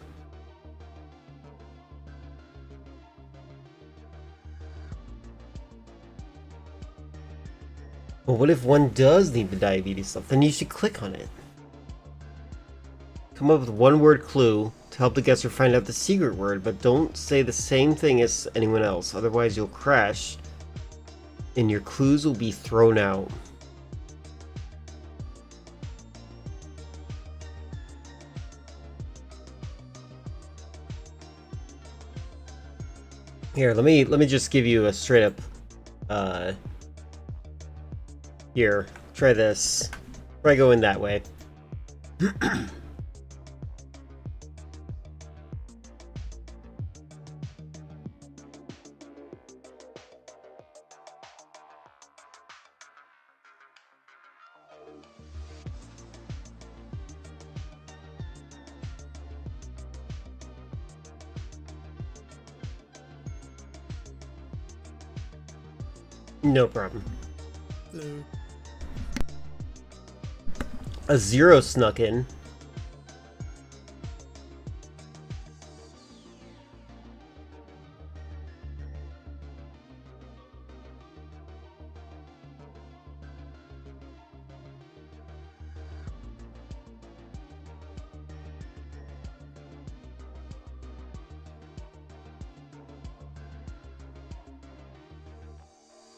But what if one does need the diabetes stuff? Then you should click on it. Come up with one word clue to help the guesser find out the secret word, but don't say the same thing as anyone else. Otherwise you'll crash and your clues will be thrown out. Here, let me just give you a straight up here, try this. Try going that way. No problem. Hello. A zero snuck in.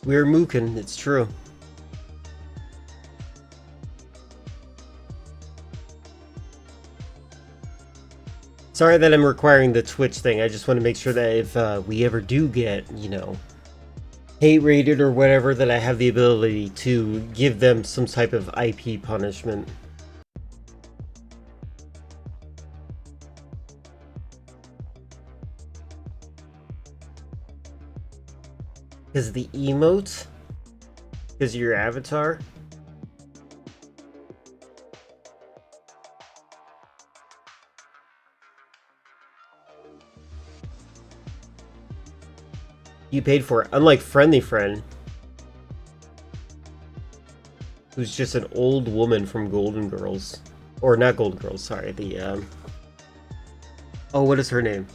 We're mooking, it's true. Sorry that I'm requiring the Twitch thing. I just want to make sure that if we ever do get, you know, hate rated or whatever, that I have the ability to give them some type of IP punishment. Because the emote? Because your avatar? You paid for it, unlike Friendly Friend, who's just an old woman from Golden Girls. Or not Golden Girls, sorry, the, oh, what is her name?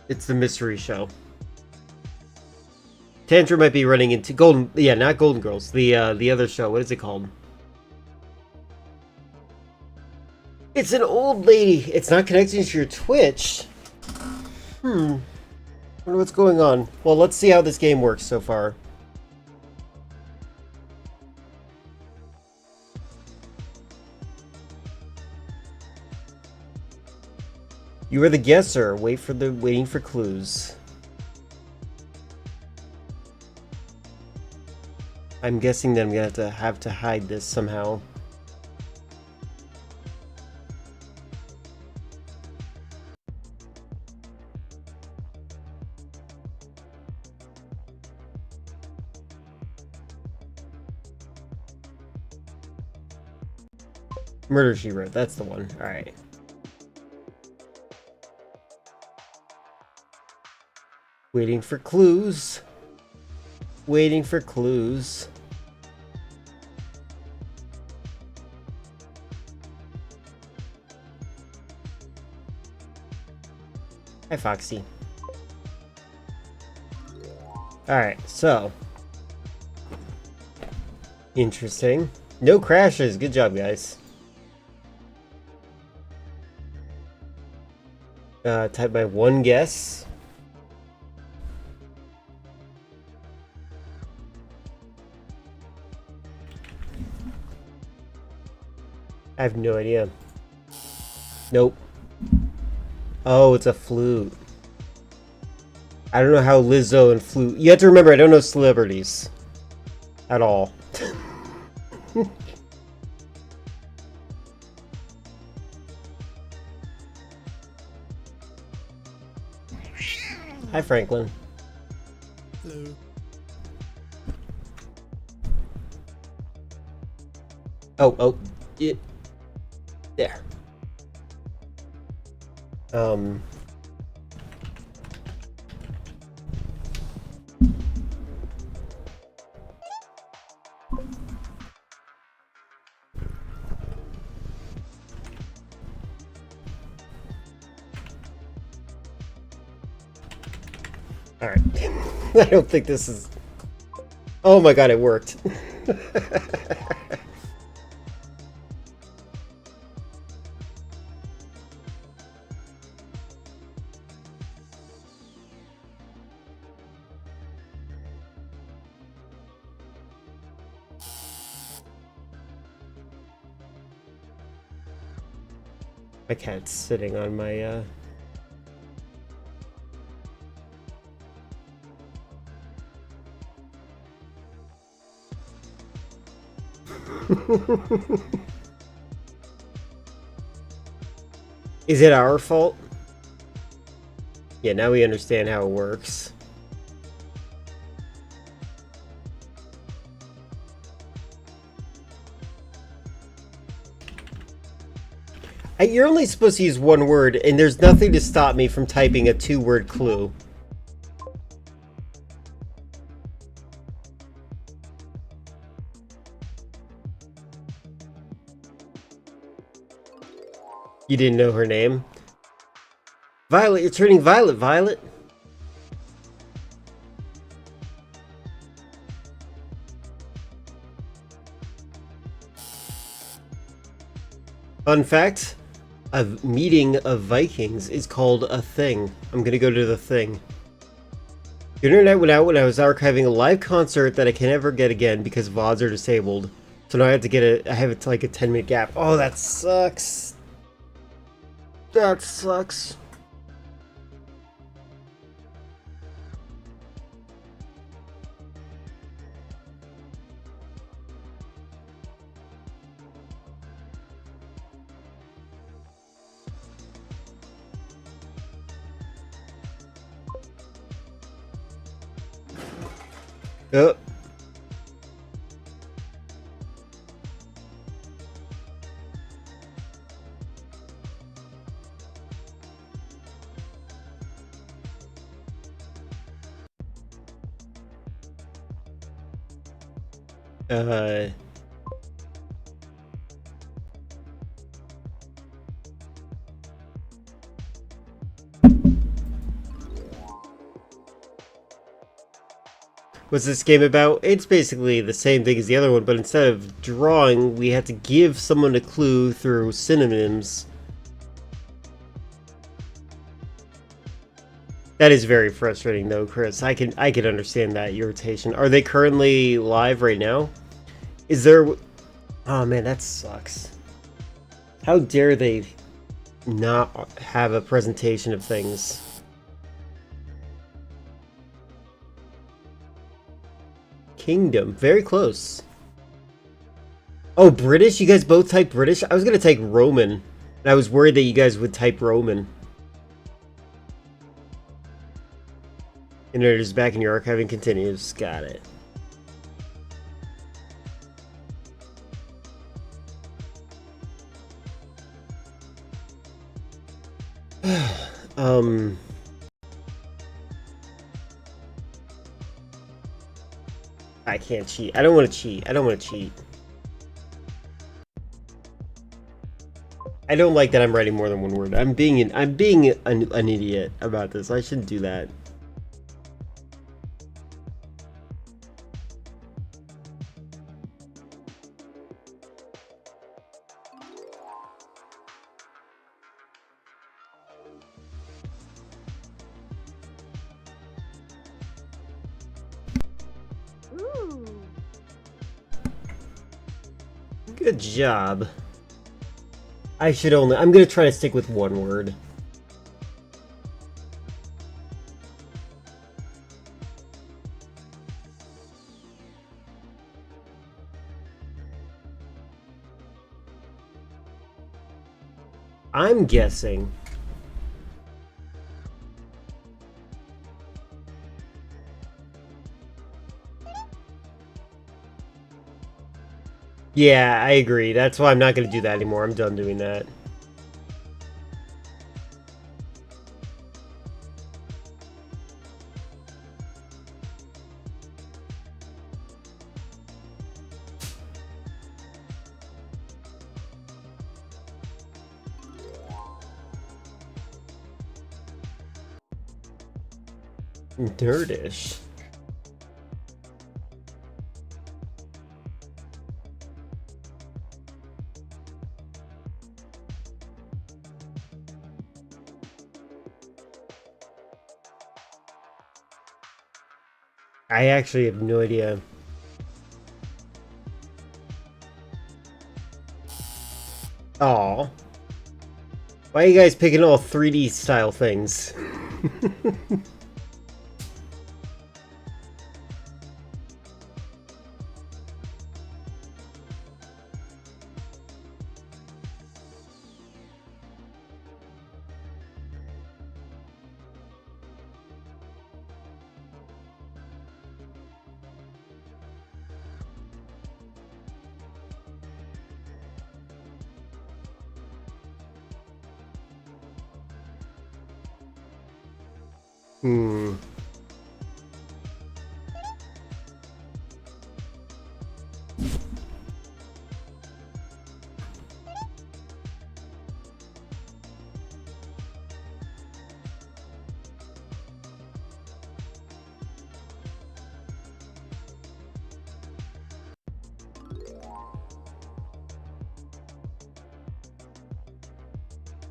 It's the mystery show. Tantra might be running into Golden, yeah, not Golden Girls, the other show, what is it called? It's an old lady, it's not connecting to your Twitch. Wonder what's going on. Well, let's see how this game works so far. You are the guesser. Waiting for clues. I'm guessing that I'm gonna have to hide this somehow. Murder, She Wrote, that's the one. Alright. Waiting for clues. Waiting for clues. Hi, Foxy. Alright, so. Interesting. No crashes. Good job, guys. Type my one guess. I have no idea. Nope. Oh, it's a flute. I don't know how Lizzo and flute. You have to remember, I don't know celebrities at all. Hi, Franklin. Hello. Oh, yeah. There. Alright. I don't think this is... Oh my god, it worked. My cat's sitting on my, Is it our fault? Yeah, now we understand how it works. You're only supposed to use one word, and there's nothing to stop me from typing a two-word clue. You didn't know her name? Violet, you're turning violet, Violet. Fun fact, a meeting of Vikings is called a thing. I'm gonna go to the thing. The internet went out when I was archiving a live concert that I can never get again because VODs are disabled. So now I have to get I have it to like a 10-minute gap. Oh, that sucks. That sucks. Yep. What's this game about? It's basically the same thing as the other one, but instead of drawing, we had to give someone a clue through synonyms. That is very frustrating though, Chris. I can understand that irritation. Are they currently live right now? Is there... Oh man, that sucks. How dare they not have a presentation of things? Kingdom, very close. Oh, British? You guys both type British? I was gonna type Roman. And I was worried that you guys would type Roman. Internet is back and your archiving continues. Got it. I can't cheat. I don't want to cheat. I don't want to cheat. I don't like that I'm writing more than one word. I'm being an idiot about this. I shouldn't do that. Good job. I'm gonna try to stick with one word. I'm guessing. Yeah, I agree. That's why I'm not going to do that anymore. I'm done doing that. Dirtish. I actually have no idea. Aw. Why are you guys picking all 3D style things?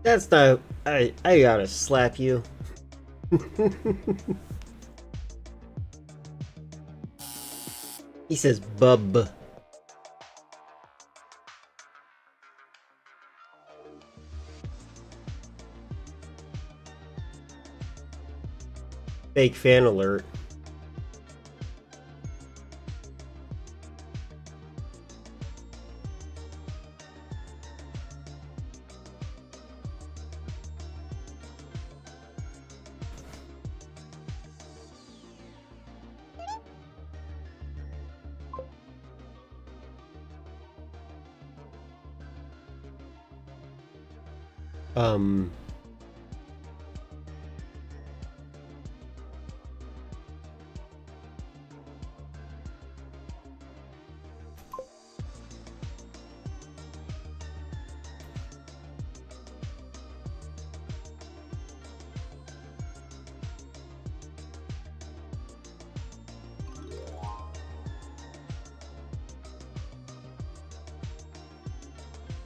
That's not... I gotta slap you. He says bub. Fake fan alert.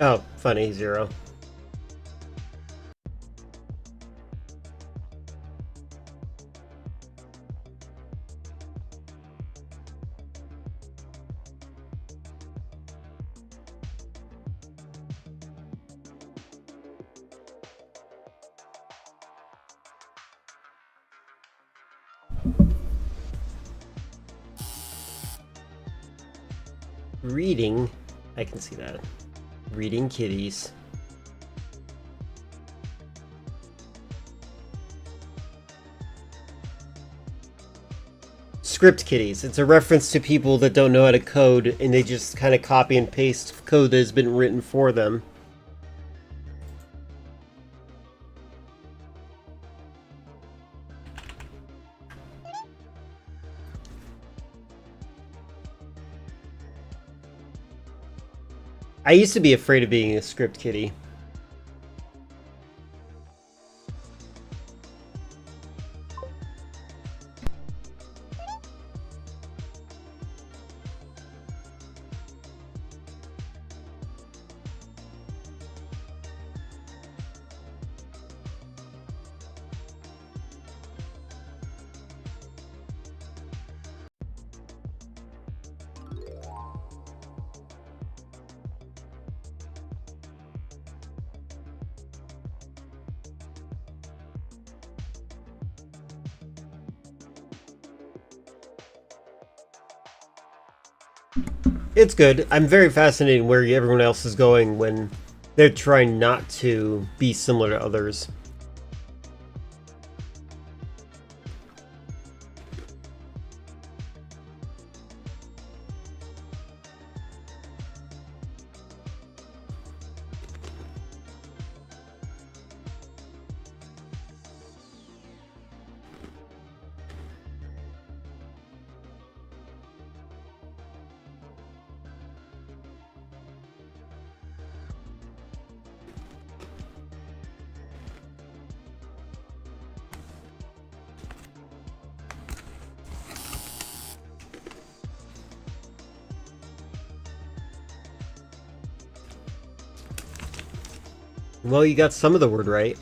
Oh, funny, 0. Reading, I can see that. Reading kitties. Script kitties. It's a reference to people that don't know how to code and they just kind of copy and paste code that has been written for them. I used to be afraid of being a script kitty. It's good. I'm very fascinated where everyone else is going when they're trying not to be similar to others. Well, you got some of the word right.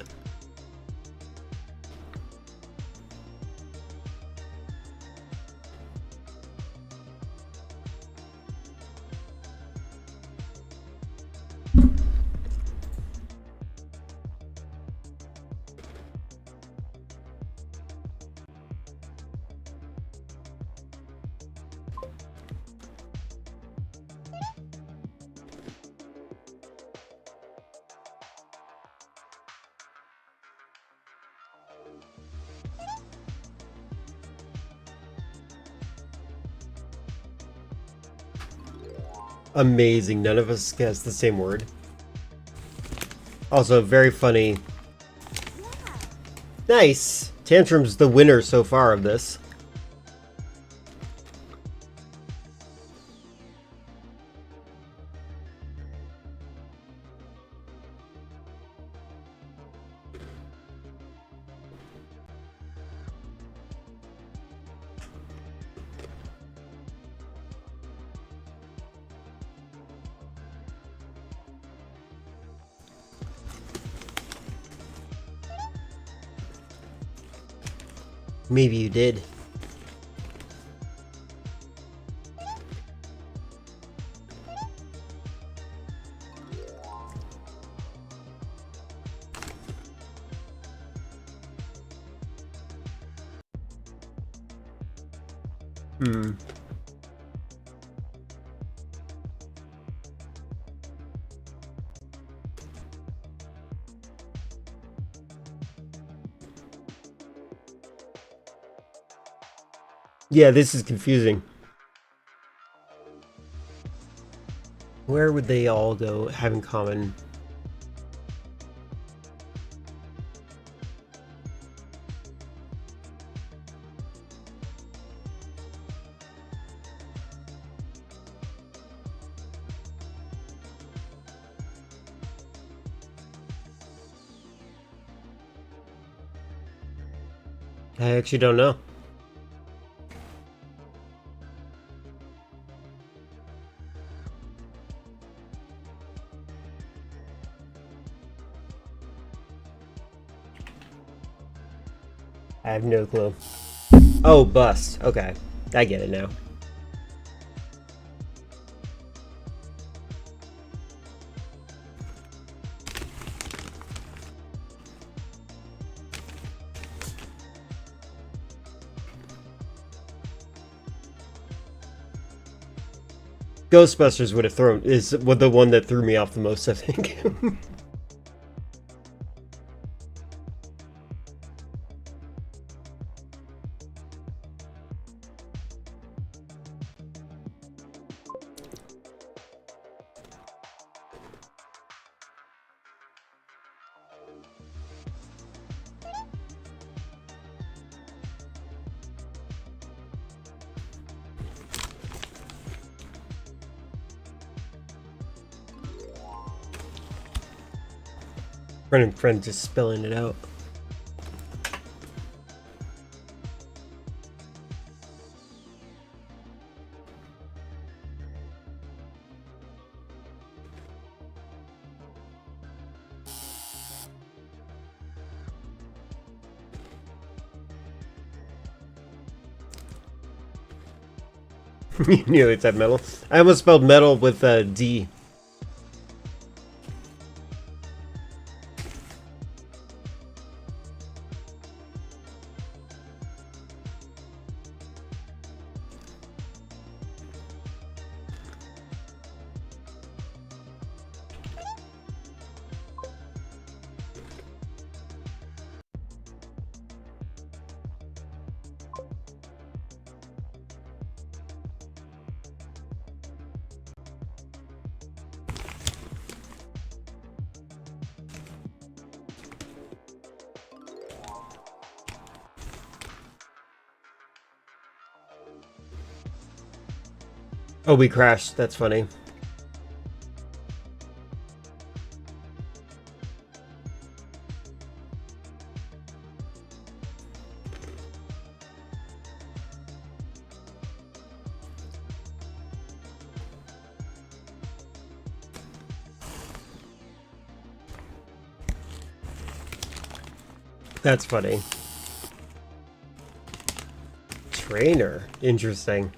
Amazing. None of us guessed the same word. Also, very funny. Nice! Tantrum's the winner so far of this. Maybe you did. Hmm. Yeah, this is confusing. Where would they all go have in common? I actually don't know. I have no clue. Oh, bust. Okay. I get it now. Ghostbusters would have thrown is the one that threw me off the most, I think. Friend just spilling it out. You nearly said metal. I almost spelled metal with a D. Oh, we crashed. That's funny. That's funny. Trainer. Interesting.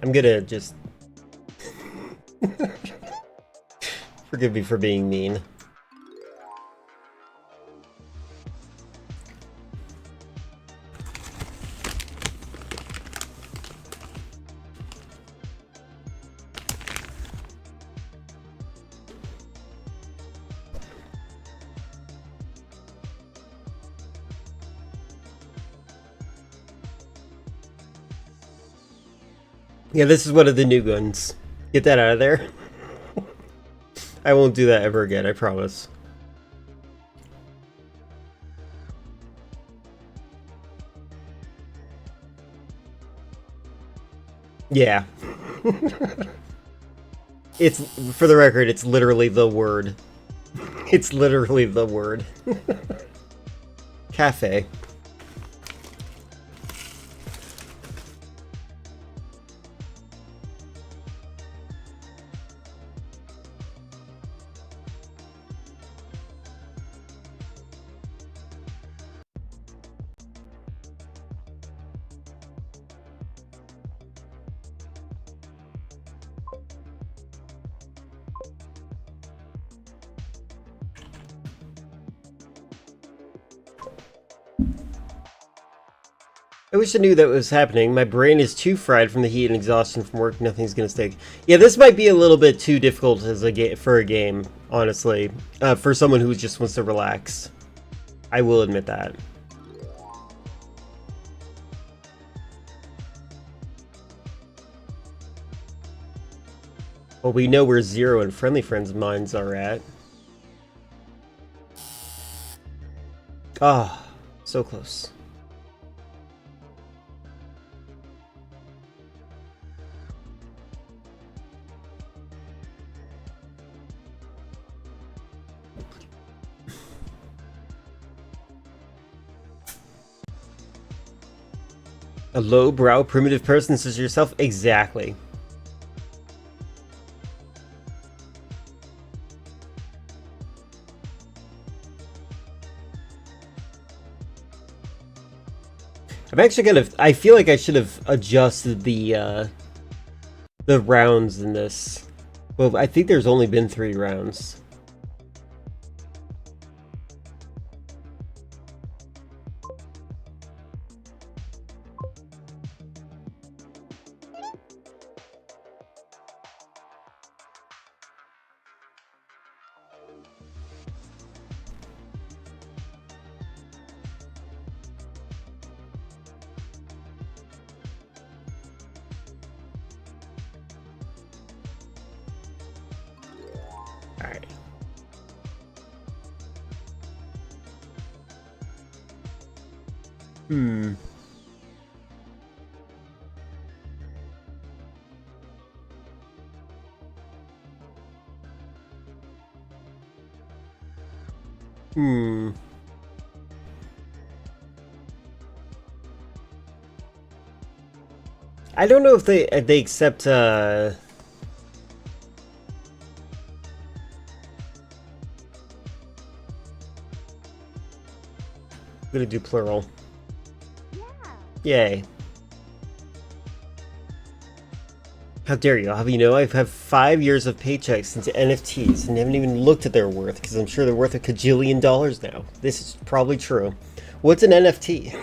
I'm gonna just forgive me for being mean. Yeah, this is one of the new guns. Get that out of there. I won't do that ever again, I promise. Yeah. It's, for the record, it's literally the word. It's literally the word. Cafe. I wish I knew that was happening. My brain is too fried from the heat and exhaustion from work. Nothing's gonna stick. Yeah, this might be a little bit too difficult as for a game, honestly. For someone who just wants to relax. I will admit that. Well, we know where Zero and Friendly Friends' minds are at. Ah, so close. A low-brow, primitive person such as yourself? Exactly. I'm actually gonna... I feel like I should have adjusted the rounds in this. Well, I think there's only been 3 rounds. Alright. Hmm. I don't know if they accept I'm gonna do plural. Yay. How dare you? How do you know? I've had 5 years of paychecks into NFTs and haven't even looked at their worth because I'm sure they're worth $1 kajillion now. This is probably true. What's an NFT?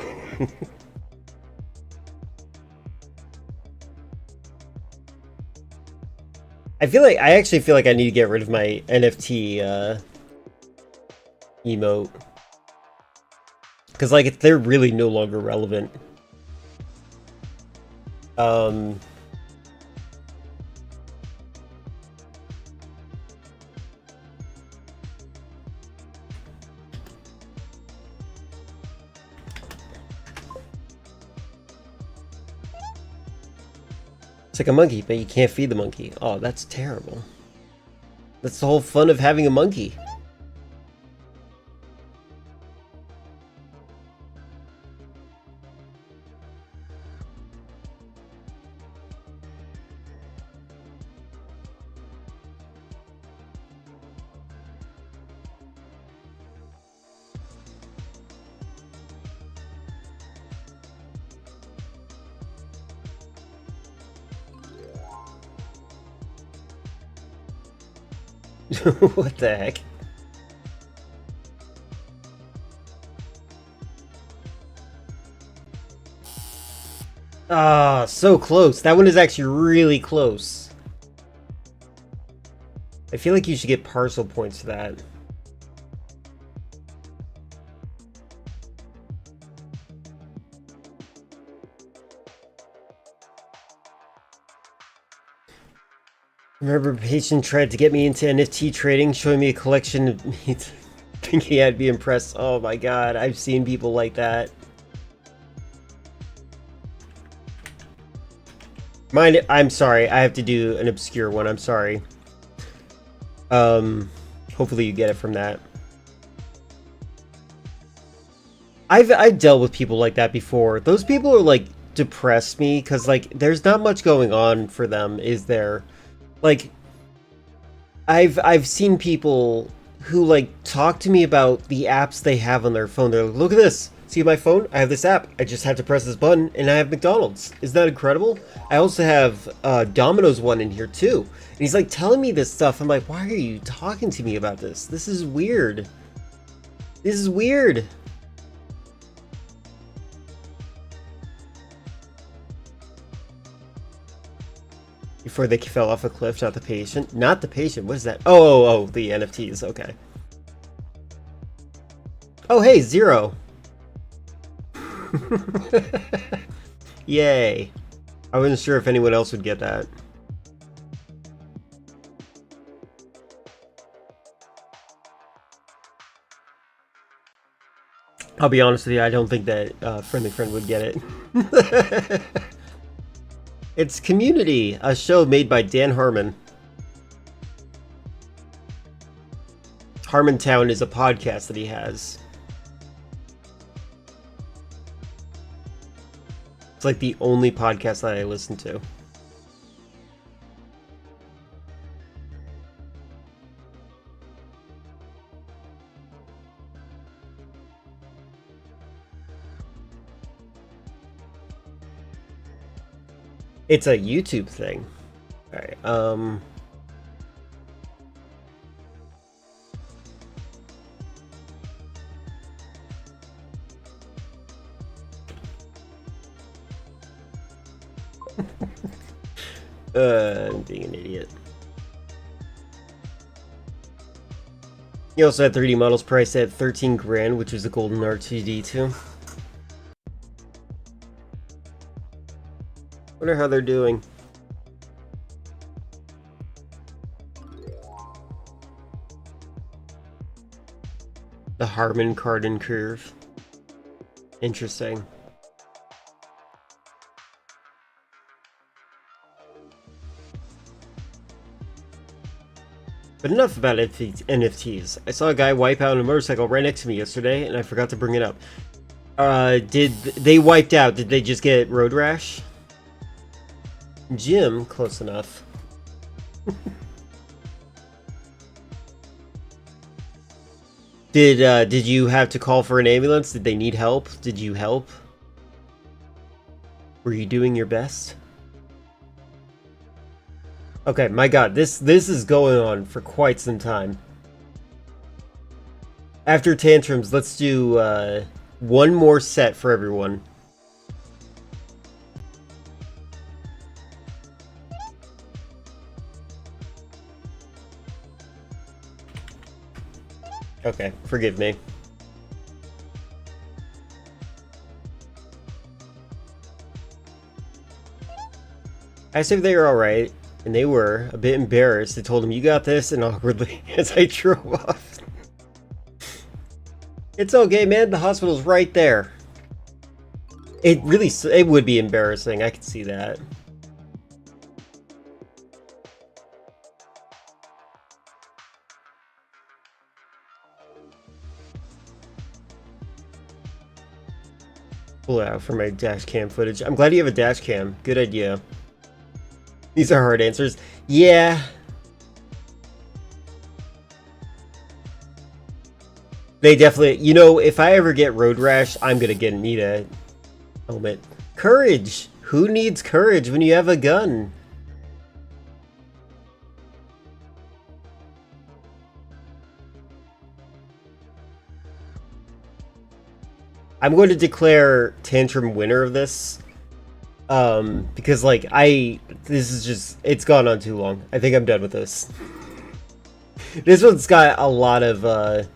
I actually feel like I need to get rid of my NFT emote. Because, like, they're really no longer relevant. It's like a monkey, but you can't feed the monkey. Oh, that's terrible. That's the whole fun of having a monkey. What the heck? Ah, so close. That one is actually really close. I feel like you should get parcel points for that. Remember, a patient tried to get me into NFT trading, showing me a collection of me thinking I'd be impressed. Oh my god, I've seen people like that. Mind, I'm sorry, I have to do an obscure one, I'm sorry. Hopefully you get it from that. I've dealt with people like that before. Those people are like depress me because like there's not much going on for them, is there? Like I've seen people who like talk to me about the apps they have on their phone. They're like, look at this. See my phone? I have this app. I just have to press this button and I have McDonald's. Isn't that incredible? I also have Domino's one in here too. And he's like telling me this stuff. I'm like, why are you talking to me about this? This is weird. This is weird. Before they fell off a cliff, not the patient. Not the patient. What is that? Oh, the NFTs. Okay. Oh, hey, 0. Yay. I wasn't sure if anyone else would get that. I'll be honest with you, I don't think that Friendly Friend would get it. It's Community, a show made by Dan Harmon. Harmontown is a podcast that he has. It's like the only podcast that I listen to. It's a YouTube thing. Alright, I'm being an idiot. You also had 3D models priced at 13 grand, which was a golden R2D2. Wonder how they're doing. The Harman Kardon curve. Interesting. But enough about NFTs. I saw a guy wipe out on a motorcycle right next to me yesterday, and I forgot to bring it up. Did they wiped out? Did they just get road rash? Jim, close enough. Did you have to call for an ambulance? Did they need help? Did you help? Were you doing your best? Okay, my god, this is going on for quite some time. After tantrums, let's do one more set for everyone. Okay, forgive me. I asked if they were alright, and they were a bit embarrassed. I told them, you got this, and awkwardly, as I drove off. It's okay, man, the hospital's right there. It would be embarrassing, I could see that. Pull it out for my dash cam footage. I'm glad you have a dash cam. Good idea. These are hard answers. Yeah. They definitely, you know, if I ever get road rash, I'm gonna need a helmet. Courage! Who needs courage when you have a gun? I'm going to declare Tantrum winner of this. Because like this is just, it's gone on too long. I think I'm done with this. This one's got a lot of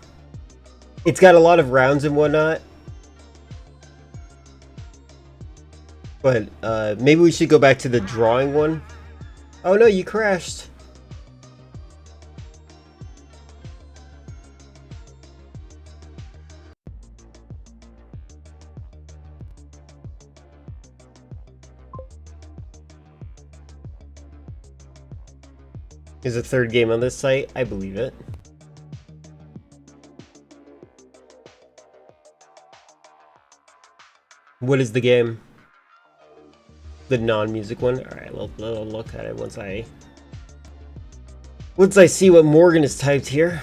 it's got a lot of rounds and whatnot. But maybe we should go back to the drawing one. Oh no, you crashed. There's a third game on this site. I believe it. What is the game? The non-music one? Alright, we'll look at it once I see what Morgan has typed here.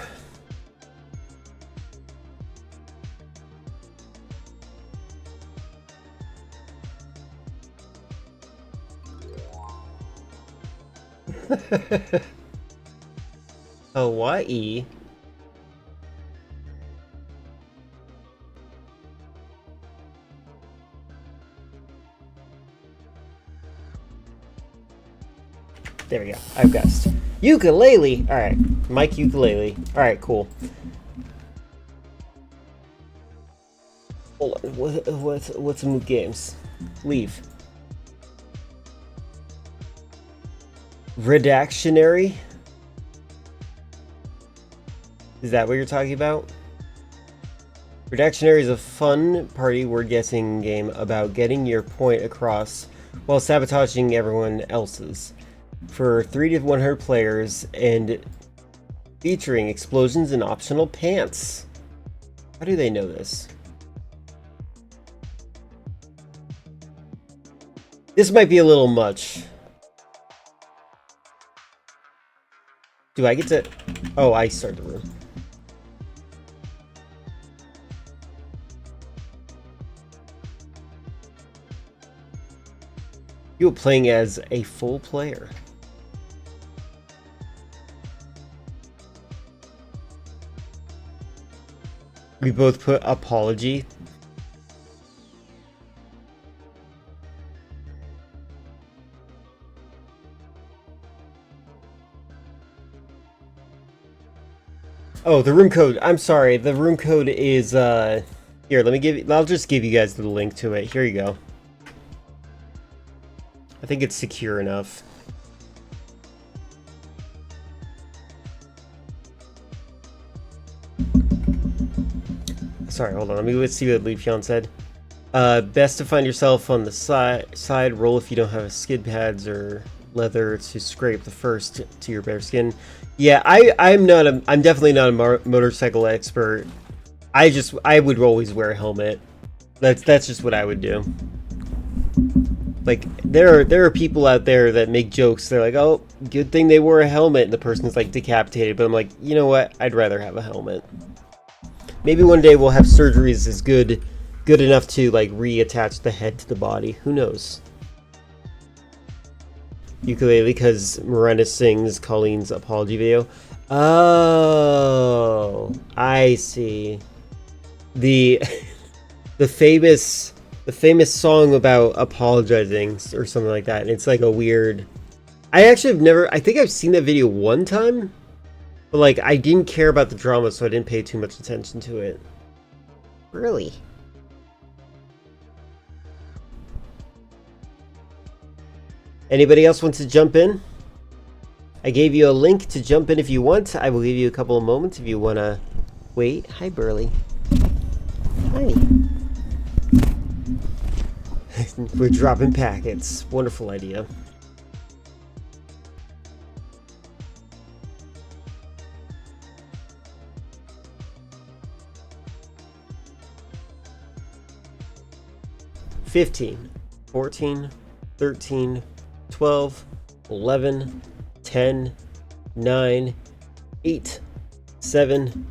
Hawaii. There we go. I've guessed. Ukulele. All right, Mike ukulele. All right, cool. Hold on. What's some games? Leave. Redactionary. Is that what you're talking about? Redactionary is a fun party word guessing game about getting your point across while sabotaging everyone else's. For 3 to 100 players and featuring explosions and optional pants. How do they know this? This might be a little much. Do I get to... Oh, I start the room. You're playing as a full player. We both put apology. Oh, the room code. I'm sorry. The room code is here, let me give you, I'll just give you guys the link to it. Here you go. I think it's secure enough. Sorry, hold on. Let's see what Leafeon said. Best to find yourself on the side. Roll if you don't have skid pads or leather to scrape the first to your bare skin. Yeah, I'm definitely not a motorcycle expert. I would always wear a helmet. That's just what I would do. Like there are people out there that make jokes. They're like, "Oh, good thing they wore a helmet," and the person's like decapitated. But I'm like, you know what? I'd rather have a helmet. Maybe one day we'll have surgeries as good enough to like reattach the head to the body. Who knows? Ukulele because Miranda sings Colleen's apology video. Oh, I see. The famous song about apologizing or something like that. And it's like a weird... I actually have never... I think I've seen that video one time. But like, I didn't care about the drama, so I didn't pay too much attention to it. Really? Anybody else want to jump in? I gave you a link to jump in if you want. I will give you a couple of moments if you want to wait. Hi, Burley. Hi. We're dropping packets. Wonderful idea. $15, $14, $13, $12, $11, $10, $9, $8, $7.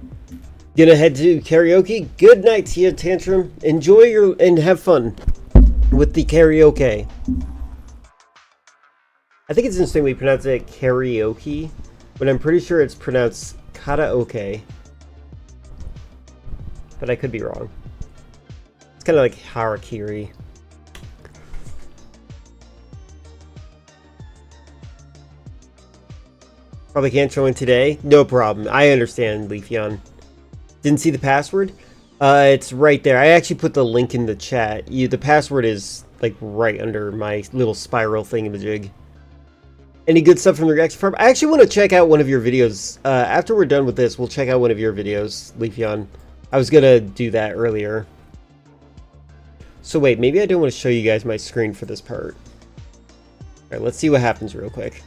Gonna head to karaoke. Good night to you, Tantrum. Enjoy and have fun with the karaoke. I think it's interesting we pronounce it karaoke, but I'm pretty sure it's pronounced karaoke. But I could be wrong. It's kind of like harakiri. Probably can't join today. No problem. I understand, Leafeon. Didn't see the password? It's right there. I actually put the link in the chat. The password is like right under my little spiral thingamajig. Any good stuff from the reaction farm? I actually want to check out one of your videos. After we're done with this, we'll check out one of your videos, Leafeon. I was gonna do that earlier. So wait, maybe I don't want to show you guys my screen for this part. Alright, let's see what happens real quick.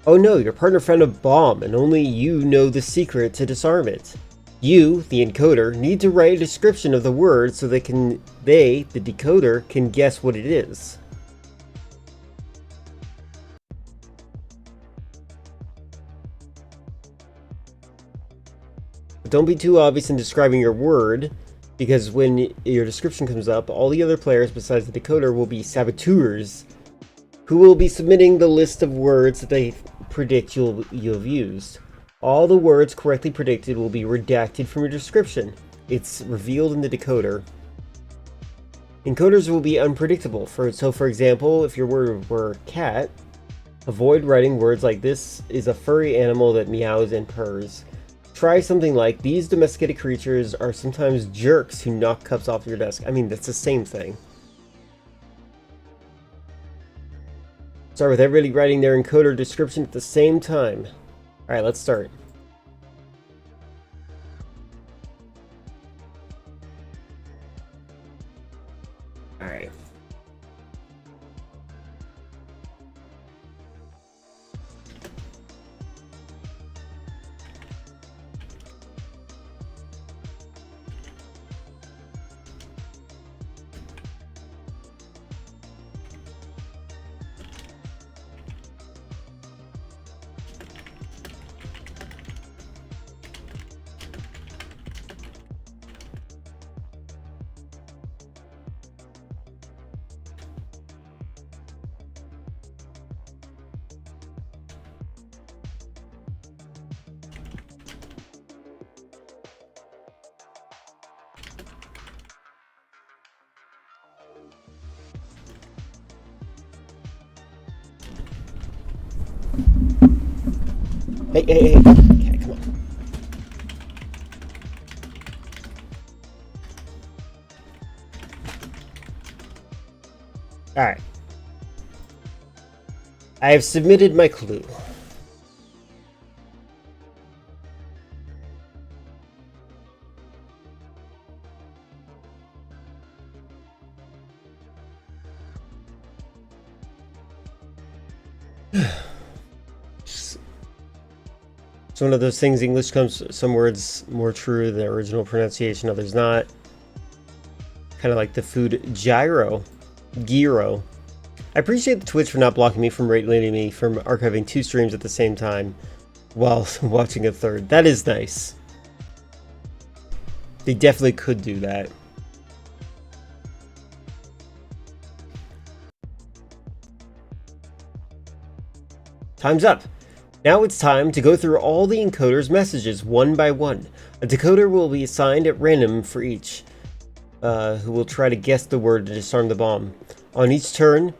Oh no, your partner found a bomb and only you know the secret to disarm it. You, the encoder, need to write a description of the word so they, the decoder, can guess what it is. But don't be too obvious in describing your word, because when your description comes up, all the other players besides the decoder will be saboteurs, who will be submitting the list of words that they predict you'll have used. All the words correctly predicted will be redacted from your description. It's revealed in the decoder. Encoders will be unpredictable. So for example, if your word were cat, avoid writing words like "this is a furry animal that meows and purrs." Try something like, "these domesticated creatures are sometimes jerks who knock cups off your desk." I mean, that's the same thing. Start with everybody writing their encoder description at the same time. Alright, let's start. Alright. Hey. Okay, come on. Alright. I have submitted my clue. It's one of those things, English comes some words more true than original pronunciation, others not. Kind of like the food gyro. I appreciate the Twitch for not blocking me from rating me from archiving 2 streams at the same time while watching a third. That is nice. They definitely could do that. Time's up. Now it's time to go through all the encoder's messages one by one. A decoder will be assigned at random for each, who will try to guess the word to disarm the bomb. On each turn,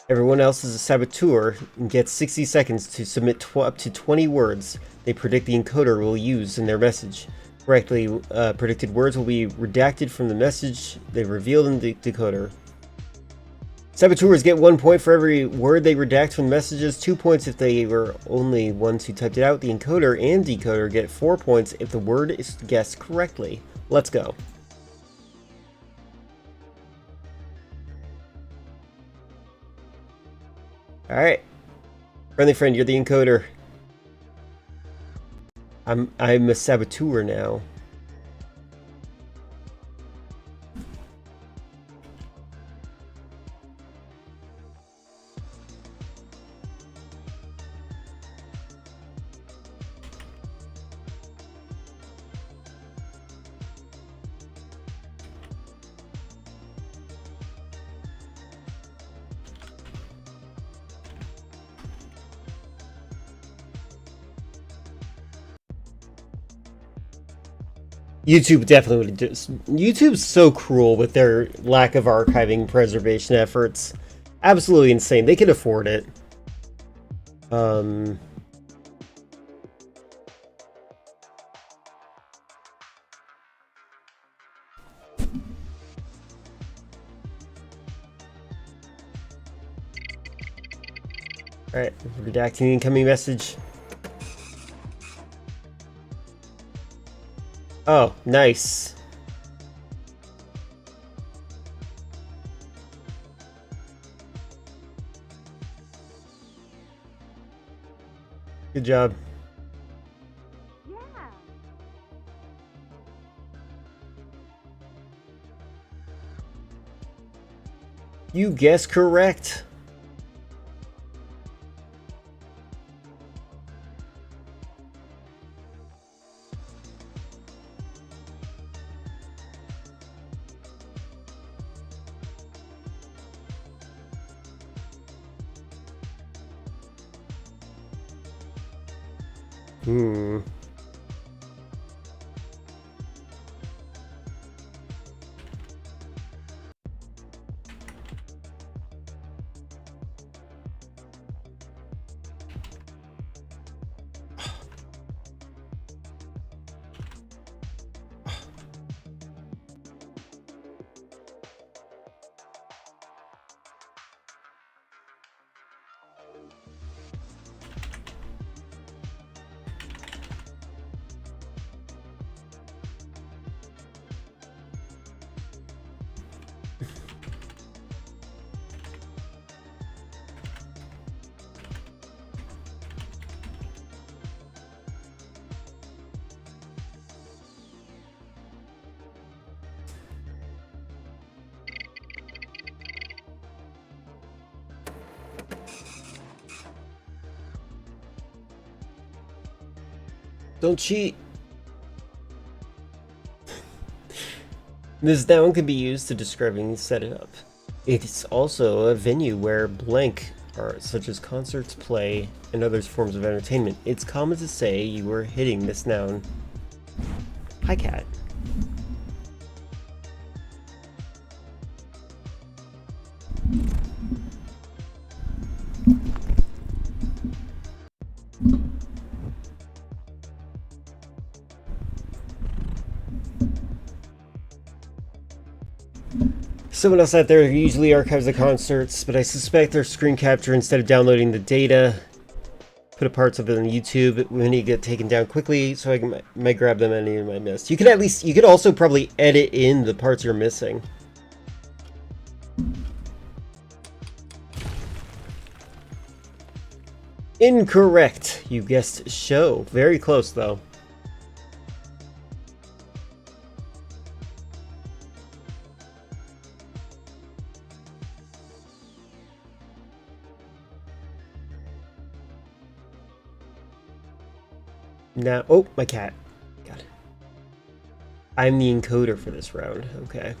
everyone else is a saboteur and gets 60 seconds to submit up to 20 words they predict the encoder will use in their message. Correctly predicted words will be redacted from the message they revealed in the decoder. Saboteurs get 1 point for every word they redact from messages, 2 points if they were only ones who typed it out. The encoder and decoder get 4 points if the word is guessed correctly. Let's go. Alright. Friendly friend, you're the encoder. I'm a saboteur now. YouTube definitely would do. YouTube's so cruel with their lack of archiving preservation efforts. Absolutely insane. They can afford it. Alright, redacting incoming message. Oh, nice. Good job. You guessed correct. Hmm. Don't cheat. This noun can be used to describe and set it up. It's also a venue where blank are such as concerts, play, and other forms of entertainment. It's common to say you were hitting this noun. Hi, cat. Someone else out there usually archives the concerts, but I suspect they're screen capture instead of downloading the data. Put a parts of it on YouTube when you get taken down quickly, so I might grab them any of my missed. You could also probably edit in the parts you're missing. Incorrect. You guessed show. Very close though. Now, oh, my cat. Got it. I'm the encoder for this round. Okay.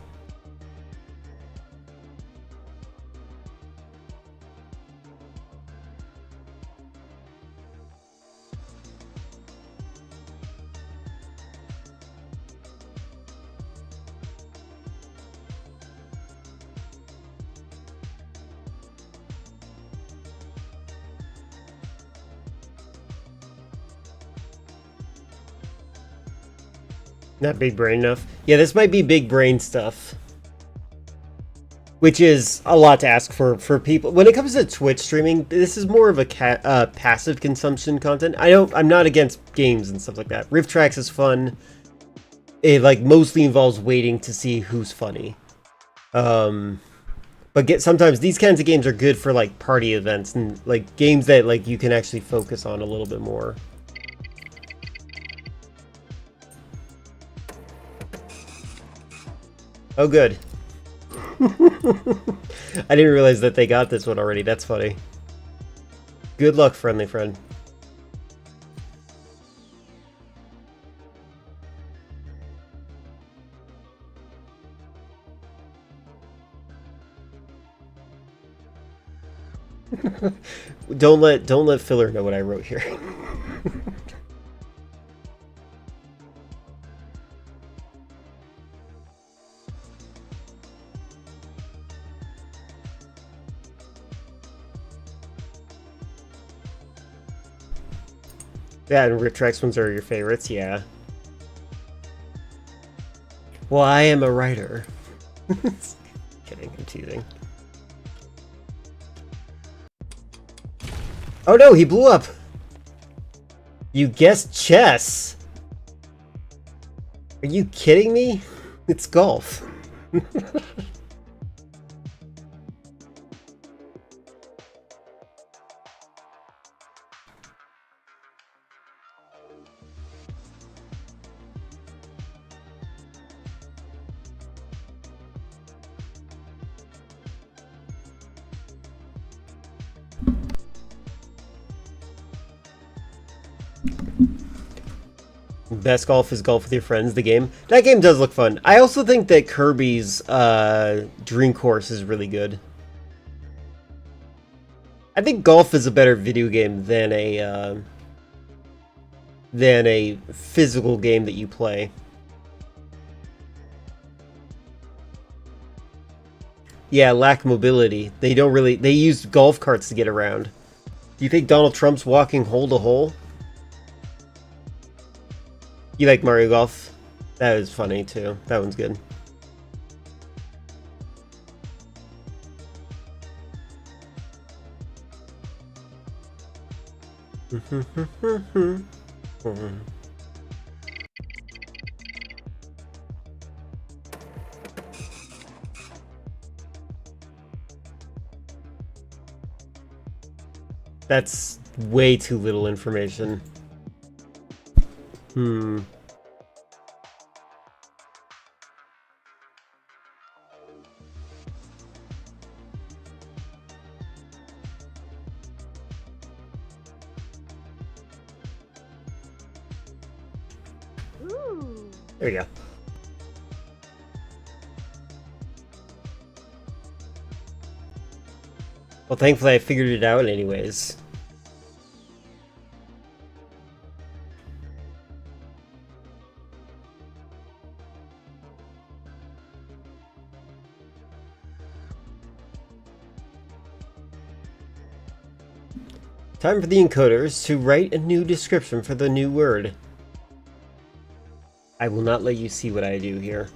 Not big brain enough. Yeah, this might be big brain stuff. Which is a lot to ask for people. When it comes to Twitch streaming, this is more of a passive consumption content. I'm not against games and stuff like that. Rift Tracks is fun. It like mostly involves waiting to see who's funny. But sometimes these kinds of games are good for like party events and like games that like you can actually focus on a little bit more. Oh, good. I didn't realize that they got this one already. That's funny. Good luck, friendly friend. Don't let Filler know what I wrote here. Yeah, and Rift Tracks ones are your favorites, yeah. Well, I am a writer. Kidding, I'm teasing. Oh no, he blew up! You guessed chess! Are you kidding me? It's golf. Best golf is golf with your friends, the game. That game does look fun. I also think that Kirby's Dream Course is really good. I think golf is a better video game than a physical game that you play. Yeah, lack mobility. They use golf carts to get around. Do you think Donald Trump's walking hole to hole? You like Mario Golf? That is funny too. That one's good. That's way too little information. There you go. Well, thankfully I figured it out anyways. Time for the encoders to write a new description for the new word. I will not let you see what I do here.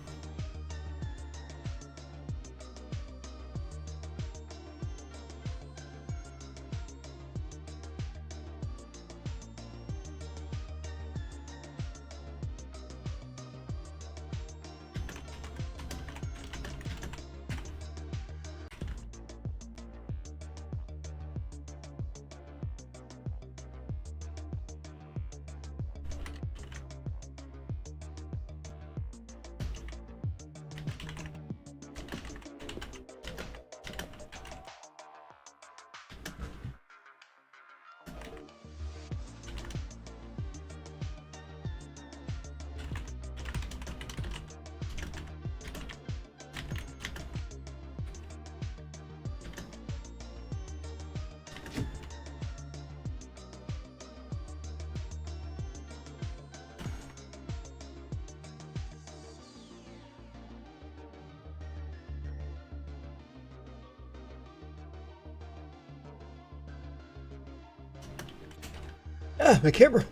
Ah, my camera.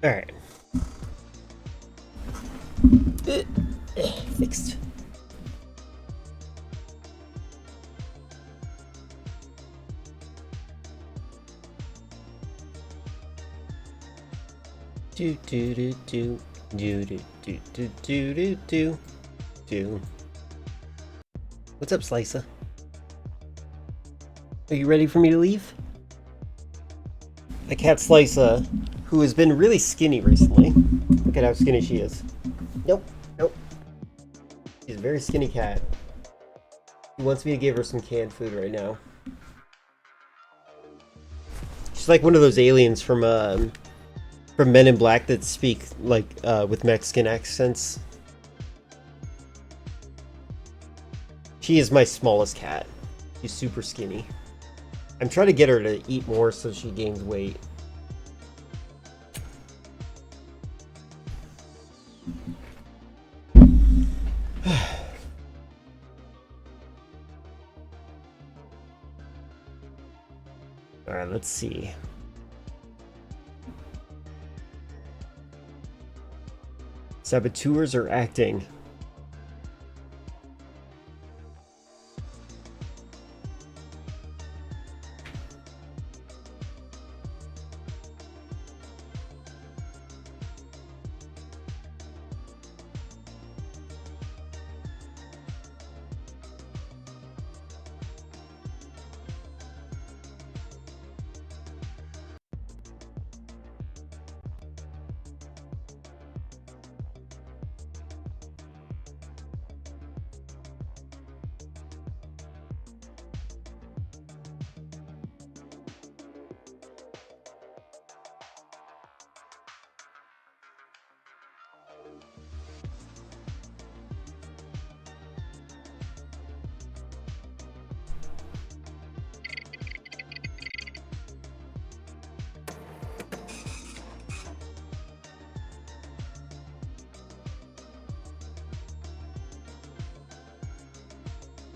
All right. Fixed. Do do do do do do do do do do do. What's up, Slicer? Are you ready for me to leave? The cat Slicer, who has been really skinny recently. Look at how skinny she is. Nope, nope. She's a very skinny cat. He wants me to give her some canned food right now. She's like one of those aliens from Men in Black that speak like with Mexican accents. She is my smallest cat. She's super skinny. I'm trying to get her to eat more so she gains weight. Alright, let's see. Saboteurs are acting.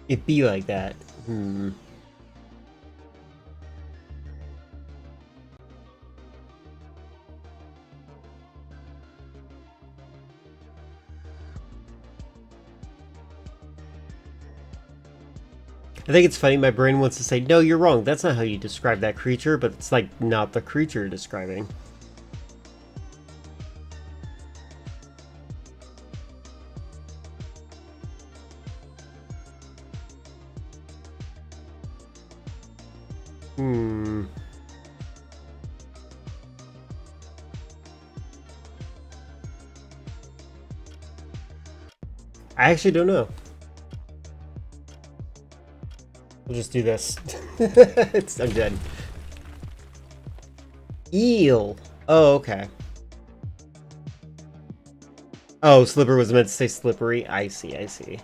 It be like that. Hmm. I think it's funny, my brain wants to say, no, you're wrong, that's not how you describe that creature, but it's like not the creature you're describing. Hmm. I actually don't know. We'll just do this. I'm dead. Eel. Oh, okay. Oh, Slipper was meant to say slippery. I see, I see.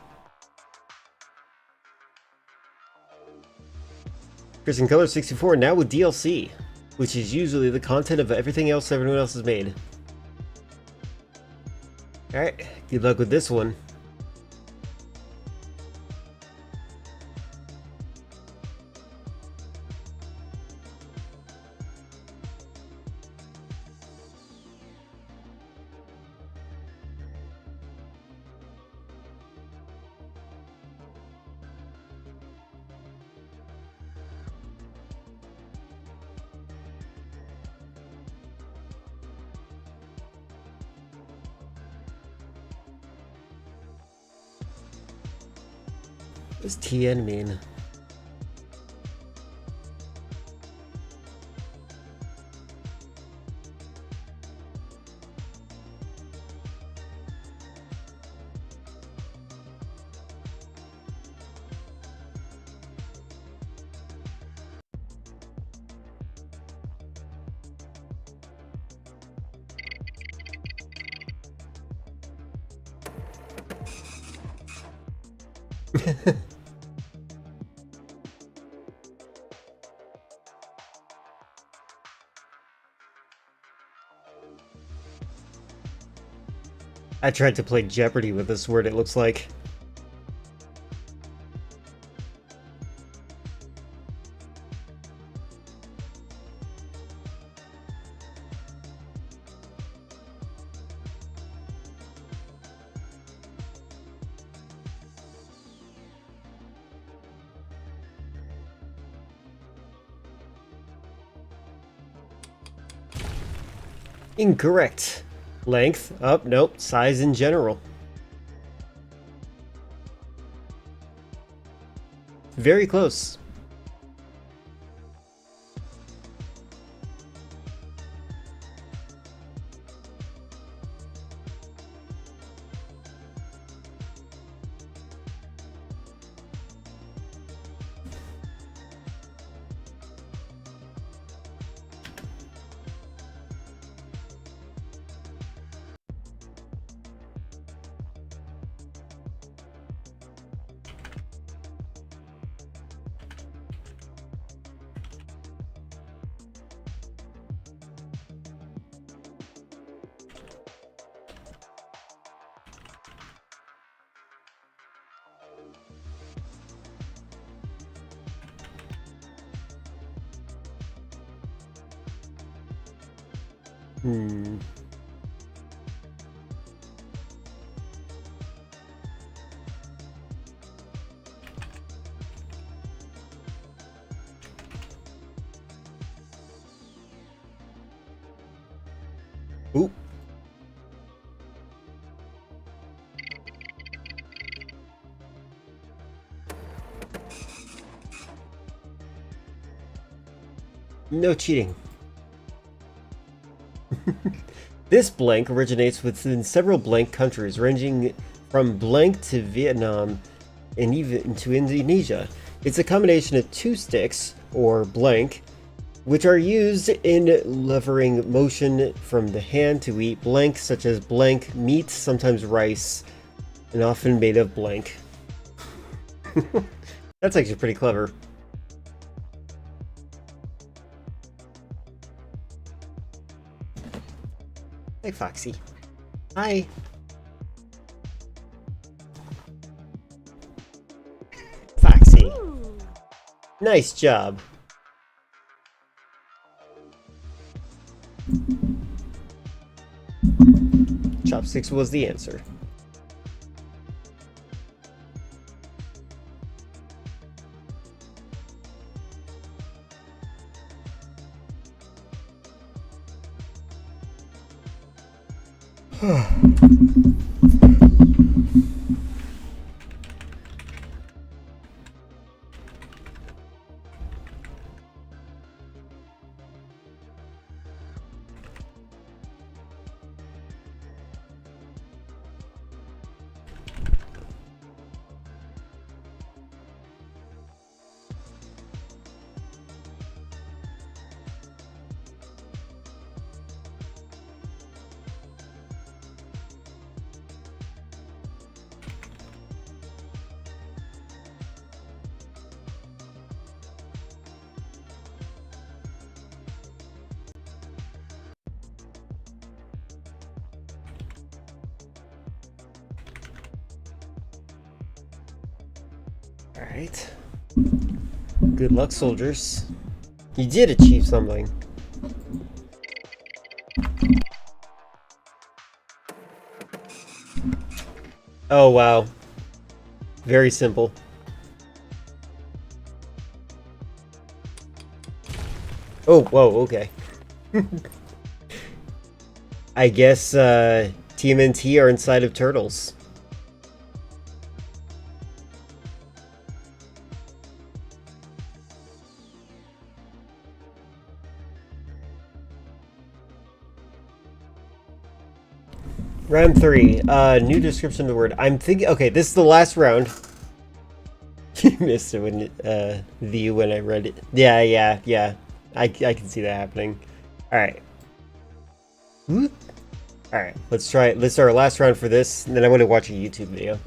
Kristen Color 64 now with DLC, which is usually the content of everything else everyone else has made. Alright, good luck with this one. What does TN mean? I tried to play Jeopardy with this word, it looks like. Incorrect. Length? Oh, nope. Size in general. Very close. Hmm. Ooh. No cheating. This blank originates within several blank countries, ranging from blank to Vietnam and even to Indonesia. It's a combination of two sticks, or blank, which are used in levering motion from the hand to eat blank, such as blank meat, sometimes rice, and often made of blank. That's actually pretty clever. Hey, Foxy. Hi. Nice job. Chopsticks was the answer. Alright. Good luck, soldiers. You did achieve something. Oh, wow. Very simple. Oh, whoa, okay. I guess, TMNT are inside of turtles. Round 3. New description of the word. I'm thinking. Okay, this is the last round. You missed it when when I read it. Yeah. I can see that happening. All right. All right. Let's try it. Let's start our last round for this, and then I want to watch a YouTube video.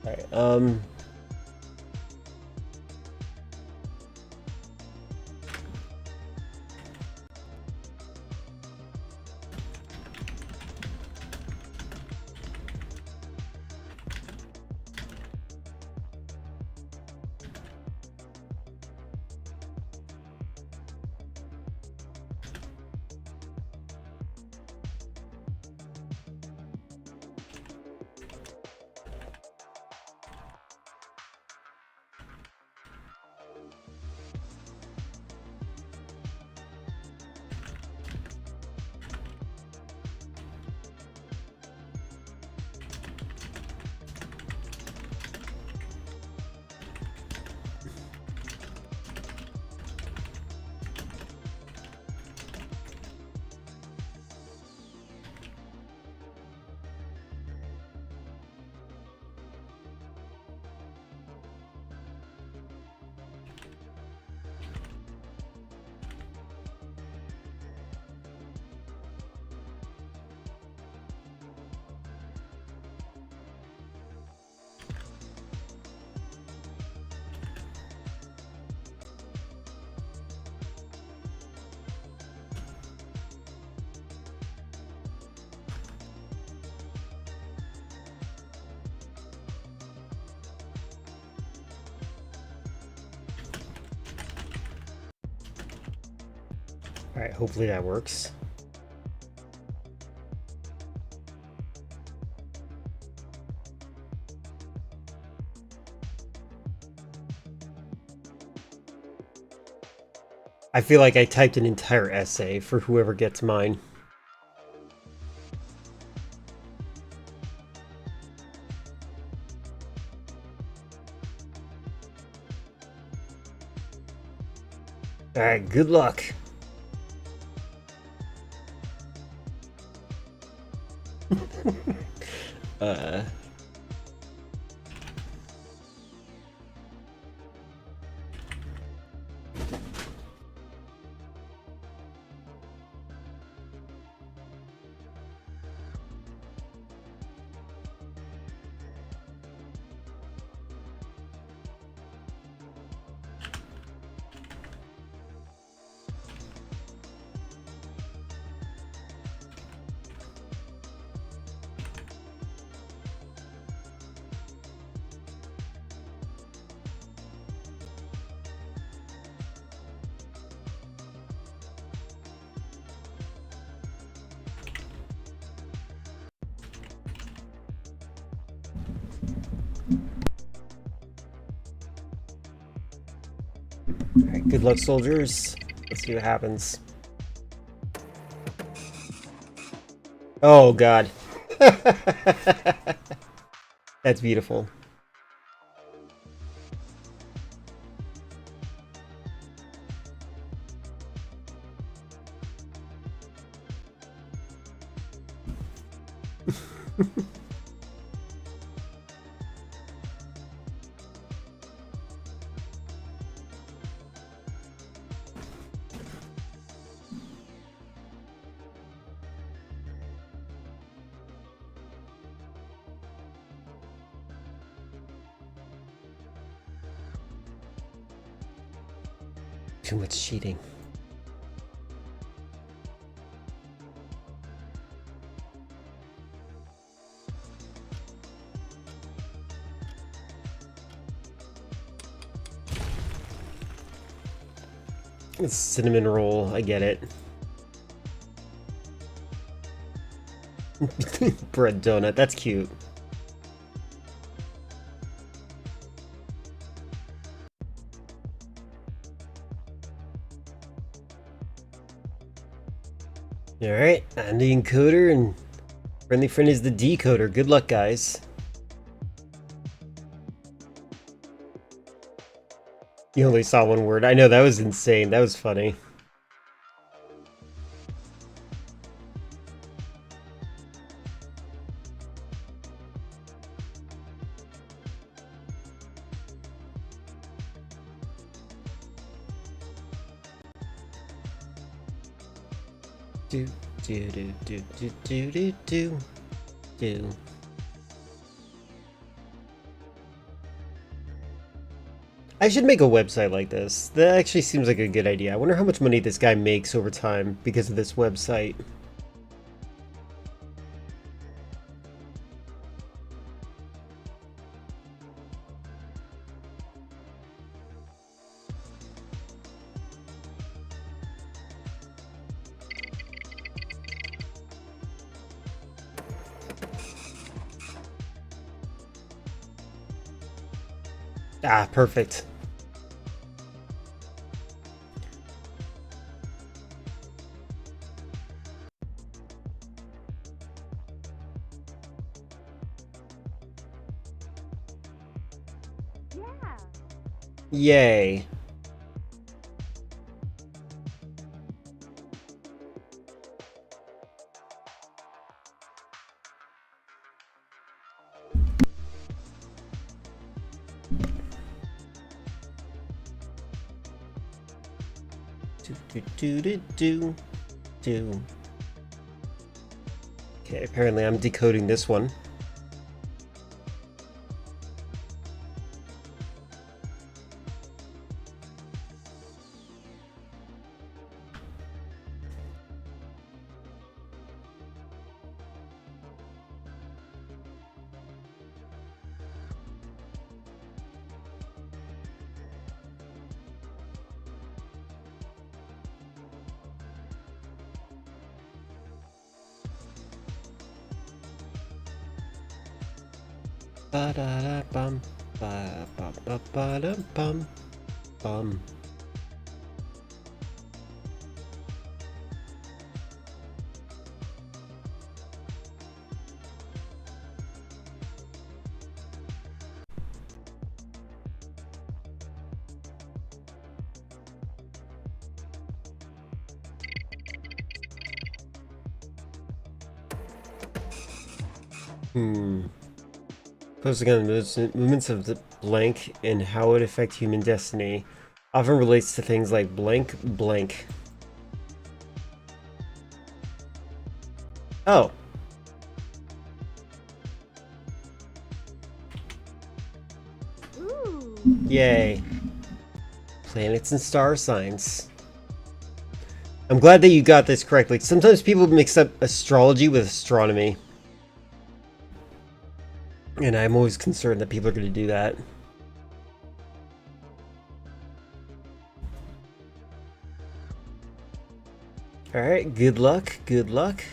All right. Alright, hopefully that works. I feel like I typed an entire essay for whoever gets mine. Alright, good luck. Alright, good luck, soldiers. Let's see what happens. Oh, God. That's beautiful. Too much cheating. It's cinnamon roll, I get it. Bread donut, that's cute. Alright, I'm the encoder and friendly friend is the decoder. Good luck, guys. You only saw one word. I know, that was insane. That was funny. Do do do do do do do do do. I should make a website like this. That actually seems like a good idea. I wonder how much money this guy makes over time because of this website. Ah, perfect. Yay. Do. Okay, apparently I'm decoding this one. Ba-da-da-bum, ba-ba-ba-da-bum, bum. Posting on the movements of the blank and how it affect human destiny often relates to things like blank blank. Oh. Yay. Planets and star signs. I'm glad that you got this correctly. Sometimes people mix up astrology with astronomy. And I'm always concerned that people are going to do that. Alright, good luck, good luck.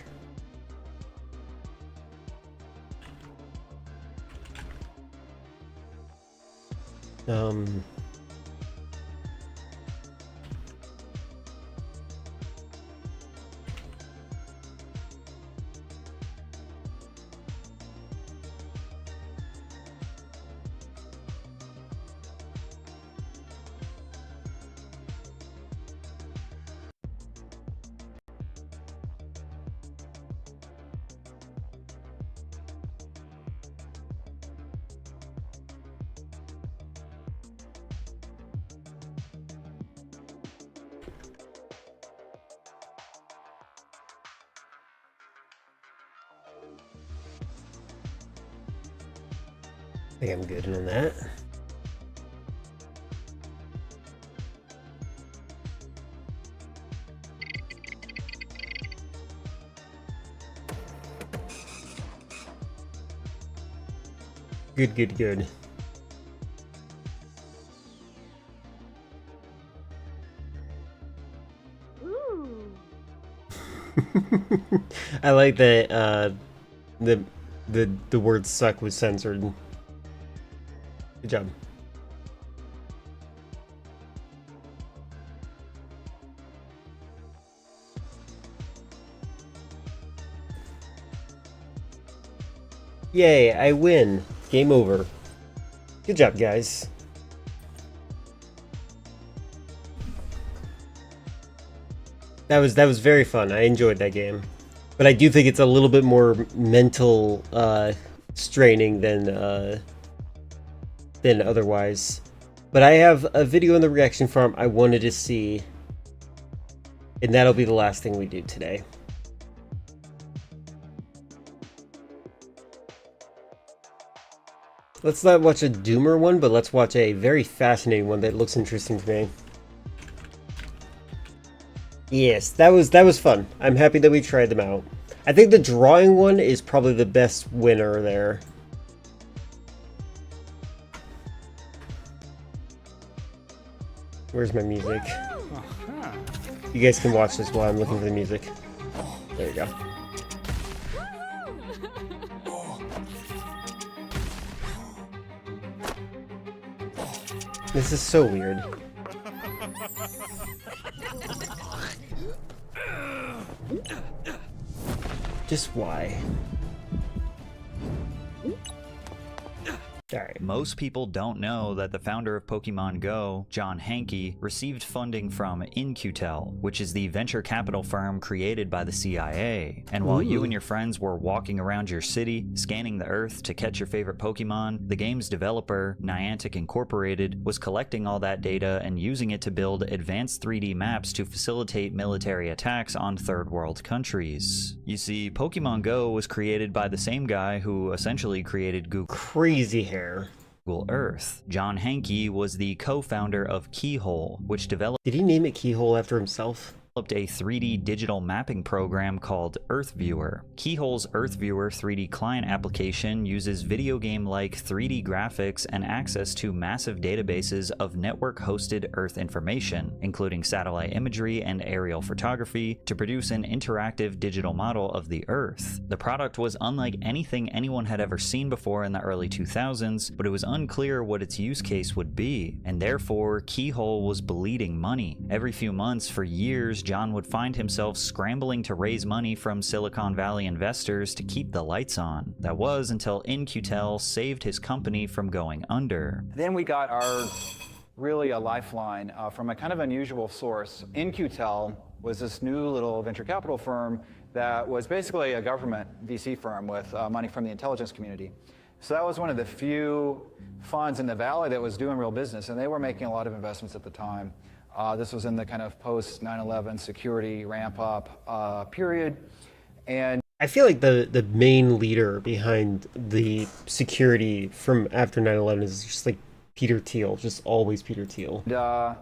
think I'm good on that. Good, good, good. I like that the word suck was censored. Good job. Yay, I win. Game over. Good job, guys. That was very fun. I enjoyed that game. But I do think it's a little bit more mental straining than otherwise. But I have a video in the reaction farm I wanted to see, and that'll be the last thing we do today. Let's not watch a doomer one, but let's watch a very fascinating one that looks interesting to me. Yes, that was fun. I'm happy that we tried them out. I think the drawing one is probably the best winner there. Where's my music? You guys can watch this while I'm looking for the music. There you go. This is so weird. Just why? Alright. Most people don't know that the founder of Pokemon Go, John Hanke, received funding from In-Q-Tel, which is the venture capital firm created by the CIA. And while you and your friends were walking around your city, scanning the earth to catch your favorite Pokemon, the game's developer, Niantic Incorporated, was collecting all that data and using it to build advanced 3D maps to facilitate military attacks on third world countries. You see, Pokemon Go was created by the same guy who essentially created Google. Crazy hair. Google Earth. John Hanke was the co-founder of Keyhole, which developed... Did he name it Keyhole after himself? A 3D digital mapping program called EarthViewer. Keyhole's EarthViewer 3D client application uses video game-like 3D graphics and access to massive databases of network-hosted Earth information, including satellite imagery and aerial photography, to produce an interactive digital model of the Earth. The product was unlike anything anyone had ever seen before in the early 2000s, but it was unclear what its use case would be, and therefore Keyhole was bleeding money. Every few months for years, John would find himself scrambling to raise money from Silicon Valley investors to keep the lights on. That was until In-Q-Tel saved his company from going under. Then we got our really a lifeline from a kind of unusual source. In-Q-Tel was this new little venture capital firm that was basically a government VC firm with money from the intelligence community. So that was one of the few funds in the Valley that was doing real business, and they were making a lot of investments at the time. This was in the kind of post 9/11 security ramp up period, and I feel like the main leader behind the security from after 9/11 is just like Peter Thiel, just always Peter Thiel.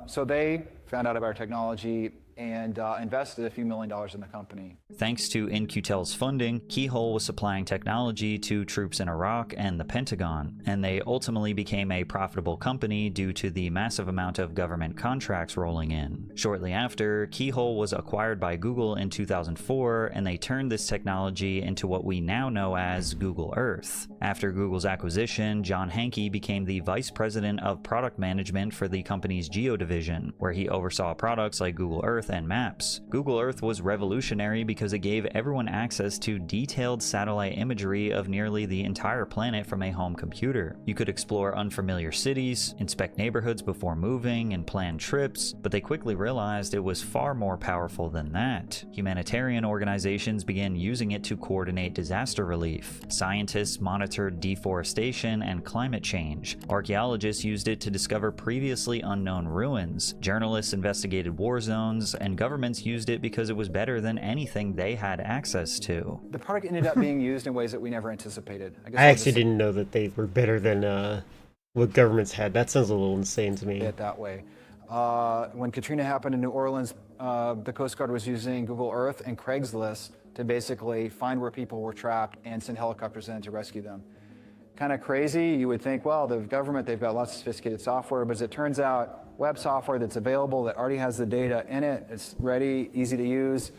So they found out about our technology and invested a few $1 million in the company. Thanks to In-Q-Tel's funding, Keyhole was supplying technology to troops in Iraq and the Pentagon, and they ultimately became a profitable company due to the massive amount of government contracts rolling in. Shortly after, Keyhole was acquired by Google in 2004, and they turned this technology into what we now know as Google Earth. After Google's acquisition, John Hanke became the vice president of product management for the company's Geo division, where he oversaw products like Google Earth and Maps. Google Earth was revolutionary because it gave everyone access to detailed satellite imagery of nearly the entire planet from a home computer. You could explore unfamiliar cities, inspect neighborhoods before moving, and plan trips, but they quickly realized it was far more powerful than that. Humanitarian organizations began using it to coordinate disaster relief. Scientists monitored deforestation and climate change. Archaeologists used it to discover previously unknown ruins. Journalists investigated war zones, and governments used it because it was better than anything they had access to. The product ended up being used in ways that we never anticipated. I actually didn't know that they were better than what governments had. That sounds a little insane to me. It that way. When Katrina happened in New Orleans, the Coast Guard was using Google Earth and Craigslist to basically find where people were trapped and send helicopters in to rescue them. Kind of crazy. You would think, well, the government, they've got lots of sophisticated software, but as it turns out, web software that's available that already has the data in it, it's ready, easy to use,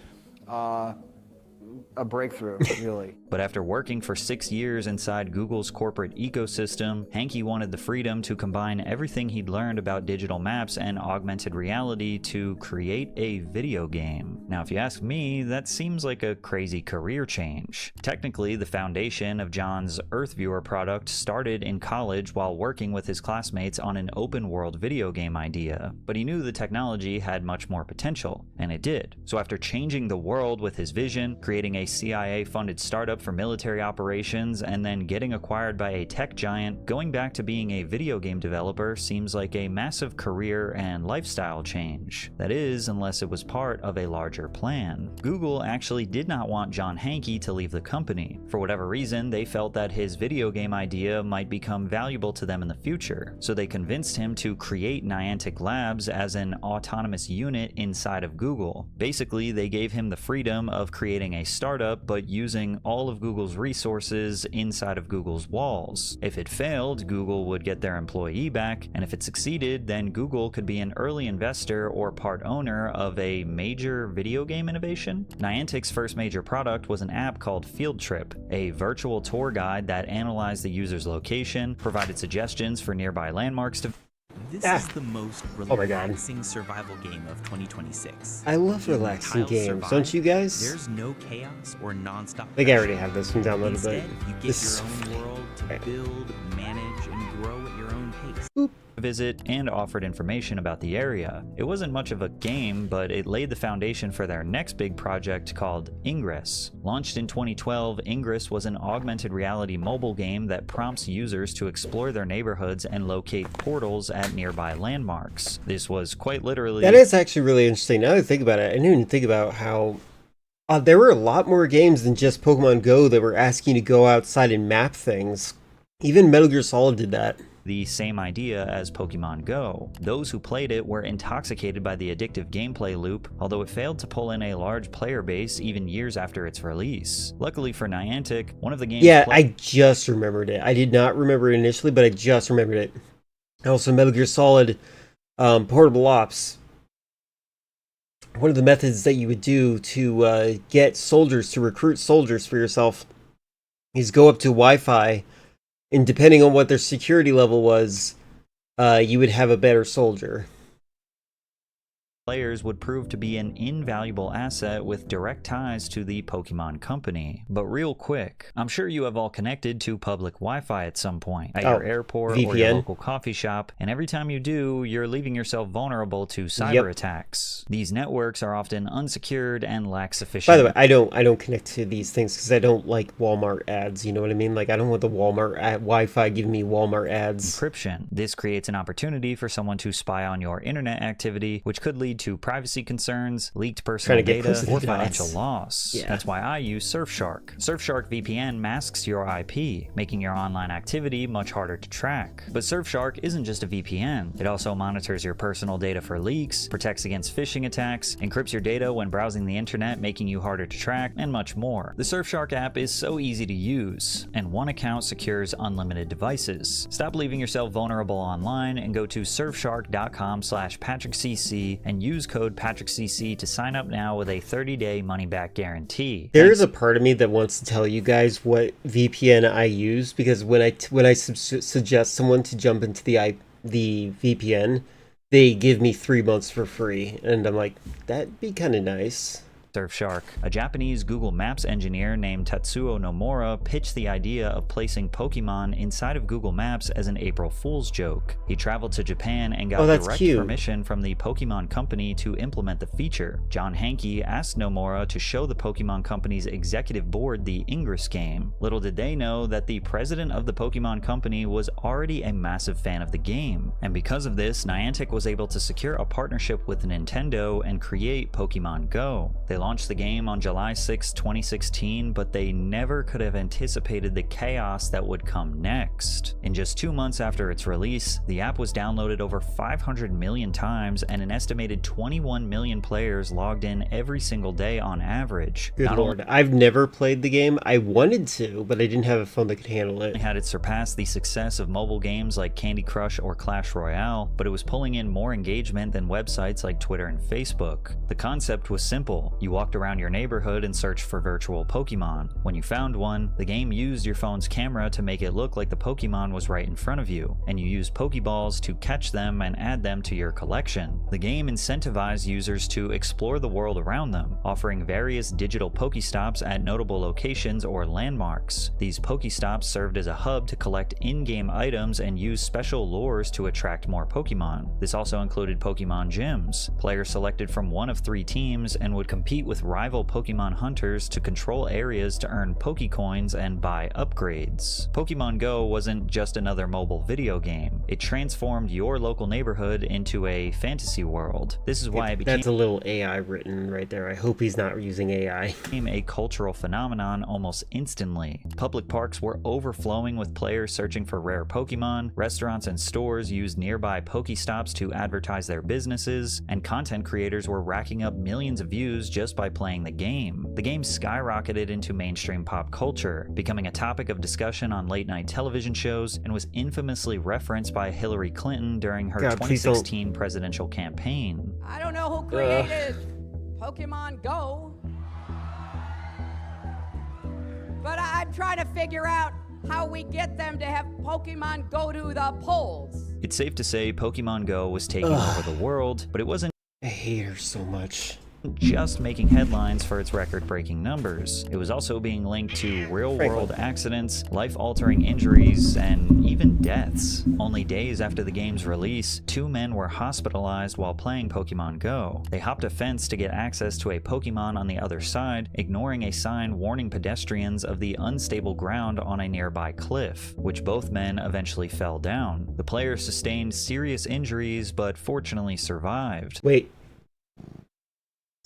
a breakthrough, really. But after working for 6 years inside Google's corporate ecosystem, Hankey wanted the freedom to combine everything he'd learned about digital maps and augmented reality to create a video game. Now, if you ask me, that seems like a crazy career change. Technically, the foundation of John's EarthViewer product started in college while working with his classmates on an open-world video game idea, but he knew the technology had much more potential, and it did. So after changing the world with his vision, creating a CIA-funded startup for military operations, and then getting acquired by a tech giant, going back to being a video game developer seems like a massive career and lifestyle change. That is, unless it was part of a larger plan. Google actually did not want John Hankey to leave the company. For whatever reason, they felt that his video game idea might become valuable to them in the future, so they convinced him to create Niantic Labs as an autonomous unit inside of Google. Basically, they gave him the freedom of creating a startup, but using all of Google's resources inside of Google's walls. If it failed, Google would get their employee back, and if it succeeded, then Google could be an early investor or part owner of a major video game innovation. Niantic's first major product was an app called Field Trip, a virtual tour guide that analyzed the user's location, provided suggestions for nearby landmarks to This is the most relaxing survival game of 2026. I love relaxing games, don't you guys? There's no chaos or non-stop. I think I already have this one downloaded, Instead, but you get this your own world to build, manage, and grow at your own pace. visit and offered information about the area. It wasn't much of a game, but it laid the foundation for their next big project called Ingress. Launched in 2012, Ingress was an augmented reality mobile game that prompts users to explore their neighborhoods and locate portals at nearby landmarks. This was quite literally... That is actually really interesting. Now that I think about it, I didn't even think about how there were a lot more games than just Pokemon Go that were asking you to go outside and map things. Even Metal Gear Solid did that. The same idea as Pokemon Go. Those who played it were intoxicated by the addictive gameplay loop, although it failed to pull in a large player base even years after its release. Luckily for Niantic, one of the games... Yeah, I just remembered it. I did not remember it initially, but I just remembered it. Also, Metal Gear Solid Portable Ops. One of the methods that you would do to get soldiers, to recruit soldiers for yourself, is go up to Wi-Fi, and depending on what their security level was, you would have a better soldier. Players would prove to be an invaluable asset with direct ties to the Pokemon Company. But real quick, I'm sure you have all connected to public Wi-Fi at some point, at your airport or your local coffee shop, and every time you do, you're leaving yourself vulnerable to cyber attacks. These networks are often unsecured and lack sufficient... By the way, I don't connect to these things because I don't like Walmart ads, you know what I mean? Like, I don't want the Walmart Wi-Fi giving me Walmart ads. Encryption. This creates an opportunity for someone to spy on your internet activity, which could lead to privacy concerns, leaked personal data, or financial loss. That's why I use Surfshark. Surfshark VPN masks your IP, making your online activity much harder to track. But Surfshark isn't just a VPN. It also monitors your personal data for leaks, protects against phishing attacks, encrypts your data when browsing the internet, making you harder to track, and much more. The Surfshark app is so easy to use, and one account secures unlimited devices. Stop leaving yourself vulnerable online and go to surfshark.com/PatrickCC and use code PatrickCC to sign up now with a 30-day money-back guarantee. There is a part of me that wants to tell you guys what VPN I use, because when I suggest someone to jump into the VPN, they give me 3 months for free, and I'm like, that'd be kind of nice. Surfshark. A Japanese Google Maps engineer named Tatsuo Nomura pitched the idea of placing Pokemon inside of Google Maps as an April Fool's joke. He traveled to Japan and got direct permission from the Pokemon Company to implement the feature. John Hanke asked Nomura to show the Pokemon Company's executive board the Ingress game. Little did they know that the president of the Pokemon Company was already a massive fan of the game. And because of this, Niantic was able to secure a partnership with Nintendo and create Pokemon Go. They launched the game on July 6, 2016, but they never could have anticipated the chaos that would come next. In just 2 months after its release, the app was downloaded over 500 million times and an estimated 21 million players logged in every single day on average. Good lord, I've never played the game. I wanted to, but I didn't have a phone that could handle it. Had it surpassed the success of mobile games like Candy Crush or Clash Royale, but it was pulling in more engagement than websites like Twitter and Facebook. The concept was simple. You walked around your neighborhood and searched for virtual Pokemon. When you found one, the game used your phone's camera to make it look like the Pokemon was right in front of you, and you used Pokeballs to catch them and add them to your collection. The game incentivized users to explore the world around them, offering various digital Pokestops at notable locations or landmarks. These Pokestops served as a hub to collect in-game items and use special lures to attract more Pokemon. This also included Pokemon gyms. Players selected from one of 3 teams and would compete with rival Pokemon hunters to control areas to earn Pokecoins and buy upgrades. Pokemon Go wasn't just another mobile video game. It transformed your local neighborhood into a fantasy world. This is why it became— That's a little AI written right there. I hope he's not using AI. Became a cultural phenomenon almost instantly. Public parks were overflowing with players searching for rare Pokemon, restaurants and stores used nearby Pokestops to advertise their businesses, and content creators were racking up millions of views just by playing the game. The game skyrocketed into mainstream pop culture, becoming a topic of discussion on late-night television shows, and was infamously referenced by Hillary Clinton during her 2016 presidential campaign. I don't know who created Pokemon Go, but I'm trying to figure out how we get them to have Pokemon go to the polls. It's safe to say Pokemon Go was taking over the world, but it wasn't— I hate her so much. Just making headlines for its record-breaking numbers. It was also being linked to real-world accidents, life-altering injuries, and even deaths. Only days after the game's release, 2 men were hospitalized while playing Pokemon Go. They hopped a fence to get access to a Pokemon on the other side, ignoring a sign warning pedestrians of the unstable ground on a nearby cliff, which both men eventually fell down. The player sustained serious injuries, but fortunately survived. Wait.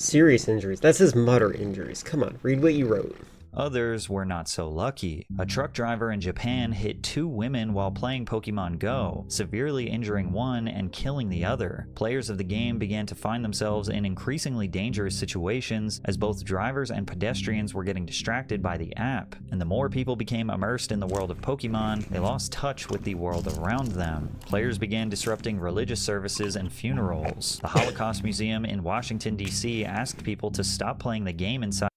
Serious injuries. That says moderate injuries. Come on, read what you wrote. Others were not so lucky. A truck driver in Japan hit 2 women while playing Pokemon Go, severely injuring one and killing the other. Players of the game began to find themselves in increasingly dangerous situations as both drivers and pedestrians were getting distracted by the app. And the more people became immersed in the world of Pokemon, they lost touch with the world around them. Players began disrupting religious services and funerals. The Holocaust Museum in Washington, D.C. asked people to stop playing the game inside.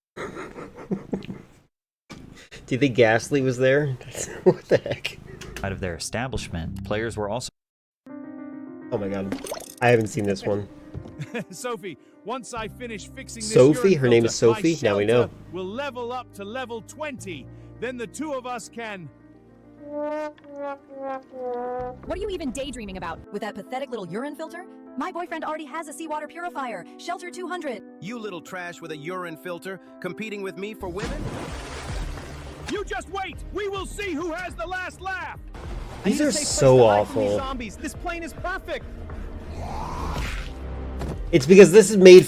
Do you think Ghastly was there? What the heck? Out of their establishment. Players were also— Oh my god. I haven't seen this one. Sophie, once I finish fixing this Sophie? urine Her name filter, is Sophie? my Now we know. shelter will level up to level 20. Then the 2 of us can... What are you even daydreaming about? With that pathetic little urine filter? My boyfriend already has a seawater purifier, Shelter 200. You little trash with a urine filter, competing with me for women? You just wait! We will see who has the last laugh! These are so awful. Zombies. This plane is perfect! It's because this is made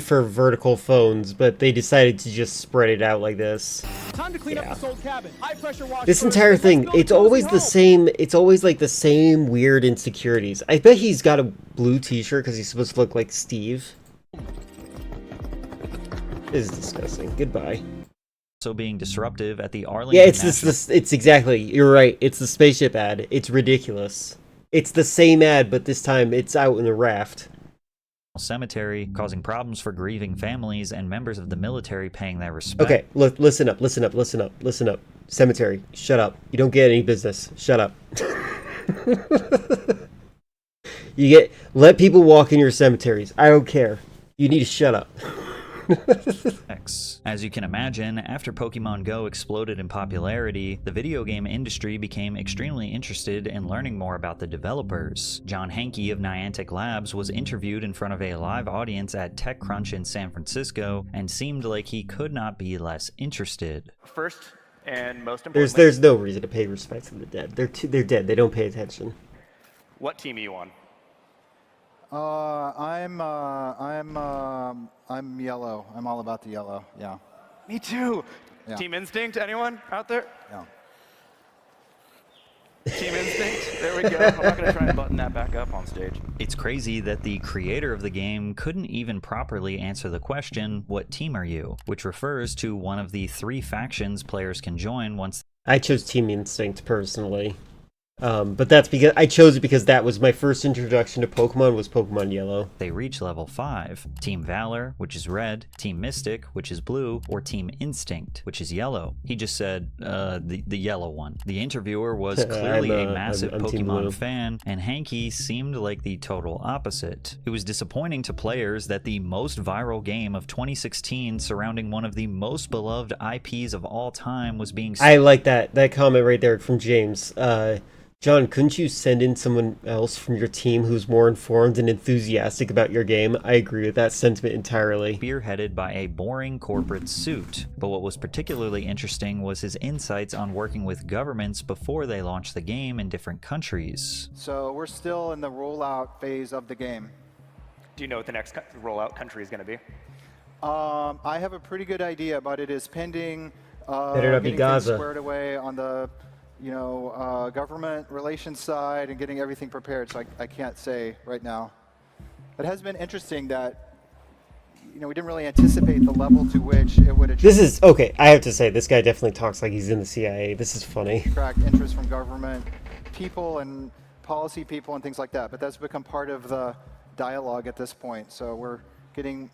for vertical phones, but they decided to just spread it out like this. Time to clean up this old cabin. High pressure wash. This entire thing, it's always the same. It's always like the same weird insecurities. I bet he's got a blue t-shirt because he's supposed to look like Steve. This is disgusting. Goodbye. Also being disruptive at the Arlington. Yeah, it's exactly. You're right. It's the spaceship ad. It's ridiculous. It's the same ad, but this time it's out in a raft. Cemetery, causing problems for grieving families and members of the military paying their respect. Okay, look, listen up. Cemetery, shut up. You don't get any business. Shut up. Let people walk in your cemeteries. I don't care. You need to shut up. As you can imagine, after Pokemon Go exploded in popularity, the video game industry became extremely interested in learning more about the developers. John Hanke of Niantic Labs was interviewed in front of a live audience at TechCrunch in San Francisco and seemed like he could not be less interested. First and most importantly, There's no reason to pay respect to the dead. They're dead. They don't pay attention. what team are you on? I'm yellow. I'm all about the yellow. Yeah. Me too. Yeah. Team Instinct, anyone out there? Yeah. Team Instinct, there we go. I'm not going to try and button that back up on stage. It's crazy that the creator of the game couldn't even properly answer the question, what team are you? Which refers to one of the 3 factions players can join once. I chose Team Instinct personally. But that's because I chose it because that was my first introduction to Pokemon, was Pokemon Yellow. They reach level 5. Team Valor, which is red, Team Mystic, which is blue, or Team Instinct, which is yellow. He just said, the yellow one. The interviewer was clearly a massive Pokemon fan, and Hanke seemed like the total opposite. It was disappointing to players that the most viral game of 2016 surrounding one of the most beloved IPs of all time was being... I like that comment right there from James. John, couldn't you send in someone else from your team who's more informed and enthusiastic about your game? I agree with that sentiment entirely. Spearheaded by a boring corporate suit. But what was particularly interesting was his insights on working with governments before they launched the game in different countries. So we're still in the rollout phase of the game. Do you know what the next rollout country is going to be? I have a pretty good idea, but it is pending Better not be getting Gaza. things squared away on the government relations side and getting everything prepared, so I can't say right now. It has been interesting that, we didn't really anticipate the level to which it would This is, okay, I have to say, this guy definitely talks like he's in the CIA. This is funny. attract interest from government people and policy people and things like that, but that's become part of the dialogue at this point, so we're getting,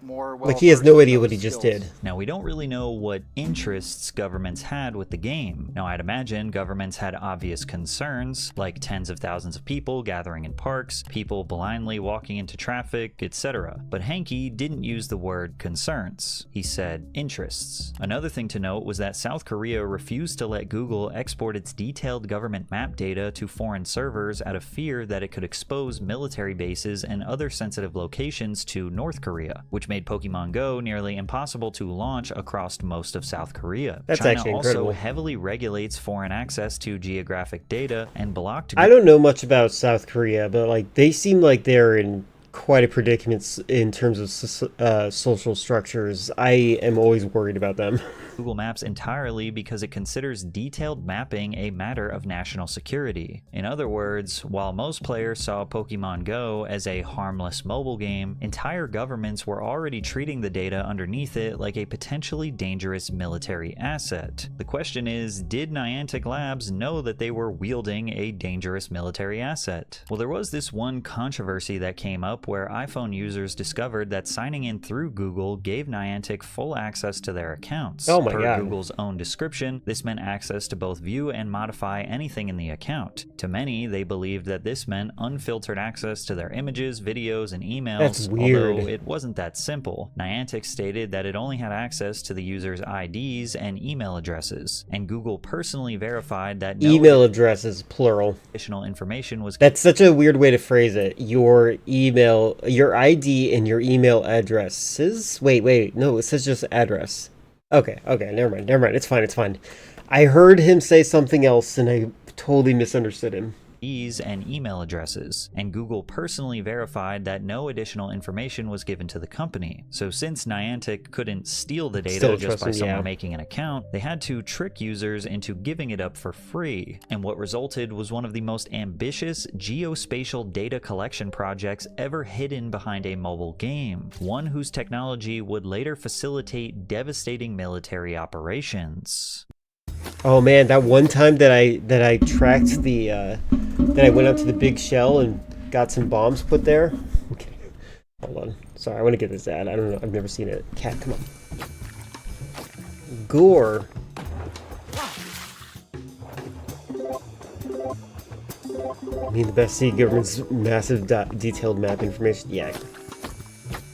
more well. Like, he has no idea what he just did. Now, we don't really know what interests governments had with the game. Now, I'd imagine governments had obvious concerns, like tens of thousands of people gathering in parks, people blindly walking into traffic, etc. But Hanke didn't use the word concerns. He said interests. Another thing to note was that South Korea refused to let Google export its detailed government map data to foreign servers out of fear that it could expose military bases and other sensitive locations to North Korea, which made Pokemon Go nearly impossible to launch across most of South Korea. That's China actually also incredible. heavily regulates foreign access to geographic data and blocked... I don't know much about South Korea, but like they seem like they're in quite a predicament in terms of social structures. I am always worried about them. Google Maps entirely because it considers detailed mapping a matter of national security. In other words, while most players saw Pokemon Go as a harmless mobile game, entire governments were already treating the data underneath it like a potentially dangerous military asset. The question is, did Niantic Labs know that they were wielding a dangerous military asset? Well, there was this one controversy that came up where iPhone users discovered that signing in through Google gave Niantic full access to their accounts. Oh my Per God. Google's own description, this meant access to both view and modify anything in the account. To many, they believed that this meant unfiltered access to their images, videos, and emails. That's weird. Although it wasn't that simple. Niantic stated that it only had access to the user's IDs and email addresses, and Google personally verified that no Email addresses, plural. additional information was... That's such a weird way to phrase it. Your email, your ID and your email addresses. Wait, no, it says just address. Okay, never mind. It's fine. I heard him say something else and I totally misunderstood him. And email addresses, and Google personally verified that no additional information was given to the company. So since Niantic couldn't steal the data Still just by trust me, someone yeah. making an account, they had to trick users into giving it up for free. And what resulted was one of the most ambitious geospatial data collection projects ever hidden behind a mobile game, one whose technology would later facilitate devastating military operations. Oh man, that one time that I tracked the that I went out to the big shell and got some bombs put there. Okay, hold on. Sorry, I want to get this ad. I don't know. I've never seen it. Cat, come on. Gore. I mean, the best C government's massive detailed map information. Yeah.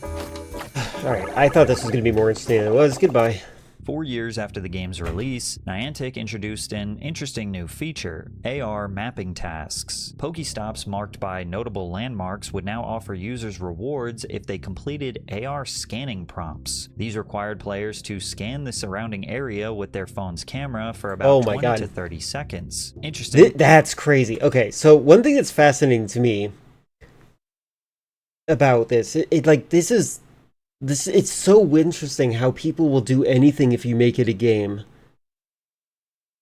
All right. I thought this was going to be more interesting than it was. Goodbye. 4 years after the game's release, Niantic introduced an interesting new feature, AR mapping tasks. Pokestops marked by notable landmarks would now offer users rewards if they completed AR scanning prompts. These required players to scan the surrounding area with their phone's camera for about 20 to 30 seconds. Interesting. That's crazy. Okay, so one thing that's fascinating to me about this, it's so interesting how people will do anything if you make it a game.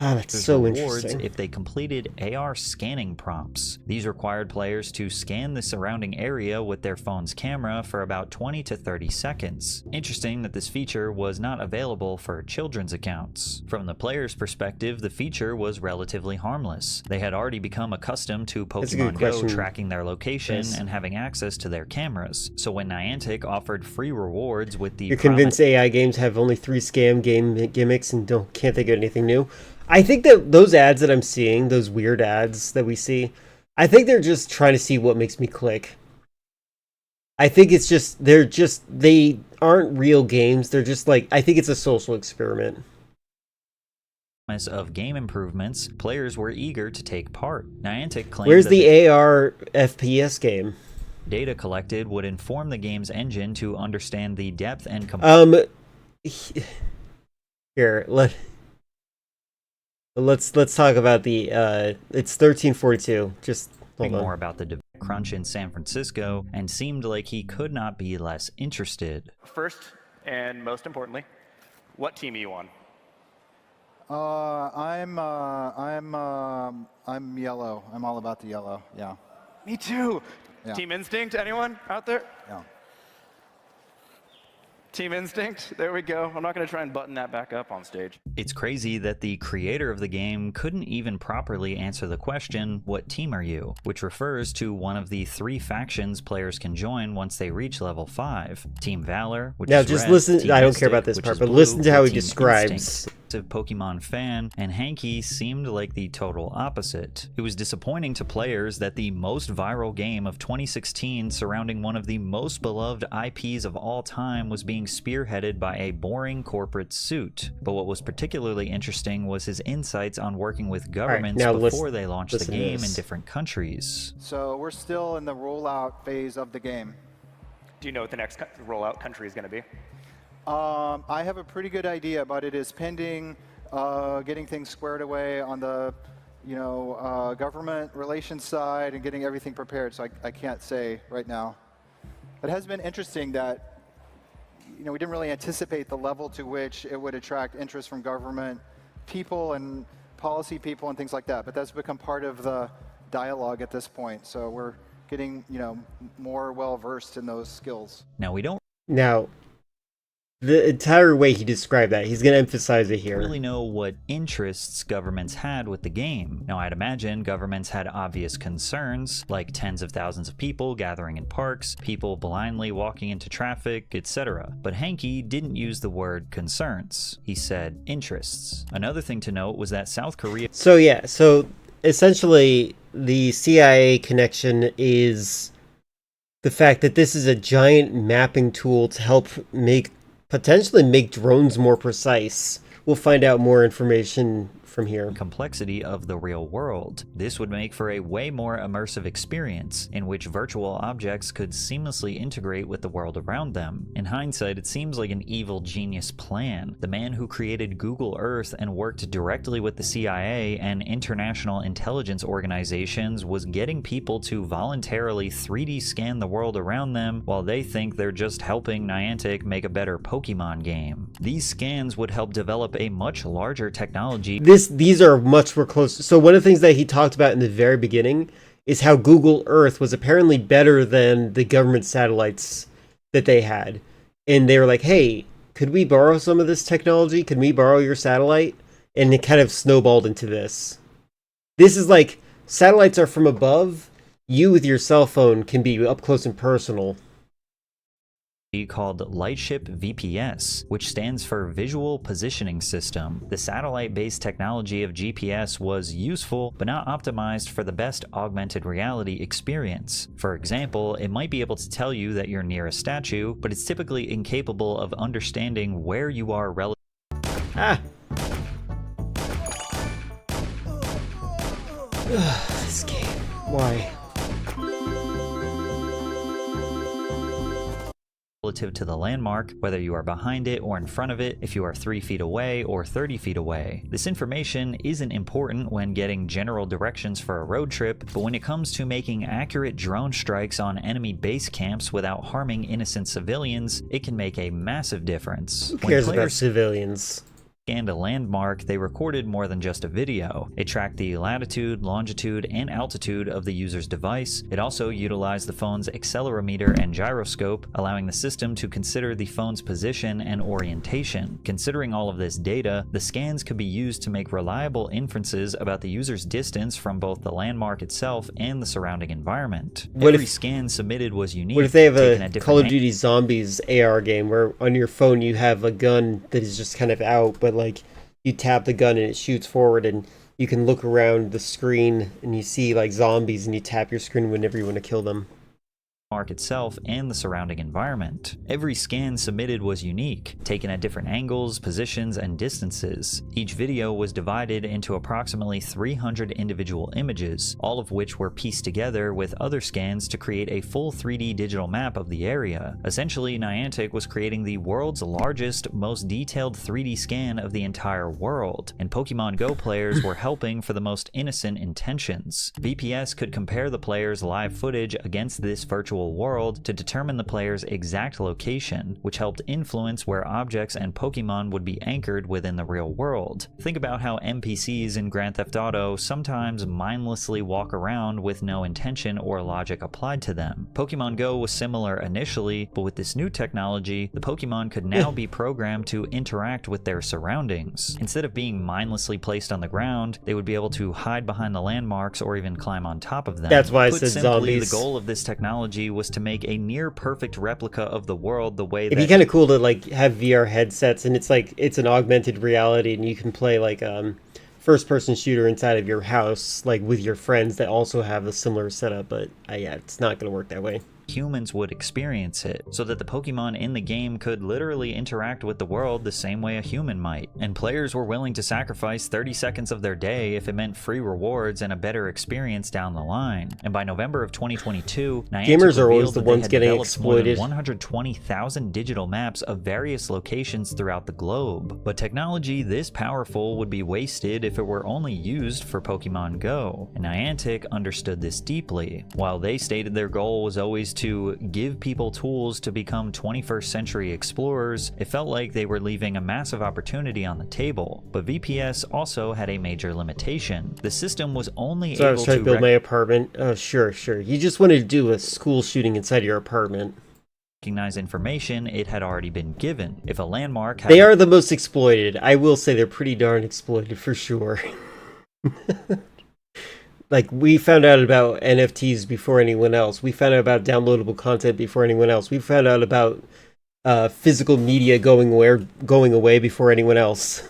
Ah, that's so interesting. If they completed AR scanning prompts. These required players to scan the surrounding area with their phone's camera for about 20 to 30 seconds. Interesting that this feature was not available for children's accounts. From the player's perspective, the feature was relatively harmless. They had already become accustomed to Pokemon Go tracking their location and having access to their cameras. So when Niantic offered free rewards with the You're convinced AI games have only 3 scam game gimmicks and can't think of anything new? I think that those ads that I'm seeing, those weird ads that we see, I think they're just trying to see what makes me click. I think it's just, they aren't real games. They're just like, I think it's a social experiment. Of game improvements, players were eager to take part. Niantic claimed Where's the AR FPS game? Data collected would inform the game's engine to understand the depth and Here, let's talk about the it's 1342. Just hold on. More about the crunch in San Francisco and seemed like he could not be less interested. First and most importantly, what team are you on? I'm yellow. I'm all about the yellow. Yeah. Me too. Yeah. Team Instinct, anyone out there? Yeah. Team Instinct, there we go. I'm not going to try and button that back up on stage. It's crazy that the creator of the game couldn't even properly answer the question, what team are you? Which refers to one of the 3 factions players can join once they reach level 5. Team Valor, which now is just red, listen, Team I don't Mystic, care about this which part, is but blue, listen to how he Team describes. Instinct. Pokemon fan, and Hanky seemed like the total opposite. It was disappointing to players that the most viral game of 2016 surrounding one of the most beloved IPs of all time was being spearheaded by a boring corporate suit. But what was particularly interesting was his insights on working with governments before they launched the game in different countries. So we're still in the rollout phase of the game. Do you know what the next rollout country is going to be? I have a pretty good idea, but it is pending getting things squared away on the, government relations side and getting everything prepared. So I can't say right now. It has been interesting that, we didn't really anticipate the level to which it would attract interest from government people and policy people and things like that. But that's become part of the dialogue at this point. So we're getting, more well versed in those skills. Now we don't. Now, the entire way he described that, he's going to emphasize it here. Really know what interests governments had with the game. Now, I'd imagine governments had obvious concerns, like tens of thousands of people gathering in parks, people blindly walking into traffic, etc. But Hanky didn't use the word concerns. He said interests. Another thing to note was that South Korea... So essentially, the CIA connection is the fact that this is a giant mapping tool to help potentially make drones more precise. We'll find out more information from here. Complexity of the real world. This would make for a way more immersive experience in which virtual objects could seamlessly integrate with the world around them. In hindsight, it seems like an evil genius plan. The man who created Google Earth and worked directly with the CIA and international intelligence organizations was getting people to voluntarily 3D scan the world around them while they think they're just helping Niantic make a better Pokemon game. These scans would help develop a much larger technology. These are much more close. So one of the things that he talked about in the very beginning is how Google Earth was apparently better than the government satellites that they had. And they were like, hey, could we borrow some of this technology? Could we borrow your satellite? And it kind of snowballed into this. This is like, satellites are from above. You with your cell phone can be up close and personal. called Lightship VPS, which stands for Visual Positioning System. The satellite-based technology of GPS was useful, but not optimized for the best augmented reality experience. For example, it might be able to tell you that you're near a statue, but it's typically incapable of understanding where you are relative. This game. Why? Relative to the landmark, whether you are behind it or in front of it, if you are 3 feet away or 30 feet away. This information isn't important when getting general directions for a road trip, but when it comes to making accurate drone strikes on enemy base camps without harming innocent civilians, it can make a massive difference. Who cares about civilians? Scanned a landmark, they recorded more than just a video. It tracked the latitude, longitude, and altitude of the user's device. It also utilized the phone's accelerometer and gyroscope, allowing the system to consider the phone's position and orientation. Considering all of this data, the scans could be used to make reliable inferences about the user's distance from both the landmark itself and the surrounding environment. Every scan submitted was unique. What if they have taking a different Call of Duty Zombies AR game where on your phone you have a gun that is just kind of out, but like you tap the gun and it shoots forward, and you can look around the screen and you see like zombies, and you tap your screen whenever you want to kill them. Mark itself and the surrounding environment. Every scan submitted was unique, taken at different angles, positions, and distances. Each video was divided into approximately 300 individual images, all of which were pieced together with other scans to create a full 3D digital map of the area. Essentially, Niantic was creating the world's largest, most detailed 3D scan of the entire world, and Pokemon Go players were helping for the most innocent intentions. VPS could compare the player's live footage against this virtual world to determine the player's exact location, which helped influence where objects and Pokemon would be anchored within the real world. Think about how NPCs in Grand Theft Auto sometimes mindlessly walk around with no intention or logic applied to them. Pokemon Go was similar initially, but with this new technology, the Pokemon could now be programmed to interact with their surroundings. Instead of being mindlessly placed on the ground, they would be able to hide behind the landmarks or even climb on top of them. That's why I Put said simply, zombies. The goal of this technology was to make a near perfect replica of the world the way It'd be kind of cool to like have VR headsets, and it's an augmented reality, and you can play like first person shooter inside of your house, like with your friends that also have a similar setup. But yeah, it's not going to work that way. Humans would experience it, so that the Pokemon in the game could literally interact with the world the same way a human might. And players were willing to sacrifice 30 seconds of their day if it meant free rewards and a better experience down the line. And by November of 2022, Niantic Gamers are always revealed the that they ones had getting developed exploited. more than 120,000 digital maps of various locations throughout the globe. But technology this powerful would be wasted if it were only used for Pokemon Go. And Niantic understood this deeply. While they stated their goal was always to give people tools to become 21st century explorers, it felt like they were leaving a massive opportunity on the table. But VPS also had a major limitation. The system was only So I able was trying to build rec- my apartment. Oh, sure. You just wanted to do a school shooting inside your apartment. recognize information it had already been given. If a landmark had They are the most exploited. I will say they're pretty darn exploited for sure. Like, we found out about NFTs before anyone else. We found out about downloadable content before anyone else. We found out about physical media going away before anyone else.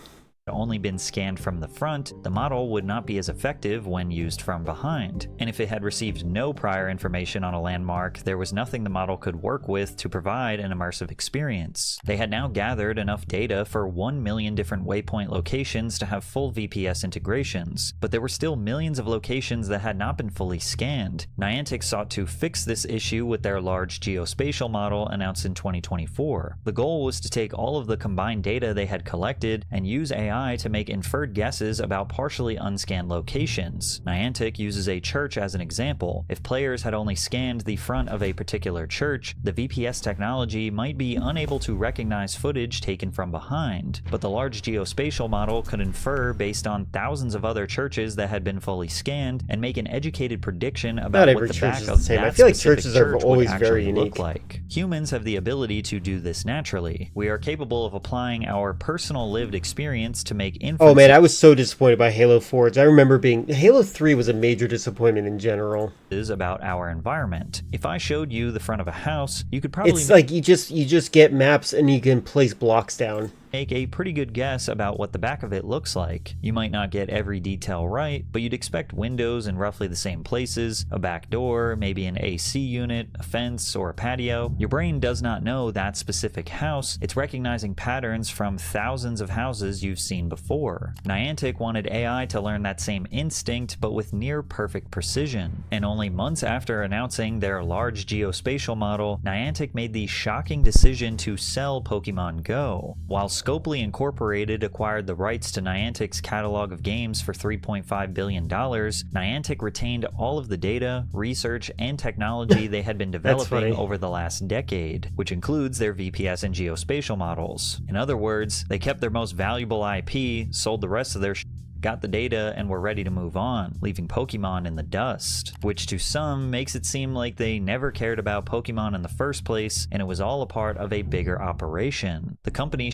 only been scanned from the front, the model would not be as effective when used from behind. And if it had received no prior information on a landmark, there was nothing the model could work with to provide an immersive experience. They had now gathered enough data for 1 million different waypoint locations to have full VPS integrations, but there were still millions of locations that had not been fully scanned. Niantic sought to fix this issue with their large geospatial model announced in 2024. The goal was to take all of the combined data they had collected and use AI to make inferred guesses about partially unscanned locations. Niantic uses a church as an example. If players had only scanned the front of a particular church, the VPS technology might be unable to recognize footage taken from behind, but the large geospatial model could infer based on thousands of other churches that had been fully scanned and make an educated prediction about Not what every the church back is of the same. that I feel like specific churches are church would always actually very unique. look like. Humans have the ability to do this naturally. We are capable of applying our personal lived experience chance to make inferences. Oh man, I was so disappointed by Halo Forge. I remember Halo 3 was a major disappointment in general. About our environment. If I showed you the front of a house, you could probably... It's like you just get maps and you can place blocks down. Make a pretty good guess about what the back of it looks like. You might not get every detail right, but you'd expect windows in roughly the same places, a back door, maybe an AC unit, a fence, or a patio. Your brain does not know that specific house. It's recognizing patterns from thousands of houses you've seen before. Niantic wanted AI to learn that same instinct, but with near perfect precision. And only months after announcing their large geospatial model, Niantic made the shocking decision to sell Pokemon Go. While Scopely Incorporated acquired the rights to Niantic's catalog of games for $3.5 billion, Niantic retained all of the data, research, and technology they had been developing over the last decade, which includes their VPS and geospatial models. In other words, they kept their most valuable IP, sold the rest of their got the data, and were ready to move on, leaving Pokemon in the dust, which to some makes it seem like they never cared about Pokemon in the first place, and it was all a part of a bigger operation. The company...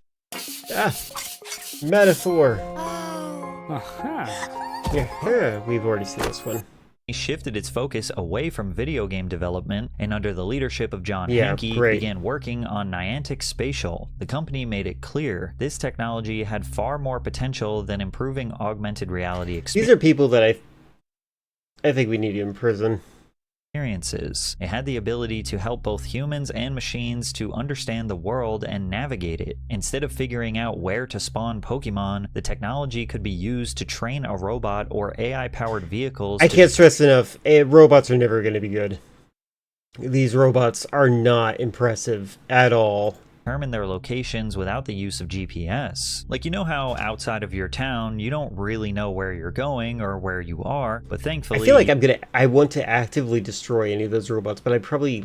Metaphor! Uh-huh. Yeah, we've already seen this one. Shifted its focus away from video game development and under the leadership of John Hanke began working on Niantic Spatial. The company made it clear this technology had far more potential than improving augmented reality experiences. These are people that I think we need to imprison. It had the ability to help both humans and machines to understand the world and navigate it. Instead of figuring out where to spawn Pokemon, the technology could be used to train a robot or AI-powered vehicles. I can't stress enough, robots are never going to be good. These robots are not impressive at all. Determine their locations without the use of GPS. Like, you know how outside of your town, you don't really know where you're going or where you are, but thankfully... I feel like I want to actively destroy any of those robots, but I'd probably,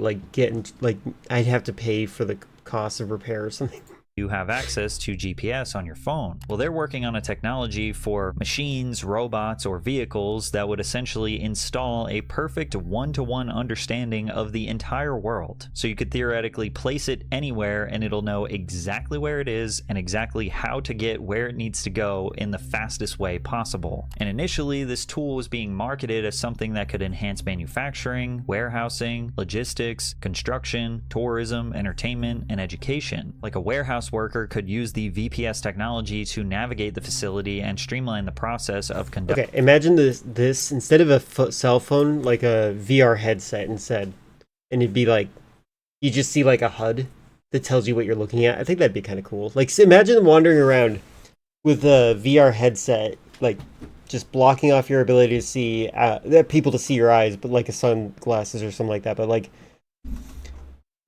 I'd have to pay for the cost of repair or something. You have access to GPS on your phone. Well, they're working on a technology for machines, robots, or vehicles that would essentially install a perfect one-to-one understanding of the entire world. So you could theoretically place it anywhere and it'll know exactly where it is and exactly how to get where it needs to go in the fastest way possible. And initially, this tool was being marketed as something that could enhance manufacturing, warehousing, logistics, construction, tourism, entertainment, and education. Like a warehouse worker could use the VPS technology to navigate the facility and streamline the process of conducting. Okay, imagine this instead of a cell phone, like a VR headset instead, and it'd be like you just see like a HUD that tells you what you're looking at. I think that'd be kind of cool. Like, so imagine wandering around with a VR headset, like just blocking off your ability to see people to see your eyes, but like a sunglasses or something like that. But like,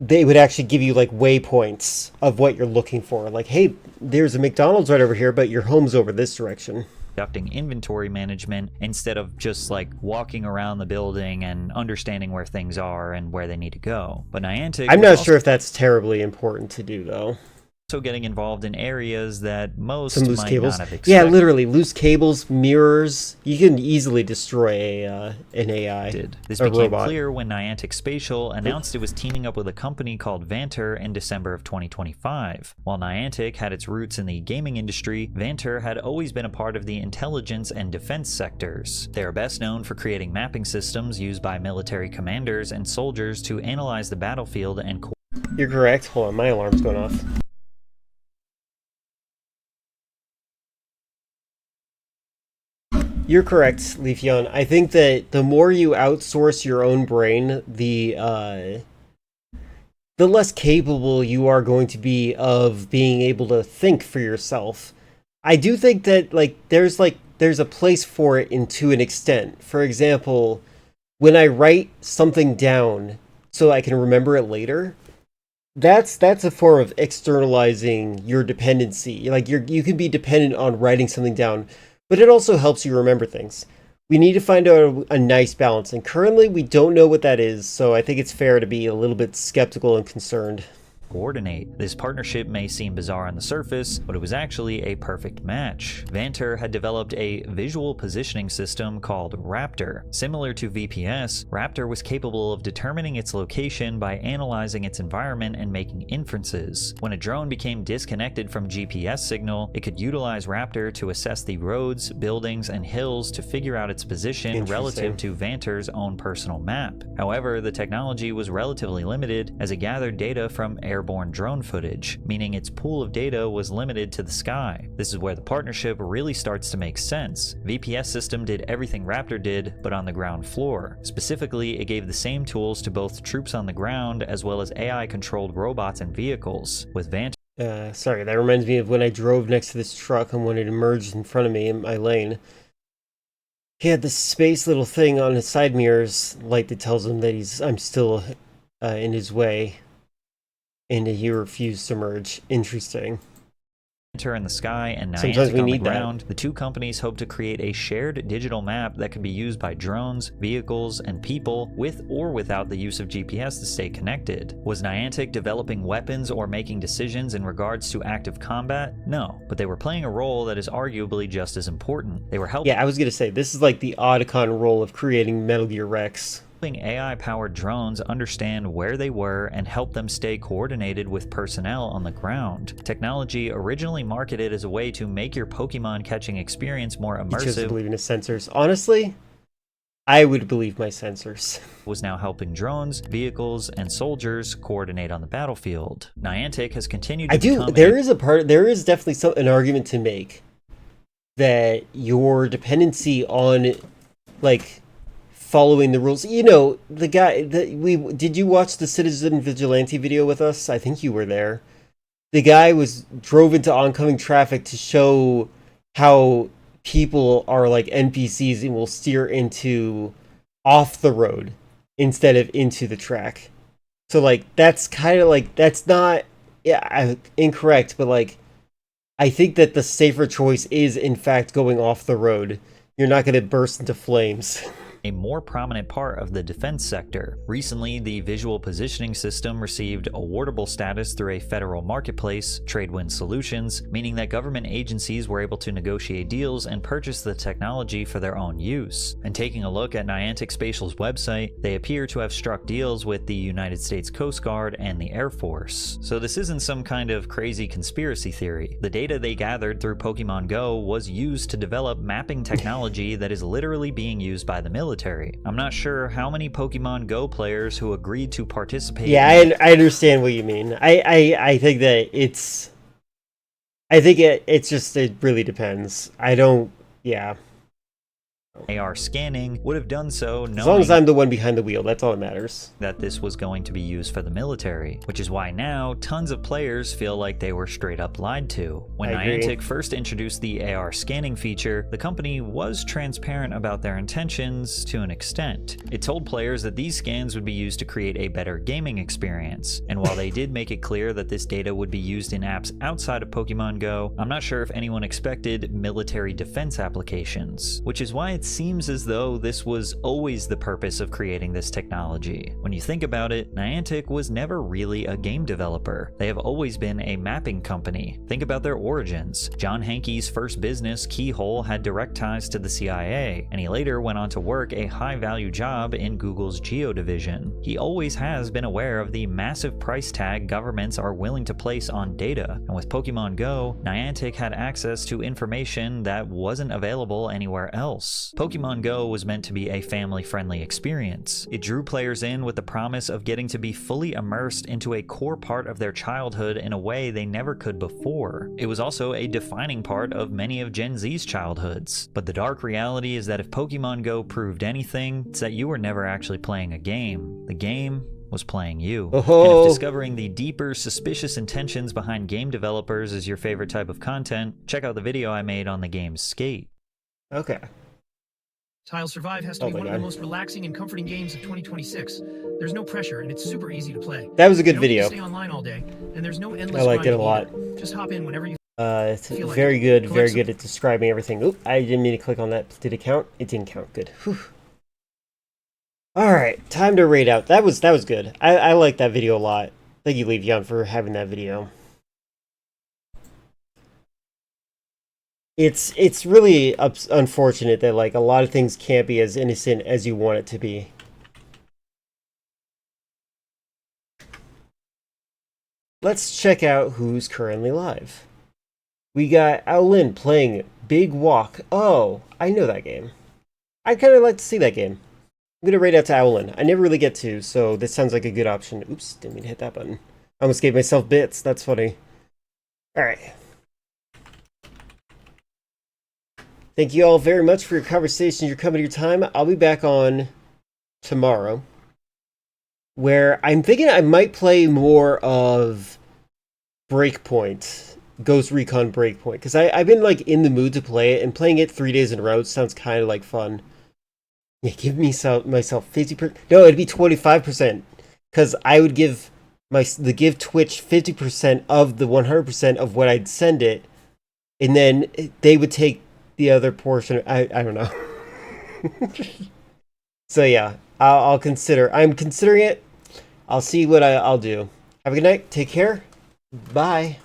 they would actually give you like waypoints of what you're looking for. Like, hey, there's a McDonald's right over here, but your home's over this direction. Conducting inventory management instead of just like walking around the building and understanding where things are and where they need to go. But Niantic... I'm not sure if that's terribly important to do, though. Also getting involved in areas that most Some loose might cables. not have expected. Yeah, literally, loose cables, mirrors. You can easily destroy an AI. This became clear when Niantic Spatial announced it was teaming up with a company called Vanter in December of 2025. While Niantic had its roots in the gaming industry, Vanter had always been a part of the intelligence and defense sectors. They are best known for creating mapping systems used by military commanders and soldiers to analyze the battlefield and... You're correct. Hold on, my alarm's going off. You're correct, Leafeon. I think that the more you outsource your own brain, the less capable you are going to be of being able to think for yourself. I do think that there's a place for it to an extent. For example, when I write something down so I can remember it later, that's a form of externalizing your dependency. Like you can be dependent on writing something down, but it also helps you remember things. We need to find out a nice balance, and currently we don't know what that is, so I think it's fair to be a little bit skeptical and concerned. coordinate. This partnership may seem bizarre on the surface, but it was actually a perfect match. Vanter had developed a visual positioning system called Raptor. Similar to VPS, Raptor was capable of determining its location by analyzing its environment and making inferences. When a drone became disconnected from GPS signal, it could utilize Raptor to assess the roads, buildings, and hills to figure out its position relative to Vanter's own personal map. However, the technology was relatively limited as it gathered data from airborne drone footage, meaning its pool of data was limited to the sky. This is where the partnership really starts to make sense. VPS system did everything Raptor did, but on the ground floor. Specifically, it gave the same tools to both troops on the ground as well as AI-controlled robots and vehicles. With Vanter, sorry, that reminds me of when I drove next to this truck and when it emerged in front of me in my lane. He had this space little thing on his side mirrors, light that tells him that I'm still in his way, and he refused to merge. Interesting. in the sky and Sometimes Niantic we on the need that. ground, the two companies hope to create a shared digital map that can be used by drones, vehicles, and people with or without the use of GPS to stay connected. Was Niantic developing weapons or making decisions in regards to active combat? No, but they were playing a role that is arguably just as important. They were helping. Yeah, I was gonna say, this is like the Otacon role of creating Metal Gear Rex. AI-powered drones understand where they were and help them stay coordinated with personnel on the ground. Technology originally marketed as a way to make your Pokemon catching experience more He chose to immersive believe in his sensors. Honestly, I would believe my sensors. was now helping drones, vehicles, and soldiers coordinate on the battlefield. Niantic has continued to become There is definitely an argument to make that your dependency on, like, following the rules. You know, the guy that did you watch the Citizen Vigilante video with us? I think you were there. The guy drove into oncoming traffic to show how people are like NPCs and will steer off the road instead of into the track. So like that's kind of like, that's not incorrect, but like I think that the safer choice is in fact going off the road. You're not going to burst into flames. a more prominent part of the defense sector. Recently, the visual positioning system received awardable status through a federal marketplace, Tradewind Solutions, meaning that government agencies were able to negotiate deals and purchase the technology for their own use. And taking a look at Niantic Spatial's website, they appear to have struck deals with the United States Coast Guard and the Air Force. So this isn't some kind of crazy conspiracy theory. The data they gathered through Pokemon Go was used to develop mapping technology that is literally being used by the military. I'm not sure how many Pokemon Go players who agreed to participate. Yeah, I understand what you mean. I think that it's it really depends. Yeah. AR scanning would have done so knowing as long as I'm the one behind the wheel, that's all that matters. That this was going to be used for the military, which is why now tons of players feel like they were straight up lied to. When Niantic first introduced the AR scanning feature, the company was transparent about their intentions to an extent. It told players that these scans would be used to create a better gaming experience, and while they did make it clear that this data would be used in apps outside of Pokemon Go, I'm not sure if anyone expected military defense applications, which is why it seems as though this was always the purpose of creating this technology. When you think about it, Niantic was never really a game developer. They have always been a mapping company. Think about their origins. John Hankey's first business, Keyhole, had direct ties to the CIA, and he later went on to work a high-value job in Google's Geo division. He always has been aware of the massive price tag governments are willing to place on data, and with Pokemon Go, Niantic had access to information that wasn't available anywhere else. Pokemon Go was meant to be a family-friendly experience. It drew players in with the promise of getting to be fully immersed into a core part of their childhood in a way they never could before. It was also a defining part of many of Gen Z's childhoods. But the dark reality is that if Pokemon Go proved anything, it's that you were never actually playing a game. The game was playing you. And if discovering the deeper, suspicious intentions behind game developers is your favorite type of content, check out the video I made on the game Skate. Okay. Tile Survive has to be one of the most relaxing and comforting games of 2026. There's no pressure, and it's super easy to play. That was a good you don't video. Need to stay online all day, and there's no endless I liked it a grinding lot. either. Just hop in whenever you It's feel like very it. good, Collect very some- good at describing everything. Oop, I didn't mean to click on that. Did it count? It didn't count. Good. Whew. All right, time to rate out. That was good. I like that video a lot. Thank you, Levion, for having that video. It's really unfortunate that like a lot of things can't be as innocent as you want it to be. Let's check out who's currently live. We got Owlin playing Big Walk. Oh, I know that game. I'd kind of like to see that game. I'm gonna rate out to Owlin. I never really get to, so this sounds like a good option. Oops, didn't mean to hit that button. I almost gave myself bits. That's funny. Alright. Thank you all very much for your conversation, your company, your time. I'll be back on tomorrow, where I'm thinking I might play more of Breakpoint, Ghost Recon Breakpoint, because I've been like in the mood to play it, and playing it 3 days in a row sounds kind of like fun. Yeah, give myself 50%. No, it'd be 25%, because I would give give Twitch 50% of the 100% of what I'd send it, and then they would take the other portion. I don't know. So yeah, I'm considering it. I'll see what I'll do. Have a good night. Take care. Bye.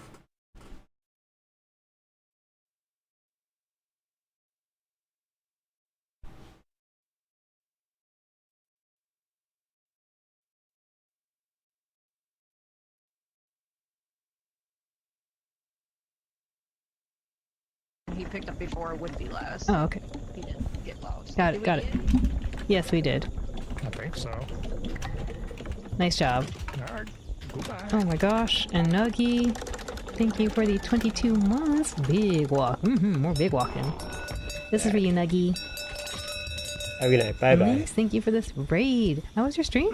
He picked up before would be last. Oh, okay. He didn't get lost. Got it. Yes, we did. I think so. Nice job. Alright, goodbye. Oh my gosh, and Nuggy, thank you for the 22 months. Big walk. More big walking. This is for you, Nuggy. Have a good night. Bye-bye. Nice, thank you for this raid. How was your stream?